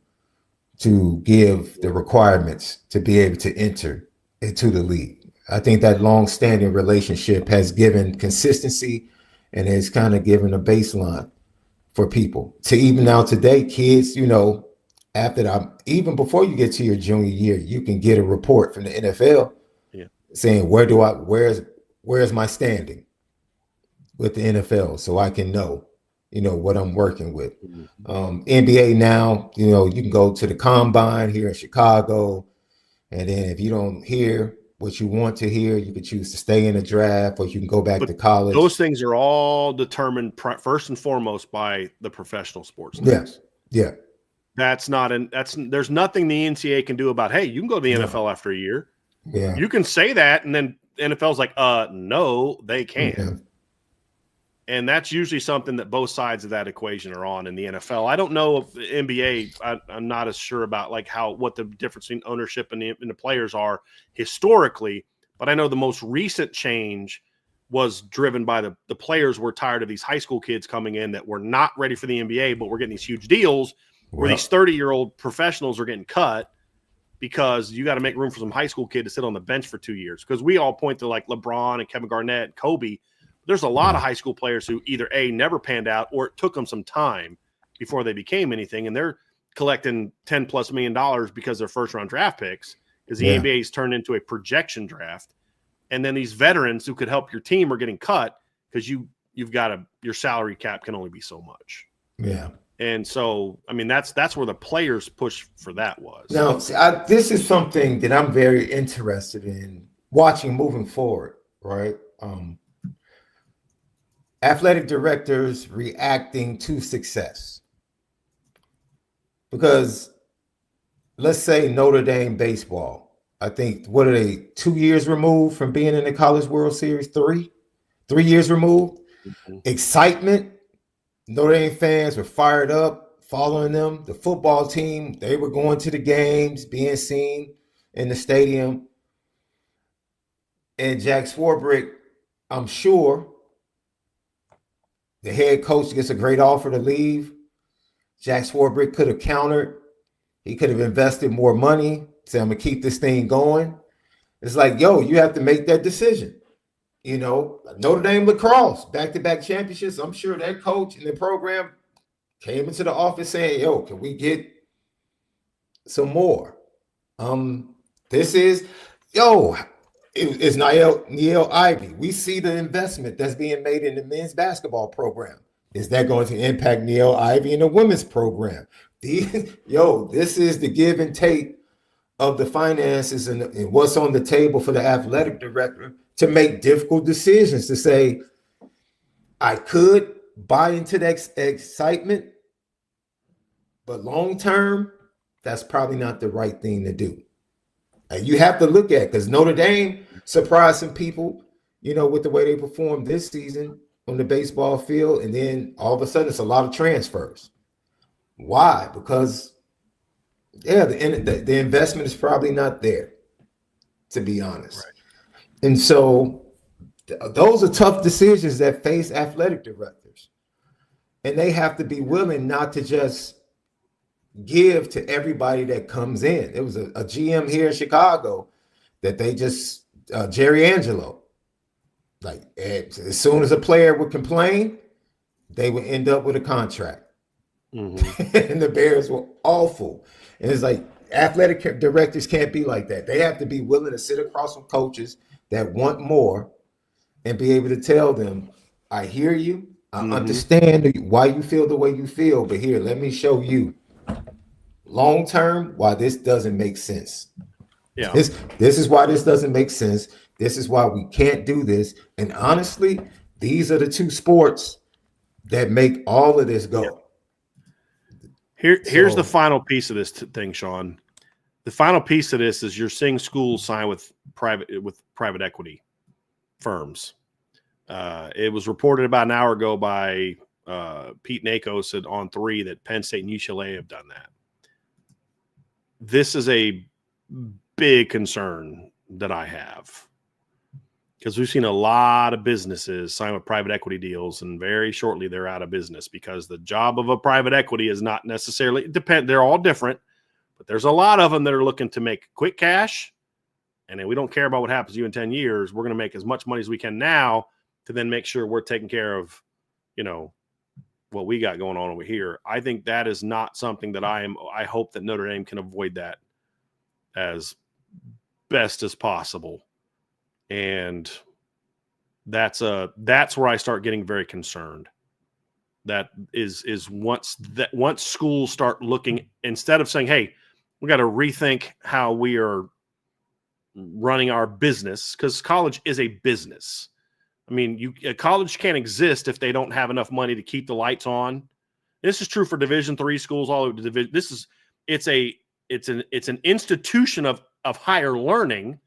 to give the requirements to be able to enter into the league. I think that long-standing relationship has given consistency and has kind of given a baseline for people to even now today, kids, after that, even before you get to your junior year, you can get a report from the NFL saying, where's my standing with the NFL, so I can know, what I'm working with. NBA now, you can go to the combine here in Chicago. And then if you don't hear what you want to hear, you can choose to stay in the draft, or you can go back to college. Those things are all determined first and foremost by the professional sports leagues. Yeah. There's nothing the NCAA can do about, hey, you can go to the NFL after a year. Yeah. You can say that, and then NFL's like, no, they can't. Yeah. And that's usually something that both sides of that equation are on in the NFL. I don't know if the NBA, I'm not as sure about like what the difference between ownership and the players are historically, but I know the most recent change was driven by the players were tired of these high school kids coming in that were not ready for the NBA, but we're getting these huge deals where these 30-year-old professionals are getting cut because you got to make room for some high school kid to sit on the bench for 2 years. Because we all point to like LeBron and Kevin Garnett and Kobe. There's a lot of high school players who either never panned out, or it took them some time before they became anything, and they're collecting $10+ million because they're first-round draft picks, because the NBA's turned into a projection draft. And then these veterans who could help your team are getting cut because you've got your salary cap can only be so much. Yeah. And so, I mean, that's where the players' push for that was. Now, this is something that I'm very interested in watching moving forward, right? Athletic directors reacting to success. Because let's say Notre Dame baseball, I think, what are they, 2 years removed from being in the College World Series? 3 years removed. Excitement. Notre Dame fans were fired up, following them. The football team, they were going to the games, being seen in the stadium. And Jack Swarbrick, I'm sure, the head coach gets a great offer to leave. Jack Swarbrick could have countered. He could have invested more money, say, I'm going to keep this thing going. It's like, you have to make that decision. Notre Dame lacrosse, back-to-back championships. I'm sure that coach and the program came into the office saying, can we get some more? This is, it's Niele Ivey. We see the investment that's being made in the men's basketball program. Is that going to impact Niele Ivey in the women's program? This is the give and take of the finances and what's on the table for the athletic director to make difficult decisions, to say, I could buy into that excitement, but long term, that's probably not the right thing to do. And you have to look at, because Notre Dame surprised some people with the way they performed this season on the baseball field, and then all of a sudden it's a lot of transfers. Why? Because the investment is probably not there, to be honest. Right. And so those are tough decisions that face athletic directors. And they have to be willing not to just give to everybody that comes in. It was a GM here in Chicago that they just, Jerry Angelo, like as soon as a player would complain, they would end up with a contract. Mm-hmm. And the Bears were awful. And it's like athletic directors can't be like that. They have to be willing to sit across from coaches that want more and be able to tell them, I hear you. I understand why you feel the way you feel, but here, let me show you long term why this doesn't make sense. Yeah. This is why this doesn't make sense. This is why we can't do this. And honestly, these are the two sports that make all of this go. Yeah. Here's the final piece of this thing, Shaun. The final piece of this is you're seeing schools sign with private equity firms. It was reported about an hour ago by Pete Nakos at On 3 that Penn State and UCLA have done that. This is a big concern that I have because we've seen a lot of businesses sign with private equity deals, and very shortly they're out of business because the job of a private equity is not necessarily they're all different, but there's a lot of them that are looking to make quick cash, and then we don't care about what happens to you in 10 years. We're going to make as much money as we can now to then make sure we're taking care of, what we got going on over here. I think that is not something that I hope that Notre Dame can avoid that as best as possible. And that's where I start getting very concerned. That is once schools start looking, instead of saying, hey, we got to rethink how we are running our business, because college is a business. I mean, college can't exist if they don't have enough money to keep the lights on. This is true for Division III schools all over the division. It's an institution of higher learning,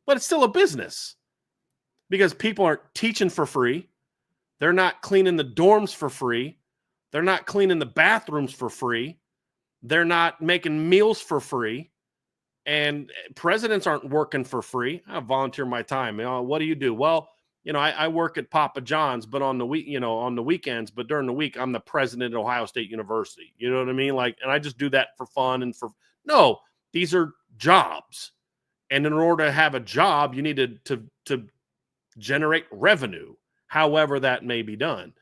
but it's still a business because people aren't teaching for free. They're not cleaning the dorms for free. They're not cleaning the bathrooms for free. They're not making meals for free. And presidents aren't working for free. I volunteer my time. What do you do? Well, I work at Papa John's, but on the weekends, but during the week, I'm the president at Ohio State University. You know what I mean? And I just do that for fun no, these are jobs. And in order to have a job, you need to generate revenue, however that may be done.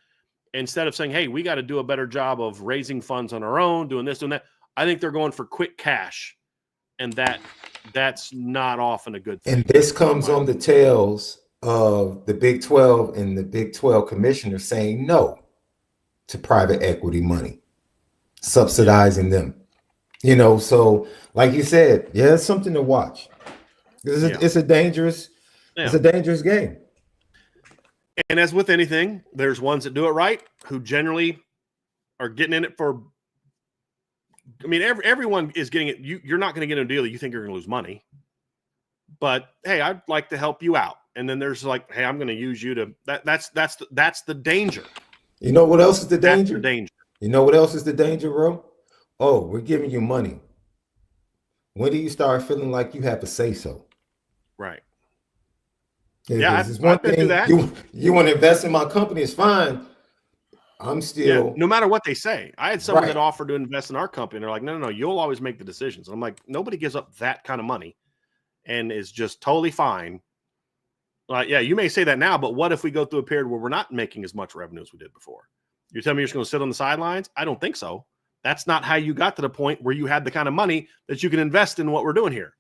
Instead of saying, hey, we got to do a better job of raising funds on our own, doing this, doing that. I think they're going for quick cash. And that's not often a good thing. And this comes on the tails of the Big 12 and the Big 12 commissioner saying no to private equity money, subsidizing them. So like you said, it's something to watch. It's a dangerous game. And as with anything, there's ones that do it right who generally are getting in it for. I mean, everyone is getting it. You're not going to get a deal that you think you're going to lose money. But hey, I'd like to help you out. And then there's like, hey, I'm going to use you to. That's the danger. You know what else is the danger? That's the danger. You know what else is the danger, bro? Oh, we're giving you money. When do you start feeling like you have to say so? Right. It's one thing. Do that. You want to invest in my company? It's fine. I'm still. No matter what they say. I had someone that offered to invest in our company. And they're like, no, you'll always make the decisions. And I'm like, nobody gives up that kind of money and is just totally fine. Like, you may say that now, but what if we go through a period where we're not making as much revenue as we did before? You're telling me you're just going to sit on the sidelines? I don't think so. That's not how you got to the point where you had the kind of money that you can invest in what we're doing here.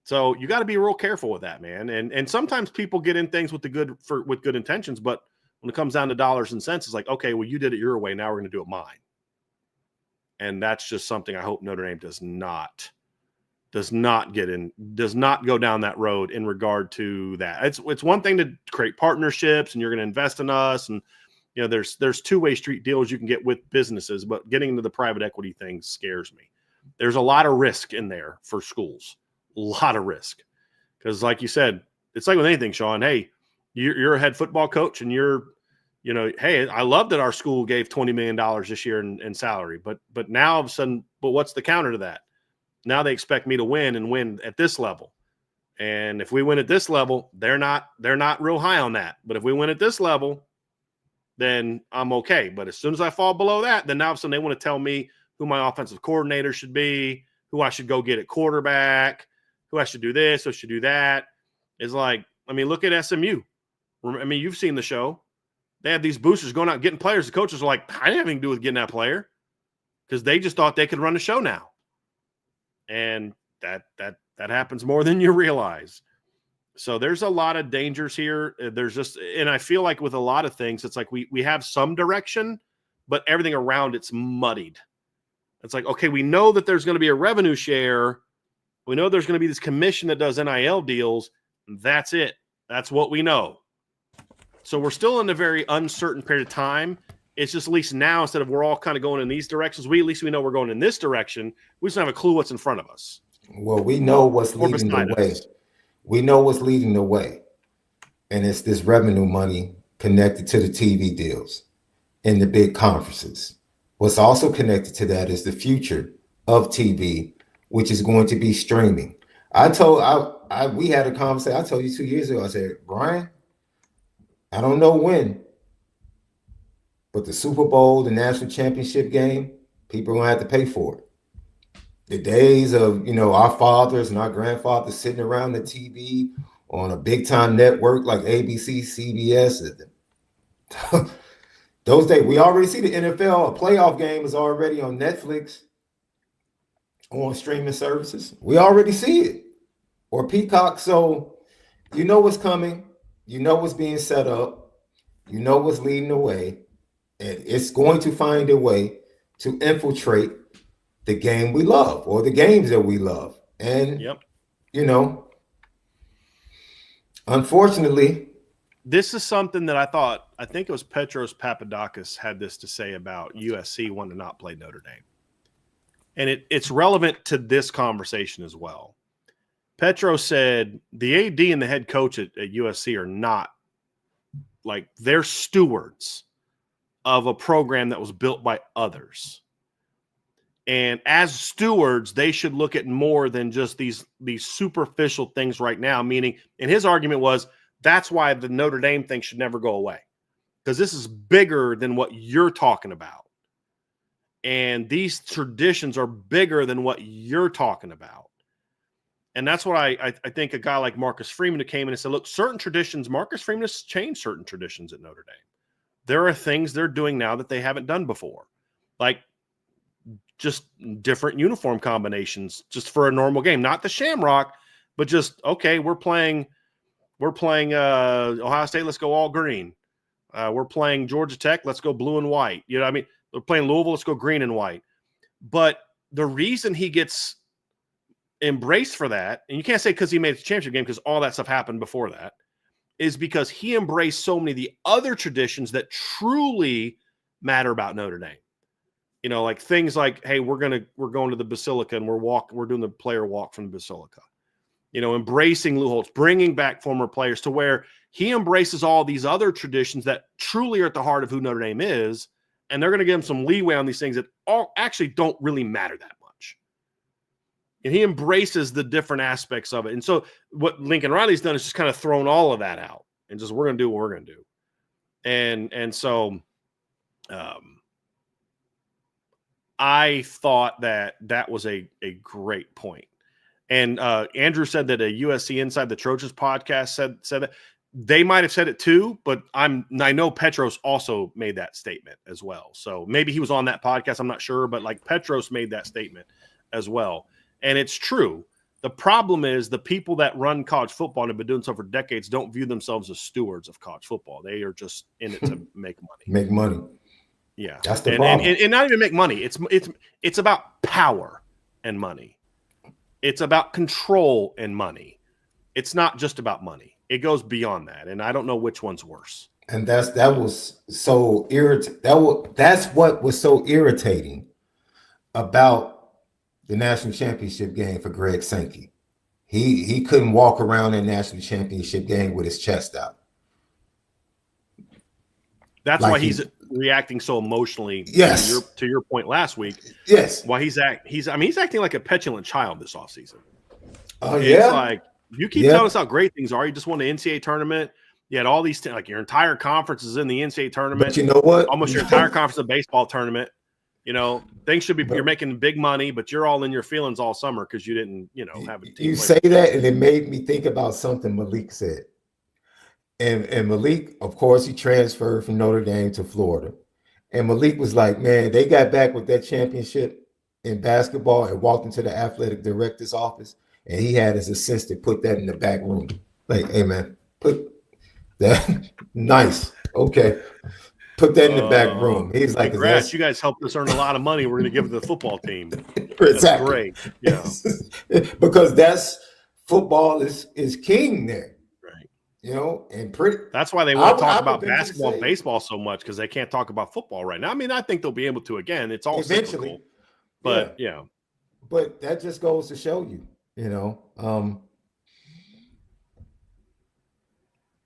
So you got to be real careful with that, man. And sometimes people get in things with good intentions, but when it comes down to dollars and cents, it's like, okay, well, you did it your way. Now we're going to do it mine. And that's just something I hope Notre Dame does not go down that road in regard to that. It's one thing to create partnerships and you're going to invest in us. And, there's two-way street deals you can get with businesses, but getting into the private equity thing scares me. There's a lot of risk in there for schools, a lot of risk. Because like you said, it's like with anything, Shaun, hey, You're a head football coach, and hey, I love that our school gave $20 million this year in salary, but now all of a sudden, but what's the counter to that? Now they expect me to win and win at this level. And if we win at this level, they're not real high on that. But if we win at this level, then I'm okay. But as soon as I fall below that, then now all of a sudden they want to tell me who my offensive coordinator should be, who I should go get at quarterback, who I should do this, who should do that. It's like, I mean, look at SMU. I mean, you've seen the show. They have these boosters going out and getting players. The coaches are like, I didn't have anything to do with getting that player, because they just thought they could run the show now. And that happens more than you realize. So there's a lot of dangers here. And I feel like with a lot of things, it's like we have some direction, but everything around it's muddied. It's like, okay, we know that there's going to be a revenue share. We know there's going to be this commission that does NIL deals. That's it. That's what we know. So we're still in a very uncertain period of time. It's just, at least now, instead of we're all kind of going in these directions, at least we know we're going in this direction. We just don't have a clue what's in front of us. Well, we know what's leading the way. We know what's leading the way. And it's this revenue money connected to the TV deals in the big conferences. What's also connected to that is the future of TV, which is going to be streaming. We had a conversation. I told you 2 years ago, I said, Bryan, I don't know when, but the Super Bowl, the national championship game, people are going to have to pay for it. The days of, our fathers and our grandfathers sitting around the TV on a big time network like ABC, CBS, those days, we already see the NFL, a playoff game is already on Netflix, on streaming services. We already see it. Or Peacock. So you know what's coming. You know what's being set up. You know what's leading the way. And it's going to find a way to infiltrate the game we love, or the games that we love. And, unfortunately, this is something that I think it was Petros Papadakis had this to say about USC wanting to not play Notre Dame. And it's relevant to this conversation as well. Petros said the AD and the head coach at USC are not, like, they're stewards of a program that was built by others. And as stewards, they should look at more than just these superficial things right now, meaning, and his argument was, that's why the Notre Dame thing should never go away, because this is bigger than what you're talking about. And these traditions are bigger than what you're talking about. And that's what I think a guy like Marcus Freeman who came in and said, look, certain traditions, Marcus Freeman has changed certain traditions at Notre Dame. There are things they're doing now that they haven't done before, like just different uniform combinations just for a normal game, not the Shamrock, but just, okay, we're playing Ohio State, let's go all green. We're playing Georgia Tech, let's go blue and white. You know what I mean? We're playing Louisville, let's go green and white. But the reason he gets embraced for that, and you can't say because he made the championship game, because all that stuff happened before that, is because he embraced so many of the other traditions that truly matter about Notre Dame. Like things like, hey, we're going to the Basilica and we're doing the player walk from the Basilica. Embracing Lou Holtz, bringing back former players, to where he embraces all these other traditions that truly are at the heart of who Notre Dame is, and they're going to give him some leeway on these things that all actually don't really matter that much. And he embraces the different aspects of it. And so what Lincoln Riley's done is just kind of thrown all of that out and just, we're going to do what we're going to do. And so I thought that was a great point. And Andrew said that a USC Inside the Trojans podcast said that. They might have said it too, but I know Petros also made that statement as well. So maybe he was on that podcast. I'm not sure, but like Petros made that statement as well. And it's true. The problem is the people that run college football and have been doing so for decades don't view themselves as stewards of college football. They are just in it to make money. Make money. Yeah. That's the problem. And not even make money. It's about power and money. It's about control and money. It's not just about money. It goes beyond that, and I don't know which one's worse. And that's what was so irritating about the national championship game for Greg Sankey. He couldn't walk around that national championship game with his chest out. That's Like why he's reacting so emotionally. Yes. To your point last week. Yes. Why he's acting like a petulant child this offseason. Oh, It's like, you keep telling us how great things are. You just won the NCAA tournament. You had all these, like your entire conference is in the NCAA tournament. But you know what? Almost your entire conference of baseball tournament. You know, things should be, you're making big money, but you're all in your feelings all summer because you didn't, have a team. You say that, and it made me think about something Malik said. And Malik, of course, he transferred from Notre Dame to Florida. And Malik was like, man, they got back with that championship in basketball and walked into the athletic director's office, and he had his assistant put that in the back room. Like, hey, man, put that. Nice. Okay. Put that in the back room. He's like, congrats, you guys helped us earn a lot of money. We're going to give it to the football team. Exactly. That's great. Yeah. Because football is king there. And that's why they want to talk about basketball and baseball so much, because they can't talk about football right now. I mean, I think they'll be able to again. It's all eventually cyclical, but But that just goes to show you,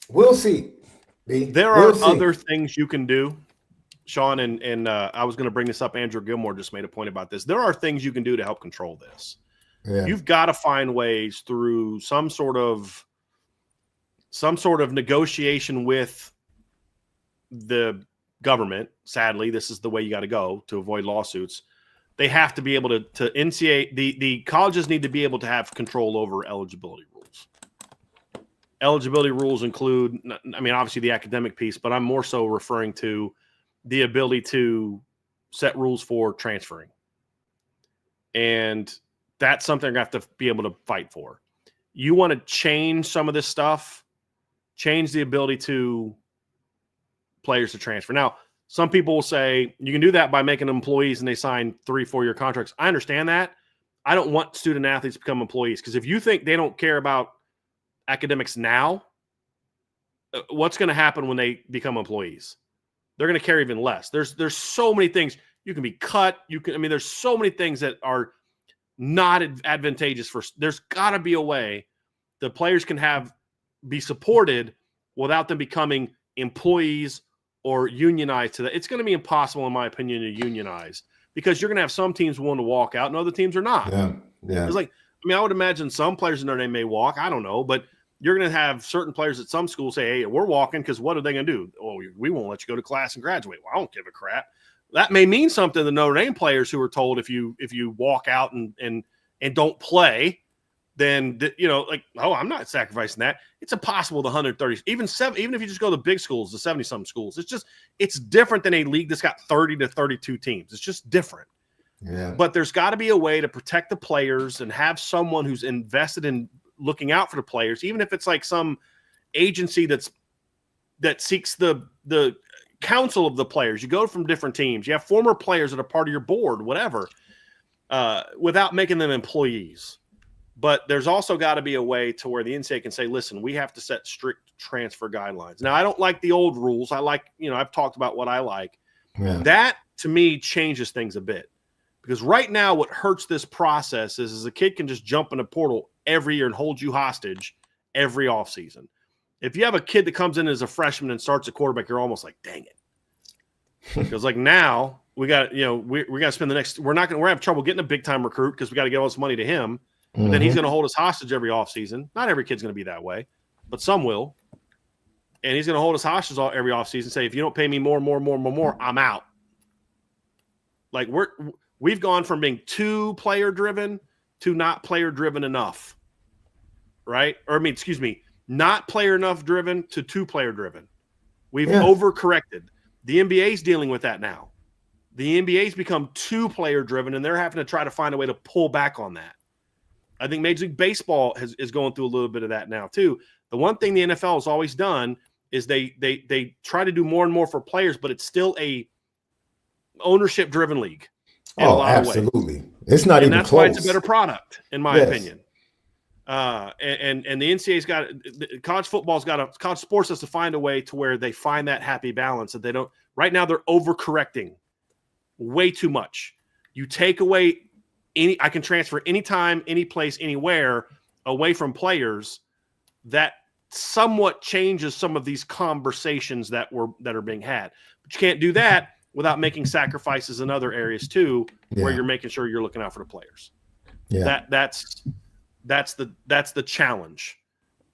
we'll see. There are other things you can do, Shaun, and I was going to bring this up. Andrew Gilmore just made a point about this. There are things you can do to help control this. Yeah. You've got to find ways through some sort of negotiation with the government. Sadly, this is the way you got to go to avoid lawsuits. They have to be able to NCAA, the colleges need to be able to have control over eligibility rules. Eligibility rules include, obviously the academic piece, but I'm more so referring to the ability to set rules for transferring. And that's something I have to be able to fight for. You want to change some of this stuff, change the ability to players to transfer. Now, some people will say you can do that by making them employees and they sign 3-4 year contracts. I understand that. I don't want student athletes to become employees, because if you think they don't care about academics now, what's going to happen when they become employees? They're going to care even less. There's so many things. You can be cut. There's so many things that are not advantageous for. There's got to be a way the players can be supported without them becoming employees or unionized to that. It's going to be impossible, in my opinion, to unionize, because you're going to have some teams willing to walk out and other teams are not. Yeah. It's like, I would imagine some players in Notre Dame may walk. I don't know, but you're going to have certain players at some schools say, hey, we're walking because what are they going to do? Oh, we won't let you go to class and graduate. Well, I don't give a crap. That may mean something to the Notre Dame players who are told if you walk out and don't play, then I'm not sacrificing that. It's impossible. The 130, even if you just go to the big schools, the 70-something schools, it's different than a league that's got 30 to 32 teams. It's just different. Yeah. But there's got to be a way to protect the players and have someone who's invested in looking out for the players, even if it's like some agency that seeks the counsel of the players. You go from different teams. You have former players that are part of your board, whatever, without making them employees. But there's also got to be a way to where the NCAA can say, listen, we have to set strict transfer guidelines. Now, I don't like the old rules. I like, I've talked about what I like. Yeah. That, to me, changes things a bit. Because right now what hurts this process is a kid can just jump in a portal every year and hold you hostage every offseason. If you have a kid that comes in as a freshman and starts a quarterback, you're almost like, dang it. Because like now we got, we got to spend the next – we're going to have trouble getting a big-time recruit because we got to get all this money to him. But then he's going to hold us hostage every offseason. Not every kid's going to be that way, but some will. And he's going to hold us hostage every offseason and say, if you don't pay me more, I'm out. Like we've gone from being too player-driven to not player-driven enough, right? Not player enough driven to too player-driven. We've overcorrected. The NBA's dealing with that now. The NBA's become too player-driven, and they're having to try to find a way to pull back on that. I think Major League Baseball is going through a little bit of that now too. The one thing the NFL has always done is they try to do more and more for players, but it's still a ownership-driven league. Oh, absolutely. It's not even close. And that's why it's a better product, in my opinion. And the NCAA's got college sports has to find a way to where they find that happy balance that they don't. Right now, they're overcorrecting way too much. You take away I can transfer anytime, any place, anywhere away from players. That somewhat changes some of these conversations that are being had. But you can't do that without making sacrifices in other areas too, where you're making sure you're looking out for the players. Yeah. That's the challenge.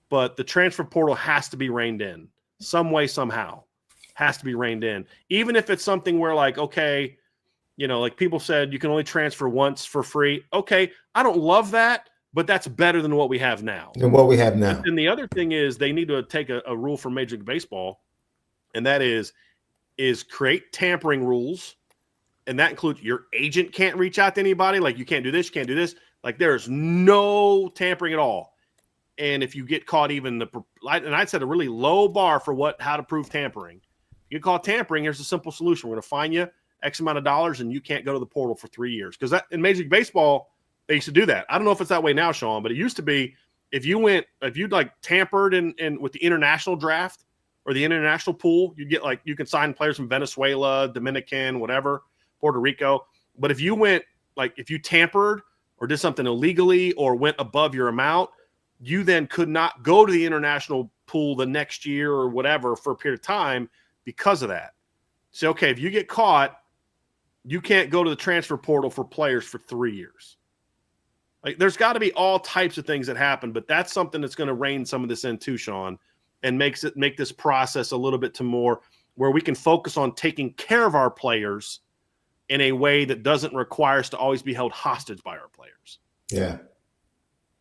But the transfer portal has to be reined in some way, somehow. Has to be reined in. Even if it's something where, like, okay, like people said, you can only transfer once for free. Okay, I don't love that, but that's better than what we have now. And what we have now. And the other thing is they need to take a rule from Major League Baseball, and that is create tampering rules. And that includes your agent can't reach out to anybody. Like, you can't do this, you can't do this. Like, there's no tampering at all. And if you get caught, and I'd set a really low bar for how to prove tampering. If you get caught tampering, here's a simple solution. We're going to fine you X amount of dollars, and you can't go to the portal for 3 years. Because in Major League Baseball, they used to do that. I don't know if it's that way now, Shaun, but it used to be if you'd tampered in with the international draft or the international pool, you'd get, like, you can sign players from Venezuela, Dominican, whatever, Puerto Rico. But if you went, like, if you tampered or did something illegally or went above your amount, you then could not go to the international pool the next year or whatever for a period of time because of that. So, okay, if you get caught, you can't go to the transfer portal for players for 3 years. Like, there's got to be all types of things that happen, but that's something that's going to rein some of this in too, Shaun, and make this process a little bit to more where we can focus on taking care of our players in a way that doesn't require us to always be held hostage by our players. Yeah.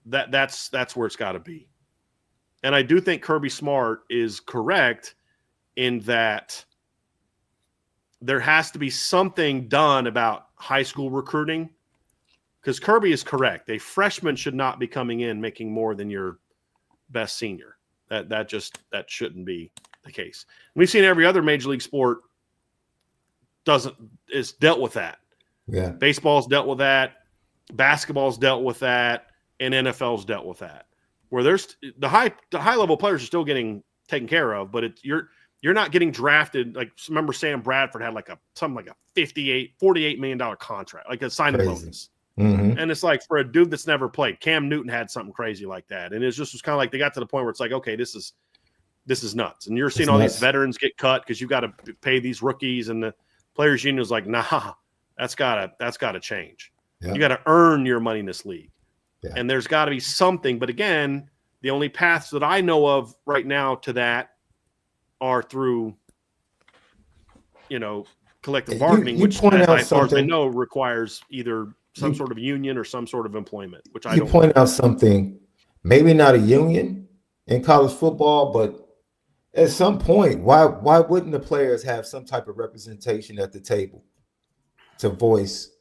That's where it's got to be. And I do think Kirby Smart is correct in that there has to be something done about high school recruiting, because Kirby is correct. A freshman should not be coming in making more than your best senior. That shouldn't be the case. And we've seen every other major league sport is dealt with that. Yeah. Baseball's dealt with that. Basketball's dealt with that. And NFL's dealt with that, where there's the high level players are still getting taken care of, but you're not getting drafted. Like, remember Sam Bradford had something like a $48 million contract, like a signing bonus. Mm-hmm. And it's like, for a dude that's never played, Cam Newton had something crazy like that. And it was kind of like they got to the point where it's like, okay, this is nuts. And you're seeing all these veterans get cut because you've got to pay these rookies, and the players union is like, nah, that's gotta change. Yeah. You got to earn your money in this league. Yeah. And there's got to be something. But again, the only paths that I know of right now to that are through, collective bargaining, which, as far as I know, requires either some sort of union or some sort of employment, which I don't. You point out something, maybe not a union in college football, but at some point, why wouldn't the players have some type of representation at the table to voice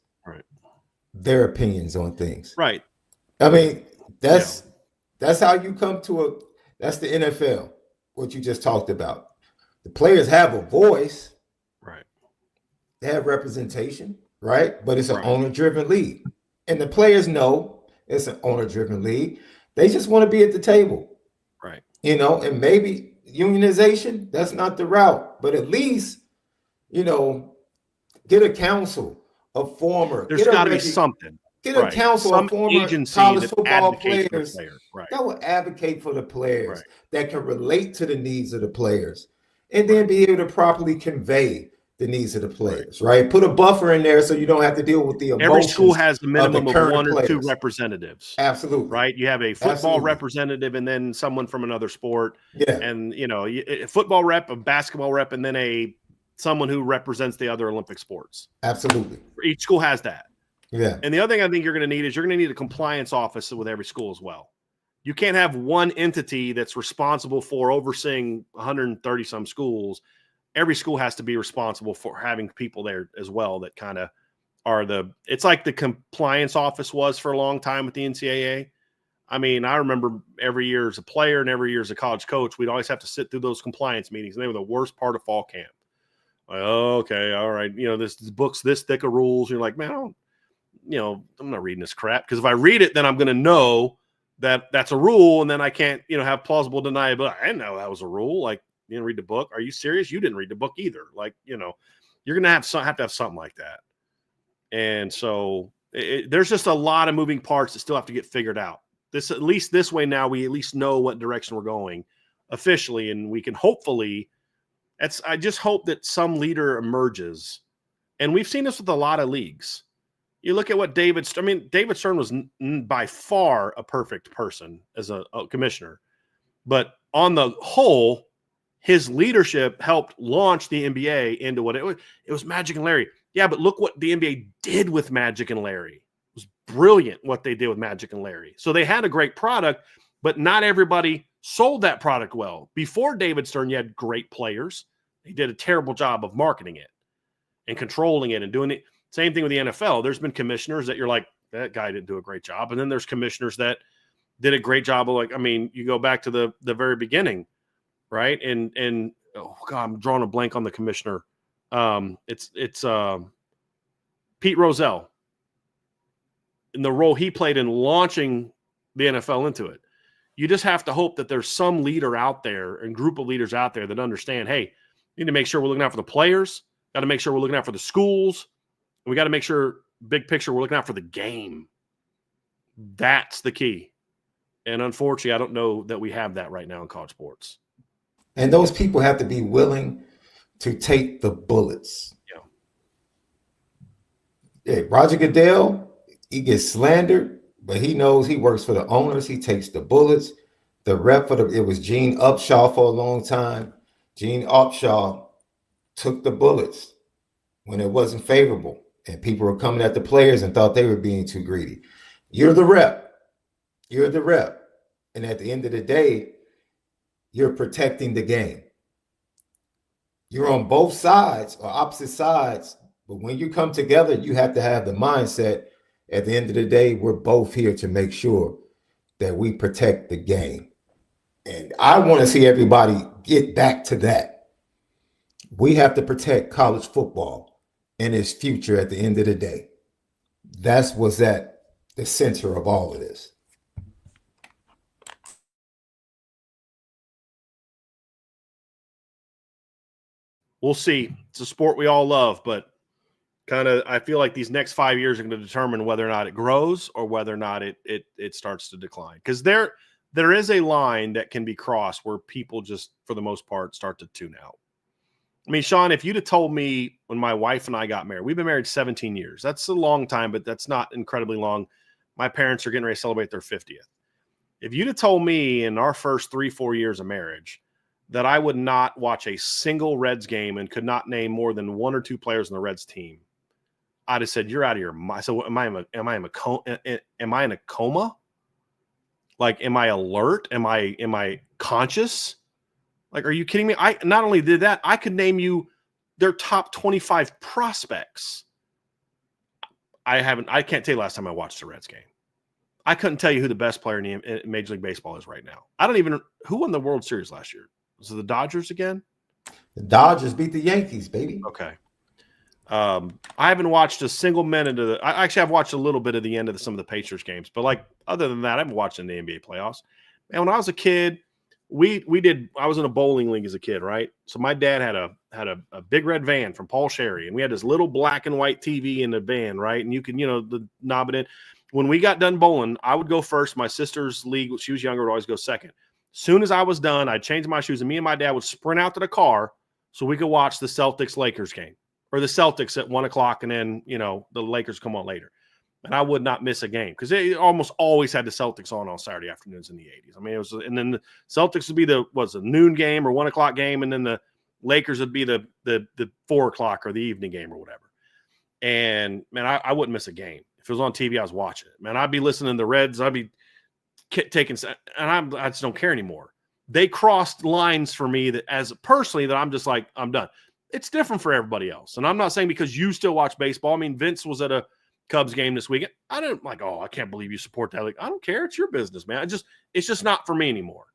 their opinions on things? Right. I mean, that's how you come to that's the NFL, what you just talked about. The players have a voice. Right. They have representation, right? But it's an owner-driven league. And the players know it's an owner-driven league. They just want to be at the table. Right. And maybe unionization, that's not the route. But at least, get a council of former. There's got to be something. Get a council of former college football players that will advocate for the players, that can relate to the needs of the players, and then be able to properly convey the needs of the players, right? Put a buffer in there so you don't have to deal with the emotions. Every school has a minimum of one or two representatives. Absolutely. Right? You have a football representative and then someone from another sport. Yeah. And, a football rep, a basketball rep, and then someone who represents the other Olympic sports. Absolutely. Each school has that. Yeah. And the other thing I think you're going to need a compliance office with every school as well. You can't have one entity that's responsible for overseeing 130 some schools. Every school has to be responsible for having people there as well that kind of are it's like the compliance office was for a long time with the NCAA. I mean, I remember every year as a player and every year as a college coach, we'd always have to sit through those compliance meetings, and they were the worst part of fall camp. Like, oh, okay, all right. This book's this thick of rules. You're like, man, I'm not reading this crap, because if I read it, then I'm going to know that that's a rule, and then I can't, have plausible deniability. I didn't know that was a rule. Like, you didn't read the book. Are you serious? You didn't read the book either. Like, you're going to have to have something like that. And so there's just a lot of moving parts that still have to get figured out. At least this way now, we at least know what direction we're going. officially, and we can hopefully I just hope that some leader emerges. And we've seen this with a lot of leagues. You look at what David Stern was by far a perfect person as a commissioner. But on the whole, his leadership helped launch the NBA into what it was. It was Magic and Larry. Yeah, but look what the NBA did with Magic and Larry. It was brilliant what they did with Magic and Larry. So they had a great product, but not everybody sold that product well. Before David Stern, you had great players. He did a terrible job of marketing it and controlling it and doing it. Same thing with the NFL. There's been commissioners that you're like, that guy didn't do a great job. And then there's commissioners that did a great job of you go back to the very beginning, right? And oh God, I'm drawing a blank on the commissioner. It's Pete Rozelle in the role he played in launching the NFL into it. You just have to hope that there's some leader out there and group of leaders out there that understand, hey, we need to make sure we're looking out for the players, got to make sure we're looking out for the schools, and we got to make sure, big picture, we're looking out for the game. That's the key. And unfortunately, I don't know that we have that right now in college sports. And those people have to be willing to take the bullets. Yeah, Roger Goodell, he gets slandered, but he knows he works for the owners. He takes the bullets. The rep it was Gene Upshaw for a long time. Gene Upshaw took the bullets when it wasn't favorable, and people were coming at the players and thought they were being too greedy. You're the rep. You're the rep. And at the end of the day, you're protecting the game. You're on both sides or opposite sides, but when you come together, you have to have the mindset, at the end of the day, we're both here to make sure that we protect the game. And I want to see everybody get back to that. We have to protect college football and its future at the end of the day. That's what's at the center of all of this. We'll see. It's a sport we all love, but I feel like these next 5 years are going to determine whether or not it grows or whether or not it starts to decline. Because there is a line that can be crossed where people just, for the most part, start to tune out. I mean, Shaun, if you'd have told me when my wife and I got married, we've been married 17 years. That's a long time, but that's not incredibly long. My parents are getting ready to celebrate their 50th. If you'd have told me in our first 3-4 years of marriage that I would not watch a single Reds game and could not name more than one or two players on the Reds team, I'd have said, you're out of your mind. So am I in a coma? Like, am I alert? Am I conscious? Like, are you kidding me? I not only did that, I could name you their top 25 prospects. I can't tell you last time I watched a Reds game. I couldn't tell you who the best player in Major League Baseball is right now. Who won the World Series last year? Was it the Dodgers again? The Dodgers beat the Yankees, baby. Okay. I haven't watched a single minute of I've watched a little bit of the end of some of the Pacers games, but other than that, I haven't watched in the NBA playoffs. And when I was a kid, I was in a bowling league as a kid, right? So my dad had a big red van from Paul Sherry, and we had this little black and white TV in the van, right? And you can, knob it in. When we got done bowling, I would go first. My sister's league, she was younger, would always go second. Soon as I was done, I'd change my shoes, and me and my dad would sprint out to the car so we could watch the Celtics-Lakers game. Or the Celtics at 1 o'clock, and then, the Lakers come on later. And I would not miss a game because they almost always had the Celtics on Saturday afternoons in the 80s. I mean, it was, and then the Celtics would be a noon game or 1 o'clock game, and then the Lakers would be the 4 o'clock or the evening game or whatever. And, man, I wouldn't miss a game. If it was on TV, I was watching it. Man, I'd be listening to the Reds. I'd be taking – and I just don't care anymore. They crossed lines for me that I'm just like, I'm done. It's different for everybody else. And I'm not saying because you still watch baseball. I mean, Vince was at a Cubs game this weekend. I didn't I can't believe you support that. I don't care. It's your business, man. It's just not for me anymore.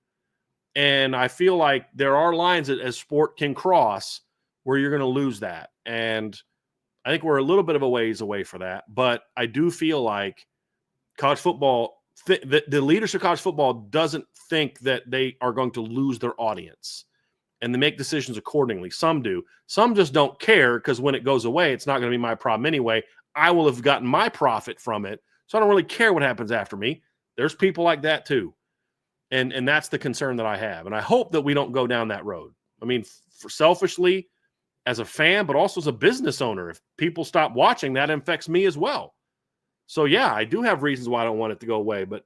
And I feel like there are lines that as sport can cross where you're going to lose that. And I think we're a little bit of a ways away for that. But I do feel like college football, the leadership of college football doesn't think that they are going to lose their audience. And they make decisions accordingly. Some do. Some just don't care because when it goes away, it's not going to be my problem anyway. I will have gotten my profit from it. So I don't really care what happens after me. There's people like that too. And that's the concern that I have. And I hope that we don't go down that road. I mean, for selfishly as a fan, but also as a business owner, if people stop watching, that affects me as well. So yeah, I do have reasons why I don't want it to go away, but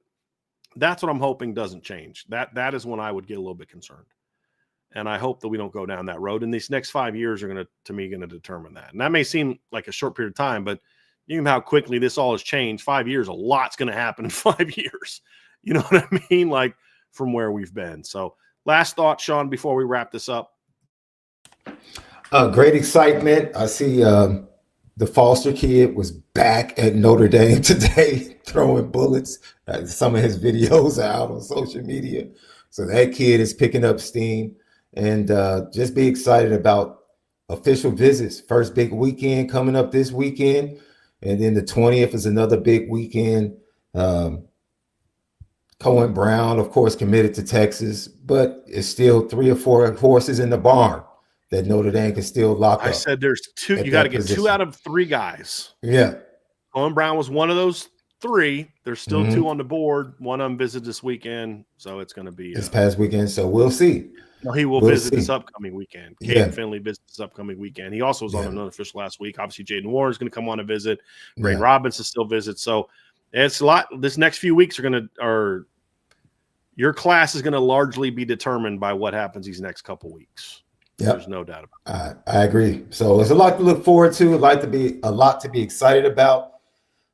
that's what I'm hoping doesn't change. That is when I would get a little bit concerned. And I hope that we don't go down that road. And these next 5 years are going to determine that. And that may seem like a short period of time, but you know how quickly this all has changed. 5 years, a lot's going to happen in 5 years. You know what I mean? Like from where we've been. So last thought, Shaun, before we wrap this up. Great excitement. I see the Foster kid was back at Notre Dame today throwing bullets. Some of his videos are out on social media. So that kid is picking up steam. And just be excited about official visits. First big weekend coming up this weekend. And then the 20th is another big weekend. Cohen Brown, of course, committed to Texas, but it's still 3 or 4 horses in the barn that Notre Dame can still lock up. I said there's 2. You got to get position. 2 out of 3 guys. Yeah. Cohen Brown was one of those 3. There's still 2 on the board. One of them visited this weekend. So it's going to be this past weekend. So we'll see. No, he will visit this upcoming weekend. Caden Finley visits this upcoming weekend. He also was on an unofficial last week. Obviously, Jaden Warren is going to come on a visit. Brain Robinson still visits. So it's a lot. This next few weeks your class is going to largely be determined by what happens these next couple weeks. Yep. There's no doubt about it. I agree. So there's a lot to look forward to. A lot to be excited about,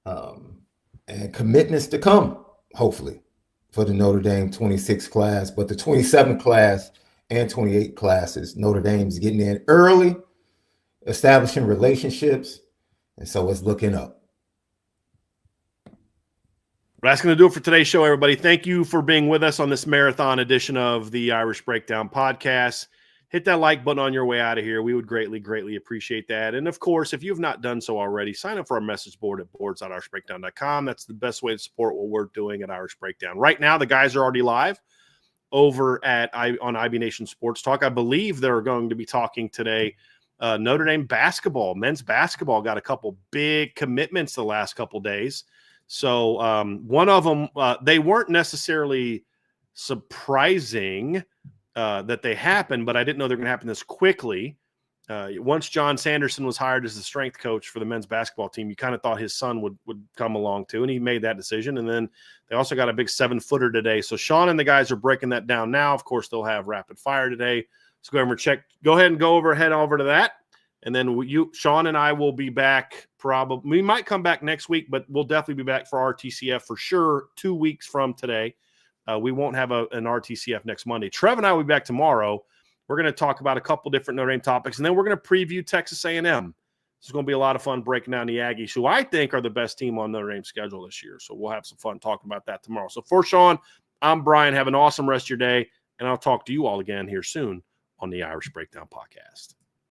and commitments to come, hopefully, for the Notre Dame 26 class. But the 27 class and 28 classes, Notre Dame's getting in early, establishing relationships, and so it's looking up. Well, that's going to do it for today's show, everybody. Thank you for being with us on this marathon edition of the Irish Breakdown podcast. Hit that like button on your way out of here. We would greatly, greatly appreciate that. And, of course, if you have not done so already, sign up for our message board at boards.irishbreakdown.com. That's the best way to support what we're doing at Irish Breakdown. Right now, the guys are already live over on IB Nation Sports Talk. I believe they're going to be talking today. Notre Dame basketball, men's basketball, got a couple big commitments the last couple days. So one of them, they weren't necessarily surprising that they happened, but I didn't know they're going to happen this quickly. Once John Sanderson was hired as the strength coach for the men's basketball team, you kind of thought his son would come along too, and he made that decision. And then they also got a big 7-footer today. So Shaun and the guys are breaking that down now. Of course, they'll have rapid fire today. So go ahead and head over to that. And then Shaun and I will be back probably. We might come back next week, but we'll definitely be back for RTCF for sure 2 weeks from today. We won't have an RTCF next Monday. Trev and I will be back tomorrow. We're going to talk about a couple different Notre Dame topics, and then we're going to preview Texas A&M. This is going to be a lot of fun breaking down the Aggies, who I think are the best team on Notre Dame's schedule this year. So we'll have some fun talking about that tomorrow. So for Shaun, I'm Bryan. Have an awesome rest of your day, and I'll talk to you all again here soon on the Irish Breakdown Podcast.